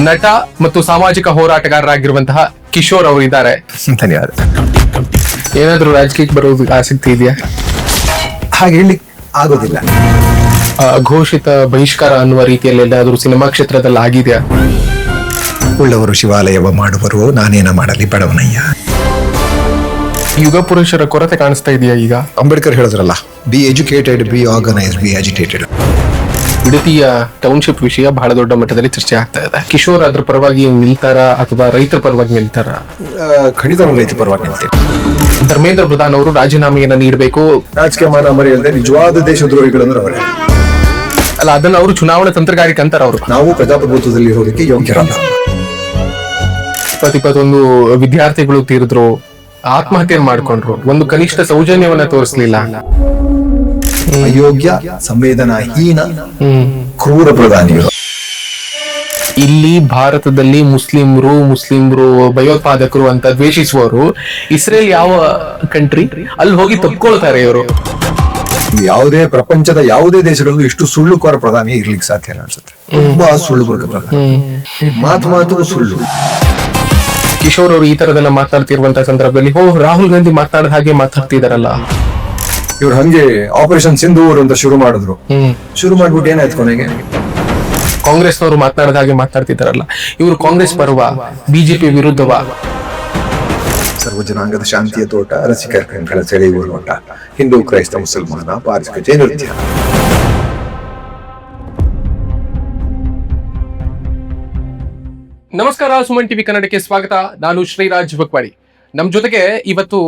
ನಟ ಮತ್ತು ಸಾಮಾಜಿಕ ಹೋರಾಟಗಾರರಾಗಿರುವಂತಹ ಕಿಶೋರ್ ಅವರು ಇದ್ದಾರೆ. ಧನ್ಯವಾದ. ಏನಾದ್ರೂ ರಾಜಕೀಯಕ್ಕೆ ಬರೋದು ಆಸಕ್ತಿ ಇದೆಯಾ? ಹಾಗೆ ಹೇಳಲಿಕ್ಕೆ ಆಗೋದಿಲ್ಲ. ಘೋಷಿತ ಬಹಿಷ್ಕಾರ ಅನ್ನುವ ರೀತಿಯಲ್ಲಿ ಎಲ್ಲಾದ್ರೂ ಸಿನಿಮಾ ಕ್ಷೇತ್ರದಲ್ಲಿ ಆಗಿದೆಯಾ? ಉಳ್ಳವರು ಶಿವಾಲಯವ ಮಾಡುವರು, ನಾನೇನ ಮಾಡಲಿ ಬಡವನಯ್ಯ. ಯುಗ ಪುರುಷರ ಕೊರತೆ ಕಾಣಿಸ್ತಾ ಇದೆಯಾ ಈಗ? ಅಂಬೇಡ್ಕರ್ ಹೇಳಿದ್ರಲ್ಲ, be educated, be organise, be agitated. ಬಿಡತಿಯ ಟೌನ್ಶಿಪ್ ವಿಷಯ ಬಹಳ ದೊಡ್ಡ ಮಟ್ಟದಲ್ಲಿ ಚರ್ಚೆ ಆಗ್ತಾ ಇದೆ. ಕಿಶೋರ್ ಅದ್ರ ಪರವಾಗಿ ನಿಲ್ತಾರ ಅಥವಾ ರೈತರ ಪರವಾಗಿ ನಿಲ್ತಾರ? ಖಂಡಿತ ರೈತ ಪರವಾಗಿ ನಿಲ್ತೇನೆ. ಧರ್ಮೇಂದ್ರ ಪ್ರಧಾನ್ ಅವರು ರಾಜೀನಾಮೆಯನ್ನ ನೀಡಬೇಕು. ರಾಜಕೀಯ ಮಾನ ಮರೆಯಲ್ಲದೆ ನಿಜವಾದ ದೇಶದ್ರೋಹಿಗಳಂದ್ರೆ ಅವರೇ ಅಲ್ಲ, ಅದನ್ನ ಅವರು ಚುನಾವಣಾ ತಂತ್ರಗಾರಿಕೆ ಅಂತಾರ. ಅವರು ನಾವು ಪ್ರಜಾಪ್ರಭುತ್ವದಲ್ಲಿ ಇರೋದಕ್ಕೆ ಯೋಗ್ಯರಲ್ಲ. 21 ವಿದ್ಯಾರ್ಥಿಗಳು ತೀರಿದ್ರು, ಆತ್ಮಹತ್ಯೆ ಮಾಡ್ಕೊಂಡ್ರು, ಒಂದು ಕನಿಷ್ಠ ಸೌಜನ್ಯವನ್ನ ತೋರಿಸ್ಲಿಲ್ಲ. ಅಯೋಗ್ಯ, ಸಂವೇದನಾಹೀನ, ಕ್ರೂರ ಪ್ರಧಾನಿಗಳು. ಇಲ್ಲಿ ಭಾರತದಲ್ಲಿ ಮುಸ್ಲಿಮ್ರು ಭಯೋತ್ಪಾದಕರು ಅಂತ ದ್ವೇಷಿಸುವವರು ಇಸ್ರೇಲ್ ಯಾವ ಕಂಟ್ರಿ, ಅಲ್ಲಿ ಹೋಗಿ ತಪ್ಕೊಳ್ತಾರೆ ಇವರು. ಯಾವುದೇ ಪ್ರಪಂಚದ ಯಾವುದೇ ದೇಶಗಳಲ್ಲೂ ಇಷ್ಟು ಸುಳ್ಳುಕೋರ ಪ್ರಧಾನಿ ಇರ್ಲಿಕ್ಕೆ ಸಾಧ್ಯ ಇಲ್ಲ ಅನ್ಸುತ್ತೆ. ತುಂಬಾ ಸುಳ್ಳುಕೋರ ಪ್ರಧಾನಿ, ಮಾತು ಸುಳ್ಳು. ಕಿಶೋರ್ ಅವರು ಈ ತರದೆಲ್ಲ ಮಾತಾಡ್ತಿರುವಂತಹ ಸಂದರ್ಭದಲ್ಲಿ ರಾಹುಲ್ ಗಾಂಧಿ ಮಾತಾಡಿದ ಹಾಗೆ ಮಾತಾಡ್ತಿದಾರಲ್ಲ. ಇವ್ರು ಹಂಗೆ ಆಪರೇಷನ್ ಸಿಂಧೂರ್ ಅಂತ ಶುರು ಮಾಡಿದ್ರು. ಶುರು ಮಾಡ್ಬಿಟ್ಟು ಏನಾಯ್ತು ಕೊನೆಗೆ? ಕಾಂಗ್ರೆಸ್ನವರು ಮಾತನಾಡಿದ ಹಾಗೆ ಮಾತಾಡ್ತಿದಾರಲ್ಲ. ಇವರು ಕಾಂಗ್ರೆಸ್ ಪರವಾ, ಬಿಜೆಪಿ ವಿರುದ್ಧವಾ? ಸರ್ವ ಜನಾಂಗದ ಶಾಂತಿಯ ತೋಟ, ರಸಿಕರ ಕಂಗಳ ಸೆಳೆಯುವ ನೋಟ, ಹಿಂದೂ ಕ್ರೈಸ್ತ ಮುಸಲ್ಮಾನ ಪಾರಸಿಕ ಜೈನ ನೃತ್ಯ. ನಮಸ್ಕಾರ, ಸುಮನ್ ಟಿವಿ ಕನ್ನಡಕ್ಕೆ ಸ್ವಾಗತ. ನಾನು ಶ್ರೀರಾಜ್ ಬಕ್ವಾಡಿ. ನಮ್ಮ ಜೊತೆಗೆ ಇವತ್ತು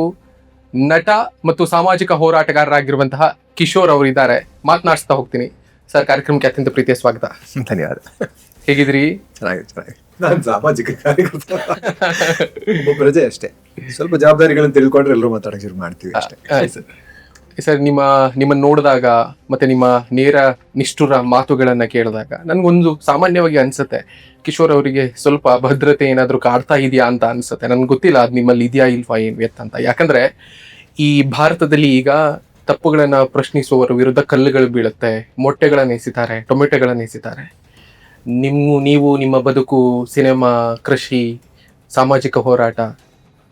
ನಟ ಮತ್ತು ಸಾಮಾಜಿಕ ಹೋರಾಟಗಾರರಾಗಿರುವಂತಹ ಕಿಶೋರ್ ಅವರು ಇದ್ದಾರೆ. ಮಾತನಾಡಿಸ್ತಾ ಹೋಗ್ತೀನಿ. ಸರ್, ಕಾರ್ಯಕ್ರಮಕ್ಕೆ ಅತ್ಯಂತ ಪ್ರೀತಿಯ ಸ್ವಾಗತ. ಧನ್ಯವಾದ. ಹೇಗಿದ್ರಿ? ಚೆನ್ನಾಗಿ. ನಾನು ಸಾಮಾಜಿಕ ಕಾರ್ಯಕರ್ತ, ಒಬ್ಬ ಪ್ರಜೆ ಅಷ್ಟೇ. ಸ್ವಲ್ಪ ಜವಾಬ್ದಾರಿಗಳನ್ನು ತಿಳ್ಕೊಂಡ್ರೆ ಎಲ್ಲರೂ ಮಾತಾಡಕ್ಕೆ ಶುರು ಮಾಡ್ತೀವಿ ಅಷ್ಟೇ. ಸರ್, ನಿಮ್ಮನ್ನ ನೋಡಿದಾಗ ಮತ್ತೆ ನಿಮ್ಮ ನೇರ ನಿಷ್ಠುರ ಮಾತುಗಳನ್ನ ಕೇಳಿದಾಗ ನನ್ಗೊಂದು ಸಾಮಾನ್ಯವಾಗಿ ಅನ್ಸುತ್ತೆ, ಕಿಶೋರ್ ಅವರಿಗೆ ಸ್ವಲ್ಪ ಭದ್ರತೆ ಏನಾದ್ರೂ ಕಾಡ್ತಾ ಇದೆಯಾ ಅಂತ ಅನ್ಸುತ್ತೆ. ನನ್ಗೆ ಗೊತ್ತಿಲ್ಲ ಅದು ನಿಮ್ಮಲ್ಲಿ ಇದೆಯಾ ಇಲ್ವಾ ಏನು ಅಂತ. ಯಾಕಂದ್ರೆ ಈ ಭಾರತದಲ್ಲಿ ಈಗ ತಪ್ಪುಗಳನ್ನ ಪ್ರಶ್ನಿಸುವವರ ವಿರುದ್ಧ ಕಲ್ಲುಗಳು ಬೀಳುತ್ತೆ, ಮೊಟ್ಟೆಗಳನ್ನ ಎಸಿತಾರೆ, ಟೊಮೆಟೊಗಳನ್ನ ಎಸಿತಾರೆ. ನೀವು ನಿಮ್ಮ ಬದುಕು, ಸಿನಿಮಾ, ಕೃಷಿ, ಸಾಮಾಜಿಕ ಹೋರಾಟ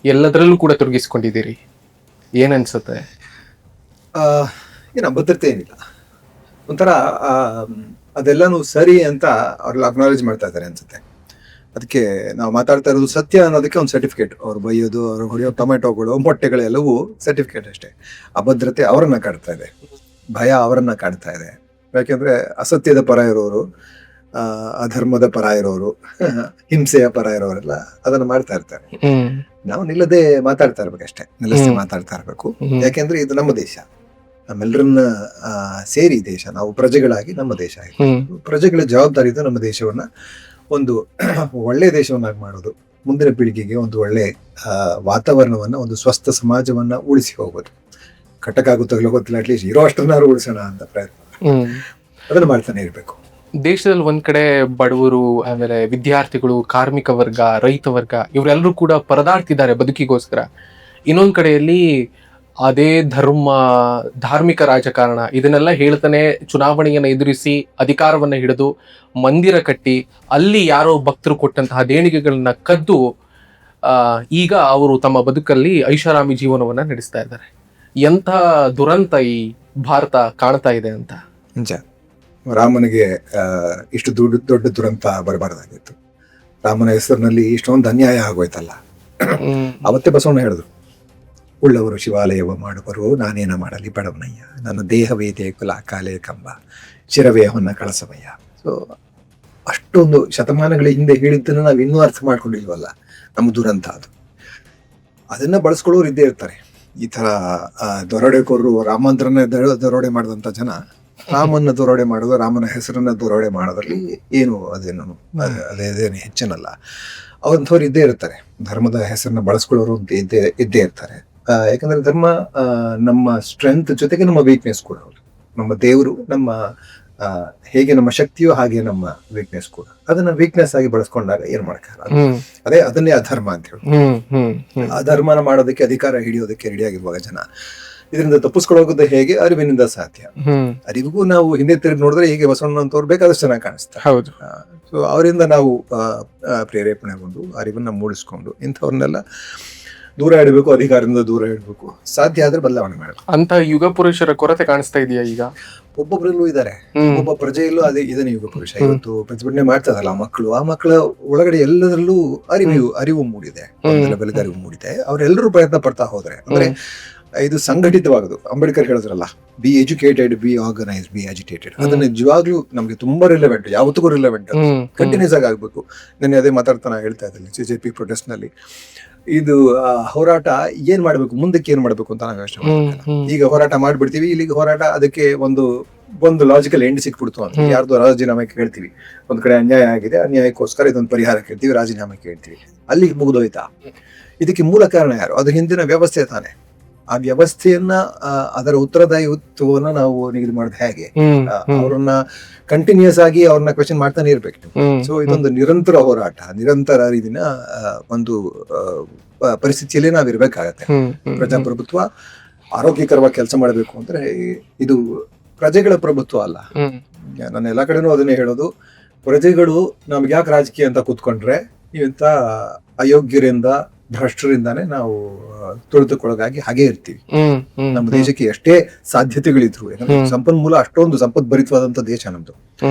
ಎಲ್ಲದರಲ್ಲೂ ಕೂಡ ತೊಡಗಿಸ್ಕೊಂಡಿದ್ದೀರಿ. ಏನನ್ಸುತ್ತೆ? ಏನು ಭದ್ರತೆ ಏನಿಲ್ಲ, ಒಂಥರ ಅದೆಲ್ಲಾನು ಸರಿ ಅಂತ ಅವ್ರಲ್ಲಿ ಅಕ್ನಾಲೇಜ್ ಮಾಡ್ತಾ ಇದ್ದಾರೆ ಅನ್ಸುತ್ತೆ. ಅದಕ್ಕೆ ನಾವು ಮಾತಾಡ್ತಾ ಇರೋದು ಸತ್ಯ ಅನ್ನೋದಕ್ಕೆ ಒಂದು ಸರ್ಟಿಫಿಕೇಟ್. ಅವ್ರು ಬೈಯೋದು, ಅವ್ರು ಹೊಡೆಯೋ ಟೊಮೆಟೊಗಳು, ಮೊಟ್ಟೆಗಳೆಲ್ಲವೂ ಸರ್ಟಿಫಿಕೇಟ್ ಅಷ್ಟೇ. ಅಭದ್ರತೆ ಅವರನ್ನ ಕಾಡ್ತಾ ಇದೆ, ಭಯ ಅವರನ್ನ ಕಾಡ್ತಾ ಇದೆ. ಯಾಕೆಂದ್ರೆ ಅಸತ್ಯದ ಪರ ಇರೋರು, ಅಧರ್ಮದ ಪರ ಇರೋರು, ಹಿಂಸೆಯ ಪರ ಇರೋರೆಲ್ಲ ಅದನ್ನ ಮಾಡ್ತಾ ಇರ್ತಾರೆ. ನಾವು ನಿಲ್ಲದೆ ಮಾತಾಡ್ತಾ ಇರ್ಬೇಕಷ್ಟೇ, ನಿಲ್ಲಿಸದೆ ಮಾತಾಡ್ತಾ ಇರ್ಬೇಕು. ಯಾಕೆಂದ್ರೆ ಇದು ನಮ್ಮ ದೇಶ, ನಮ್ಮೆಲ್ಲರನ್ನ ಸೇರಿ ದೇಶ. ನಾವು ಪ್ರಜೆಗಳಾಗಿ ನಮ್ಮ ದೇಶ ಇದೆ. ಪ್ರಜೆಗಳ ಜವಾಬ್ದಾರಿ ಇದು ನಮ್ಮ ದೇಶವನ್ನ ಒಂದು ಒಳ್ಳೆ ದೇಶವನ್ನಾಗಿ ಮಾಡೋದು, ಮುಂದಿನ ಪೀಳಿಗೆಗೆ ಒಂದು ಒಳ್ಳೆ ವಾತಾವರಣವನ್ನ, ಒಂದು ಸ್ವಸ್ಥ ಸಮಾಜವನ್ನ ಉಳಿಸಿ ಹೋಗೋದು. ಕಟ್ಟಕ್ಕಾಗುತ್ತೋ ಗೊತ್ತಿಲ್ಲ, ಅಟ್ಲೀಸ್ಟ್ ಇರೋ ಅಷ್ಟನ್ನಾರು ಉಳಿಸೋಣ ಅಂತ ಪ್ರಯತ್ನ ಅದನ್ನ ಮಾಡ್ತಾನೆ ಇರ್ಬೇಕು. ದೇಶದಲ್ಲಿ ಒಂದ್ ಕಡೆ ಬಡವರು, ಆಮೇಲೆ ವಿದ್ಯಾರ್ಥಿಗಳು, ಕಾರ್ಮಿಕ ವರ್ಗ, ರೈತ ವರ್ಗ ಇವರೆಲ್ಲರೂ ಕೂಡ ಪರದಾಡ್ತಿದ್ದಾರೆ ಬದುಕಿಗೋಸ್ಕರ. ಇನ್ನೊಂದ್ ಕಡೆಯಲ್ಲಿ ಅದೇ ಧಾರ್ಮಿಕ ರಾಜಕಾರಣ ಇದನ್ನೆಲ್ಲ ಹೇಳ್ತಾನೆ ಚುನಾವಣೆಯನ್ನ ಎದುರಿಸಿ ಅಧಿಕಾರವನ್ನ ಹಿಡಿದು ಮಂದಿರ ಕಟ್ಟಿ ಅಲ್ಲಿ ಯಾರೋ ಭಕ್ತರು ಕೊಟ್ಟಂತಹ ದೇಣಿಗೆಗಳನ್ನ ಕದ್ದು ಈಗ ಅವರು ತಮ್ಮ ಬದುಕಲ್ಲಿ ಐಷಾರಾಮಿ ಜೀವನವನ್ನ ನಡೆಸ್ತಾ ಇದ್ದಾರೆ. ಎಂಥ ದುರಂತ ಈ ಭಾರತ ಕಾಣ್ತಾ ಇದೆ ಅಂತ. ನಿಜ. ರಾಮನಿಗೆ ಇಷ್ಟು ದೊಡ್ಡ ದುರಂತ ಬರಬಾರ್ದಾಗಿತ್ತು. ರಾಮನ ಹೆಸರಿನಲ್ಲಿ ಇಷ್ಟೊಂದು ಅನ್ಯಾಯ ಆಗೋಯ್ತಲ್ಲ. ಅವತ್ತೇ ಬಸವಣ್ಣ ಹೇಳಿದ್ರು, ಉಳ್ಳವರು ಶಿವಾಲಯವ ಮಾಡುವರು, ನಾನೇನ ಮಾಡಲಿ ಬಡವನಯ್ಯ. ನನ್ನ ದೇಹವೇ ದೇಗುಲ, ಕಾಲೇ ಕಂಬ, ಶಿರವೇ ಹೊನ್ನ ಕಳಸವಯ್ಯ. ಸೊ ಅಷ್ಟೊಂದು ಶತಮಾನಗಳ ಹಿಂದೆ ಹೇಳಿದ್ದನ್ನು ನಾವು ಇನ್ನೂ ಅರ್ಥ ಮಾಡ್ಕೊಂಡಿಲ್ವಲ್ಲ, ನಮ್ಮ ದುರಂತ ಅದು. ಅದನ್ನ ಬಳಸ್ಕೊಳ್ಳೋರು ಇದ್ದೇ ಇರ್ತಾರೆ. ಈ ತರ ದೊರಡೆಕೋರರು, ರಾಮಾಂತರನೇ ದರೋಡೆ ಮಾಡಿದಂಥ ಜನ ರಾಮನ ದರೋಡೆ ಮಾಡೋದು, ರಾಮನ ಹೆಸರನ್ನ ದರೋಡೆ ಮಾಡೋದ್ರಲ್ಲಿ ಏನು ಅದೇನು ಹೆಚ್ಚನಲ್ಲ. ಅವಂಥವ್ರು ಇದ್ದೇ ಇರ್ತಾರೆ. ಧರ್ಮದ ಹೆಸರನ್ನ ಬಳಸ್ಕೊಳ್ಳೋರು ಇದ್ದೇ ಇರ್ತಾರೆ. ಯಾಕಂದ್ರೆ ಧರ್ಮ ನಮ್ಮ ಸ್ಟ್ರೆಂತ್ ಜೊತೆಗೆ ನಮ್ಮ ವೀಕ್ನೆಸ್ ಕೂಡ. ನಮ್ಮ ದೇವರು ನಮ್ಮ ಹೇಗೆ ನಮ್ಮ ಶಕ್ತಿಯೋ ಹಾಗೆ ನಮ್ಮ ವೀಕ್ನೆಸ್ ಕೂಡ. ಅದನ್ನ ವೀಕ್ನೆಸ್ ಆಗಿ ಬಳಸ್ಕೊಂಡಾಗ ಏನ್ ಮಾಡಕ್ಕಾಗಲ್ಲ. ಅದನ್ನೇ ಅಧರ್ಮ ಅಂತ ಹೇಳಿ. ಅಧರ್ಮನ ಮಾಡೋದಕ್ಕೆ, ಅಧಿಕಾರ ಹಿಡಿಯೋದಕ್ಕೆ ರೆಡಿಯಾಗಿರುವಾಗ ಜನ ಇದರಿಂದ ತಪ್ಪಿಸ್ಕೊಳ್ಳೋದು ಹೇಗೆ? ಅರಿವಿನಿಂದ ಸಾಧ್ಯ. ಅರಿವಿಗೂ ನಾವು ಹಿಂದೆ ತಿರುಗಿ ನೋಡಿದ್ರೆ ಹೀಗೆ ಬಸವಣ್ಣನಂತವ್ರು ಬೇಕಾದಷ್ಟು ಚೆನ್ನಾಗಿ ಕಾಣಿಸ್ತಾರೆ. ಹೌದು. ಸೊ ಅವರಿಂದ ನಾವು ಪ್ರೇರೇಪಣೆಗೊಂಡು ಅರಿವನ್ನು ಮೂಡಿಸ್ಕೊಂಡು ಇಂಥವ್ರನ್ನೆಲ್ಲ ದೂರ ಇಡಬೇಕು, ಅಧಿಕಾರದಿಂದ ದೂರ ಇಡಬೇಕು, ಸಾಧ್ಯ ಆದ್ರೆ ಬದಲಾವಣೆ ಮಾಡಬೇಕು. ಅಂತ ಯುಗ ಪುರುಷರ ಕೊರತೆ ಕಾಣಿಸ್ತಾ ಇದೆಯಾ ಈಗ? ಒಬ್ಬೊಬ್ಬರಲ್ಲೂ ಇದ್ದಾರೆ, ಒಬ್ಬ ಪ್ರಜೆಯಲ್ಲೂ ಇದನ್ನ ಯುಗ ಪುರುಷ. ಇವತ್ತು ಪ್ರತಿಭಟನೆ ಮಾಡ್ತದಲ್ಲ ಮಕ್ಕಳು, ಆ ಮಕ್ಕಳ ಒಳಗಡೆ ಎಲ್ಲದರಲ್ಲೂ ಅರಿವು ಮೂಡಿದೆ, ಒಂದು ಲೆವೆಲ್ಗೆ ಅರಿವು ಮೂಡಿದೆ. ಅವರೆಲ್ಲರೂ ಪ್ರಯತ್ನ ಪಡ್ತಾ ಹೋದ್ರೆ ಅಂದ್ರೆ ಇದು ಸಂಘಟಿತವಾಗುದು. ಅಂಬೇಡ್ಕರ್ ಹೇಳಿದ್ರಲ್ಲ, be educated, be organise, be agitated. ಅದನ್ನ ನಿಜವಾಗ್ಲೂ ನಮ್ಗೆ ತುಂಬಾ ರಿಲೆವೆಂಟ್, ಯಾವತ್ತಿಗೂ ರಿಲೆವೆಂಟ್, ಕಂಟಿನ್ಯೂಸ್ ಆಗ್ಬೇಕು. ನಾನು ಅದೇ ಮಾತಾಡ್ತಾನೆ ಹೇಳ್ತಾ ಇದ್ದೀನಿ CJP ಪ್ರೊಟೆಸ್ಟ್ ನಲ್ಲಿ. ಇದು ಹೋರಾಟ ಏನ್ ಮಾಡ್ಬೇಕು, ಮುಂದಕ್ಕೆ ಏನ್ ಮಾಡ್ಬೇಕು ಅಂತ ನಾವು ಯೋಚನೆ ಮಾಡ್ತೀವಿ. ಈಗ ಹೋರಾಟ ಮಾಡ್ಬಿಡ್ತೀವಿ, ಇಲ್ಲಿಗೆ ಹೋರಾಟ ಅದಕ್ಕೆ ಒಂದು ಲಾಜಿಕಲ್ ಎಂಡ್ ಸಿಕ್ಬಿಡ್ತು ಅಂತ ಯಾರ್ದು ರಾಜೀನಾಮೆ ಕೇಳ್ತೀವಿ. ಒಂದ್ ಕಡೆ ಅನ್ಯಾಯ ಆಗಿದೆ, ಅನ್ಯಾಯಕ್ಕೋಸ್ಕರ ಇದೊಂದು ಪರಿಹಾರ ಕೇಳ್ತೀವಿ, ರಾಜೀನಾಮೆ ಕೇಳ್ತೀವಿ, ಅಲ್ಲಿಗೆ ಮುಗಿದೋಯ್ತಾ? ಇದಕ್ಕೆ ಮೂಲ ಕಾರಣ ಯಾರು? ಅದು ಹಿಂದಿನ ವ್ಯವಸ್ಥೆ ತಾನೆ. ಆ ವ್ಯವಸ್ಥೆಯನ್ನ ಅದರ ಉತ್ತರದಾಯಿತ್ವವನ್ನ ನಾವು ನಿಗದಿ ಮಾಡೋದು ಹೇಗೆ? ಅವ್ರನ್ನ ಕಂಟಿನ್ಯೂಸ್ ಆಗಿ ಅವ್ರನ್ನ ಕ್ವೆಶ್ಚನ್ ಮಾಡ್ತಾನೆ ಇರ್ಬೇಕು. ಸೊ ಇದೊಂದು ನಿರಂತರ ಹೋರಾಟ, ನಿರಂತರ ರೀತಿನ ಒಂದು ಪರಿಸ್ಥಿತಿಯಲ್ಲಿ ನಾವ್ ಇರ್ಬೇಕಾಗತ್ತೆ. ಪ್ರಜಾಪ್ರಭುತ್ವ ಆರೋಗ್ಯಕರವಾಗಿ ಕೆಲಸ ಮಾಡಬೇಕು ಅಂದ್ರೆ ಇದು ಪ್ರಜೆಗಳ ಪ್ರಭುತ್ವ ಅಲ್ಲ. ನಾನು ಎಲ್ಲಾ ಕಡೆನೂ ಅದನ್ನೇ ಹೇಳೋದು, ಪ್ರಜೆಗಳು ನಮ್ಗೆ ಯಾಕೆ ರಾಜಕೀಯ ಅಂತ ಕೂತ್ಕೊಂಡ್ರೆ ಇಂಥ ಅಯೋಗ್ಯರಿಂದ, ಭ್ರಷ್ಟರಿಂದಾನೇ ನಾವು ತುಳಿತಕ್ಕೊಳಗಾಗಿ ಹಾಗೆ ಇರ್ತೀವಿ. ನಮ್ಮ ದೇಶಕ್ಕೆ ಎಷ್ಟೇ ಸಾಧ್ಯತೆಗಳಿದ್ರು, ಸಂಪನ್ಮೂಲ ಅಷ್ಟೊಂದು ಸಂಪದ್ಭರಿತವಾದಂತ ದೇಶ ನಮ್ದು.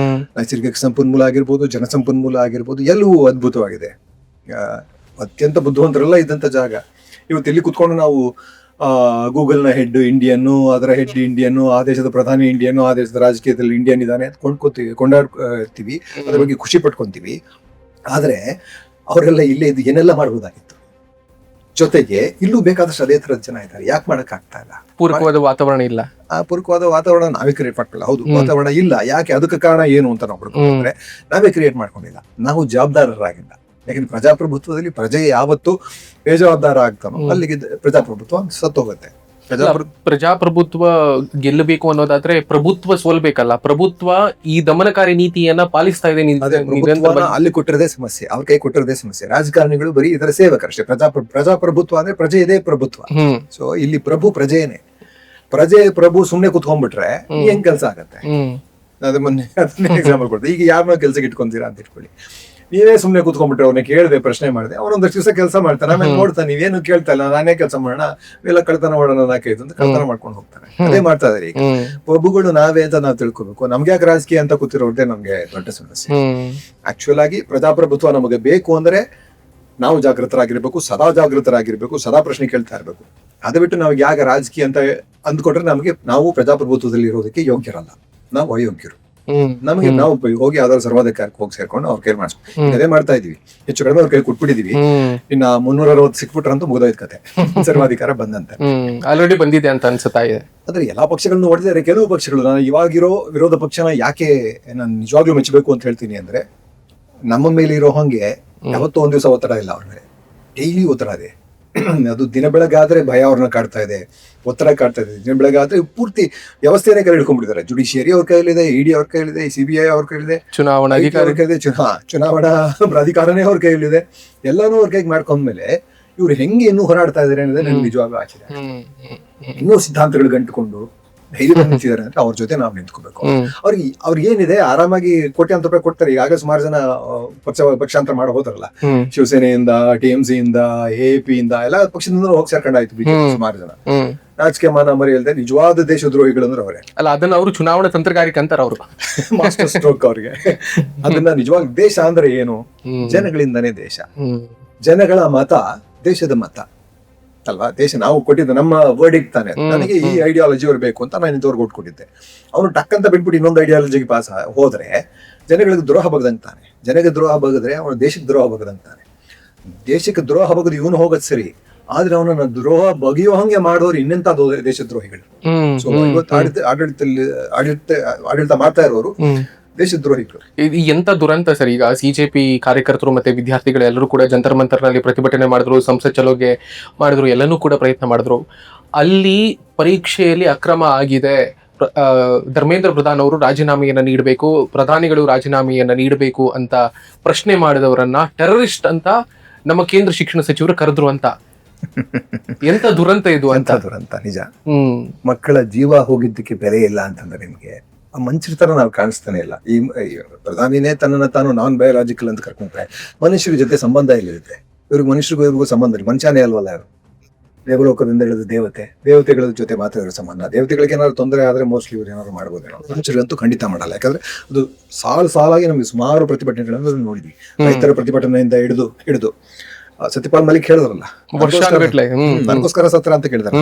ನೈಸರ್ಗಿಕ ಸಂಪನ್ಮೂಲ ಆಗಿರ್ಬೋದು, ಜನಸಂಪನ್ಮೂಲ ಆಗಿರ್ಬೋದು, ಎಲ್ಲವೂ ಅದ್ಭುತವಾಗಿದೆ. ಅತ್ಯಂತ ಬುದ್ಧಿವಂತರೆಲ್ಲ ಇದ್ದಂತ ಜಾಗ. ಇವತ್ತು ಇಲ್ಲಿ ಕುತ್ಕೊಂಡು ನಾವು ಗೂಗಲ್ ನ ಹೆಡ್ ಇಂಡಿಯನ್ನು, ಅದರ ಹೆಡ್ ಇಂಡಿಯನ್ನು, ಆ ದೇಶದ ಪ್ರಧಾನಿ ಇಂಡಿಯನ್ನು, ಆ ದೇಶದ ರಾಜಕೀಯದಲ್ಲಿ ಇಂಡಿಯನ್ ಇದ್ದಾನೆ ಕೊಂಡಾಡ್ತೀವಿ, ಅದ್ರ ಬಗ್ಗೆ ಖುಷಿ ಪಟ್ಕೊಂತೀವಿ. ಆದ್ರೆ ಅವರೆಲ್ಲ ಇಲ್ಲೇ ಇದ್ದು ಏನೆಲ್ಲ ಮಾಡಬಹುದಾಗಿತ್ತು. ಜೊತೆಗೆ ಇಲ್ಲೂ ಬೇಕಾದಷ್ಟು ಅದೇ ತರದ ಜನ ಇದ್ದಾರೆ. ಯಾಕೆ ಮಾಡಕ್ ಆಗ್ತಾ ಇಲ್ಲ? ಪೂರಕವಾದ ವಾತಾವರಣ ಇಲ್ಲ. ಆ ಪೂರಕವಾದ ವಾತಾವರಣ ನಾವೇ ಕ್ರಿಯೇಟ್ ಮಾಡ್ಕೊಳ್ಳ. ಹೌದು, ವಾತಾವರಣ ಇಲ್ಲ. ಯಾಕೆ? ಅದಕ್ಕೆ ಕಾರಣ ಏನು ಅಂತ ನಾವು ಹುಡುಕೊಂಡ್ರೆ ನಾವೇ ಕ್ರಿಯೇಟ್ ಮಾಡ್ಕೊಂಡಿಲ್ಲ, ನಾವು ಜವಾಬ್ದಾರರಾಗಿಲ್ಲ. ಯಾಕಂದ್ರೆ ಪ್ರಜಾಪ್ರಭುತ್ವದಲ್ಲಿ ಪ್ರಜೆ ಯಾವತ್ತು ಬೇಜವಾಬ್ದಾರ ಆಗ್ತಾನೋ ಅಲ್ಲಿಗೆ ಪ್ರಜಾಪ್ರಭುತ್ವ ಸತ್ತೋಗುತ್ತೆ. ಪ್ರಜಾಪ್ರಭುತ್ವ ಗೆಲ್ಲಬೇಕು ಅನ್ನೋದಾದ್ರೆ ಪ್ರಭುತ್ವ ಸೋಲ್ಬೇಕಲ್ಲ. ಪ್ರಭುತ್ವ ಈ ದಮನಕಾರಿ ನೀತಿಯನ್ನ ಪಾಲಿಸ್ತಾ ಇದೆ. ಅಲ್ಲಿ ಕೊಟ್ಟಿರದೇ ಸಮಸ್ಯೆ, ಅವ್ರ ಕೈ ಕೊಟ್ಟಿರದೇ ಸಮಸ್ಯೆ. ರಾಜಕಾರಣಿಗಳು ಬರೀ ಇದರ ಸೇವಕರಷ್ಟೇ. ಪ್ರಜಾಪ್ರಭುತ್ವ ಅಂದ್ರೆ ಪ್ರಜೆ ಇದೆ ಪ್ರಭುತ್ವ. ಸೊ ಇಲ್ಲಿ ಪ್ರಜೆನೇ. ಪ್ರಭು ಸುಮ್ನೆ ಕುತ್ಕೊಂಡ್ಬಿಟ್ರೆ ಏನ್ ಕೆಲಸ ಆಗತ್ತೆ? ಅದನ್ನೇ ಎಕ್ಸಾಂಪಲ್ ಕೊಡ್ತಾರೆ. ಈಗ ಯಾರನ್ನೋ ಕೆಲ್ಸಕ್ಕೆ ಇಟ್ಕೊಂತೀರಾ ಅಂತ ಇಟ್ಕೊಳ್ಳಿ. ನೀವೇ ಸುಮ್ನೆ ಕೂತ್ಕೊಂಡ್ಬಿಟ್ರೆ ಅವ್ರನ್ನ ಕೇಳಿದೆ, ಪ್ರಶ್ನೆ ಮಾಡಿದೆ, ಅವನೊಂದಷ್ಟು ದಿವಸ ಕೆಲಸ ಮಾಡ್ತಾನೆ, ಆಮೇಲೆ ನೋಡ್ತಾನೆ ನೀವೇನು ಕೇಳ್ತಾ ಇಲ್ಲ, ನಾನೇ ಕೆಲಸ ಮಾಡೋಣ, ಇವೆಲ್ಲ ಕಳ್ತನ ಮಾಡೋಣ ನಾಕೈದು ಅಂತ ಕಳ್ತನ ಮಾಡ್ಕೊಂಡು ಹೋಗ್ತಾನೆ. ಅದೇ ಮಾಡ್ತಾ ಇದಾರೆ ಈಗ ಪ್ರಭುಗಳು. ನಾವೇ ಅಂತ ನಾವು ತಿಳ್ಕೊಬೇಕು. ನಮ್ಗೆ ಯಾಕೆ ರಾಜಕೀಯ ಅಂತ ಕೂತಿರೋದೇ ನಮ್ಗೆ ದೊಡ್ಡ ಸಮಸ್ಯೆ. ಆಕ್ಚುಲ್ ಆಗಿ ಪ್ರಜಾಪ್ರಭುತ್ವ ನಮಗೆ ಬೇಕು ಅಂದ್ರೆ ನಾವು ಜಾಗೃತರಾಗಿರ್ಬೇಕು, ಸದಾ ಜಾಗೃತರಾಗಿರ್ಬೇಕು, ಸದಾ ಪ್ರಶ್ನೆ ಕೇಳ್ತಾ ಇರ್ಬೇಕು. ಅದು ಬಿಟ್ಟು ನಾವ್ ಯಾಕೆ ರಾಜಕೀಯ ಅಂತ ಅಂದ್ಕೊಟ್ರೆ ನಾವು ಪ್ರಜಾಪ್ರಭುತ್ವದಲ್ಲಿ ಇರೋದಕ್ಕೆ ಯೋಗ್ಯರಲ್ಲ, ನಾವು ಅಯೋಗ್ಯರು. ನಮಗೆ ನಾವು ಹೋಗಿ ಯಾವ್ದಾದ್ರು ಸರ್ವಾಧಿಕಾರಕ್ಕೆ ಹೋಗಿ ಸೇರ್ಕೊಂಡು ಅವ್ರ ಕೈ ಮಾಡಿಸ್ಕೊ ಅದೇ ಮಾಡ್ತಾ ಇದೀವಿ. ಹೆಚ್ಚು ಕಡಿಮೆ ಅವ್ರ ಕೈ ಕೊಟ್ಬಿಟ್ಟಿದೀವಿ. ಇನ್ನ 360 ಸಿಕ್ಬಿಟ್ರಂತೂ ಮುಗಿದೋಯ್ತು ಕತೆ. ಸರ್ವಾಧಿಕಾರ ಬಂದಂತೆ ಆಲ್ರೆಡಿ ಬಂದಿದೆ ಅಂತ ಅನ್ಸುತ್ತಾ ಇದೆ. ಆದ್ರೆ ಎಲ್ಲಾ ಪಕ್ಷಗಳನ್ನು ನೋಡಿದ್ರೆ ಕೆಲವು ಪಕ್ಷಗಳು, ನಾನು ಇವಾಗಿರೋ ವಿರೋಧ ಪಕ್ಷನ ಯಾಕೆ ನಾನು ನಿಜವಾಗ್ಲೂ ಮೆಚ್ಚಬೇಕು ಅಂತ ಹೇಳ್ತೀನಿ ಅಂದ್ರೆ, ನಮ್ಮ ಮೇಲೆ ಇರೋ ಹಂಗೆ ಯಾವತ್ತೂ ಒಂದ್ ದಿವಸ ಒತ್ತಡ ಇಲ್ಲ ಅವ್ರ ಮೇಲೆ. ಡೈಲಿ ಒತ್ತಡ ಇದೆ. ಅದು ದಿನ ಬೆಳಗಾದ್ರೆ ಭಯ ಅವ್ರನ್ನ ಕಾಡ್ತಾ ಇದೆ, ಒತ್ತಡ ಕಾಡ್ತಾ ಇದೆ. ದಿನ ಬೆಳಗಾದ್ರೆ ಪೂರ್ತಿ ವ್ಯವಸ್ಥೆನೇ ಕೈ ಹಿಡ್ಕೊಂಡ್ಬಿಟ್ಟಿದ್ದಾರೆ. ಜುಡಿಷಿಯರಿ ಅವ್ರ ಕೈಲಿದೆ, ಇಡಿ ಅವ್ರ ಕೈಲಿದೆ, CBI ಅವ್ರ ಕೈಲಿದೆ, ಚುನಾವಣಾ ಚುನಾವಣಾ ಪ್ರಾಧಿಕಾರನೇ ಅವ್ರ ಕೈಲಿದೆ. ಎಲ್ಲಾನು ಅವ್ರ ಕೈಗೆ ಮಾಡ್ಕೊಂಡ್ಮೇಲೆ ಇವ್ರು ಹೆಂಗೆ ಇನ್ನೂ ಹೋರಾಡ್ತಾ ಇದಾರೆ ಅನ್ನೋದೇ ನನ್ಗೆ ನಿಜವಾಗ್ಲೂ ಆಶ್ಚರ್ಯ. ಇನ್ನೂ ಸಿದ್ಧಾಂತಗಳು ಗಂಟುಕೊಂಡು ಧೈರ್ಯ ನಿಂತಿದ್ದಾರೆ ಅಂದ್ರೆ ಅವ್ರ ಜೊತೆ ನಾವು ನಿಂತ್ಕೋಬೇಕು. ಅವ್ರಿಗೆ ಏನಿದೆ, ಆರಾಮಾಗಿ ಕೋಟ್ಯಾಂತರ ರೂಪಾಯಿ ಕೊಡ್ತಾರೆ. ಈಗಾಗಲೇ ಸುಮಾರು ಜನ ಪಕ್ಷಾಂತರ ಮಾಡಿ ಹೋದ್ರಲ್ಲ, ಶಿವಸೇನೆಯಿಂದ, TMC ಇಂದ, AAP ಇಂದ, ಎಲ್ಲಾ ಪಕ್ಷದಿಂದ ಹೋಗಿ ಸೇರ್ಕೊಂಡಾಯ್ತು ಬಿಜೆಪಿ ಸುಮಾರು ಜನ. ರಾಜಕೀಯ ಮಾನ ಮರಿ ಇಲ್ಲದೆ ನಿಜವಾದ ದೇಶದ್ರೋಹಿಗಳು ಅಂದ್ರೆ ಅವರೇ ಅಲ್ಲ. ಅದನ್ನ ಅವರು ಚುನಾವಣಾ ತಂತ್ರಗಾರಿಕೆ ಅಂತಾರ, ಅವರು ಮಾಸ್ಟರ್ ಸ್ಟ್ರೋಕ್ ಅವ್ರಿಗೆ. ಅದನ್ನ ನಿಜವಾಗ ದೇಶ ಅಂದ್ರೆ ಏನು? ಜನಗಳಿಂದಾನೇ ದೇಶ. ಜನಗಳ ಮತ ದೇಶದ ಮತ ಅಲ್ವಾ? ದೇಶ ನಾವು ಕೊಟ್ಟಿದ್ದ ನಮ್ಮ ವರ್ಡಿಕ್ ತಾನೆ. ನನಗೆ ಈ ಐಡಿಯಾಲಜಿ ಅವ್ರು ಬೇಕು ಅಂತ ನಾನು ಇಂಥವ್ರಿಗೆ ಕೊಟ್ಕೊಟ್ಟಿದ್ದೆ. ಅವನು ಟಕ್ ಅಂತ ಬಿಟ್ಬಿಟ್ಟು ಇನ್ನೊಂದು ಐಡಿಯಾಲಜಿಗೆ ಪಾಸ್ ಹೋದ್ರೆ ಜನಗಳಿಗೆ ದ್ರೋಹ ಬಗ್ದಂಗ್ ತಾನೆ. ಜನಕ್ಕೆ ದ್ರೋಹ ಬಗದ್ರೆ ಅವನು ದೇಶಕ್ಕೆ ದ್ರೋಹ ಬಗ್ದಂಗ್ ತಾನೆ. ದೇಶಕ್ಕೆ ದ್ರೋಹ ಬಗದು ಇವನು ಹೋಗೋದ್ ಸರಿ, ಆದ್ರೆ ಅವನನ್ನ ದ್ರೋಹ ಬಗೆಯೋ ಹಂಗೆ ಮಾಡೋರು ಇನ್ನೆಂತ ದೇಶದ್ರೋಹಿಗಳು. ಸೊ ಇವತ್ತು ಆಡಳಿತ ಮಾಡ್ತಾ ಇರೋರು ದೇಶದ್ರೋಹಿಗಳು. ಎಂತ ದುರಂತ ಸರ್. ಈಗ CJP ಕಾರ್ಯಕರ್ತರು ಮತ್ತೆ ವಿದ್ಯಾರ್ಥಿಗಳು ಎಲ್ಲರೂ ಕೂಡ ಜಂತರ್ ಮಂತರ್ ನಲ್ಲಿ ಪ್ರತಿಭಟನೆ ಮಾಡಿದ್ರು, ಸಂಸತ್ ಚಲೋಗೆ ಮಾಡಿದ್ರು, ಎಲ್ಲನೂ ಕೂಡ ಪ್ರಯತ್ನ ಮಾಡಿದ್ರು. ಅಲ್ಲಿ ಪರೀಕ್ಷೆಯಲ್ಲಿ ಅಕ್ರಮ ಆಗಿದೆ, ಧರ್ಮೇಂದ್ರ ಪ್ರಧಾನ್ ಅವರು ರಾಜೀನಾಮೆಯನ್ನ ನೀಡಬೇಕು, ಪ್ರಧಾನಿಗಳು ರಾಜೀನಾಮೆಯನ್ನ ನೀಡಬೇಕು ಅಂತ ಪ್ರಶ್ನೆ ಮಾಡಿದವರನ್ನ ಟೆರರಿಸ್ಟ್ ಅಂತ ನಮ್ಮ ಕೇಂದ್ರ ಶಿಕ್ಷಣ ಸಚಿವರು ಕರೆದ್ರು ಅಂತ. ಎಂತ ದುರಂತ ಇದು ಅಂತ. ದುರಂತ ನಿಜ. ಮಕ್ಕಳ ಜೀವ ಹೋಗಿದ್ದಕ್ಕೆ ಬೆಲೆ ಇಲ್ಲ ಅಂತಂದ್ರೆ ನಿಮ್ಗೆ ಆ ಮನುಷ್ಯರ ತರ ನಾವು ಕಾಣಿಸ್ತಾನೆ ಇಲ್ಲ. ಈ ಪ್ರಧಾನಿನೇ ತನ್ನನ್ನು ತಾನು ನಾನ್ ಬಯೋಲಾಜಿಕಲ್ ಅಂತ ಕರ್ಕೊಂಡ್ರೆ ಮನುಷ್ಯರ ಜೊತೆ ಸಂಬಂಧ ಇಲ್ಲಿರುತ್ತೆ. ಇವ್ರಿಗೆ ಮನುಷ್ಯರಿಗೂ ಸಂಬಂಧ ಇಲ್ಲ, ಮನುಷ್ಯನೇ ಅಲ್ವಲ್ಲ ಇವರು. ದೇವಲೋಕದಿಂದ ಹಿಡಿದು ದೇವತೆಗಳ ಜೊತೆ ಮಾತ್ರ ಇರೋ ಸಂಬಂಧ. ದೇವತೆಗಳಿಗೆ ಏನಾದ್ರು ತೊಂದರೆ ಆದ್ರೆ ಮೋಸ್ಟ್ಲಿ ಇವ್ರು ಏನಾದ್ರು ಮಾಡ್ಬೋದೇನೋ, ಮನುಷ್ಯರಿಗಂತೂ ಖಂಡಿತ ಮಾಡಲ್ಲ. ಯಾಕಂದ್ರೆ ಅದು ಸಾಲಾಗಿ ನಮಗೆ ಸುಮಾರು ಪ್ರತಿಭಟನೆಗಳನ್ನು ನೋಡಿದ್ವಿ. ರೈತರ ಪ್ರತಿಭಟನೆಯಿಂದ ಹಿಡಿದು ಸತ್ಯಪಾಲ್ ಮಲಿಕ್ ಹೇಳಿದ್ರಲ್ಲ, ನನಗೋಸ್ಕರ ಸತ್ರ ಅಂತ ಕೇಳಿದಾರೆ.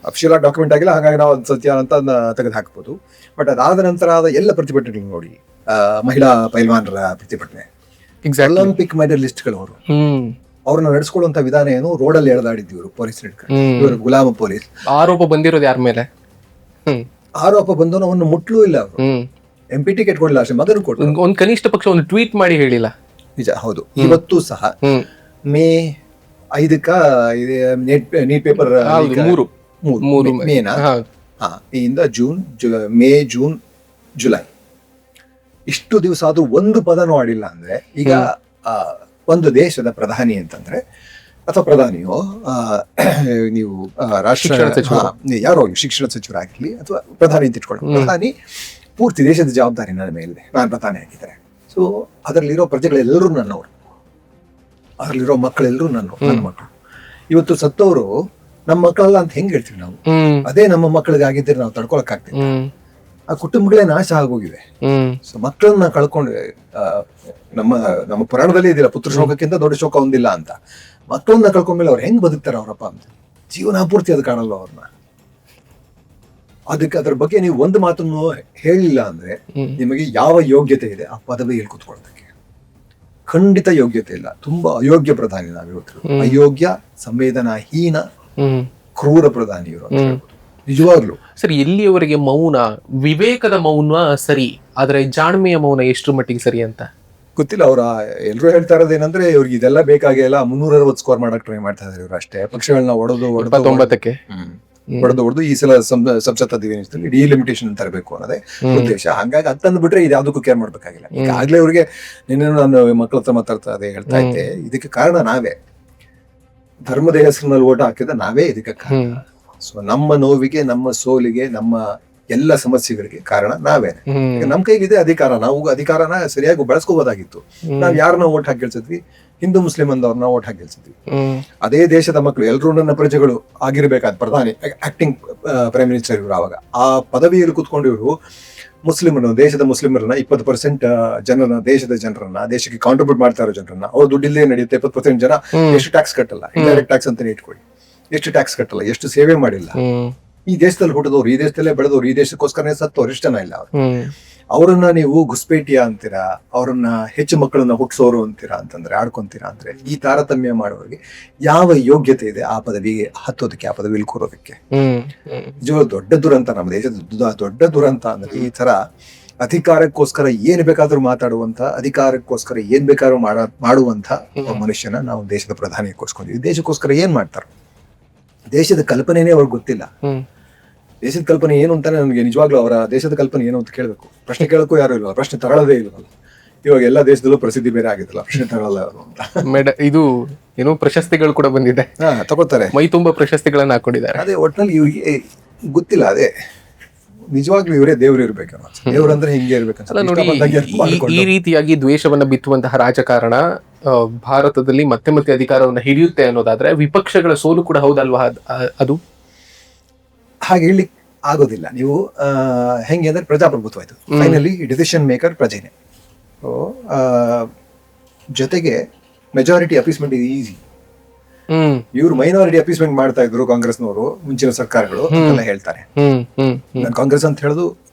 ಅಫಿಷಿಯಲ್ ಆಗಿ ಡಾಕ್ಯುಮೆಂಟ್ ಆಗಿಲ್ಲ, ಹಾಗಾಗಿ ನಾವು ಸತ್ಯ ಅಂತ ತೆಗೆದು ಹಾಕ್ಬೋದು. ಬಟ್ ಅದಾದ ನಂತರ ಆದ ಎಲ್ಲ ಪ್ರತಿಭಟನೆಗಳು ನೋಡಿ, ಮಹಿಳಾ ಪೈಲ್ವಾನರ ಪ್ರತಿಭಟನೆ, ಒಲಿಂಪಿಕ್ ಮೆಡಲಿಸ್ಟ್ಗಳು ಅವರು, ಅವ್ರನ್ನ ನಡೆಸ್ಕೊಳ್ಳುವಂತ ವಿಧಾನ ಏನು, ರೋಡಲ್ಲಿ ಎಳೆದಾಡಿದ್ವಿ ಇವರು ಪೊಲೀಸ್ ಇವರು ಗುಲಾಮ ಪೊಲೀಸ್. ಆರೋಪ ಬಂದಿರೋದು ಯಾರ ಮೇಲೆ? ಆರೋಪ ಬಂದವನು ಅವನ್ನ ಮುಟ್ಲೂ ಇಲ್ಲ ಅವರು. MP ಟಿಕೆಟ್ ಕೊಡಲಿಲ್ಲ, ಅಷ್ಟೇ ಮಗನು ಕೊಟ್ಟು ಒಂದು ಕನಿಷ್ಠ ಪಕ್ಷ ಒಂದು ಟ್ವೀಟ್ ಮಾಡಿ ಹೇಳಿಲ್ಲ. ನಿಜ, ಹೌದು. ಇವತ್ತು ಸಹ ಮೇ 5ಕ್ಕ ನೀಟ್ ಪೇಪರ್ ಮೇನಾ, ಇಂದ ಮೇ ಜೂನ್ ಜುಲೈ ಇಷ್ಟು ದಿವಸ ಆದ್ರೂ ಒಂದು ಪದನೂ ಆಡಿಲ್ಲ. ಅಂದ್ರೆ ಈಗ ಒಂದು ದೇಶದ ಪ್ರಧಾನಿ ಅಂತಂದ್ರೆ, ಅಥವಾ ಪ್ರಧಾನಿಯೋ ನೀವು ರಾಷ್ಟ್ರ ಯಾರೋ ಶಿಕ್ಷಣ ಸಚಿವರಾಗಿರ್ಲಿ ಅಥವಾ ಪ್ರಧಾನಿ ಅಂತ ಇಟ್ಕೊಳ್ಳಿ, ಪ್ರಧಾನಿ ಪೂರ್ತಿ ದೇಶದ ಜವಾಬ್ದಾರಿ ನನ್ನ ಮೇಲಿದೆ, ನಾನು ಪ್ರಧಾನಿ ಆಗಿದ್ದಾರೆ. ಸೊ ಅದರಲ್ಲಿರೋ ಪ್ರಜೆಗಳೆಲ್ಲರೂ ನನ್ನವರು, ಅದರಲ್ಲಿರೋ ಮಕ್ಕಳೆಲ್ಲರೂ ನನ್ನ ಮಕ್ಕಳು. ಇವತ್ತು ಸತ್ತವರು ನಮ್ಮ ಮಕ್ಕಳಲ್ಲ ಅಂತ ಹೆಂಗ್ ಹೇಳ್ತೀವಿ ನಾವು? ಅದೇ ನಮ್ಮ ಮಕ್ಕಳಿಗೆ ಆಗಿದ್ದರೆ ನಾವು ತಡ್ಕೊಳಕ್ ಆಗ್ತೀವಿ. ಆ ಕುಟುಂಬಗಳೇ ನಾಶ ಆಗೋಗಿವೆ. ಸೊ ಮಕ್ಕಳನ್ನ ಕಳ್ಕೊಂಡ್ವಿ. ನಮ್ಮ ಪುರಾಣದಲ್ಲಿ ಇದಿಲ್ಲ, ಪುತ್ರ ಶೋಕಕ್ಕಿಂತ ದೊಡ್ಡ ಶೋಕ ಒಂದಿಲ್ಲ ಅಂತ. ಮಕ್ಕಳನ್ನ ಕಳ್ಕೊಂಡ್ಮೇಲೆ ಅವ್ರು ಹೆಂಗ್ ಬದುಕ್ತಾರೆ ಅವರಪ್ಪ ಅಂತ ಜೀವನ ಪೂರ್ತಿ ಅದು ಕಾಣಲ್ಲ ಅವ್ರನ್ನ. ಅದ್ರ ಬಗ್ಗೆ ನೀವು ಒಂದು ಮಾತನ್ನು ಹೇಳಿಲ್ಲ ಅಂದ್ರೆ ನಿಮಗೆ ಯಾವ ಯೋಗ್ಯತೆ ಇದೆ ಆ ಪದವಿಯಲ್ಲಿ ಕೂತ್ಕೊಳ್ಳೋದಕ್ಕೆ? ಖಂಡಿತ ಯೋಗ್ಯತೆ ಇಲ್ಲ. ತುಂಬಾ ಅಯೋಗ್ಯ ಪ್ರಧಾನಿ ನಾವಿವತ್ತು, ಅಯೋಗ್ಯ, ಸಂವೇದನಾಹೀನ, ಕ್ರೂರ ಪ್ರಧಾನಿ ಇವರು. ನಿಜವಾಗ್ಲು ಸರಿ, ಎಲ್ಲಿಯವರೆಗೆ ಮೌನ, ವಿವೇಕದ ಮೌನ ಸರಿ, ಆದ್ರೆ ಜಾಣ್ಮೆಯ ಮೌನ ಎಷ್ಟು ಮಟ್ಟಿಗೆ ಸರಿ ಅಂತ ಗೊತ್ತಿಲ್ಲ. ಅವ್ರ ಎಲ್ರು ಹೇಳ್ತಾ ಇರೋದೇನಂದ್ರೆ, ಇವ್ರಿಗೆ ಇದೆಲ್ಲ ಬೇಕಾಗಿಲ್ಲ, 360 ಸ್ಕೋರ್ ಮಾಡಕ್ ಟ್ರೈ ಮಾಡ್ತಾ ಇದಾರೆ ಇವ್ರು ಅಷ್ಟೇ. ಪಕ್ಷಗಳನ್ನ ಹೊಡೆದು ಈ ಸಲ ಸಂಸತ್ ಡಿಲಿಮಿಟೇಷನ್ ತರಬೇಕು ಅನ್ನೋದೇ ಉದ್ದೇಶ. ಹಂಗಾಗಿ ಅಂತಂದು ಬಿಟ್ರೆ ಇದು ಯಾವ್ದಕ್ಕೂ ಕೇರ್ ಮಾಡ್ಬೇಕಾಗಿಲ್ಲ. ಈಗಾಗ್ಲೇ ಇವ್ರಿಗೆ ನಿನ್ನೆ ನಾನು ಮಕ್ಕಳ ಹತ್ರ ಮಾತಾಡ್ತಾ ಹೇಳ್ತಾ ಇದ್ದೆ, ಇದಕ್ಕೆ ಕಾರಣ ನಾವೇ. ಧರ್ಮದ ಹೆಸರಿನಲ್ಲಿ ಓಟ್ ಹಾಕಿದ ನಾವೇ ಇದಕ್ಕೆ ಕಾರಣ. ಸೊ ನಮ್ಮ ನೋವಿಗೆ, ನಮ್ಮ ಸೋಲಿಗೆ, ನಮ್ಮ ಎಲ್ಲ ಸಮಸ್ಯೆಗಳಿಗೆ ಕಾರಣ ನಾವೇನೆ. ನಮ್ ಕೈಲಿದೆ ಅಧಿಕಾರ, ನಾವು ಅಧಿಕಾರನ ಸರಿಯಾಗಿ ಬಳಸ್ಕೋಬೋದಾಗಿತ್ತು. ನಾವ್ ಯಾರನ್ನ ಓಟ್ ಹಾಕಿ ಗೆಲ್ಸಿದ್ವಿ? ಹಿಂದೂ ಮುಸ್ಲಿಂ ಅಂದವ್ರನ್ನ ಓಟ್ ಹಾಕಿ ಗೆಲ್ಸಿದ್ವಿ. ಅದೇ ದೇಶದ ಮಕ್ಕಳು ಎಲ್ಲರೂ ನನ್ನ ಪ್ರಜೆಗಳು ಆಗಿರ್ಬೇಕಾದ ಪ್ರಧಾನಿ, ಆಕ್ಟಿಂಗ್ ಪ್ರೈಮ್ ಮಿನಿಸ್ಟರ್ ಇವರು. ಅವಾಗ ಆ ಪದವಿಯಲ್ಲಿ ಕುತ್ಕೊಂಡು ಇವರು ಮುಸ್ಲಿಮರನ್ನ, ದೇಶದ ಮುಸ್ಲಿಮರನ್ನ 20% ಜನರನ್ನ, ದೇಶದ ಜನರನ್ನ, ದೇಶಕ್ಕೆ ಕಾಂಟ್ರಿಬ್ಯೂಟ್ ಮಾಡ್ತಾ ಇರೋ ಜನರನ್ನ, ಅವ್ರು ದುಡ್ಡಿಲ್ಲೇ ನಡೆಯುತ್ತೆ. 20% ಜನ ಎಷ್ಟು ಟ್ಯಾಕ್ಸ್ ಕಟ್ಟಲ್ಲ, ಇಂಡೈರೆಕ್ಟ್ ಟ್ಯಾಕ್ಸ್ ಅಂತಾನೆ ಇಟ್ಕೊಳ್ಳಿ, ಎಷ್ಟು ಟ್ಯಾಕ್ಸ್ ಕಟ್ಟಲ್ಲ, ಎಷ್ಟು ಸೇವೆ ಮಾಡಿಲ್ಲ. ಈ ದೇಶದಲ್ಲಿ ಹುಟ್ಟಿದವ್ರು, ಈ ದೇಶದಲ್ಲೇ ಬೆಳೆದವ್ರು, ಈ ದೇಶಕ್ಕೋಸ್ಕರನೇ ಸತ್ತವ್ರು ಎಷ್ಟು ಜನ ಇಲ್ಲ. ಅವರನ್ನ ನೀವು ಘುಸ್ಪೇಟಿಯಾ ಅಂತೀರಾ, ಅವರನ್ನ ಹೆಚ್ಚು ಮಕ್ಕಳನ್ನ ಹುಟ್ಟಿಸೋರು ಅಂತೀರಾ, ಅಂತಂದ್ರೆ ಆಡ್ಕೊಂತೀರಾ ಅಂದ್ರೆ, ಈ ತಾರತಮ್ಯ ಮಾಡೋರಿಗೆ ಯಾವ ಯೋಗ್ಯತೆ ಇದೆ ಆ ಪದವಿಗೆ ಹತ್ತೋದಕ್ಕೆ, ಆ ಪದವಿಯಲ್ಲಿ ಕೂರೋದಕ್ಕೆ? ದೊಡ್ಡ ದುರಂತ, ನಮ್ಮ ದೇಶದ ದೊಡ್ಡ ದುರಂತ ಅಂದ್ರೆ ಈ ತರ ಅಧಿಕಾರಕ್ಕೋಸ್ಕರ ಏನ್ ಬೇಕಾದ್ರೂ ಮಾತಾಡುವಂತ, ಅಧಿಕಾರಕ್ಕೋಸ್ಕರ ಏನ್ ಬೇಕಾದ್ರೂ ಮಾಡುವಂತ ಮನುಷ್ಯನ ನಾವು ದೇಶದ ಪ್ರಧಾನಿ ಕೋಸ್ಕೊಂಡಿದ್ವಿ. ದೇಶಕ್ಕೋಸ್ಕರ ಏನ್ ಮಾಡ್ತಾರ? ದೇಶದ ಕಲ್ಪನೆನೇ ಅವ್ರಿಗೆ ಗೊತ್ತಿಲ್ಲ. ದೇಶದ ಕಲ್ಪನೆ ಏನು ಅಂತಾನೆ ನನಗೆ ನಿಜವಾಗ್ಲೂ ಅವರ ದೇಶದ ಕಲ್ಪನೆ ಏನು ಅಂತ ಕೇಳಬೇಕು. ಪ್ರಶ್ನೆ ಕೇಳಕ್ಕೂ ಯಾರು ಇಲ್ವಲ್ಲ, ಪ್ರಶ್ನೆ ತಗೊಳ್ಳೋದೇ ಇಲ್ವಲ್ಲ. ಇವಾಗ ಎಲ್ಲಾ ದೇಶದಲ್ಲೂ ಪ್ರಸಿದ್ಧಿ ಬೇರೆ ಆಗಿದ್ದಲ್ಲ, ಪ್ರಶ್ನೆ ತಗೊಳ್ಳಲ್ಲ ಅವರು ಅಂತ. ಇದು ಏನೋ ಪ್ರಶಸ್ತಿಗಳು ಕೂಡ ಬಂದಿದೆ, ತಗೋತಾರೆ, ಮೈ ತುಂಬಾ ಪ್ರಶಸ್ತಿಗಳನ್ನ ಹಾಕೊಂಡಿದ್ದಾರೆ. ಅದೇ ಒಟ್ನಲ್ಲಿ ಇವ್ರಿಗೆ ಗೊತ್ತಿಲ್ಲ. ಅದೇ ನಿಜವಾಗ್ಲೂ ಇವರೇ ದೇವ್ರು ಇರ್ಬೇಕು. ದೇವ್ರಂದ್ರೆ ಹಿಂಗೆ ಇರ್ಬೇಕು. ಈ ರೀತಿಯಾಗಿ ದ್ವೇಷವನ್ನ ಬಿತ್ತುವಂತಹ ರಾಜಕಾರಣ ಭಾರತದಲ್ಲಿ ಮತ್ತೆ ಮತ್ತೆ ಅಧಿಕಾರವನ್ನ ಹಿಡಿಯುತ್ತೆ ಅನ್ನೋದಾದ್ರೆ ವಿಪಕ್ಷಗಳ ಸೋಲು ಕೂಡ ಹೌದಲ್ವಾ? ಅದು ಹಾಗೆ ಹೇಳಿ ಆಗೋದಿಲ್ಲ. ನೀವು ಹೆಂಗೆ ಅಂದ್ರೆ ಪ್ರಜಾಪ್ರಭುತ್ವ ಆಯ್ತು, ಫೈನಲಿ ಡಿಸಿಷನ್ ಮೇಕರ್ ಪ್ರಜೆನೆ. ಜೊತೆಗೆ ಮೆಜಾರಿಟಿ ಅಪೀಸ್ಮೆಂಟ್ ಇದು ಈಸಿ. ಇವ್ರು ಮೈನಾರಿಟಿ ಅಪೀಸ್ಮೆಂಟ್ ಮಾಡ್ತಾ ಇದ್ರು ಕಾಂಗ್ರೆಸ್ನವರು, ಮುಂಚಿನ ಸರ್ಕಾರಗಳು ಎಲ್ಲ ಹೇಳ್ತಾರೆ. ನಾನು ಕಾಂಗ್ರೆಸ್ ಅಂತ ಹೇಳುದು,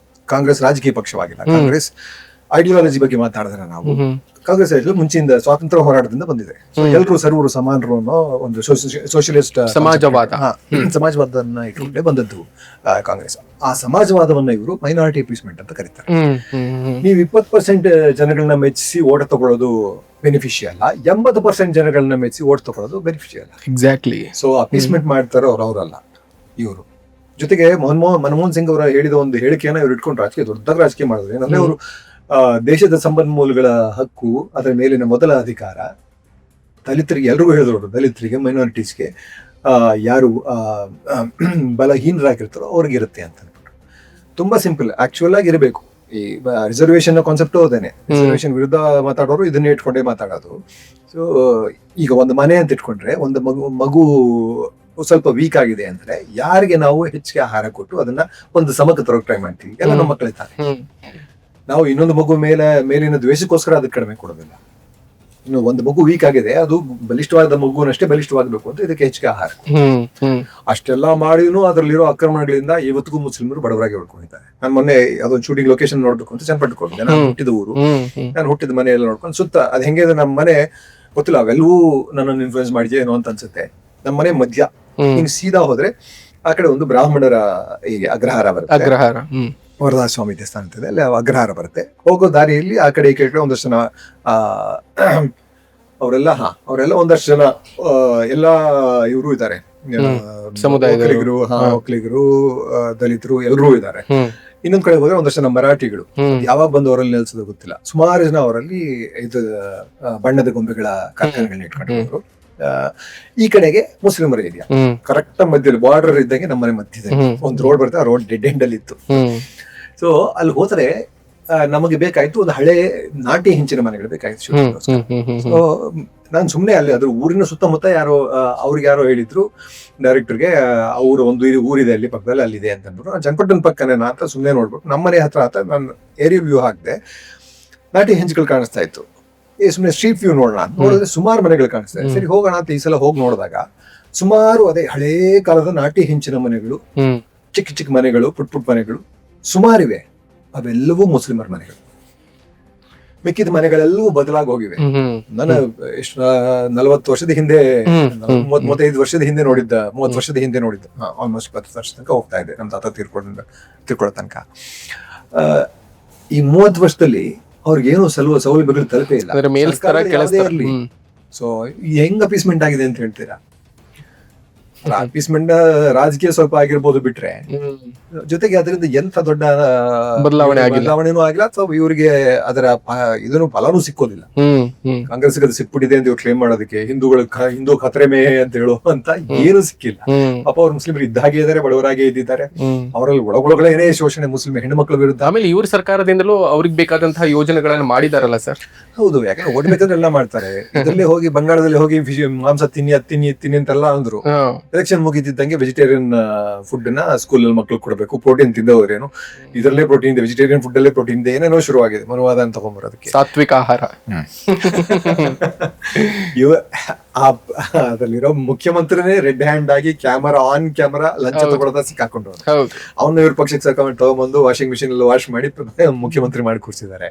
ಕಾಂಗ್ರೆಸ್ ರಾಜಕೀಯ ಪಕ್ಷವಾಗಿಲ್ಲ, ಕಾಂಗ್ರೆಸ್ ಐಡಿಯಾಲಜಿ ಬಗ್ಗೆ ಮಾತಾಡಿದ್ರೆ ನಾವು ಕಾಂಗ್ರೆಸ್ ಮುಂಚಿನ ಸ್ವಾತಂತ್ರ್ಯ ಹೋರಾಟದಿಂದ ಬಂದಿದೆ. ಎಲ್ಲರೂ ಸರ್ವರು ಸಮಾನರು ಅನ್ನೋ ಒಂದು ಸೋಷಿಯಲಿಸ್ಟ್ ಸಮಾಜವಾದವನ್ನ ಇಟ್ಕೊಂಡೇ ಬಂದದ್ದು ಕಾಂಗ್ರೆಸ್. ಆ ಸಮಾಜವಾದವನ್ನ ಇವರು ಮೈನಾರಿಟಿ ಅಪೀಸ್ಮೆಂಟ್ ಅಂತ ಕರೀತಾರೆ. ನೀವು 20% ಜನಗಳನ್ನ ಮೆಚ್ಚಿಸಿ ಓಟ್ ತಗೊಳ್ಳೋದು ಬೆನಿಫಿಷಿಯಲ್, 80% ಜನಗಳನ್ನ ಮೆಚ್ಚಿ ಓಟ್ ತಗೊಳ್ಳೋದು ಬೆನಿಫಿಷಿಯಲ್. ಎಕ್ಸಾಕ್ಟ್ಲಿ. ಸೊ ಅಪೀಸ್ಮೆಂಟ್ ಮಾಡ್ತಾರೋ ಅವರಲ್ಲ ಇವರು. ಜೊತೆಗೆ ಮನಮೋಹನ್ ಸಿಂಗ್ ಅವರ ಹೇಳಿದ ಒಂದು ಹೇಳಿಕೆಯನ್ನ ಇವ್ರು ಇಟ್ಕೊಂಡು ದೊಡ್ಡದಾಗಿ ರಾಜಕೀಯ ಮಾಡಿದ್ರು. ಏನಂದ್ರೆ ಅವರು ದೇಶದ ಸಂಪನ್ಮೂಲಗಳ ಹಕ್ಕು, ಅದರ ಮೇಲಿನ ಮೊದಲ ಅಧಿಕಾರ ದಲಿತರಿಗೆ, ಎಲ್ರಿಗೂ ಹೇಳಿದ್ರು, ದಲಿತರಿಗೆ, ಮೈನಾರಿಟೀಸ್ಗೆ, ಯಾರು ಬಲಹೀನರಾಗಿರ್ತಾರೋ ಅವ್ರಿಗಿರುತ್ತೆ ಅಂತ ಅಂದ್ಬಿಟ್ಟು. ತುಂಬಾ ಸಿಂಪಲ್ ಆಕ್ಚುಯಲ್ ಆಗಿ ಇರಬೇಕು. ಈ ರಿಸರ್ವೇಶನ್ ಕಾನ್ಸೆಪ್ಟ್ ಹೋದೇನೆ, ರಿಸರ್ವೇಶನ್ ವಿರುದ್ಧ ಮಾತಾಡೋರು ಇದನ್ನೇ ಇಟ್ಕೊಂಡೇ ಮಾತಾಡೋದು. ಸೊ ಈಗ ಒಂದು ಮನೆ ಅಂತ ಇಟ್ಕೊಂಡ್ರೆ, ಒಂದು ಮಗು ಸ್ವಲ್ಪ ವೀಕ್ ಆಗಿದೆ ಅಂದ್ರೆ ಯಾರಿಗೆ ನಾವು ಹೆಚ್ಚಿಗೆ ಆಹಾರ ಕೊಟ್ಟು ಅದನ್ನ ಒಂದು ಸಮಕ್ಕೆ ತರೋಕೆ ಟ್ರೈ ಮಾಡ್ತೀವಿ, ಎಲ್ಲ ನಮ್ಮ ಮಕ್ಕಳಿದ್ದಾರೆ. ನಾವು ಇನ್ನೊಂದು ಮಗು ಮೇಲಿನ ದ್ವೇಷಕ್ಕೋಸ್ಕರ ಅದಕ್ಕೆ ಕಡಿಮೆ ಕೊಡೋದಿಲ್ಲ. ಇನ್ನು ಒಂದು ಮಗು ವೀಕ್ ಆಗಿದೆ, ಅದು ಬಲಿಷ್ಠವಾದ ಮಗುವನ್ನಷ್ಟೇ ಬಲಿಷ್ಠವಾಗಬೇಕು ಅಂತ ಇದಕ್ಕೆ ಹೆಚ್ಚಿಗೆ ಆಹಾರ. ಅಷ್ಟೆಲ್ಲಾ ಮಾಡಿನೂ ಅದರಲ್ಲಿರೋ ಆಕ್ರಮಣಗಳಿಂದ ಇವತ್ತಿಗೂ ಮುಸ್ಲಿಮರು ಬಡವರಾಗಿ ಉಳ್ಕೊಂಡಿದ್ದಾರೆ. ನಾನು ಮೊನ್ನೆ ಅದೊಂದು ಶೂಟಿಂಗ್ ಲೊಕೇಶನ್ ನೋಡ್ಬೇಕು ಅಂತ ಚನ್ನಪಟ್ಟಣ, ನಾನು ಹುಟ್ಟಿದ ಊರು, ನಾನು ಹುಟ್ಟಿದ ಮನೆ ಎಲ್ಲ ನೋಡ್ಕೊಂಡು ಸುತ್ತ ಅದ್ ಹೆಂಗೆ ನಮ್ಮ ಮನೆ ಗೊತ್ತಿಲ್ಲ, ಅವೆಲ್ಲವೂ ನನ್ನನ್ನು ಇನ್ಫ್ಲೂಯೆನ್ಸ್ ಮಾಡಿದೆ ಏನೋ ಅಂತ ಅನ್ಸುತ್ತೆ. ನಮ್ಮ ಮನೆ ಮಧ್ಯ ಹಿಂಗ್ ಸೀದಾ ಹೋದ್ರೆ ಆ ಕಡೆ ಒಂದು ಬ್ರಾಹ್ಮಣರ ಹೀಗೆ ಅಗ್ರಹಾರ ಬರುತ್ತೆ, ವರದಾ ಸ್ವಾಮಿ ದೇವಸ್ಥಾನ ಅಂತಿದೆ, ಅಲ್ಲಿ ಅಗ್ರಹಾರ ಬರುತ್ತೆ. ಹೋಗೋ ದಾರಿಯಲ್ಲಿ ಆ ಕಡೆ ಈ ಕಡೆ ಒಂದಷ್ಟು ಜನ ಅವರೆಲ್ಲ ಒಂದಷ್ಟು ಜನ ಎಲ್ಲ ಇವರು ಇದ್ದಾರೆ, ಸಮುದಾಯಗಳು, ಒಕ್ಕಲಿಗರು, ದಲಿತರು ಎಲ್ಲರೂ ಇದ್ದಾರೆ. ಇನ್ನೊಂದ್ ಕಡೆ ಹೋದ್ರೆ ಒಂದಷ್ಟು ಜನ ಮರಾಠಿಗಳು, ಯಾವಾಗ ಬಂದು ಅವರಲ್ಲಿ ನೆಲೆಸೋದು ಗೊತ್ತಿಲ್ಲ. ಸುಮಾರು ಜನ ಅವರಲ್ಲಿ ಇದು ಬಣ್ಣದ ಗೊಂಬೆಗಳ ಕಾರ್ಖಾನೆಗಳನ್ನ ಇಟ್ಕೊಂಡಿದ್ರು. ಈ ಕಡೆಗೆ ಮುಸ್ಲಿಮರ ಏರಿಯಾ, ಕರೆಕ್ಟ್ ಮಧ್ಯದಲ್ಲಿ ಬಾರ್ಡರ್ ಇದ್ದಂಗೆ ನಮ್ಮನೆ ಮಧ್ಯದಲ್ಲಿ ಒಂದು ರೋಡ್ ಬರುತ್ತೆ, ಆ ರೋಡ್ ಡೆಡ್ ಎಂಡ್ ಅಲ್ಲಿ ಇತ್ತು. ಸೊ ಅಲ್ಲಿ ಹೋದ್ರೆ ನಮಗೆ ಬೇಕಾಯ್ತು ಒಂದು ಹಳೆ ನಾಟಿ ಹೆಂಚಿನ ಮನೆಗಳು ಬೇಕಾಯ್ತು. ಸೊ ನಾನು ಸುಮ್ನೆ ಅಲ್ಲಿ ಅದ್ರ ಊರಿನ ಸುತ್ತಮುತ್ತ ಅವ್ರಿಗೆ ಯಾರೋ ಹೇಳಿದ್ರು ಡೈರೆಕ್ಟರ್ಗೆ, ಅವ್ರ ಒಂದು ಊರಿದೆ ಅಲ್ಲಿ ಪಕ್ಕದಲ್ಲಿ, ಅಲ್ಲಿದೆ ಅಂತಂದ್ರು. ನಾನು ಚನ್ನಪಟ್ಟಣ ಪಕ್ಕನೇ ಅಂತ ಸುಮ್ನೆ ನೋಡ್ಬಿಟ್ಟು ನಮ್ಮನೆ ಹತ್ರ ನಾನು ಏರಿಯಲ್ ವ್ಯೂ ಹಾಕಿದೆ. ನಾಟಿ ಹೆಂಚುಗಳು ಕಾಣಿಸ್ತಾ ಇತ್ತು. ಸುಮ್ಮನೆ ಸ್ಟ್ರೀಟ್ ವ್ಯೂ ನೋಡೋಣ ನೋಡಿದ್ರೆ ಸುಮಾರು ಮನೆಗಳು ಕಾಣಿಸ್ತದೆ. ಸರಿ ಹೋಗೋಣ ಅಂತ ಈ ಸಲ ಹೋಗಿ ನೋಡಿದಾಗ ಸುಮಾರು ಅದೇ ಹಳೇ ಕಾಲದ ನಾಟಿ ಹೆಂಚಿನ ಮನೆಗಳು, ಚಿಕ್ಕ ಚಿಕ್ಕ ಮನೆಗಳು, ಪುಟ್ ಮನೆಗಳು ಸುಮಾರಿವೆ. ಅವೆಲ್ಲವೂ ಮುಸ್ಲಿಮರ ಮನೆಗಳು. ಮಿಕ್ಕಿದ ಮನೆಗಳೆಲ್ಲವೂ ಬದಲಾಗಿ ಹೋಗಿವೆ. ನಾನು ಎಷ್ಟು 40 ವರ್ಷದ ಹಿಂದೆ, 35 ವರ್ಷದ ಹಿಂದೆ ನೋಡಿದ್ದ, 30 ವರ್ಷದ ಹಿಂದೆ ನೋಡಿದ್ದ, ಆಲ್ಮೋಸ್ಟ್ 10 ವರ್ಷ ತನಕ ಹೋಗ್ತಾ ಇದೆ ನಮ್ಮ ತಾತ ತಿರ್ಕೊಳ್ಳೋ ತನಕ. ಈ 30 ವರ್ಷದಲ್ಲಿ ಅವ್ರಿಗೇನು ಸೌಲಭ್ಯಗಳು ತಲುಪೇ ಇಲ್ಲ. ಸೊ ಹೆಂಗ್ ಅಪೀಸ್ಮೆಂಟ್ ಆಗಿದೆ ಅಂತ ಹೇಳ್ತೀರಾ? ಅಪೀಸ್ಮೆಂಟ್ ರಾಜಕೀಯ ಸ್ವಲ್ಪ ಆಗಿರ್ಬೋದು ಬಿಟ್ರೆ, ಜೊತೆಗೆ ಅದರಿಂದ ಎಂತ ದೊಡ್ಡ ಬದಲಾವಣೆನೂ ಆಗಿಲ್ಲ, ಅಥವಾ ಇವರಿಗೆ ಅದರ ಇದನ್ನು ಫಲನೂ ಸಿಕ್ಕೋದಿಲ್ಲ. ಕಾಂಗ್ರೆಸ್ ಅದು ಸಿಕ್ಬಿಟ್ಟಿದೆ ಅಂತ ಕ್ಲೇಮ್ ಮಾಡೋದಕ್ಕೆ, ಹಿಂದೂ ಖತ್ರೆ ಮೇ ಅಂತ ಹೇಳುವಂತ ಏನು ಸಿಕ್ಕಿಲ್ಲ. ಪಾಪ ಅವ್ರು ಮುಸ್ಲಿಮರು ಇದ್ದಾಗೆ ಇದ್ದಾರೆ, ಬಡವರಾಗೆ ಇದ್ದಿದ್ದಾರೆ. ಅವರಲ್ಲಿ ಒಳಗೊಳಗಳೇನೇ ಶೋಷಣೆ ಮುಸ್ಲಿಂ ಹೆಣ್ಣುಮಕ್ಕಳ ವಿರುದ್ಧ. ಆಮೇಲೆ ಇವ್ರ ಸರ್ಕಾರದಿಂದಲೂ ಅವ್ರಿಗೆ ಬೇಕಾದಂತಹ ಯೋಜನೆಗಳನ್ನ ಮಾಡಿದಾರಲ್ಲ ಸರ್. ಹೌದು, ಯಾಕಂದ್ರೆ ಓಡ್ಬೇಕಂದ್ರೆ ಎಲ್ಲ ಮಾಡ್ತಾರೆ. ಇದರಲ್ಲೇ ಹೋಗಿ ಬಂಗಾಳದಲ್ಲಿ ಹೋಗಿ ಮಾಂಸ ತಿನ್ನಿ ಅಂತೆಲ್ಲ ಅಂದ್ರು. ಎಲೆಕ್ಷನ್ ಮುಗಿತಿದ್ದಂಗೆ ವೆಜಿಟೇರಿಯನ್ ಫುಡ್ ನ ಸ್ಕೂಲ್ ಅಲ್ಲಿ ಮಕ್ಳು ಕೊಡಬೇಕು, ಪ್ರೋಟೀನ್ ತಿಂದವ್ರೇನು, ಇದರಲ್ಲೇ ಪ್ರೋಟೀನ್ ಇದೆ, ವೆಜಿಟೇರಿಯನ್ ಫುಡ್ ಅಲ್ಲೇ ಪ್ರೋಟೀನ್ ಇದೆ, ಏನೇನೋ ಶುರುವಾಗಿದೆ ಮನುವಾದ ಅಂತ ತಗೊಂಡ್ಬರೋದಕ್ಕೆ. ಸಾತ್ವಿಕ ಆಹಾರ. ಅದರಲ್ಲಿರೋ ಮುಖ್ಯಮಂತ್ರಿನೇ ರೆಡ್ ಹ್ಯಾಂಡ್ ಆಗಿ ಆನ್ ಕ್ಯಾಮರಾ ಲಂಚ ತಗೊಳ್ಳೋದ ಸಿಕ್ಕಾಕೊಂಡು ಅವನ್ನ ಇವ್ರ ಪಕ್ಷಕ್ಕೆ ಸರ್ಕೊಂಡು ತಗೊಂಡ್ಬಂದು ವಾಷಿಂಗ್ ಮಿಷಿನ್ ಅಲ್ಲಿ ವಾಶ್ ಮಾಡಿ ಮುಖ್ಯಮಂತ್ರಿ ಮಾಡಿ ಕೂರಿಸಿದ್ದಾರೆ.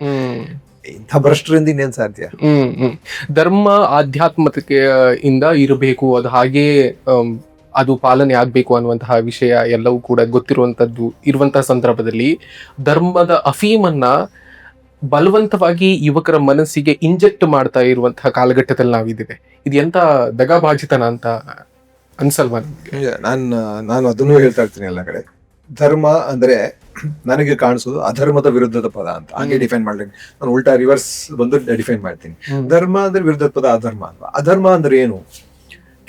ಇಂಥ ಭ್ರಷ್ಟರಿಂದ ಇನ್ನೇನ್ ಸಾಧ್ಯ? ಧರ್ಮ ಆಧ್ಯಾತ್ಮಿಕತೆ ಇಂದ ಇರಬೇಕು, ಅದು ಹಾಗೇ ಅದು ಪಾಲನೆ ಆಗ್ಬೇಕು ಅನ್ನುವಂತಹ ವಿಷಯ ಎಲ್ಲವೂ ಕೂಡ ಗೊತ್ತಿರುವಂತದ್ದು ಇರುವಂತಹ ಸಂದರ್ಭದಲ್ಲಿ ಧರ್ಮದ ಅಫೀಮನ್ನ ಬಲವಂತವಾಗಿ ಯುವಕರ ಮನಸ್ಸಿಗೆ ಇಂಜೆಕ್ಟ್ ಮಾಡ್ತಾ ಇರುವಂತಹ ಕಾಲಘಟ್ಟದಲ್ಲಿ ನಾವಿದ್ದೇವೆ. ಇದು ಎಂತ ದಗಾಬಾಜಿತನ ಅಂತ ಅನ್ಸಲ್ವಾ ನಿಮ್ಗೆ? ನಾನು ಅದನ್ನು ಹೇಳ್ತಾ ಇರ್ತೀನಿ ಎಲ್ಲ ಕಡೆ. ಧರ್ಮ ಅಂದ್ರೆ ನನಗೆ ಕಾಣಿಸೋದು ಅಧರ್ಮದ ವಿರುದ್ಧದ ಪದ ಅಂತ, ಹಂಗೆ ಡಿಫೈನ್ ಮಾಡ್ತೀನಿ. ನಾನು ಉಲ್ಟಾ ರಿವರ್ಸ್ ಬಂದು ಡಿಫೈನ್ ಮಾಡ್ತೀನಿ. ಧರ್ಮ ಅಂದ್ರೆ ವಿರುದ್ಧದ ಪದ ಅಧರ್ಮ ಅಲ್ವಾ. ಅಧರ್ಮ ಅಂದ್ರೆ ಏನು?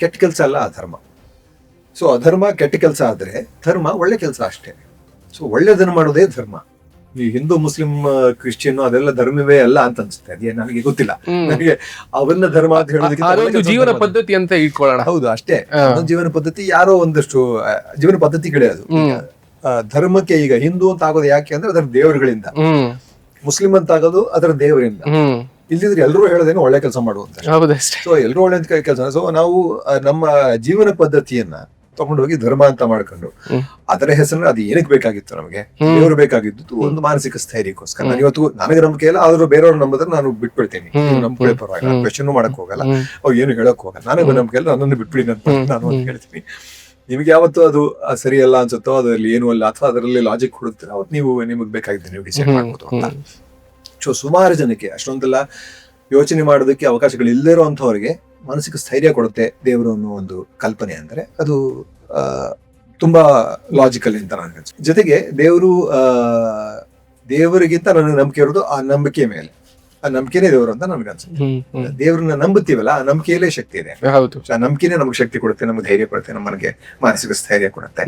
ಕೆಟ್ಟ ಕೆಲಸ ಅಲ್ಲ ಅಧರ್ಮ. ಸೊ ಅಧರ್ಮ ಕೆಟ್ಟ ಕೆಲಸ ಆದ್ರೆ, ಧರ್ಮ ಒಳ್ಳೆ ಕೆಲಸ ಅಷ್ಟೇ. ಸೊ ಒಳ್ಳೆದನ್ನು ಮಾಡೋದೇ ಧರ್ಮ. ಈ ಹಿಂದೂ ಮುಸ್ಲಿಂ ಕ್ರಿಶ್ಚಿಯನ್ ಅದೆಲ್ಲ ಧರ್ಮವೇ ಅಲ್ಲ ಅಂತ ಅನ್ಸುತ್ತೆ. ಅದೇ ನನಗೆ ಗೊತ್ತಿಲ್ಲ, ನನಗೆ ಅವನ್ನ ಧರ್ಮ ಅಂತ ಹೇಳೋದಕ್ಕೆ ಜೀವನ ಪದ್ಧತಿ ಅಂತ ಇಟ್ಕೊಳ್ಳೋಣ. ಹೌದು, ಅಷ್ಟೇ. ಜೀವನ ಪದ್ಧತಿ ಯಾರೋ ಒಂದಷ್ಟು ಜೀವನ ಪದ್ಧತಿಗಳೇ ಅದು. ಧರ್ಮಕ್ಕೆ ಈಗ ಹಿಂದೂ ಅಂತ ಆಗೋದು ಯಾಕೆ ಅಂದ್ರೆ ಅದರ ದೇವರುಗಳಿಂದ, ಮುಸ್ಲಿಂ ಅಂತ ಆಗೋದು ಅದರ ದೇವರಿಂದ. ಇಲ್ದಿದ್ರೆ ಎಲ್ಲರೂ ಹೇಳೋದೇನು ಒಳ್ಳೆ ಕೆಲಸ ಮಾಡುವಂತ. ಸೊ ಎಲ್ಲರೂ ಒಳ್ಳೆ ಕೆಲಸ. ಸೊ ನಾವು ನಮ್ಮ ಜೀವನ ಪದ್ಧತಿಯನ್ನ ತಗೊಂಡೋಗಿ ಧರ್ಮ ಅಂತ ಮಾಡ್ಕೊಂಡು ಅದರ ಹೆಸರನ್ನ ಅದು ಏನಕ್ಕೆ ಬೇಕಾಗಿತ್ತು? ನಮಗೆ ದೇವರು ಬೇಕಾಗಿದ್ದು ಒಂದು ಮಾನಸಿಕ ಸ್ಥೈರ್ಯಕ್ಕೋಸ್ಕರ. ನಾನು ಇವತ್ತು ನನಗೆ ನಂಬಿಕೆ ಇಲ್ಲ, ಆದ್ರೂ ಬೇರೆಯವ್ರ ನಂಬಿದ್ರೆ ನಾನು ಬಿಟ್ಬಿಡ್ತೀನಿ. ನಂಬಿಕೆ ಪರವಾಗಿಲ್ಲ, ಕ್ವೆಶ್ಚನ್ ಮಾಡಕ್ ಹೋಗಲ್ಲ, ಅವ್ರು ಏನು ಹೇಳಕ್ ಹೋಗಲ್ಲ. ನನಗೆ ನಂಬಿಕೆ ಇಲ್ಲ, ನನ್ನನ್ನು ಬಿಟ್ಬಿಡಿ ನಾನು ಅಂತ ಹೇಳ್ತೀನಿ. ನಿಮ್ಗೆ ಯಾವತ್ತು ಅದು ಸರಿಯಲ್ಲ ಅನ್ಸುತ್ತೋ, ಅದರಲ್ಲಿ ಏನು ಅಲ್ಲ ಅಥವಾ ಅದರಲ್ಲಿ ಲಾಜಿಕ್ ಕೊಡುತ್ತೀರ, ಅವತ್ತು ನಿಮಗೆ ಬೇಕಾಗಿದ್ದು ನೀವು ಡಿಸೈಡ್ ಮಾಡ್ಬೋದು ಅಂತ. ಸೊ ಸುಮಾರು ಜನಕ್ಕೆ ಅಷ್ಟೊಂದೆಲ್ಲ ಯೋಚನೆ ಮಾಡೋದಕ್ಕೆ ಅವಕಾಶಗಳು ಇಲ್ಲದೇ ಇರುವಂತವ್ರಿಗೆ ಮಾನಸಿಕ ಸ್ಥೈರ್ಯ ಕೊಡುತ್ತೆ ದೇವರು ಅನ್ನೋ ಒಂದು ಕಲ್ಪನೆ. ಅಂದ್ರೆ ಅದು ತುಂಬಾ ಲಾಜಿಕಲ್ ಅಂತ ನನಗೆ ಅನ್ಸುತ್ತೆ. ಜೊತೆಗೆ ದೇವರಿಗಿಂತ ನನಗೆ ನಂಬಿಕೆ ಇರೋದು ಆ ನಂಬಿಕೆ ಮೇಲೆ. ಆ ನಂಬಿಕೆನೇ ದೇವರು ಅಂತ ನನ್ಗೆ ಅನ್ಸುತ್ತೆ. ದೇವ್ರನ್ನ ನಂಬುತ್ತೀವಲ್ಲ, ಆ ನಂಬಿಕೆಯಲ್ಲೇ ಶಕ್ತಿ ಇದೆ. ಹೌದು. ಆ ನಂಬಿಕೆನೇ ನಮ್ಗೆ ಶಕ್ತಿ ಕೊಡುತ್ತೆ, ನಮ್ಗೆ ಧೈರ್ಯ ಕೊಡುತ್ತೆ, ನಮಗೆ ಮಾನಸಿಕ ಸ್ಥೈರ್ಯ ಕೊಡುತ್ತೆ.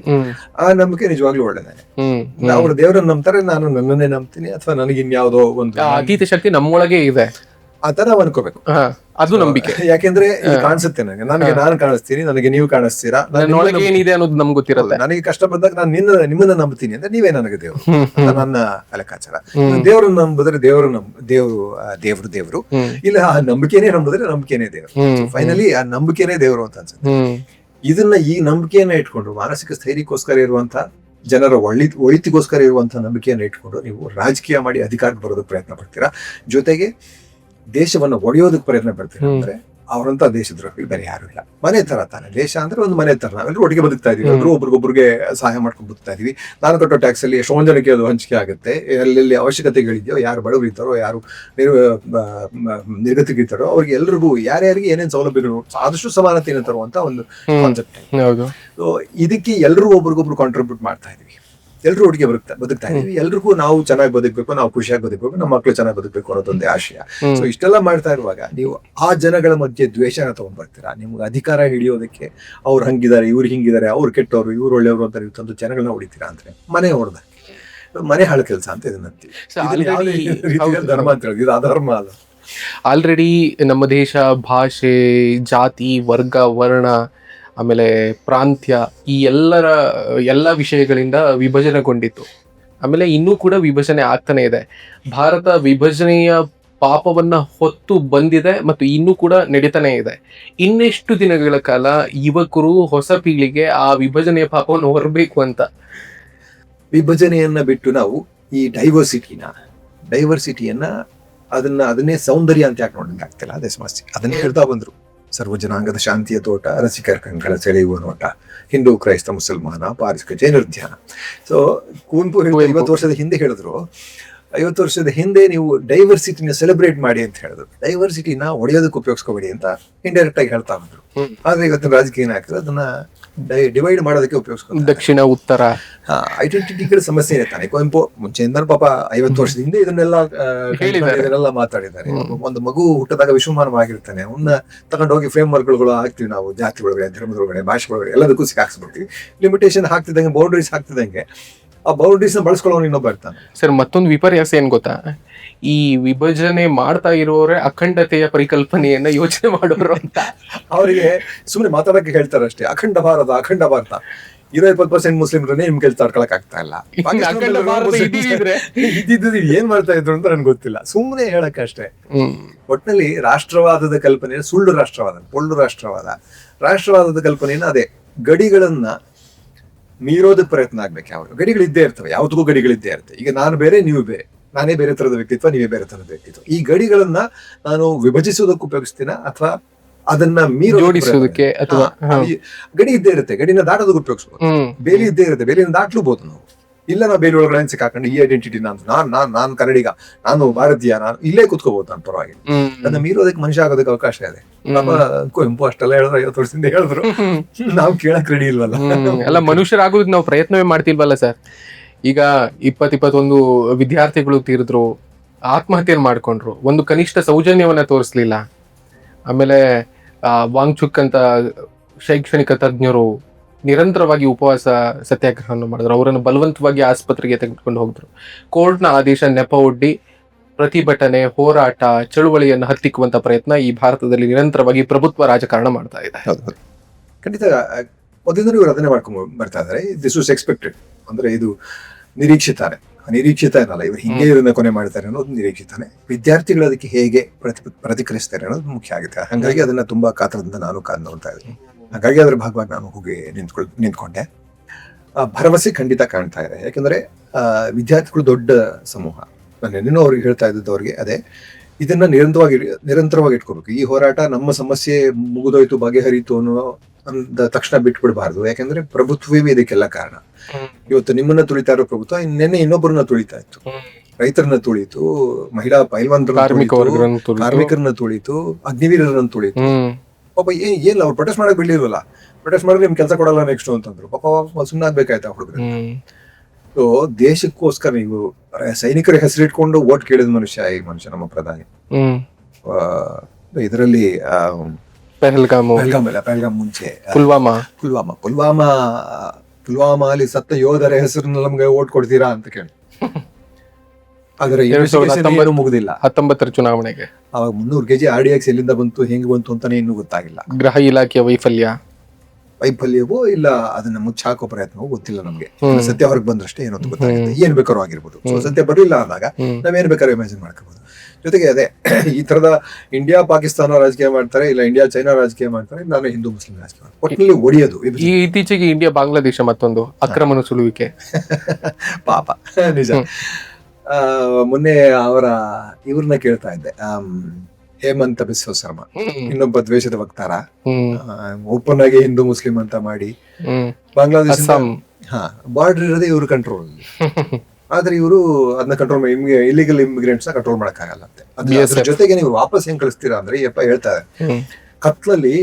ಆ ನಂಬಿಕೆ ನಿಜವಾಗ್ಲೂ ಒಳ್ಳೆದೇ. ಅವ್ರು ದೇವ್ರನ್ನ ನಂಬ್ತಾರೆ, ನಾನು ನನ್ನನ್ನೇ ನಂಬ್ತೀನಿ, ಅಥವಾ ನನಗೆ ಇನ್ಯಾವುದೋ ಒಂದು ಅತೀತ ಶಕ್ತಿ ನಮ್ಮೊಳಗೆ ಇದೆ ಆತರ ನಾವು ಅನ್ಕೋಬೇಕು. ಅದು ನಂಬಿಕೆ. ಯಾಕೆಂದ್ರೆ ಕಾಣಿಸುತ್ತೆ ನನಗೆ ನಾನು ಕಾಣಿಸ್ತೀನಿ, ನನಗೆ ನೀವು ಕಾಣಿಸ್ತೀರಾ, ನನ್ನೊಳಗೆ ಏನಿದೆ ಅನ್ನೋದು ನಮ್ಗೆ ಗೊತ್ತಿರಲ್ಲ. ನನಗೆ ಕಷ್ಟ ಬಂದಾಗ ನಾನು ನಿಮ್ಮನ್ನ ನಂಬ್ತೀನಿ ಅಂದ್ರೆ ನೀವೇ ನನಗೆ ದೇವರು, ನನ್ನ ಲೆಕ್ಕಾಚಾರ. ದೇವ್ರನ್ನ ನಂಬಿದ್ರೆ ದೇವರು ಇಲ್ಲ, ಆ ನಂಬಿಕೆನೇ ನಂಬಿದ್ರೆ ನಂಬಿಕೆನೇ ದೇವರು. ಫೈನಲಿ ಆ ನಂಬಿಕೆನೇ ದೇವರು ಅಂತ ಅನ್ಸುತ್ತೆ. ಈ ನಂಬಿಕೆಯನ್ನ ಇಟ್ಕೊಂಡು, ಮಾನಸಿಕ ಸ್ಥೈರ್ಯಕ್ಕೋಸ್ಕರ ಇರುವಂತ, ಜನರ ಒಳಿತಿಗೋಸ್ಕರ ಇರುವಂತಹ ನಂಬಿಕೆಯನ್ನ ಇಟ್ಕೊಂಡು ನೀವು ರಾಜಕೀಯ ಮಾಡಿ ಅಧಿಕಾರಕ್ಕೆ ಬರೋದಕ್ಕೆ ಪ್ರಯತ್ನ ಪಡ್ತೀರಾ, ಜೊತೆಗೆ ದೇಶವನ್ನ ಒಡೆಯೋದಕ್ಕೆ ಪ್ರಯತ್ನ ಪಡ್ತೀರಾ ಅಂದ್ರೆ ಅವರಂತ ದೇಶದ್ರೋಹಿ ಬೇರೆ ಯಾರು ಇಲ್ಲ. ಮನೆ ತರ ತಾನೆ ದೇಶ ಅಂದ್ರೆ ಒಂದು ಮನೆ ತರ, ನಾವೆಲ್ಲರೂ ಒಟ್ಟಿಗೆ ಬದುಕ್ತಾ ಇದೀವಿ, ಎಲ್ಲರೂ ಒಬ್ರಿಗೊಬ್ರಿಗೆ ಸಹಾಯ ಮಾಡ್ಕೊಂಡು ಬದುಕ್ತಾ ಇದೀವಿ. ನಾನು ಕಟ್ಟೋ ಟ್ಯಾಕ್ಸ್ ಅಲ್ಲಿ ಎಷ್ಟೊಂದು ಜನಕ್ಕೆ ಅದು ಹಂಚಿಕೆ ಆಗುತ್ತೆ. ಎಲ್ಲೆಲ್ಲಿ ಅವಶ್ಯಕತೆಗಳಿದೆಯೋ, ಯಾರು ಬಡವರು ಇದ್ದಾರೋ, ಯಾರು ನಿರ್ಗತಿಗಿರ್ತಾರೋ, ಅವ್ರಿಗೆ ಎಲ್ರಿಗೂ ಯಾರ್ಯಾರಿಗೆ ಏನೇನು ಸೌಲಭ್ಯಗಳು ಆದಷ್ಟು ಸಮಾನತೆಯನ್ನು ತರುವಂತ ಒಂದು ಕಾನ್ಸೆಪ್ಟ್. ಸೊ ಇದಕ್ಕೆ ಎಲ್ಲರೂ ಒಬ್ರಿಗೊಬ್ರು ಕಾಂಟ್ರಿಬ್ಯೂಟ್ ಮಾಡ್ತಾ ಇದೀವಿ, ಎಲ್ಲರೂ ಒಟ್ಟಿಗೆ ಬದುಕ್ತಾ ಇದೀವಿ. ಎಲ್ರಿಗೂ ನಾವು ಚೆನ್ನಾಗಿ ಬದುಕಬೇಕು, ನಾವು ಖುಷಿಯಾಗಿ ಬದುಕಬೇಕು, ನಮ್ಮ ಮಕ್ಕಳು ಚೆನ್ನಾಗಿ ಬದುಕಬೇಕು ಅನ್ನೋದೊಂದೇ ಆಶಯ. ಸೊ ಇಷ್ಟೆಲ್ಲ ಮಾಡ್ತಾ ಇರುವಾಗ ನೀವು ಆ ಜನಗಳ ಮಧ್ಯೆ ದ್ವೇಷನ ತಗೊಂಡ್ ಬರ್ತೀರಾ. ನಿಮ್ಗೆ ಅಧಿಕಾರ ಹಿಡಿಯೋದಕ್ಕೆ ಅವ್ರು ಹಂಗಿದ್ದಾರೆ, ಇವ್ರು ಹಿಂಗಿದ್ದಾರೆ, ಅವ್ರು ಕೆಟ್ಟವ್ರು, ಇವ್ರು ಒಳ್ಳೆಯವರು ಅಂತ ನೀವು ತಂದು ಜನಗಳನ್ನ ಹೊಡಿತೀರಾ ಅಂದ್ರೆ ಮನೆ ಹೊಡೆದ ಮನೆ ಹಾಳು ಕೆಲಸ ಅಂತ ಇದನ್ನಂತೀವಿ. ಧರ್ಮ ಅಂತ ಹೇಳಿದ್ರು, ಇದು ಅಧರ್ಮ ಅಲ್ಲ. ಆಲ್ರೆಡಿ ನಮ್ಮ ದೇಶ ಭಾಷೆ, ಜಾತಿ, ವರ್ಗ, ವರ್ಣ, ಆಮೇಲೆ ಪ್ರಾಂತ್ಯ, ಈ ಎಲ್ಲ ವಿಷಯಗಳಿಂದ ವಿಭಜನೆಗೊಂಡಿತ್ತು. ಆಮೇಲೆ ಇನ್ನೂ ಕೂಡ ವಿಭಜನೆ ಆಗ್ತಾನೆ ಇದೆ. ಭಾರತ ವಿಭಜನೆಯ ಪಾಪವನ್ನ ಹೊತ್ತು ಬಂದಿದೆ ಮತ್ತು ಇನ್ನೂ ಕೂಡ ನಡೀತಾನೆ ಇದೆ. ಇನ್ನೆಷ್ಟು ದಿನಗಳ ಕಾಲ ಯುವಕರು, ಹೊಸ ಪೀಳಿಗೆ ಆ ವಿಭಜನೆಯ ಪಾಪವನ್ನು ಹೊರಬೇಕು ಅಂತ? ವಿಭಜನೆಯನ್ನ ಬಿಟ್ಟು ನಾವು ಈ ಡೈವರ್ಸಿಟಿಯನ್ನ ಅದನ್ನೇ ಸೌಂದರ್ಯ ಅಂತ ಯಾಕೆ ನೋಡಂಗೆ ಆಗ್ತಿಲ್ಲ, ಅದೇ ಸಮಸ್ಯೆ. ಅದನ್ನೇ ಹೇಳ್ತಾ ಬಂದ್ರು, ಸರ್ವ ಜನಾಂಗದ ಶಾಂತಿಯ ತೋಟ, ರಸಿಕರ ಕಂಗಳ ಸೆಳೆಯುವ ನೋಟ, ಹಿಂದೂ, ಕ್ರೈಸ್ತ, ಮುಸಲ್ಮಾನ, ಪಾರಸಿಕ, ಜೈನರ ಧ್ಯಾನ. ಸೊ ಕುವೆಂಪು 50 ವರ್ಷದ ಹಿಂದೆ ಹೇಳಿದ್ರು, 50 ವರ್ಷದ ಹಿಂದೆ ನೀವು ಡೈವರ್ಸಿಟಿನ ಸೆಲೆಬ್ರೇಟ್ ಮಾಡಿ ಅಂತ ಹೇಳಿದ್ರು. ಡೈವರ್ಸಿಟಿನ ಒಡೆಯೋದಕ್ಕೆ ಉಪಯೋಗಿಸ್ಕೋಬೇಡಿ ಅಂತ ಇಂಡೈರೆಕ್ಟ್ ಆಗಿ ಹೇಳ್ತಾ ಬಂದ್ರು. ಆದ್ರೆ ಇವತ್ತಿನ ರಾಜಕೀಯ ನಾಯಕರು ಅದನ್ನ ಡಿವೈಡ್ ಮಾಡೋದಕ್ಕೆ ಉಪಯೋಗಿಸ್ಕೊಂಡು, ದಕ್ಷಿಣ ಉತ್ತರ ಐಡೆಂಟಿಟಿಗಳ ಸಮಸ್ಯೆ ತಾನೆ. ಕುವೆಂಪು ಮುಂಚೆಯಿಂದ ಪಾಪ 50 ವರ್ಷದ ಹಿಂದೆ ಇದನ್ನೆಲ್ಲ ಮಾತಾಡಿದ್ದಾರೆ. ಒಂದು ಮಗು ಹುಟ್ಟದಾಗ ವಿಶ್ವಮಾನವಾಗಿರ್ತಾನೆ, ಅವನ್ನ ತಗೊಂಡೋಗಿ ಫ್ರೇಮ್ ವರ್ಕ್ಗಳು ಹಾಕ್ತಿವಿ ನಾವು, ಜಾತಿ ಒಳಗಡೆ, ಧರ್ಮದ ಒಳಗಡೆ, ಭಾಷೆ ಒಳಗಡೆ ಎಲ್ಲದಕ್ಕೂ ಹಾಕ್ಸ್ಬಿಡ್ತೀವಿ. ಲಿಮಿಟೇಷನ್ ಹಾಕ್ತಿದ್ದಂಗೆ, ಬೌಂಡ್ರೀಸ್ ಹಾಕ್ತಿದ್ದಂಗೆ ಆ ಬೌಂಡ್ರೀಸ್ ನ ಬಳಸ್ಕೊಳ್ಳೋನು ಇನ್ನೊಬ್ಬ ಇರ್ತಾನೆ. ಸರ್, ಮತ್ತೊಂದು ವಿಪರ್ಯಾಸ ಏನ್ ಗೊತ್ತಾ? ಈ ವಿಭಜನೆ ಮಾಡ್ತಾ ಇರೋರೆ ಅಖಂಡತೆಯ ಪರಿಕಲ್ಪನೆಯನ್ನ ಯೋಚನೆ ಮಾಡೋರು ಅಂತ ಅವರಿಗೆ ಸುಮ್ಮನೆ ಮಾತಾಡಕ್ಕೆ ಹೇಳ್ತಾರೆ ಅಷ್ಟೇ. ಅಖಂಡ ಭಾರತ ಇರೋ 20% ಮುಸ್ಲಿಮ್ರನ್ನೇ ನಿಮ್ಗೆ ಕೆಲಸ ತಡ್ಕೊಳಕ್ ಆಗ್ತಾ ಇಲ್ಲ. ಇದ್ದಿದ್ದು ಏನ್ ಮಾಡ್ತಾ ಇದ್ರು ಅಂತ ನನ್ಗೆ ಗೊತ್ತಿಲ್ಲ, ಸುಮ್ಮನೆ ಹೇಳಕ್ ಅಷ್ಟೇ. ಒಟ್ಟಿನಲ್ಲಿ ರಾಷ್ಟ್ರವಾದದ ಕಲ್ಪನೆ ಸುಳ್ಳು ರಾಷ್ಟ್ರವಾದದ ಕಲ್ಪನೆಯನ್ನ ಅದೇ ಗಡಿಗಳನ್ನ ಮೀರೋದಕ್ಕೆ ಪ್ರಯತ್ನ ಆಗ್ಬೇಕು. ಯಾವ ಗಡಿಗಳಿದ್ದೇ ಇರ್ತವೆ, ಯಾವತ್ತಿಗೂ ಗಡಿಗಳಿದ್ದೇ ಇರ್ತವೆ. ಈಗ ನಾನು ಬೇರೆ, ನೀವು ಬೇರೆ, ನಾನೇ ಬೇರೆ ತರದ ವ್ಯಕ್ತಿತ್ವ, ನೀವೇ ಬೇರೆ ತರದ ವ್ಯಕ್ತಿತ್ವ. ಈ ಗಡಿಗಳನ್ನ ನಾನು ವಿಭಜಿಸೋದಕ್ಕೆ ಉಪಯೋಗಿಸ್ತೀನ ಅಥವಾ ಅದನ್ನ ಜೋಡಿಸೋದಕ್ಕೆ, ಅಥವಾ ಗಡಿ ಇದ್ದೇ ಇರುತ್ತೆ, ಗಡಿನ ದಾಟೋದಕ್ಕೆ ಉಪಯೋಗಿಸ್ಬೋದು. ಬೇಲಿ ಇದ್ದೇ ಇರುತ್ತೆ, ಬೇಲಿನ ದಾಟ್ಲೂಬಹುದು ನಾವು. ಇಲ್ಲ, ನಾವು ಬೇಲಿ ಒಳಗಡೆ ಸಿಕ್ಕಾಕೊಂಡು ಈ ಐಡೆಂಟಿಟಿ ನಾನು ಕನ್ನಡಿಗ, ನಾನು ಭಾರತೀಯ, ನಾನು ಇಲ್ಲೇ ಕುತ್ಕೋಬಹುದು, ನಾನು ಪರವಾಗಿ. ಅದನ್ನ ಮೀರೋದಕ್ಕೆ ಮನುಷ್ಯ ಆಗೋದಕ್ಕೆ ಅವಕಾಶ ಇದೆ. ಕುವೆಂಪು ಅಷ್ಟೆಲ್ಲ ಹೇಳಿದ್ರು, 50 ವರ್ಷದಿಂದ ಹೇಳಿದ್ರು, ನಾವು ಕೇಳಕ್ ರೆಡಿ ಇಲ್ವಲ್ಲ. ಎಲ್ಲ ಮನುಷ್ಯರಾಗೋದಕ್ಕೆ ನಾವು ಪ್ರಯತ್ನವೇ ಮಾಡ್ತಿಲ್ವಲ್ಲ ಸರ್. ಈಗ 20-21 ವಿದ್ಯಾರ್ಥಿಗಳು ತೀರಿದ್ರು, ಆತ್ಮಹತ್ಯೆ ಮಾಡ್ಕೊಂಡ್ರು, ಒಂದು ಕನಿಷ್ಠ ಸೌಜನ್ಯವನ್ನ ತೋರಿಸ್ಲಿಲ್ಲ. ಆಮೇಲೆ ವಾಂಗ್ಚುಕ್ ಅಂತ ಶೈಕ್ಷಣಿಕ ತಜ್ಞರು ನಿರಂತರವಾಗಿ ಉಪವಾಸ ಸತ್ಯಾಗ್ರಹವನ್ನು ಮಾಡಿದ್ರು. ಅವರನ್ನು ಬಲವಂತವಾಗಿ ಆಸ್ಪತ್ರೆಗೆ ತೆಗೆದುಕೊಂಡು ಹೋಗಿದ್ರು. ಕೋರ್ಟ್ನ ಆದೇಶ ನೆಪ ಒಡ್ಡಿ ಪ್ರತಿಭಟನೆ, ಹೋರಾಟ, ಚಳುವಳಿಯನ್ನು ಹತ್ತಿಕ್ಕುವಂತ ಪ್ರಯತ್ನ ಈ ಭಾರತದಲ್ಲಿ ನಿರಂತರವಾಗಿ ಪ್ರಭುತ್ವ ರಾಜಕಾರಣ ಮಾಡ್ತಾ ಇದೆ. ಖಂಡಿತ ಮೊದಲಿಂದ ಇವರು ಅದನ್ನೇ ಮಾಡ್ಕೊಂಡು ಬರ್ತಾ ಇದ್ದಾರೆ. This was expected. ಅಂದ್ರೆ ಇದು ನಿರೀಕ್ಷಿತ ಏನಲ್ಲ, ಇವರು ಹಿಂಗೆ ಇದನ್ನ ಕೊನೆ ಮಾಡ್ತಾರೆ ಅನ್ನೋದು ನಿರೀಕ್ಷಿತಾನೆ. ವಿದ್ಯಾರ್ಥಿಗಳು ಅದಕ್ಕೆ ಹೇಗೆ ಪ್ರತಿಕ್ರಿಯಿಸ್ತಾರೆ ಅನ್ನೋದು ಮುಖ್ಯ ಆಗುತ್ತೆ. ಹಾಗಾಗಿ ಅದನ್ನ ತುಂಬಾ ಕಾತರದಿಂದ ನಾನು ಕಾದು ನೋಡ್ತಾ ಇದ್ದೀನಿ. ಹಾಗಾಗಿ ಅದ್ರ ಭಾಗವಾಗಿ ನಾನು ಹೋಗಿ ನಿಂತ್ಕೊಂಡೆ. ಭರವಸೆ ಖಂಡಿತ ಕಾಣ್ತಾ ಇದೆ. ಯಾಕಂದ್ರೆ ವಿದ್ಯಾರ್ಥಿಗಳು ದೊಡ್ಡ ಸಮೂಹ. ನಾನು ಇನ್ನೂ ಅವ್ರಿಗೆ ಹೇಳ್ತಾ ಇದ್ದದ್ದು ಅವ್ರಿಗೆ ಅದೇ, ಇದನ್ನ ನಿರಂತರವಾಗಿ ಇಟ್ಕೋಬೇಕು. ಈ ಹೋರಾಟ ನಮ್ಮ ಸಮಸ್ಯೆ ಮುಗಿದೋಯ್ತು, ಬಗೆಹರಿತು ಅನ್ನೋ ಅಂದ ತಕ್ಷಣ ಬಿಟ್ಬಿಡ್ಬಾರ್ದು. ಯಾಕಂದ್ರೆ ಪ್ರಭುತ್ವವೇ ಇದಕ್ಕೆಲ್ಲ ಕಾರಣ. ಇವತ್ತು ನಿಮ್ಮನ್ನ ತುಳಿತಾ ಇರೋ ಪ್ರಭುತ್ವ ನಿನ್ನೆ ಇನ್ನೊಬ್ಬರನ್ನ ತುಳಿತಾ ಇತ್ತು. ರೈತರನ್ನ ತುಳಿತು, ಮಹಿಳಾ ಕಾರ್ಮಿಕರನ್ನ ತುಳಿತು, ಅಗ್ನಿವೀರರನ್ನ ತುಳಿತು. ಪಾಪ ಏನಿಲ್ಲ, ಅವ್ರು ಪ್ರೊಟೆಸ್ಟ್ ಮಾಡಕ್ ಬಿಡ್ಲಿಲ್ವಲ್ಲ. ಪ್ರೊಟೆಸ್ಟ್ ಮಾಡಿದ್ರೆ ನಿಮ್ ಕೆಲಸ ಕೊಡಲ್ಲ ನೆಕ್ಸ್ಟ್ ಅಂತಂದ್ರು. ಪಾಪ ಸುಮ್ಮನಾಗ್ಬೇಕಾಯ್ತಾ ಹುಡುಗರು. ಸೊ ದೇಶಕ್ಕೋಸ್ಕರ ನೀವು ಸೈನಿಕರ ಹೆಸರಿಟ್ಕೊಂಡು ಓಟ್ ಕೇಳಿದ ಮನುಷ್ಯ ಈ ಮನುಷ್ಯ ನಮ್ಮ ಪ್ರಧಾನಿ. ಇದರಲ್ಲಿ ಪೆಹಲ್ಗಾಮ್ ಮುಂಚೆ ಪುಲ್ವಾಮಾ ಅಲ್ಲಿ ಸತ್ತ ಯೋಧರ ಹೆಸರನ್ನ ನಮ್ಗೆ ಓಟ್ ಕೊಡ್ತೀರಾ ಅಂತ ಕೇಳಿ. ಆದ್ರೆ ಮುಗುದಿಲ್ಲ 19 ಚುನಾವಣೆಗೆ ಅವಾಗ 300 kg RDX ಎಲ್ಲಿಂದ ಬಂತು, ಹೆಂಗ್ ಬಂತು ಅಂತಾನೆ ಇನ್ನೂ ಗೊತ್ತಾಗಿಲ್ಲ. ಗೃಹ ಇಲಾಖೆಯ ವೈಫಲ್ಯವೋ ಇಲ್ಲ ಅದನ್ನ ಮುಚ್ಚಾಕೋ ಪ್ರಯತ್ನವೋ ಗೊತ್ತಿಲ್ಲ ನಮ್ಗೆ. ಸತ್ಯ ಹೊರಗೆ ಬಂದ್ರಷ್ಟೇ ಏನೋ ಗೊತ್ತಾಗುತ್ತೆ. ಏನ್ ಬೇಕಾದ್ರೂ ಆಗಿರ್ಬೋದು. ಸೊ ಸತ್ಯ ಬರಲಿಲ್ಲ ಅಂದಾಗ ನಾವೇನ್ ಬೇಕಾದ್ರೂ ಇಮ್ಯಾಜಿನ್ ಮಾಡ್ಕೋಬಹುದು. ಜೊತೆಗೆ ಅದೇ ಈ ತರದ ಇಂಡಿಯಾ ಪಾಕಿಸ್ತಾನ ರಾಜಕೀಯ ಮಾಡ್ತಾರೆ, ಇಲ್ಲ ಇಂಡಿಯಾ ಚೈನಾ ರಾಜಕೀಯ ಮಾಡ್ತಾರೆ, ನಾನು ಹಿಂದೂ ಮುಸ್ಲಿಂ ರಾಜಕೀಯ ಮಾಡ್ತಾರೆ. ಒಟ್ಟಿನಲ್ಲಿ ಒಡೆಯೋದು. ಈ ಇತ್ತೀಚೆಗೆ ಇಂಡಿಯಾ ಬಾಂಗ್ಲಾದೇಶ ಮತ್ತೊಂದು ಅಕ್ರಮ ನುಸುಳುವಿಕೆ ಪಾಪ ನಿಜ. ಮೊನ್ನೆ ಇವ್ರನ್ನ ಕೇಳ್ತಾ ಇದ್ದೆ, ಹೇಮಂತ ಬಿಸ್ವ ಶರ್ಮಾ, ಇನ್ನೊಬ್ಬ ದ್ವೇಷದ ವಕ್ತಾರ, ಓಪನ್ ಆಗಿ ಹಿಂದೂ ಮುಸ್ಲಿಂ ಅಂತ ಮಾಡಿ ಬಾಂಗ್ಲಾದೇಶ ಬಾರ್ಡರ್ ಇರೋದೇ ಇವ್ರ ಕಂಟ್ರೋಲ್. ಆದ್ರೆ ಇವರು ಅದನ್ನ ಕಂಟ್ರೋಲ್ ಇಲ್ಲಿಗಲ್ ಇಮಿಗ್ರೆಂಟ್ಸ್ ನ ಕಂಟ್ರೋಲ್ ಮಾಡಕ್ಕಾಗಲ್ಲ ಅಂತೆ. ಅದ್ರ ಜೊತೆಗೆ ನೀವು ವಾಪಸ್ ಹೆಂಗ್ ಕಳಿಸ್ತೀರಾ ಅಂದ್ರೆ ಹೇಳ್ತಾರೆ ಕತ್ಲಲ್ಲಿ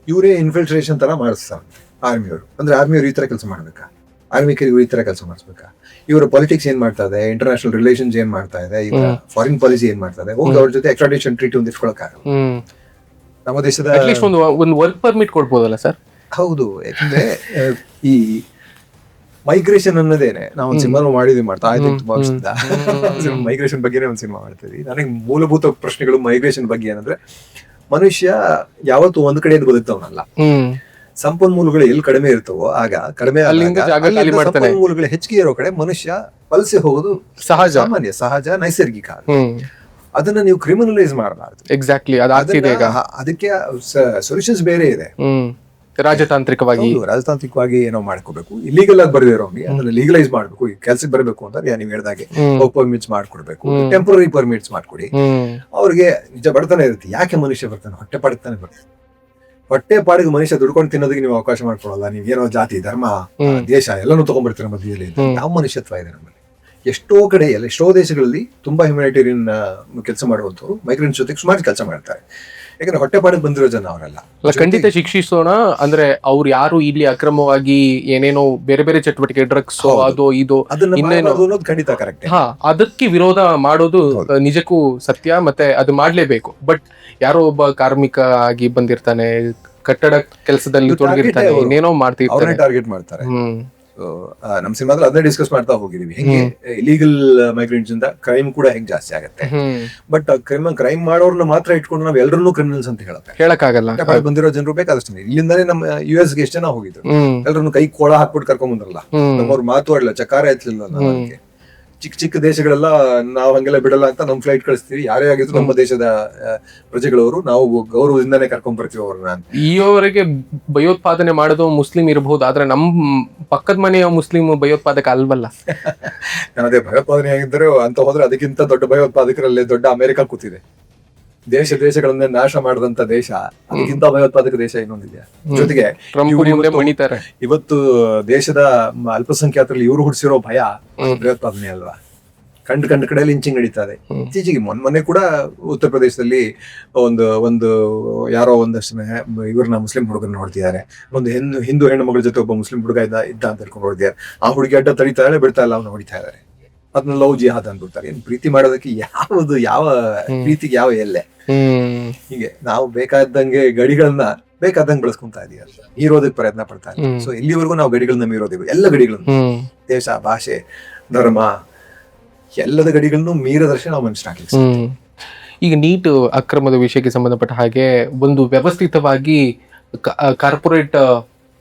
ಇವರೇ ಇನ್ಫಿಲ್ಟ್ರೇಷನ್ ತರ ಮಾಡಿಸ್ತಾರೆ ಆರ್ಮಿಯವರು. ಅಂದ್ರೆ ಆರ್ಮಿಯವರು ಈ ತರ ಕೆಲಸ ಮಾಡ್ಬೇಕಾ, ಆರ್ಮಿಕರು ಈ ತರ ಕೆಲಸ ಮಾಡಿಸ್ಬೇಕಾ, ಇವರ ಪಾಲಿಟಿಕ್ಸ್ ಏನ್ ಮಾಡ್ತಾ ಇದೆ, ಇಂಟರ್ನ್ಯಾಷನಲ್ ರಿಲೇಷನ್ಸ್ ಏನ್ ಮಾಡ್ತಾ ಇದೆ, ಇವರ ಫಾರಿನ್ ಪಾಲಿಸಿ ಏನ್ ಮಾಡ್ತಾ ಇದೆ, ಹೋಗಿ ಅವ್ರ ಜೊತೆ ಎಕ್ಸ್ಟ್ರಾಡಿಷನ್ ಟ್ರೀಟಿ ಒಂದು ಇಟ್ಕೊಳಕ್ಕಾಗಲ್ಲ. ನಮ್ಮ ದೇಶದ ಒಂದು ವರ್ಕ್ ಪರ್ಮಿಟ್ ಕೊಡ್ಬೋದಲ್ಲ ಸರ್? ಹೌದು, ಯಾಕಂದ್ರೆ ಈ ಮೈಗ್ರೇಷನ್ ಅನ್ನೋದೇನೆ ನಾವು ಒಂದು ಸಿನಿಮಾ ಮಾಡಿದ್ವಿ, ಮಾಡ್ತಾ ಇದ್ದೀವಿ ತುಂಬಾ ವರ್ಷದಿಂದ. ಮೈಗ್ರೇಷನ್ ಬಗ್ಗೆನೇ ಒಂದು ಸಿನಿಮಾ ಮಾಡ್ತಿದ್ವಿ. ನನಗೆ ಮೂಲಭೂತ ಪ್ರಶ್ನೆಗಳು ಮೈಗ್ರೇಷನ್ ಬಗ್ಗೆ ಏನಂದ್ರೆ, ಮನುಷ್ಯ ಯಾವತ್ತು ಒಂದ್ ಕಡೆ ಬದುಕ್ತವನಲ್ಲ. ಸಂಪನ್ಮೂಲಗಳು ಎಲ್ಲಿ ಕಡಿಮೆ ಇರ್ತವೋ ಆಗ ಕಡಿಮೆ ಸಂಪನ್ಮೂಲಗಳು ಹೆಚ್ಚಿಗೆ ಇರೋ ಕಡೆ ಮನುಷ್ಯ ವಲಸೆ ಹೋಗೋದು ಸಾಮಾನ್ಯ, ಸಹಜ, ನೈಸರ್ಗಿಕ. ಅದನ್ನ ನೀವು ಕ್ರಿಮಿನಲೈಸ್ ಮಾಡಬಾರ್ದು. ಎಕ್ಸಾಕ್ಟ್ಲಿ, ಅದಕ್ಕೆ ಸೊಲ್ಯೂಷನ್ಸ್ ಬೇರೆ ಇದೆ. ರಾಜತಾಂತ್ರಿಕವಾಗಿ ಏನೋ ಮಾಡ್ಕೋಬೇಕು. ಇಲೀಗಲ್ ಆಗಿ ಬರ್ದಿರೋಂಗೆ ಅದನ್ನ ಲೀಗಲೈಸ್ ಮಾಡ್ಬೇಕು. ಈ ಕೆಲ್ಸಕ್ಕೆ ಬರಬೇಕು ಅಂದ್ರೆ ನೀವು ಹೇಳ್ದಾಗೆ ಪರ್ಮಿಟ್ಸ್ ಮಾಡ್ಕೊಡ್ಬೇಕು, ಟೆಂಪರರಿ ಪರ್ಮಿಟ್ಸ್ ಮಾಡ್ಕೊಡಿ. ಅವ್ರಿಗೆ ನಿಜ ಬಡತನ ಇರುತ್ತೆ. ಯಾಕೆ ಮನುಷ್ಯ ಬರ್ತಾನೆ? ಹೊಟ್ಟೆ ಪಾಡಿಗೆ ಬರ್ತಾನೆ. ಹೊಟ್ಟೆ ಪಾಡಿಗೆ ಮನುಷ್ಯ ದುಡ್ಕೊಂಡು ತಿನ್ನೋದಕ್ಕೆ ನೀವು ಅವಕಾಶ ಮಾಡ್ಕೊಡಲ್ಲ. ನೀವೇನೋ ಜಾತಿ, ಧರ್ಮ, ದೇಶ ಎಲ್ಲಾನು ತಗೊಂಡ್ಬರ್ತೀರ ಮಧ್ಯದಲ್ಲಿ. ಯಾವ ಮನುಷ್ಯತ್ವ ಇದೆ ನಮ್ಮಲ್ಲಿ? ಎಷ್ಟೋ ಕಡೆ ಎಷ್ಟೋ ದೇಶಗಳಲ್ಲಿ ತುಂಬಾ ಹ್ಯುಮ್ಯಾನಿಟೇರಿಯನ್ ಕೆಲಸ ಮಾಡುವಂತವ್ರು ಮೈಗ್ರೆಂಟ್ಸ್ ಜೊತೆಗೆ ಸುಮಾರು ಕೆಲಸ ಮಾಡ್ತಾರೆ. ಯಾಕಂದ್ರೆ ಹೊಟ್ಟೆ ಪಾಡಿಗೆ ಬಂದಿರೋ ಜನ ಅವರೆಲ್ಲ. ಖಂಡಿತ ಶಿಕ್ಷಿಸೋಣ. ಅಂದ್ರೆ ಅವ್ರು ಯಾರು ಇಲ್ಲಿ ಅಕ್ರಮವಾಗಿ ಏನೇನೋ ಬೇರೆ ಬೇರೆ ಚಟುವಟಿಕೆ, ಡ್ರಗ್ಸ್ ಅದು ಇದು ಅದನ್ನ ಖಂಡಿತ ಕರೆಕ್ಟ್. ಅದಕ್ಕೆ ವಿರೋಧ ಮಾಡೋದು ನಿಜಕ್ಕೂ ಸತ್ಯ, ಮತ್ತೆ ಅದು ಮಾಡ್ಲೇಬೇಕು. ಬಟ್ ಯಾರೋ ಒಬ್ಬ ಕಾರ್ಮಿಕ ಆಗಿ ಬಂದಿರ್ತಾನೆ, ಕಟ್ಟಡ ಕೆಲಸದಲ್ಲಿ ತೊಡಗಿರ್ತಾನೆ, ಏನೇನೋ ಮಾಡ್ತಿರ್ತಾನೆ, ಟಾರ್ಗೆಟ್ ಮಾಡ್ತಾರೆ. ನಮ್ ಸಿನಿಮಾದಲ್ಲಿ ಅದನ್ನೇ ಡಿಸ್ಕಸ್ ಮಾಡ್ತಾ ಹೋಗಿದೀವಿ. ಹೆಂಗೆ ಇಲೀಗಲ್ ಮೈಗ್ರೆಂಟ್ಸ್ ಇಂದ ಕ್ರೈಮ್ ಕೂಡ ಹೆಂಗ್ ಜಾಸ್ತಿ ಆಗುತ್ತೆ. ಬಟ್ ಕ್ರೈಮ್ ಮಾಡೋರ್ನ ಮಾತ್ರ ಇಟ್ಕೊಂಡು ನಾವ್ ಎಲ್ಲರನ್ನೂ ಕ್ರಿಮಿನಲ್ಸ್ ಅಂತ ಹೇಳಕ್ಕಾಗಲ್ಲ. ಬಂದಿರೋ ಜನರು ಬೇಕಾದಷ್ಟೇ. ಇಲ್ಲಿಂದಾನೇ ನಮ್ಮ US ಗೆ ಎಷ್ಟು ಜನ ಹೋಗಿದ್ರು, ಎಲ್ಲರನ್ನು ಕೈ ಕೋಳ ಹಾಕ್ಬಿಟ್ಟು ಕರ್ಕೊಂಡ್ ಬಂದ್ರಲ್ಲ. ನಮ್ಮವ್ರು ಮಾತಾಡಲ್ಲ, ಚಕಾರ ಎತ್ತಲಿಲ್ಲ. ನನಗೆ ಚಿಕ್ಕ ಚಿಕ್ಕ ದೇಶಗಳೆಲ್ಲ ನಾವು ಹಂಗೆಲ್ಲ ಬಿಡಲ್ಲ ಅಂತ ನಮ್ ಫ್ಲೈಟ್ ಕಳಿಸ್ತೀವಿ. ಯಾರೇ ಆಗಿದ್ರು ನಮ್ಮ ದೇಶದ ಪ್ರಜೆಗಳವರು, ನಾವು ಗೌರವದಿಂದಾನೇ ಕರ್ಕೊಂಡ್ ಬರ್ತೀವಿ ಅವ್ರನ್ನ. ಈವರೆಗೆ ಭಯೋತ್ಪಾದನೆ ಮಾಡೋದು ಮುಸ್ಲಿಂ ಇರಬಹುದು, ಆದ್ರೆ ನಮ್ ಪಕ್ಕದ ಮನೆಯ ಮುಸ್ಲಿಂ ಭಯೋತ್ಪಾದಕ ಅಲ್ವಲ್ಲ. ಅದೇ ಭಯೋತ್ಪಾದನೆ ಆಗಿದ್ರೆ ಅಂತ ಹೋದ್ರೆ ಅದಕ್ಕಿಂತ ದೊಡ್ಡ ಭಯೋತ್ಪಾದಕರಲ್ಲೇ ದೊಡ್ಡ ಅಮೆರಿಕ ಕೂತಿದೆ. ದೇಶಗಳನ್ನೇ ನಾಶ ಮಾಡಿದಂತ ದೇಶ, ಅದಕ್ಕಿಂತ ಭಯೋತ್ಪಾದಕ ದೇಶ ಇನ್ನೊಂದಿದೆ. ಜೊತೆಗೆ ಇವತ್ತು ದೇಶದ ಅಲ್ಪಸಂಖ್ಯಾತರಲ್ಲಿ ಇವರು ಹುಡ್ಸಿರೋ ಭಯ ಭಯೋತ್ಪಾದನೆ ಅಲ್ವಾ? ಕಂಡ ಕಡೆಯಲ್ಲಿ ಇಂಚಿಂಗ್ ನಡೀತಾ ಇದೆ. ಇತ್ತೀಚೆಗೆ ಮೊನ್ನೆ ಕೂಡ ಉತ್ತರ ಪ್ರದೇಶದಲ್ಲಿ ಒಂದು ಯಾರೋ ಒಂದಷ್ಟು ಇವ್ರನ್ನ ಮುಸ್ಲಿಂ ಹುಡುಗರನ್ನ ಹೊಡ್ತಿದ್ದಾರೆ. ಒಂದು ಹಿಂದೂ ಹೆಣ್ಣು ಮಗಳ ಜೊತೆ ಒಬ್ಬ ಮುಸ್ಲಿಂ ಹುಡುಗ ಇದ್ದ ಅಂತ ಹೇಳ್ಕೊಂಡು ಹೊಡ್ದಿದ್ದಾರೆ. ಆ ಹುಡುಗಿ ಅಡ್ಡ ತಡಿತಾಳೆ, ಬಿಡ್ತಾ ಇಲ್ಲ, ಅವ್ನ ಹೊಡಿತಾ ಇದ್ದಾರೆ. ಅದನ್ನ ಲವ್ ಜಿಹಾದ್ ಅಂದ್ಬಿಡ್ತಾರೆ. ಏನ್ ಪ್ರೀತಿ ಮಾಡೋದಕ್ಕೆ ಯಾವ ಪ್ರೀತಿಗೆ ಯಾವ ಎಲ್ಲೆ? ಹೀಗೆ ನಾವು ಬೇಕಾದಂಗೆ ಗಡಿಗಳನ್ನ ಬೇಕಾದಂಗೆ ಬೆಳೆಸ್ಕೊಂತ ಇದೀವಿ, ಮೀರೋದಕ್ಕೆ ಪ್ರಯತ್ನ ಪಡ್ತಾ ಇದ್ದೀವಿ. ಸೊ ಇಲ್ಲಿವರೆಗೂ ನಾವು ಗಡಿಗಳನ್ನ ಮೀರೋದಿವಿ, ಎಲ್ಲ ಗಡಿಗಳನ್ನು, ದೇಶ, ಭಾಷೆ, ಧರ್ಮ, ಎಲ್ಲದ ಗಡಿಗಳನ್ನು ಮೀರದರ್ಶನ ನಾವು ಮನುಷ್ಯರಾಗ್ಲಿ. ಈಗ ನೀಟ್ ಅಕ್ರಮದ ವಿಷಯಕ್ಕೆ ಸಂಬಂಧಪಟ್ಟ ಹಾಗೆ ಒಂದು ವ್ಯವಸ್ಥಿತವಾಗಿ ಕಾರ್ಪೊರೇಟ್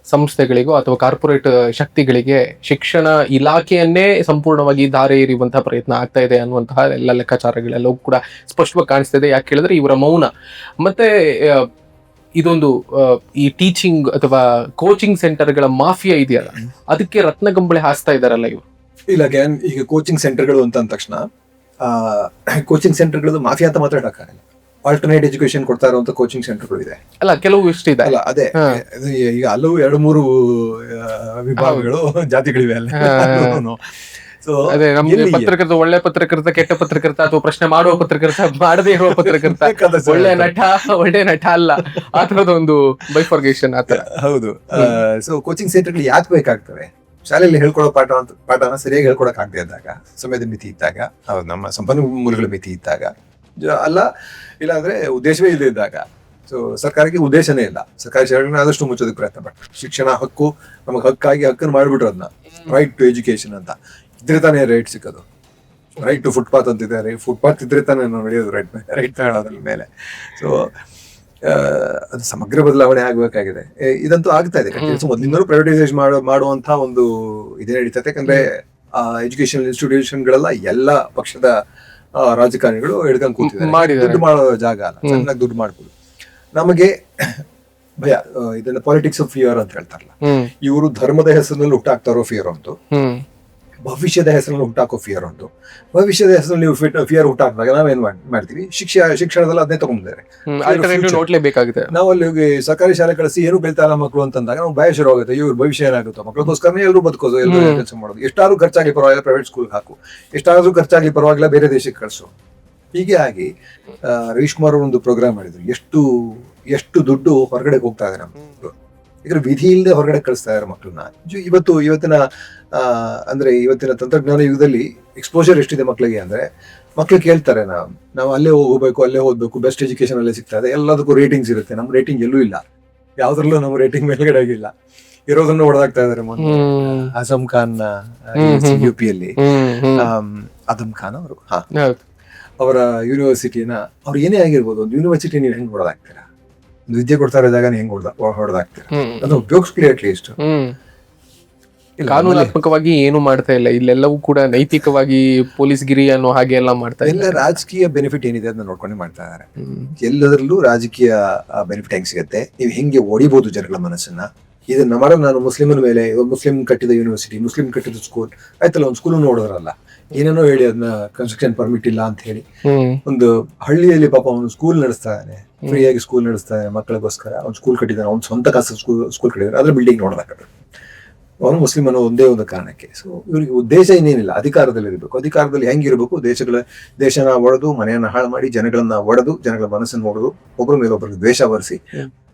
ಸಂಸ್ಥೆಗಳಿಗೂ ಅಥವಾ ಕಾರ್ಪೊರೇಟ್ ಶಕ್ತಿಗಳಿಗೆ ಶಿಕ್ಷಣ ಇಲಾಖೆಯನ್ನೇ ಸಂಪೂರ್ಣವಾಗಿ ದಾರಿ ಎರೆಯುವಂತಹ ಪ್ರಯತ್ನ ಆಗ್ತಾ ಇದೆ ಅನ್ನುವಂತಹ ಎಲ್ಲ ಲೆಕ್ಕಾಚಾರಗಳೆಲ್ಲವೂ ಕೂಡ ಸ್ಪಷ್ಟವಾಗಿ ಕಾಣಿಸ್ತಿದೆ. ಯಾಕೆ ಹೇಳಿದ್ರೆ ಇವರ ಮೌನ ಮತ್ತೆ ಇದೊಂದು ಈ ಟೀಚಿಂಗ್ ಅಥವಾ ಕೋಚಿಂಗ್ ಸೆಂಟರ್ಗಳ ಮಾಫಿಯಾ ಇದೆಯಲ್ಲ, ಅದಕ್ಕೆ ರತ್ನಗಂಬಳಿ ಹಾಸ್ತಾ ಇದಾರಲ್ಲ ಇವರು. ಇಲ್ಲ, ಈಗ ಕೋಚಿಂಗ್ ಸೆಂಟರ್ಗಳು ಅಂತ ಅಂದ ತಕ್ಷಣ ಕೋಚಿಂಗ್ ಸೆಂಟರ್ಗಳು ಮಾಫಿಯಾ ಅಂತ ಮಾತಾಡಕ್ಕಾಗಲ್ಲ. ಆಲ್ಟರ್ನೇಟ್ ಎಜುಕೇಶನ್ ಕೊಡ್ತಾ ಇರುವಂತ ಕೋಚಿಂಗ್ ಸೆಂಟರ್ಗಳು ಇದೆ ಅಲ್ಲ, ಕೆಲವು ಇಷ್ಟ ಇದೆ ಅಲ್ಲ. ಅದೇ ಈಗ ಅಲ್ಲೂ 2-3 ವಿಭಾಗಗಳು, ಜಾತಿಗಳಿವೆ ಅಲ್ಲ. ಅದೇ ನಮ್ಗೆ ಪತ್ರಕರ್ತ, ಒಳ್ಳೆ ಪತ್ರಕರ್ತ, ಕೆಟ್ಟ ಪತ್ರಕರ್ತ, ಅಥವಾ ಪ್ರಶ್ನೆ ಮಾಡುವ ಪತ್ರಕರ್ತ, ಮಾಡದೇ ಇರುವ ಪತ್ರಕರ್ತ, ಒಳ್ಳೆ ನಟ ಅಲ್ಲ, ಆ ತರದ ಒಂದು ಬೈಫರ್ಗೇಷನ್ ಆತರ. ಹೌದು. ಸೊ ಕೋಚಿಂಗ್ ಸೆಂಟರ್ಗಳು ಯಾಕೆ ಬೇಕಾಗ್ತವೆ? ಶಾಲೆಯಲ್ಲಿ ಹೇಳ್ಕೊಡೋ ಪಾಠನ ಸರಿಯಾಗಿ ಹೇಳ್ಕೊಡಕ್ ಆಗದೆ ಇದ್ದಾಗ, ಸಮಯದ ಮಿತಿ ಇದ್ದಾಗ, ನಮ್ಮ ಸಂಪನ್ಮೂಲಗಳ ಮಿತಿ ಇದ್ದಾಗ, ಇಲ್ಲಾಂದ್ರೆ ಉದ್ದೇಶವೇ ಇಲ್ಲದೆ ಇದ್ದಾಗ, ಸೊ ಸರ್ಕಾರಕ್ಕೆ ಉದ್ದೇಶನೇ ಇಲ್ಲ. ಸರ್ಕಾರಿ ಶಾಲೆಗಳನ್ನ ಆದಷ್ಟು ಮುಚ್ಚೋದಕ್ಕೆ ಪ್ರಯತ್ನ ಪಡ್ತಾರೆ. ಶಿಕ್ಷಣ ಹಕ್ಕು ನಮಗೆ ಹಕ್ಕಾಗಿ ಹಕ್ಕನ್ನು ಮಾಡ್ಬಿಟ್ರು ಅದನ್ನ, ರೈಟ್ ಟು ಎಜುಕೇಶನ್ ಅಂತ. ಇದ್ರೆ ತಾನೇ ರೈಟ್ ಸಿಕ್ಕೋದು. ರೈಟ್ ಟು ಫುಟ್ಪಾತ್ ಅಂತಿದ್ದಾರೆ, ಫುಟ್ಪಾತ್ ಇದ್ರೆ ತಾನೇ ನಾವು ನಡೆಯೋದು ರೈಟ್ ಅದ್ರ ಮೇಲೆ. ಸೊ ಅದು ಸಮಗ್ರ ಬದಲಾವಣೆ ಆಗ್ಬೇಕಾಗಿದೆ. ಇದಂತೂ ಆಗ್ತಾ ಇದೆ. ಮೊದಲಿಂದಲೂ ಪ್ರೈವೇಟೈಸೇಷನ್ ಮಾಡುವಂತ ಒಂದು ಇದೇ ನಡೀತದೆ. ಯಾಕಂದ್ರೆ ಎಜುಕೇಶನ್ ಇನ್ಸ್ಟಿಟ್ಯೂಷನ್ಗಳೆಲ್ಲ ಎಲ್ಲ ಪಕ್ಷದ ರಾಜಕಾರಣಿಗಳು ಹಿಡ್ಕೊಂಡು ಕೂತಿದ್ದಾರೆ. ದುಡ್ಡು ಮಾಡೋ ಜಾಗ ಅಲ್ಲ, ಚೆನ್ನಾಗಿ ದುಡ್ಡು ಮಾಡ್ಬೋದು. ನಮಗೆ ಭಯ, ಇದನ್ನ ಪಾಲಿಟಿಕ್ಸ್ ಆಫ್ ಫಿಯರ್ ಅಂತ ಹೇಳ್ತಾರಲ್ಲ, ಇವರು ಧರ್ಮದ ಹೆಸರಿನಲ್ಲಿ ಹುಟ್ಟಾಕ್ತಾರೋ ಫಿಯರ್ ಒಂದು, ಭವಿಷ್ಯದ ಹೆಸರಲ್ಲಿ ಹುಟ್ಟಾಕೋ ಫಿಯರ್ ಒಂದು. ಭವಿಷ್ಯದ ಹೆಸರಲ್ಲಿ ನೀವು ಫಿಯರ್ ಹುಟ್ಟಾಕಿದಾಗ ನಾವೇನ್ ಮಾಡ್ತೀವಿ, ಶಿಕ್ಷಣದಲ್ಲಿ ಅದನ್ನೇ ತಗೊಂಡಿದ್ದಾರೆ. ನಾವು ಅಲ್ಲಿ ಹೋಗಿ ಸರ್ಕಾರಿ ಶಾಲೆ ಕಳಿಸಿ ಏನು ಕಲಿತಾ ಇಲ್ಲ ಮಕ್ಕಳು ಅಂತಂದಾಗ ನಾವು ಭಯ ಶುರು ಆಗುತ್ತೆ. ಇವ್ರ ಭವಿಷ್ಯ ಏನಾಗುತ್ತೋ, ಮಕ್ಕಳಿಗೋಸ್ಕರನೇ ಎಲ್ಲರೂ ಬದುಕೋದು, ಎಲ್ಲರೂ ಕೆಲಸ ಮಾಡೋದು. ಎಷ್ಟಾದ್ರೂ ಖರ್ಚಾಗ್ಲಿ ಪರವಾಗಿಲ್ಲ ಪ್ರೈವೇಟ್ ಸ್ಕೂಲ್ ಹಾಕು, ಎಷ್ಟಾದ್ರೂ ಖರ್ಚಾಗ್ಲಿ ಪರವಾಗಿಲ್ಲ ಬೇರೆ ದೇಶಕ್ಕೆ ಕಳಿಸು. ಹೀಗೆ ಆಗಿ ರವೀಶ್ ಕುಮಾರ್ ಒಂದು ಪ್ರೋಗ್ರಾಮ್ ಮಾಡಿದ್ರು. ಎಷ್ಟು ದುಡ್ಡು ಹೊರಗಡೆ ಹೋಗ್ತಾ ಇದೆ ನಮ್ಗೆ, ಈಗ ವಿಧಿ ಇಲ್ಲದೆ ಹೊರಗಡೆ ಕಳಿಸ್ತಾ ಇದ್ದಾರೆ ಮಕ್ಕಳನ್ನ. ಇವತ್ತಿನ ತಂತ್ರಜ್ಞಾನ ಯುಗದಲ್ಲಿ ಎಕ್ಸ್ಪೋಜರ್ ಎಷ್ಟಿದೆ ಮಕ್ಕಳಿಗೆ ಅಂದ್ರೆ, ಮಕ್ಳು ಕೇಳ್ತಾರೆ ನಾವು ಅಲ್ಲೇ ಹೋಗ್ಬೇಕು, ಅಲ್ಲೇ ಓದ್ಬೇಕು, ಬೆಸ್ಟ್ ಎಜುಕೇಶನ್ ಅಲ್ಲೇ ಸಿಗ್ತಾ ಇದೆ, ಎಲ್ಲದಕ್ಕೂ ರೇಟಿಂಗ್ಸ್ ಇರುತ್ತೆ. ನಮ್ ರೇಟಿಂಗ್ ಎಲ್ಲೂ ಇಲ್ಲ, ಯಾವ್ದ್ರಲ್ಲೂ ನಮ್ಮ ರೇಟಿಂಗ್ ಮೇಲ್ಗಡೆ ಆಗಿಲ್ಲ. ಇರೋದನ್ನು ಹೊಡೆದಾಗ್ತಾ ಇದಾರೆ. ಅಜಮ್ ಖಾನ್ UP-ಯಲ್ಲಿ ಅಜಮ್ ಖಾನ್ ಅವರು ಅವರ ಯೂನಿವರ್ಸಿಟಿನ, ಅವ್ರು ಏನೇ ಆಗಿರ್ಬೋದು, ಒಂದು ಯೂನಿವರ್ಸಿಟಿ ನೀವು ಹೆಂಗ್ ಹೊಡೆದಾಗ್ತೀರಾ, ಒಂದು ವಿದ್ಯೆ ಕೊಡ್ತಾ ಇದ್ದಾಗ ಹೆಂಗ್ ಹೊಡೆದಾಗ್ತೀರಾ, ಅದನ್ನ ಉಪಯೋಗಿಸ್ಲಿ ಅಟ್ಲೀಸ್ಟ್. ಕಾನೂನಾತ್ಮಕವಾಗಿ ಏನು ಮಾಡ್ತಾ ಇಲ್ಲ, ಇಲ್ಲೆಲ್ಲವೂ ಕೂಡ ನೈತಿಕವಾಗಿ ಪೊಲೀಸ್ ಗಿರಿ ಅನ್ನೋ ಹಾಗೆ ಎಲ್ಲ ಮಾಡ್ತಾ ಇಲ್ಲ. ರಾಜಕೀಯ ಬೆನಿಫಿಟ್ ಏನಿದೆ ಅದನ್ನ ನೋಡ್ಕೊಂಡು ಮಾಡ್ತಾ ಇದಾರೆ. ಎಲ್ಲದರಲ್ಲೂ ರಾಜಕೀಯ ಬೆನಿಫಿಟ್ ಹೆಂಗ್ ಸಿಗುತ್ತೆ, ನೀವು ಹೆಂಗೆ ಹೊಡಿಬಹುದು ಜನಗಳ ಮನಸ್ಸನ್ನ. ಇದನ್ನ ನಾನು ಮುಸ್ಲಿಮನ ಮೇಲೆ, ಮುಸ್ಲಿಂ ಕಟ್ಟಿದ ಯೂನಿವರ್ಸಿಟಿ, ಮುಸ್ಲಿಂ ಕಟ್ಟಿದ ಸ್ಕೂಲ್ ಆಯ್ತಲ್ಲ, ಒಂದು ಸ್ಕೂಲ್ ನೋಡಿದ್ರಲ್ಲ, ಏನೇನೋ ಹೇಳಿ ಅದನ್ನ ಕನ್ಸ್ಟ್ರಕ್ಷನ್ ಪರ್ಮಿಟ್ ಇಲ್ಲ ಅಂತ ಹೇಳಿ. ಒಂದು ಹಳ್ಳಿಯಲ್ಲಿ ಪಾಪ ಅವನು ಸ್ಕೂಲ್ ನಡೆಸ್ತಾ ಇದ್ದಾನೆ, ಫ್ರೀಯಾಗಿ ಸ್ಕೂಲ್ ನಡೆಸ್ತಾ ಇದ್ದಾನೆ ಮಕ್ಕಳಿಗೋಸ್ಕರ. ಅವ್ನು ಸ್ಕೂಲ್ ಕಟ್ಟಿದ್ದಾನೆ, ಅವ್ನು ಸ್ವಂತ ಕಾಸು ಸ್ಕೂಲ್ ಕಟ್ಟಿದ್ದಾನೆ, ಅದ್ರ ಬಿಲ್ಡಿಂಗ್ ನೋಡಿದಾಗ ಅವನು ಮುಸ್ಲಿಂ ಅನ್ನೋ ಒಂದೇ ಒಂದು ಕಾರಣಕ್ಕೆ. ಸೊ ಇವರಿಗೆ ಉದ್ದೇಶ ಇನ್ನೇನಿಲ್ಲ, ಅಧಿಕಾರದಲ್ಲಿ ಇರಬೇಕು. ಅಧಿಕಾರದಲ್ಲಿ ಹೆಂಗಿರ್ಬೇಕು, ದೇಶನ ಒಡೆದು, ಮನೆಯನ್ನ ಹಾಳು ಮಾಡಿ, ಜನಗಳನ್ನ ಒಡೆದು, ಜನಗಳ ಮನಸ್ಸನ್ನು ಒಡೆದು, ಒಬ್ಬರ ಮೇಲೆ ಒಬ್ಬರಿಗೆ ದ್ವೇಷ ಬರೆಸಿ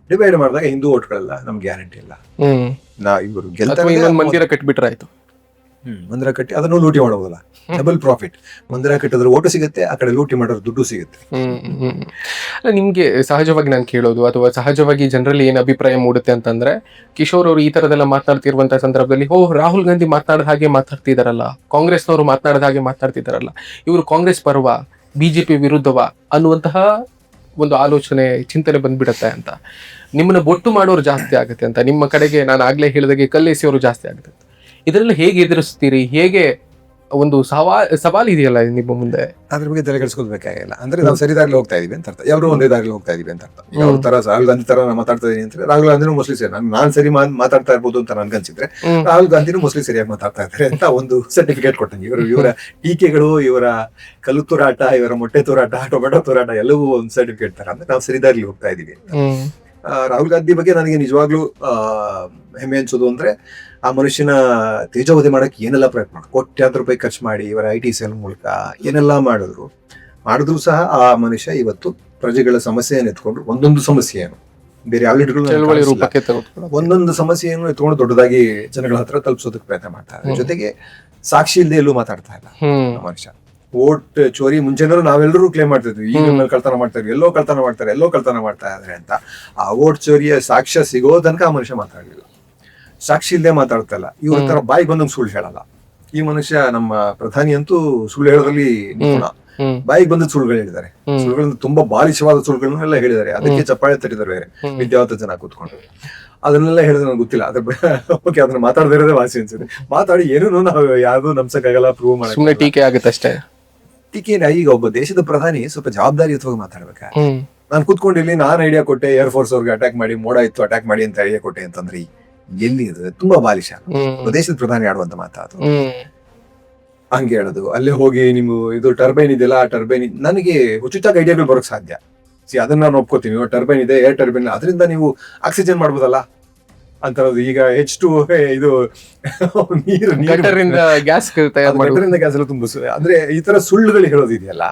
ಡಿವೈಡ್ ಮಾಡಿದಾಗ ಹಿಂದೂ ಓಟ್ಗಳೆಲ್ಲ ನಮ್ಗೆ ಗ್ಯಾರಂಟಿ ಇಲ್ಲ. ಇವರು ಮಂದಿರ ಕಟ್ಟಿಬಿಟ್ರೆ ಆಯ್ತು, ಮಂದಿರ ಕಟ್ಟಿ ಅದನ್ನು ಲೂಟಿ ಮಾಡಬಹುದಲ್ಲ, ಡಬಲ್ ಪ್ರಾಫಿಟ್. ಮಂದಿರ ಕಟ್ಟಿದ್ರೆ ಓಟು ಸಿಗುತ್ತೆ, ಆ ಕಡೆ ಲೂಟಿ ಮಾಡೋರು ದುಡ್ಡು ಸಿಗುತ್ತೆ. ನಿಮ್ಗೆ ಸಹಜವಾಗಿ ನಾನು ಕೇಳೋದು, ಅಥವಾ ಸಹಜವಾಗಿ ಜನರಲ್ಲಿ ಏನ್ ಅಭಿಪ್ರಾಯ ಮೂಡುತ್ತೆ ಅಂತಂದ್ರೆ, ಕಿಶೋರ್ ಅವರು ಈ ತರದೆಲ್ಲ ಮಾತನಾಡ್ತಿರುವಂತಹ ಸಂದರ್ಭದಲ್ಲಿ, ರಾಹುಲ್ ಗಾಂಧಿ ಮಾತನಾಡಿದ ಹಾಗೆ ಮಾತಾಡ್ತಿದಾರಲ್ಲ, ಕಾಂಗ್ರೆಸ್ನವರು ಮಾತನಾಡಿದ ಹಾಗೆ ಮಾತಾಡ್ತಿದಾರಲ್ಲ, ಇವರು ಕಾಂಗ್ರೆಸ್ ಪರವ, ಬಿಜೆಪಿ ವಿರುದ್ಧವ ಅನ್ನುವಂತಹ ಒಂದು ಆಲೋಚನೆ, ಚಿಂತನೆ ಬಂದ್ಬಿಡತ್ತೆ ಅಂತ. ನಿಮ್ಮನ್ನ ಬೊಟ್ಟು ಮಾಡೋರು ಜಾಸ್ತಿ ಆಗುತ್ತೆ ಅಂತ, ನಿಮ್ಮ ಕಡೆಗೆ ನಾನು ಆಗ್ಲೇ ಹೇಳಿದಾಗೆ ಕಲ್ಲೆಸೆಯೋರು ಜಾಸ್ತಿ ಆಗುತ್ತೆ ಅಂತ. ಇದರಲ್ಲಿ ಹೇಗೆ ಎದುರಿಸ್ತೀರಿ? ಹೇಗೆ ಒಂದು ಸವಾಲ್ ಇದೆಯಲ್ಲ ನಿಮ್ಮ ಮುಂದೆ, ಅದ್ರ ಬಗ್ಗೆ ತಲೆ ಕೆಡಿಸ್ಕೊಳ್ಬೇಕಾಗಿಲ್ಲ. ಅಂದ್ರೆ ನಾವು ಸರಿ ದಾರಿಲಿ ಹೋಗ್ತಾ ಇದೀವಿ ಅಂತ ಅರ್ಥ, ಯಾರು ಒಂದೇ ದಾರಿಲಿ ಹೋಗ್ತಾ ಇದೀವಿ ಅಂತ ಅರ್ಥ. ಯಾವ ತರ ರಾಹುಲ್ ಗಾಂಧಿ ತರ ಮಾತಾಡ್ತಾ ಇದೀನಿ ಅಂದ್ರೆ, ರಾಹುಲ್ ಗಾಂಧಿನೂ ಮೋಸ್ಟ್ಲಿ ಸರಿ, ನಾನ್ ಸರಿ ಮಾತಾಡ್ತಾ ಇರ್ಬೋದು ಅಂತ ನನ್ಗನ್ಸಿದ್ರೆ, ರಾಹುಲ್ ಗಾಂಧಿನೂ ಮೋಸ್ಟ್ಲಿ ಸರಿಯಾಗಿ ಮಾತಾಡ್ತಾ ಇದ್ದಾರೆ ಅಂತ ಒಂದು ಸರ್ಟಿಫಿಕೇಟ್ ಕೊಟ್ಟಂಗೆ. ಇವರ ಟೀಕೆಗಳು, ಇವರ ಕಲ್ಲು ತೂರಾಟ, ಇವರ ಮೊಟ್ಟೆ ತೂರಾಟ, ಟೊಮೆಟೊ ತೂರಾಟ ಎಲ್ಲವೂ ಒಂದು ಸರ್ಟಿಫಿಕೇಟ್ ತರ. ಅಂದ್ರೆ ನಾವು ಸರಿ ದಾರಿಲಿ ಹೋಗ್ತಾ ಇದೀವಿ. ರಾಹುಲ್ ಗಾಂಧಿ ಬಗ್ಗೆ ನನಗೆ ನಿಜವಾಗ್ಲೂ ಹೆಮ್ಮೆ ಅನ್ಸೋದು ಅಂದ್ರೆ, ಆ ಮನುಷ್ಯನ ತೇಜೋವಧೆ ಮಾಡಕ್ಕೆ ಏನೆಲ್ಲ ಪ್ರಯತ್ನ ಮಾಡಿ, ಕೋಟ್ಯಾಂತರ ರೂಪಾಯಿ ಖರ್ಚು ಮಾಡಿ, ಇವರ IT ಸೆಲ್ ಮೂಲಕ ಏನೆಲ್ಲ ಮಾಡಿದ್ರು ಸಹ ಆ ಮನುಷ್ಯ ಇವತ್ತು ಪ್ರಜೆಗಳ ಸಮಸ್ಯೆಯನ್ನು ಎತ್ಕೊಂಡು, ಒಂದೊಂದು ಸಮಸ್ಯೆಯನ್ನು ಬೇರೆ ಯಾವ ಲೀಡರ್ಗಳು ಒಂದೊಂದು ಸಮಸ್ಯೆಯನ್ನು ಎತ್ಕೊಂಡು ದೊಡ್ಡದಾಗಿ ಜನಗಳ ಹತ್ರ ತಲುಪಿಸೋದಕ್ಕೆ ಪ್ರಯತ್ನ ಮಾಡ್ತಾ ಇದ್ದಾರೆ. ಜೊತೆಗೆ ಸಾಕ್ಷಿ ಇಲ್ಲದೆ ಎಲ್ಲೂ ಮಾತಾಡ್ತಾ ಇಲ್ಲ ಮನುಷ್ಯ. ವೋಟ್ ಚೋರಿ ಮುಂಚೆನೂ ನಾವೆಲ್ಲರೂ ಕ್ಲೇಮ್ ಮಾಡ್ತಿದ್ವಿ, ಈಗ ಕಳ್ತನ ಮಾಡ್ತಾ ಇದ್ವಿ, ಎಲ್ಲೋ ಕಳ್ತನ ಮಾಡ್ತಾ ಇದ್ದಾರೆ ಅಂತ. ಆ ವೋಟ್ ಚೋರಿಯ ಸಾಕ್ಷ್ಯ ಸಿಗೋ ತನಕ ಆ ಮನುಷ್ಯ ಮಾತಾಡಲಿಲ್ಲ. ಸಾಕ್ಷಿ ಇಲ್ಲದೆ ಮಾತಾಡ್ತಾ ಇಲ್ಲ. ಇವ್ರ ತರ ಬಾಯಿಗೆ ಬಂದಂಗೆ ಸುಳ್ಳು ಹೇಳಲ್ಲ ಈ ಮನುಷ್ಯ. ನಮ್ಮ ಪ್ರಧಾನಿ ಅಂತೂ ಸುಳ್ಳು ಹೇಳೋದ್ರಲ್ಲಿ ನಿಪುಣ. ಬಾಯಿಗೆ ಬಂದ ಸುಳ್ಳುಗಳು ಹೇಳಿದ್ದಾರೆ, ಸುಳ್ಳುಗಳನ್ನ ತುಂಬಾ ಬಾಲಿಶವಾದ ಸುಳ್ಳುಗಳನ್ನೆಲ್ಲ ಹೇಳಿದ್ದಾರೆ. ಅದಕ್ಕೆ ಚಪ್ಪಾಳೆ ತಟ್ಟಿದ್ದಾರೆ ಬೇರೆ ವಿದ್ಯಾವಂತ ಜನ ಕೂತ್ಕೊಂಡು. ಅದನ್ನೆಲ್ಲ ಹೇಳಿದ್ರೆ ನನಗೆ ಗೊತ್ತಿಲ್ಲ, ಓಕೆ ಅದನ್ನ ಮಾತಾಡದೇ ಇರೋದೇ ವಾಸಿ ಅನ್ಸುತ್ತೆ. ಮಾತಾಡಿ ಏನೂ ನಾವು ಯಾವ್ದು ನಮ್ಸಕ್ಕಾಗಲ್ಲ, ಪ್ರೂವ್ ಮಾಡಿ ಟೀಕೆ ಆಗುತ್ತೆ ಅಷ್ಟೇ. ಟೀಕೆ ಈಗ ಒಬ್ಬ ದೇಶದ ಪ್ರಧಾನಿ ಸ್ವಲ್ಪ ಜವಾಬ್ದಾರಿಯುತವಾಗಿ ಮಾತಾಡ್ಬೇಕ. ನಾನು ಕೂತ್ಕೊಂಡಿಲ್ಲಿ ನಾನು ಐಡಿಯಾ ಕೊಟ್ಟೆ, ಏರ್ಫೋರ್ಸ್ ಅವ್ರಿಗೆ ಅಟ್ಯಾಕ್ ಮಾಡಿ, ಮೋಡ ಇತ್ತು ಅಟ್ಯಾಕ್ ಮಾಡಿ ಅಂತ ಐಡಿಯಾ ಕೊಟ್ಟೆ ಅಂತಂದ್ರೆ ಎಲ್ಲಿ ಇದು ತುಂಬಾ ಬಾಲಿಶ. ದೇಶದ ಪ್ರಧಾನಿ ಆಡುವಂತ ಮಾತಾದು ಹಂಗೆ ಹೇಳೋದು. ಅಲ್ಲೇ ಹೋಗಿ ನೀವು ಇದು ಟರ್ಬೈನ್ ಇದೆಯಲ್ಲ, ಆ ಟರ್ಬೈನ್ ನನಗೆ ಹುಚ್ಚುಚ್ಚಾಗಿ ಐಡಿಯಾಗಳು ಬರೋಕ್ ಸಾಧ್ಯ. ಅದನ್ನ ನಾನು ಒಪ್ಕೋತೀನಿ. ಟರ್ಬೈನ್ ಇದೆ, ಏರ್ ಟರ್ಬೈನ್, ಅದರಿಂದ ನೀವು ಆಕ್ಸಿಜನ್ ಮಾಡ್ಬೋದಲ್ಲ ಅಂತ. ಈಗ H2 ಇದು ನೀರಿಂದ ಗ್ಯಾಸ್ ಎಲ್ಲ ತುಂಬಿಸ್ತದೆ. ಅಂದ್ರೆ ಈ ತರ ಸುಳ್ಳುಗಳು ಹೇಳೋದಿದೆಯಲ್ಲ,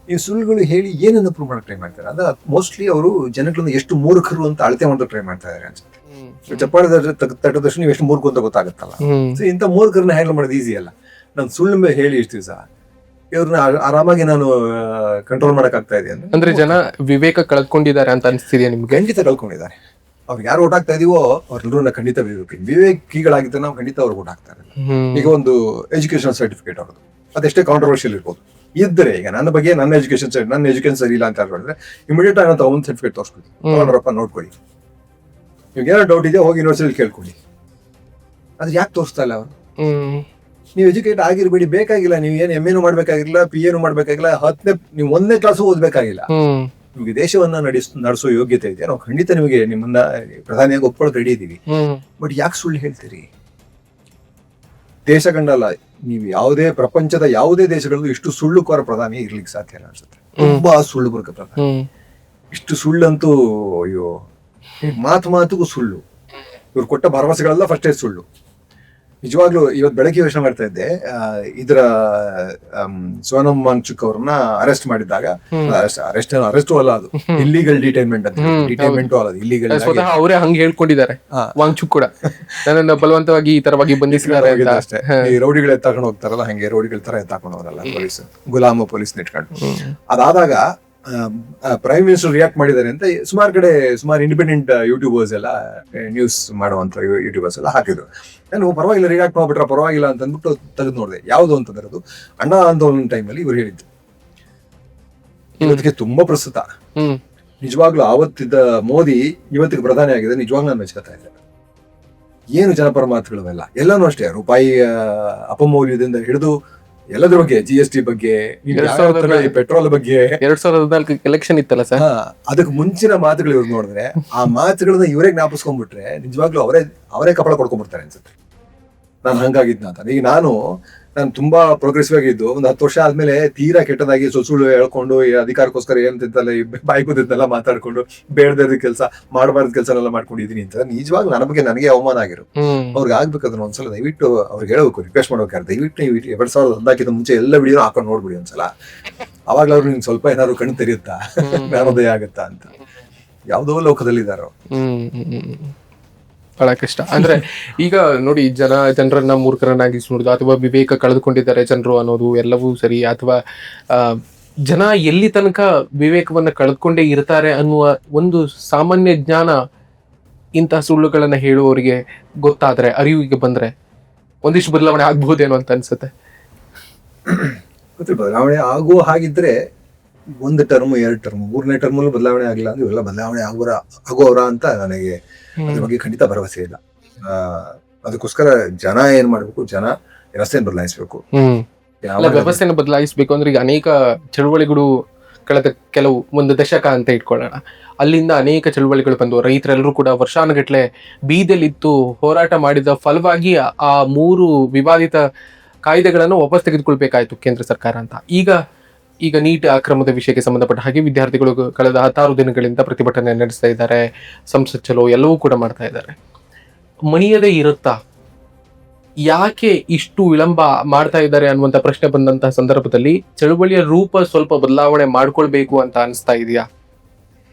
ಈ ಸುಳ್ಳುಗಳು ಹೇಳಿ ಏನನ್ನ ಪ್ರೂವ್ ಮಾಡಕ್ ಟ್ರೈ ಮಾಡ್ತಾರೆ. ಅದ ಮೋಸ್ಟ್ಲಿ ಅವರು ಜನಗಳನ್ನ ಎಷ್ಟು ಮೂರ್ಖರು ಅಂತ ಅಳತೆ ಮಾಡೋದು ಟ್ರೈ ಮಾಡ್ತಾ ಇದಾರೆ ಅನ್ಸುತ್ತೆ. ಚಪ್ಪಾಳೆ ತಟ್ಟದ ತಕ್ಷಣ ನೀವು ಎಷ್ಟು ಮೂರ್ಖ ಅಂತ ಗೊತ್ತಾಗುತ್ತಲ್ಲ. ಸೊ ಇಂಥ ಮೂರ್ಖರನ್ನ ಹ್ಯಾಂಡಲ್ ಮಾಡೋದು ಈಸಿ ಅಲ್ಲ. ನಾನು ಸುಳ್ಳು ಹೇಳಿ ಇಷ್ಟು ದಿವಸ ಇವ್ರನ್ನ ಆರಾಮಾಗಿ ನಾನು ಕಂಟ್ರೋಲ್ ಮಾಡಕ್ ಆಗ್ತಾ ಇದೆ ಅಂದ್ರೆ ಜನ ವಿವೇಕ ಕಳ್ಕೊಂಡಿದ್ದಾರೆ ಅಂತ ಅನಿಸ್ತಿದೆಯಾ ನಿಮ್ಗೆ? ಖಂಡಿತ ಕಳ್ಕೊಂಡಿದ್ದಾರೆ. ಅವ್ರಿಗೆ ಯಾರು ಓಟ್ ಆಗ್ತಾ ಇದೀವೋ ಅವ್ರೆಲ್ಲರೂ ಖಂಡಿತ ವಿವೇಕಿಗಳಾಗಿದ್ದರೆ ನಾವು ಖಂಡಿತ ಅವ್ರಿಗೆ ಓಟ್ ಹಾಕ್ತಾರೆ. ಈಗ ಒಂದು ಎಜುಕೇಶನ್ ಸರ್ಟಿಫಿಕೇಟ್ ಅವ್ರದ್ದು ಅದೆಷ್ಟೇ ಕಾಂಟ್ರವರ್ಷಿಯಲ್ ಇರ್ಬೋದು ಇದ್ರೆ, ಈಗ ನನ್ನ ಬಗ್ಗೆ ನನ್ನ ಎಜುಕೇಶನ್ ಸರಿ ಇಲ್ಲ ಅಂತ ಹೇಳಿದ್ರೆ ಇಮಿಡಿಯೇಟ್ ಆಗಿ ನಾವು ಒಂದು ಸರ್ಟಿಫಿಕೇಟ್ ತೋರಿಸ್ಬಿಡಿ, ನೋಡ್ರಪ್ಪ ನೋಡ್ಕೊಳ್ಳಿ, ನಿಮ್ಗೆ ಏನೋ ಡೌಟ್ ಇದೆ ಹೋಗಿ ಯೂನಿವರ್ಸಿಟಿ ಕೇಳ್ಕೊಳ್ಳಿ. ಅದು ಯಾಕೆ ತೋರಿಸ್ತಾ ಇಲ್ಲ ಅವರು? ನೀವು ಎಜುಕೇಟ್ ಆಗಿರ್ಬೇಡಿ, ಬೇಕಾಗಿಲ್ಲ. ನೀವು ಏನು MA ಮಾಡ್ಬೇಕಾಗಿಲ್ಲ, PA ಮಾಡ್ಬೇಕಾಗಿಲ್ಲ, ನೀವು 1ನೇ ಕ್ಲಾಸ್ ಓದ್ಬೇಕಾಗಿಲ್ಲ. ನಿಮ್ಗೆ ದೇಶವನ್ನ ನಡೆಸೋ ಯೋಗ್ಯತೆ ಇದೆ, ನಾವು ಖಂಡಿತ ನಿಮಗೆ ನಿಮ್ಮನ್ನ ಪ್ರಧಾನಿಯಾಗಿ ಒಪ್ಕೊಳ್ಳೋಕೆ ರೆಡಿ ಇದೀವಿ. ಬಟ್ ಯಾಕೆ ಸುಳ್ಳು ಹೇಳ್ತೀರಿ? ದೇಶ ಕಂಡಲ್ಲ, ನೀವು ಯಾವುದೇ ಪ್ರಪಂಚದ ಯಾವುದೇ ದೇಶಗಳಲ್ಲೂ ಇಷ್ಟು ಸುಳ್ಳುಕೋರ ಪ್ರಧಾನಿ ಇರ್ಲಿಕ್ಕೆ ಸಾಧ್ಯ ಇಲ್ಲ ಅನ್ಸುತ್ತೆ. ತುಂಬಾ ಸುಳ್ಳು ಬರುಕ ಪ್ರಧಾನಿ. ಇಷ್ಟು ಸುಳ್ಳಂತೂ ಅಯ್ಯೋ, ಮಾತಿಗೂ ಸುಳ್ಳು. ಇವ್ರು ಕೊಟ್ಟ ಭರವಸೆಗಳೆಲ್ಲ ಫಸ್ಟೇ ಸುಳ್ಳು. ನಿಜವಾಗ್ಲೂ ಇವತ್ತು ಬೆಳಗ್ಗೆ ಯೋಚನೆ ಮಾಡ್ತಾ ಇದ್ದೆ, ಇದರ ಸೋನಮ್ ವಾಂಗ್ಚುಕ್ ಅವ್ರನ್ನ ಅರೆಸ್ಟ್ ಮಾಡಿದಾಗ, ಅರೆಸ್ಟ್ ಅಲ್ಲ, ಅದು ಇಲ್ಲಿಗಲ್ ಡಿಟೈನ್ಮೆಂಟ್ ಅಂತ. ಡಿಟೈನ್ಮೆಂಟ್ ಅಲ್ಲ, ಇಲ್ಲಿಗಲ್. ಅವರೇ ಹಂಗೆ ಹೇಳ್ಕೊಂಡಿದ್ದಾರೆ ವಾಂಗ್ಚುಕ್ ಕೂಡ, ನನ್ನನ್ನು ಬಲವಂತವಾಗಿ ಈ ತರವಾಗಿ ಬಂಧಿಸಿದ್ದಾರೆ ಅಷ್ಟೇ. ಈ ರೌಡಿಗಳು ಎತ್ತಾಕೊಂಡು ಹೋಗ್ತಾರಲ್ಲ, ಹಂಗೆ ರೌಡಿಗಳ ತರ ಎತ್ತಾಕೊಂಡು ಹೋಗಲ್ಲ ಪೊಲೀಸ್, ಗುಲಾಮ ಪೊಲೀಸ್ ಇಟ್ಕೊಂಡು. ಅದಾದಾಗ ಪ್ರೈಮ್ ಮಿನಿಸ್ಟರ್ ರಿಯಾಕ್ಟ್ ಮಾಡಿದ್ದಾರೆ ಅಂತ ಸುಮಾರು ಇಂಡಿಪೆಂಡೆಂಟ್ ಯೂಟ್ಯೂಬರ್ಸ್ ಎಲ್ಲ, ನ್ಯೂಸ್ ಮಾಡುವಂತ ಯೂಟ್ಯೂಬರ್ಸ್ ಎಲ್ಲ ಹಾಕಿದ್ರು. ನಾನು ಪರವಾಗಿಲ್ಲ ರಿಯಾಕ್ಟ್ ಮಾಡ್ಬಿಟ್ರೆ ಪರವಾಗಿಲ್ಲ ಅಂತ ಅಂದ್ಬಿಟ್ಟು ತೆಗೆದು ನೋಡಿದೆ. ಯಾವುದು ಅಂತಂದ್ರೆ ಅದು ಅಣ್ಣಾ ಆಂದೋಲನ ಟೈಮಲ್ಲಿ ಇವ್ರು ಹೇಳಿದ್ದು. ಇವತ್ತಿಗೆ ತುಂಬಾ ಪ್ರಸ್ತುತ. ನಿಜವಾಗ್ಲೂ ಆವತ್ತಿದ್ದ ಮೋದಿ ಇವತ್ತಿಗೆ ಪ್ರಧಾನಿ ಆಗಿದೆ, ನಿಜವಾಗ್ಲೂ ನಾನು ಮೆಚ್ಕೋತಾ ಇದ್ದೆ. ಏನು ಜನಪರ ಮಾತುಗಳು ಎಲ್ಲಾನು ಅಷ್ಟೇ, ರೂಪಾಯಿ ಅಪಮೌಲ್ಯದಿಂದ ಹಿಡಿದು ಎಲ್ಲದ್ರ ಬಗ್ಗೆ, GST ಬಗ್ಗೆ, ಪೆಟ್ರೋಲ್ ಬಗ್ಗೆ. 2014 ಎಲೆಕ್ಷನ್ ಇತ್ತಲ್ಲ ಸರ್, ಅದಕ್ಕೆ ಮುಂಚಿನ ಮಾತುಗಳು ಇವ್ರು ನೋಡಿದ್ರೆ, ಆ ಮಾತುಗಳನ್ನ ಇವರೇ ಜ್ಞಾಪಿಸ್ಕೊಂಡ್ಬಿಟ್ರೆ ನಿಜವಾಗ್ಲೂ ಅವರೇ ಕಪಳ ಕೊಡ್ಕೊಂಡ್ಬಿಡ್ತಾರೆ ಅನ್ಸುತ್ತೆ. ನಾನು ಹಂಗಾಗಿದ್ನ ಅಂತ. ಈಗ ನಾನು ತುಂಬಾ ಪ್ರೋಗ್ರೆಸಿವ್ ಆಗಿದ್ದು, ಒಂದು 10 ವರ್ಷ ಆದ್ಮೇಲೆ ತೀರಾ ಕೆಟ್ಟದಾಗಿ ಸುಳ್ಳು ಹೇಳ್ಕೊಂಡು ಅಧಿಕಾರಕ್ಕೋಸ್ಕರ ಏನ್ ತಿಂತಲ್ಲ ಬಾಯಿ ಕೂತಿದ್ದೆಲ್ಲ ಮಾತಾಡ್ಕೊಂಡು ಬೇಡದ ಕೆಲಸ ಮಾಡಬಾರ್ದ ಕೆಲಸನೆಲ್ಲ ಮಾಡ್ಕೊಂಡಿದೀನಿ ಅಂತ ನಿಜವಾಗ್ಲೂ ನನ್ನ ಬಗ್ಗೆ ನನಗೆ ಅವಮಾನ ಆಗಿರು. ಅವ್ರಿಗೆ ಆಗ್ಬೇಕಾದ್ರೆ ಒಂದ್ಸಲ ದಯವಿಟ್ಟು ಅವ್ರಿಗೆ ಹೇಳ್ಬೇಕು, ರಿಕ್ವೆಸ್ಟ್ ಮಾಡ್ಬೇಕಾದ್ರೆ ದಯವಿಟ್ಟು 2014 ಮುಂಚೆ ಎಲ್ಲ ವಿಡಿಯೋ ಹಾಕೊಂಡು ನೋಡ್ಬಿಡಿ ಒಂದ್ಸಲ. ಅವಾಗ್ಲಾದ್ರು ನಿಮ್ಗೆ ಸ್ವಲ್ಪ ಏನಾದ್ರು ಕಣ್ಣು ತೆರೆಯುತ್ತಾ, ಜ್ಞಾನೋದಯ ಆಗುತ್ತಾ ಅಂತ. ಯಾವ್ದೋ ಲೋಕದಲ್ಲಿದ್ದಾರೋ. ಬಹಳ ಕಷ್ಟ. ಅಂದ್ರೆ ಈಗ ನೋಡಿ, ಜನರನ್ನ ಮೂರ್ಖರನ್ನಾಗಿಸಿ ನೋಡುದು ಅಥವಾ ವಿವೇಕ ಕಳೆದುಕೊಂಡಿದ್ದಾರೆ ಜನರು ಅನ್ನೋದು ಎಲ್ಲವೂ ಸರಿ, ಅಥವಾ ಜನ ಎಲ್ಲಿ ತನಕ ವಿವೇಕವನ್ನ ಕಳೆದುಕೊಂಡೇ ಇರ್ತಾರೆ ಅನ್ನುವ ಒಂದು ಸಾಮಾನ್ಯ ಜ್ಞಾನ ಇಂತಹ ಸುಳ್ಳುಗಳನ್ನ ಹೇಳುವವರಿಗೆ ಗೊತ್ತಾದ್ರೆ, ಅರಿವಿಗೆ ಬಂದ್ರೆ ಒಂದಿಷ್ಟು ಬದಲಾವಣೆ ಆಗ್ಬಹುದೇನೋ ಅಂತ ಅನ್ಸುತ್ತೆ. ಬದಲಾವಣೆ ಆಗುವ ಹಾಗಿದ್ರೆ 1 ಟರ್ಮ್ 2 ಟರ್ಮ್ 3ನೇ ಟರ್ಮಲ್ಲೂ ಬದಲಾವಣೆ ಆಗಿಲ್ಲ ಅಂದ್ರೆ ಇವೆಲ್ಲ ಬದಲಾವಣೆ ಆಗೋರ ಅಂತ ನನಗೆ ಅದ್ರ ಬಗ್ಗೆ ಖಂಡಿತ ಭರವಸೆ ಇಲ್ಲ. ಅದಕ್ಕೋಸ್ಕರ ಜನ ಏನ್ ಮಾಡ್ಬೇಕು, ಜನ ವ್ಯವಸ್ಥೆಯನ್ನು ಬದಲಾಯಿಸ್ಬೇಕು. ವ್ಯವಸ್ಥೆಯನ್ನು ಬದಲಾಯಿಸ್ಬೇಕು ಅಂದ್ರೆ ಈಗ ಅನೇಕ ಚಳುವಳಿಗಳು ಕಳೆದ ಒಂದು ದಶಕ ಅಂತ ಇಟ್ಕೊಳ್ಳೋಣ, ಅಲ್ಲಿಂದ ಅನೇಕ ಚಳುವಳಿಗಳು ಬಂದು ರೈತರೆಲ್ಲರೂ ಕೂಡ ವರ್ಷಾನುಗಟ್ಲೆ ಬೀದಿಯಲ್ಲಿದ್ದು ಹೋರಾಟ ಮಾಡಿದ ಫಲವಾಗಿ ಆ 3 ವಿವಾದಿತ ಕಾಯ್ದೆಗಳನ್ನು ವಾಪಸ್ ತೆಗೆದುಕೊಳ್ಬೇಕಾಯ್ತು ಕೇಂದ್ರ ಸರ್ಕಾರ ಅಂತ. ಈಗ ನೀಟ್ ಅಕ್ರಮದ ವಿಷಯಕ್ಕೆ ಸಂಬಂಧಪಟ್ಟ ಹಾಗೆ ವಿದ್ಯಾರ್ಥಿಗಳು ಕಳೆದ 16 ದಿನಗಳಿಂದ ಪ್ರತಿಭಟನೆ ನಡೆಸ್ತಾ ಇದ್ದಾರೆ, ಸಂಸತ್ ಚಲೋ ಎಲ್ಲವೂ ಕೂಡ ಮಾಡ್ತಾ ಇದ್ದಾರೆ. ಮಣಿಯದೇ ಇರುತ್ತಾ? ಯಾಕೆ ಇಷ್ಟು ವಿಳಂಬ ಮಾಡ್ತಾ ಇದ್ದಾರೆ ಅನ್ನುವಂಥ ಪ್ರಶ್ನೆ ಬಂದಂತಹ ಸಂದರ್ಭದಲ್ಲಿ ಚಳುವಳಿಯ ರೂಪ ಸ್ವಲ್ಪ ಬದಲಾವಣೆ ಮಾಡ್ಕೊಳ್ಬೇಕು ಅಂತ ಅನಿಸ್ತಾ ಇದೆಯಾ?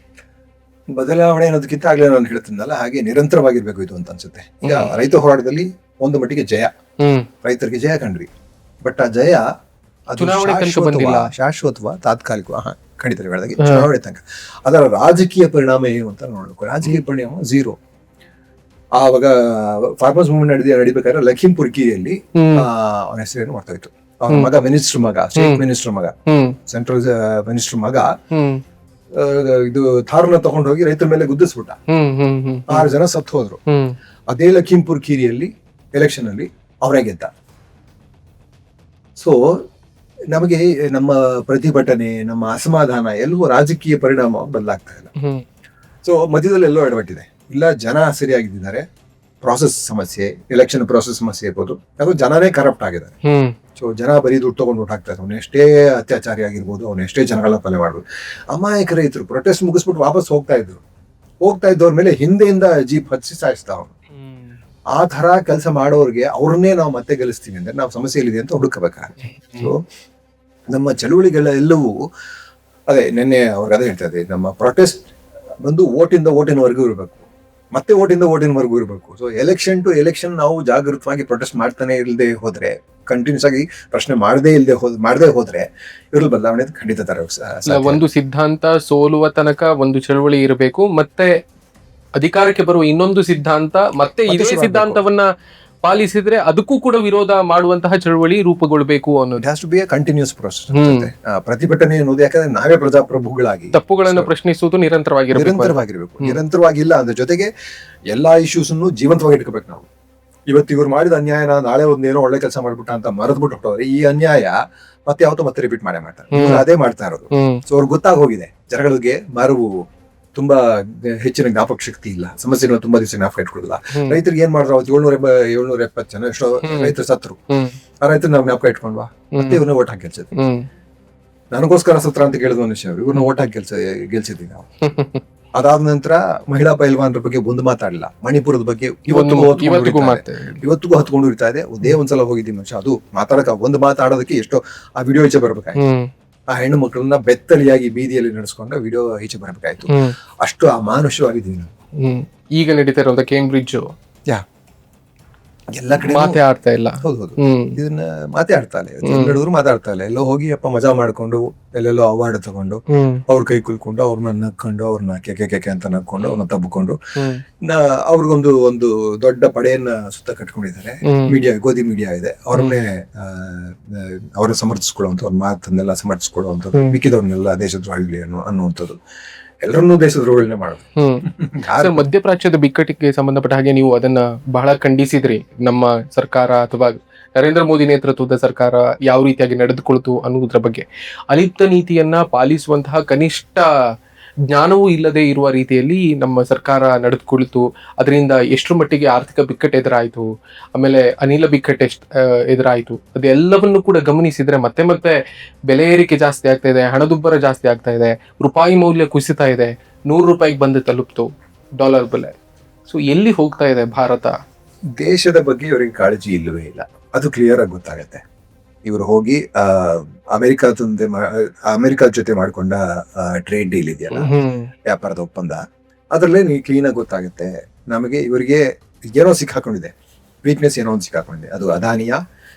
ಬದಲಾವಣೆ ಅನ್ನೋದಕ್ಕಿಂತ ಆಗ್ಲೇ ನಾನು ಹೇಳ್ತೀನಲ್ಲ, ಹಾಗೆ ನಿರಂತರವಾಗಿರ್ಬೇಕು ಇದು ಅಂತ ಅನ್ಸುತ್ತೆ. ಈಗ ರೈತ ಹೋರಾಟದಲ್ಲಿ ಒಂದು ಮಟ್ಟಿಗೆ ಜಯ, ರೈತರಿಗೆ ಜಯ ಕಂಡ್ರಿ. ಬಟ್ ಆ ಜಯ ಶಾಶ್ವತವ ತಾತ್ಕಾಲಿಕ? ಖಂಡಿತ ಹೇಳಿದಾಗೆ ಚುನಾವಣೆ ತನಕ. ಅದರ ರಾಜಕೀಯ ಪರಿಣಾಮ ಏನು ಅಂತ ನೋಡ್ಬೇಕು. ರಾಜಕೀಯ ಪರಿಣಾಮ 0. ಆವಾಗ ಫಾರ್ಮರ್ಸ್ ಮೂವ್ಮೆಂಟ್ ನಡಿಬೇಕಾದ್ರೆ ಲಖೀಂಪುರ್ ಕೀರಿಯಲ್ಲಿ ಅವನ ಹೆಸರೇನು ಮಾಡ್ತಾ ಇತ್ತು, ಅವನ ಮಗ ಸ್ಟೇಟ್ ಮಿನಿಸ್ಟರ್ ಮಗ, ಸೆಂಟ್ರಲ್ ಮಿನಿಸ್ಟರ್ ಮಗ ಇದು ಥಾರನ್ನ ತಗೊಂಡೋಗಿ ರೈತರ ಮೇಲೆ ಗುದ್ದಿಸ್ಬಿಟ್ಟ. 6 ಜನ ಸತ್ತು ಹೋದ್ರು. ಅದೇ ಲಖೀಂಪುರ್ ಕೀರಿಯಲ್ಲಿ ಎಲೆಕ್ಷನ್ ಅಲ್ಲಿ ಅವರೇ ಗೆದ್ದ. ಸೊ ನಮಗೆ ನಮ್ಮ ಪ್ರತಿಭಟನೆ, ನಮ್ಮ ಅಸಮಾಧಾನ ಎಲ್ಲವೂ ರಾಜಕೀಯ ಪರಿಣಾಮ ಬದಲಾಗ್ತಾ ಇಲ್ಲ. ಸೊ ಮಧ್ಯದಲ್ಲಿ ಎಲ್ಲೋ ಎಡವಟ್ಟಿದೆ. ಇಲ್ಲ ಜನ ಸರಿಯಾಗಿದ್ದಾರೆ, ಪ್ರಾಸೆಸ್ ಸಮಸ್ಯೆ, ಎಲೆಕ್ಷನ್ ಪ್ರಾಸೆಸ್ ಸಮಸ್ಯೆ ಇರ್ಬೋದು, ಅಥವಾ ಜನನೇ ಕರಪ್ಟ್ ಆಗಿದ್ದಾರೆ. ಸೊ ಜನ ಬರೀ ದುಡ್ಡು ತಗೊಂಡು ಓಟ್ ಹಾಕ್ತಾರೆ. ಅವನು ಎಷ್ಟೇ ಅತ್ಯಾಚಾರಿ ಆಗಿರ್ಬೋದು, ಅವನು ಎಷ್ಟೇ ಜನಗಳನ್ನ ಕೊಲೆ ಮಾಡ್ಬೋದು. ಅಮಾಯಕ ರೈತರು ಪ್ರೊಟೆಸ್ಟ್ ಮುಗಿಸ್ಬಿಟ್ಟು ವಾಪಸ್ ಹೋಗ್ತಾ ಇದ್ದವ್ರ ಮೇಲೆ ಹಿಂದೆಯಿಂದ ಜೀಪ್ ಹಚ್ಚಿ ಸಾಯಿಸ್ತಾ ಅವನು. ಆ ತರ ಕೆಲಸ ಮಾಡೋರ್ಗೆ ಅವ್ರನ್ನೇ ನಾವು ಮತ್ತೆ ಗೆಲ್ಲಿಸ್ತೀವಿ ಅಂದ್ರೆ ನಾವು ಸಮಸ್ಯೆಯಲ್ಲಿದೆ ಅಂತ ಹುಡುಕಬೇಕಾಗುತ್ತೆ. ಸೊ ನಮ್ಮ ಚಳುವಳಿಗಳ ಎಲ್ಲವೂ ಅದೇ ನಿನ್ನೆ ಅವ್ರಿಗೆ ಅದೇ ಹೇಳ್ತಾ ಇದ್ದೆ, ನಮ್ಮ ಪ್ರೊಟೆಸ್ಟ್ ಬಂದು ಓಟಿನವರೆಗೂ ಇರಬೇಕು. ಮತ್ತೆ ಓಟಿನವರೆಗೂ ಇರಬೇಕು. ಸೊ ಎಲೆಕ್ಷನ್ ಟು ಎಲೆಕ್ಷನ್ ನಾವು ಜಾಗೃತವಾಗಿ ಪ್ರೊಟೆಸ್ಟ್ ಮಾಡ್ತಾನೆ ಇಲ್ಲದೆ ಹೋದ್ರೆ, ಕಂಟಿನ್ಯೂಸ್ ಆಗಿ ಪ್ರಶ್ನೆ ಮಾಡದೆ ಹೋದ್ರೆ ಇವ್ರ ಬದಲಾವಣೆ ಖಂಡಿತ ಒಂದು ಸಿದ್ಧಾಂತ ಸೋಲುವ ತನಕ ಒಂದು ಚಳವಳಿ ಇರಬೇಕು, ಮತ್ತೆ ಅಧಿಕಾರಕ್ಕೆ ಬರುವ ಇನ್ನೊಂದು ಸಿದ್ಧಾಂತ ಮತ್ತೆ ಇದೇ ಸಿದ್ಧಾಂತವನ್ನ ಪಾಲಿಸಿದ್ರೆ ಅದಕ್ಕೂ ಕೂಡ ವಿರೋಧ ಮಾಡುವಂತಹ ಚಳವಳಿ ರೂಪುಗೊಳ್ಳಬೇಕು ಅನ್ನೋದು. Has to be a continuous process. ಪ್ರತಿಭಟನೆ ಅನ್ನೋದು ಯಾಕಂದ್ರೆ ನಾವೇ ಪ್ರಜಾಪ್ರಭುಗಳಾಗಿ ತಪ್ಪುಗಳನ್ನು ಪ್ರಶ್ನಿಸುವುದು ನಿರಂತರವಾಗಿರ್ಬೇಕು. ನಿರಂತರವಾಗಿಲ್ಲ ಅದ್ರ ಜೊತೆಗೆ ಎಲ್ಲಾ ಇಶ್ಯೂಸ್ ಅನ್ನು ಜೀವಂತವಾಗಿ ಇಟ್ಕೋಬೇಕು ನಾವು. ಇವತ್ತು ಇವ್ರು ಮಾಡಿದ ಅನ್ಯಾಯನ ನಾಳೆ ಒಂದೇನೋ ಒಳ್ಳೆ ಕೆಲಸ ಮಾಡ್ಬಿಟ್ಟ ಅಂತ ಮರೆದ್ಬಿಟ್ಟು ಹೊಟ್ಟವ್ರೆ, ಈ ಅನ್ಯಾಯ ಮತ್ತೆ ಯಾವತ್ತೂ ಮತ್ತೆ ರಿಪೀಟ್ ಮಾಡ್ತಾರೆ. ಅದೇ ಮಾಡ್ತಾ ಇರೋದು. ಸೊ ಅವ್ರಿಗೆ ಗೊತ್ತಾಗ ಹೋಗಿದೆ, ಜನಗಳಿಗೆ ಮರವು ತುಂಬಾ ಹೆಚ್ಚಿನ ಜ್ಞಾಪಕ ಶಕ್ತಿ ಇಲ್ಲ, ಸಮಸ್ಯೆಗಳು ತುಂಬಾ ದಿವಸ ಜ್ಞಾಪಕ ಇಟ್ಕೊಳ್ಳಲ್ಲ. ರೈತರಿಗೆ ಏನ್ ಮಾಡಿದ್ರು, ಅವತ್ತು 770 ಜನ ಎಷ್ಟೋ ರೈತರು ಸತ್ರು. ಆ ರೈತರು ನಾವು ಜ್ಞಾಪಕ ಇಟ್ಕೊಂಡ್ವಾ, ಮತ್ತೆ ಇವ್ರನ್ನ ಓಟ್ ಹಾಕಿ ಗೆಲ್ಸಿದ್ವಿ. ನನಗೋಸ್ಕರ ಸತ್ರ ಅಂತ ಕೇಳಿದ ಮನುಷ್ಯ ಇವ್ರನ್ನ ಓಟ್ ಹಾಕಿ ಗೆಲ್ಸಿದ್ವಿ ನಾವು. ಅದಾದ ನಂತರ ಮಹಿಳಾ ಪೈಲ್ವಾನರ ಬಗ್ಗೆ ಒಂದು ಮಾತಾಡಲಿಲ್ಲ. ಮಣಿಪುರದ ಬಗ್ಗೆ ಇವತ್ತಿಗೂ ಹತ್ಕೊಂಡು ಇರ್ತಾ ಇದೆ. ಒಂದೇ ಒಂದ್ಸಲ ಹೋಗಿದ್ದೀವಿ ಮನುಷ್ಯ, ಅದು ಒಂದು ಮಾತಾಡೋದಕ್ಕೆ ಎಷ್ಟೋ ಆ ವಿಡಿಯೋ ಈಚೆ ಬರ್ಬೇಕಾಯ್ತು. ಆ ಹೆಣ್ಣು ಮಕ್ಕಳನ್ನ ಬೆತ್ತಲಿಯಾಗಿ ಬೀದಿಯಲ್ಲಿ ನಡೆಸ್ಕೊಂಡ ವಿಡಿಯೋ ಈಚೆ ಬರ್ಬೇಕಾಯ್ತು. ಅಷ್ಟು ಅಮಾನುಷವಾಗಿದ್ದೀವಿ ನಾವು. ಈಗ ನಡೀತಾ ಇರೋದು ಕೇಂಬ್ರಿಡ್ಜ್ ಎಲ್ಲ ಕಡೆ ಮಾತೇ ಆಡ್ತಾ ಇಲ್ಲ. ಹೌದು, ಇದನ್ನ ಮಾತೇ ಆಡ್ತಾ ಇಲ್ಲ. ನಡೆದ್ರು ಮಾತಾಡ್ತಾ ಇಲ್ಲ. ಎಲ್ಲೋ ಹೋಗಿ ಮಜಾ ಮಾಡ್ಕೊಂಡು ಎಲ್ಲೆಲ್ಲೋ ಅವಾರ್ಡ್ ತಗೊಂಡು ಅವ್ರ ಕೈ ಕುಲ್ಕೊಂಡು ಅವ್ರನ್ನ ನಕ್ಕೊಂಡು ಅವ್ರನ್ನ ಕೆಕೆ ಅಂತ ನಕ್ಕೊಂಡು ಅವ್ರನ್ನ ತಬ್ಕೊಂಡು ಅವ್ರಿಗೊಂದು ದೊಡ್ಡ ಪಡೆಯನ್ನ ಸುತ್ತ ಕಟ್ಕೊಂಡಿದ್ದಾರೆ. ಮೀಡಿಯಾ, ಗೋಧಿ ಮೀಡಿಯಾ ಇದೆ, ಅವ್ರನ್ನೇ ಅವ್ರನ್ನ ಸಮರ್ಥಿಸ್ಕೊಳ್ಳುವಂತ, ಅವ್ರ ಮಾತನ್ನೆಲ್ಲ ಸಮರ್ಥಿಸ್ಕೊಳ್ಳುವಂಥದ್ದು, ಮಿಕ್ಕಿದವ್ರನ್ನೆಲ್ಲ ದೇಶದ್ರೋಹಿಗಳು ಅನ್ನುವಂಥದ್ದು. ಎಲ್ಲರನ್ನೂ ದೇಶದ್ರೋಹಿಗಳನ್ನೇ ಮಾಡೋದು. ಮಧ್ಯಪ್ರಾಚ್ಯದ ಬಿಕ್ಕಟ್ಟಿಗೆ ಸಂಬಂಧಪಟ್ಟ ಹಾಗೆ ನೀವು ಅದನ್ನ ಬಹಳ ಖಂಡಿಸಿದ್ರಿ. ನಮ್ಮ ಸರ್ಕಾರ ಅಥವಾ ನರೇಂದ್ರ ಮೋದಿ ನೇತೃತ್ವದ ಸರ್ಕಾರ ಯಾವ ರೀತಿಯಾಗಿ ನಡೆದುಕೊಳ್ತು ಅನ್ನುವುದರ ಬಗ್ಗೆ. ಅಲಿಪ್ತ ನೀತಿಯನ್ನ ಪಾಲಿಸುವಂತಹ ಕನಿಷ್ಠ ಜ್ಞಾನವೂ ಇಲ್ಲದೆ ಇರುವ ರೀತಿಯಲ್ಲಿ ನಮ್ಮ ಸರ್ಕಾರ ನಡೆದುಕೊಳ್ತು. ಅದರಿಂದ ಎಷ್ಟರ ಮಟ್ಟಿಗೆ ಆರ್ಥಿಕ ಬಿಕ್ಕಟ್ಟು ಎದುರಾಯಿತು, ಆಮೇಲೆ ಅನಿಲ ಬಿಕ್ಕಟ್ಟು ಎದುರಾಯಿತು. ಅದೆಲ್ಲವನ್ನು ಕೂಡ ಗಮನಿಸಿದ್ರೆ ಮತ್ತೆ ಬೆಲೆ ಏರಿಕೆ ಜಾಸ್ತಿ ಆಗ್ತಾ ಇದೆ, ಹಣದುಬ್ಬರ ಜಾಸ್ತಿ ಆಗ್ತಾ ಇದೆ, ರೂಪಾಯಿ ಮೌಲ್ಯ ಕುಸಿತಾ ಇದೆ, 100 ರೂಪಾಯಿಗೆ ಬಂದು ತಲುಪ್ತು ಡಾಲರ್ ಬೆಲೆ. ಸೊ ಎಲ್ಲಿ ಹೋಗ್ತಾ ಇದೆ ಭಾರತ? ದೇಶದ ಬಗ್ಗೆ ಇವರಿಗೆ ಕಾಳಜಿ ಇಲ್ಲವೇ ಇಲ್ಲ, ಅದು ಕ್ಲಿಯರ್ ಆಗಿ ಗೊತ್ತಾಗತ್ತೆ. ಇವರು ಹೋಗಿ ಅಮೆರಿಕ ಜೊತೆ ಮಾಡ್ಕೊಂಡ ಟ್ರೇಡ್ ಡೀಲ್ ಇದೆಯಲ್ಲ, ವ್ಯಾಪಾರದ ಒಪ್ಪಂದ, ಅದ್ರಲ್ಲೇ ನೀವು ಕ್ಲೀನ್ ಆಗಿ ಗೊತ್ತಾಗುತ್ತೆ ನಮಗೆ ಇವರಿಗೆ ಏನೋ ಸಿಕ್ಕಾಕೊಂಡಿದೆ, ವೀಕ್ನೆಸ್ ಏನೋ ಒಂದು ಸಿಕ್ಕಾಕೊಂಡಿದೆ. ಅದು ಅದಾನಿಯ,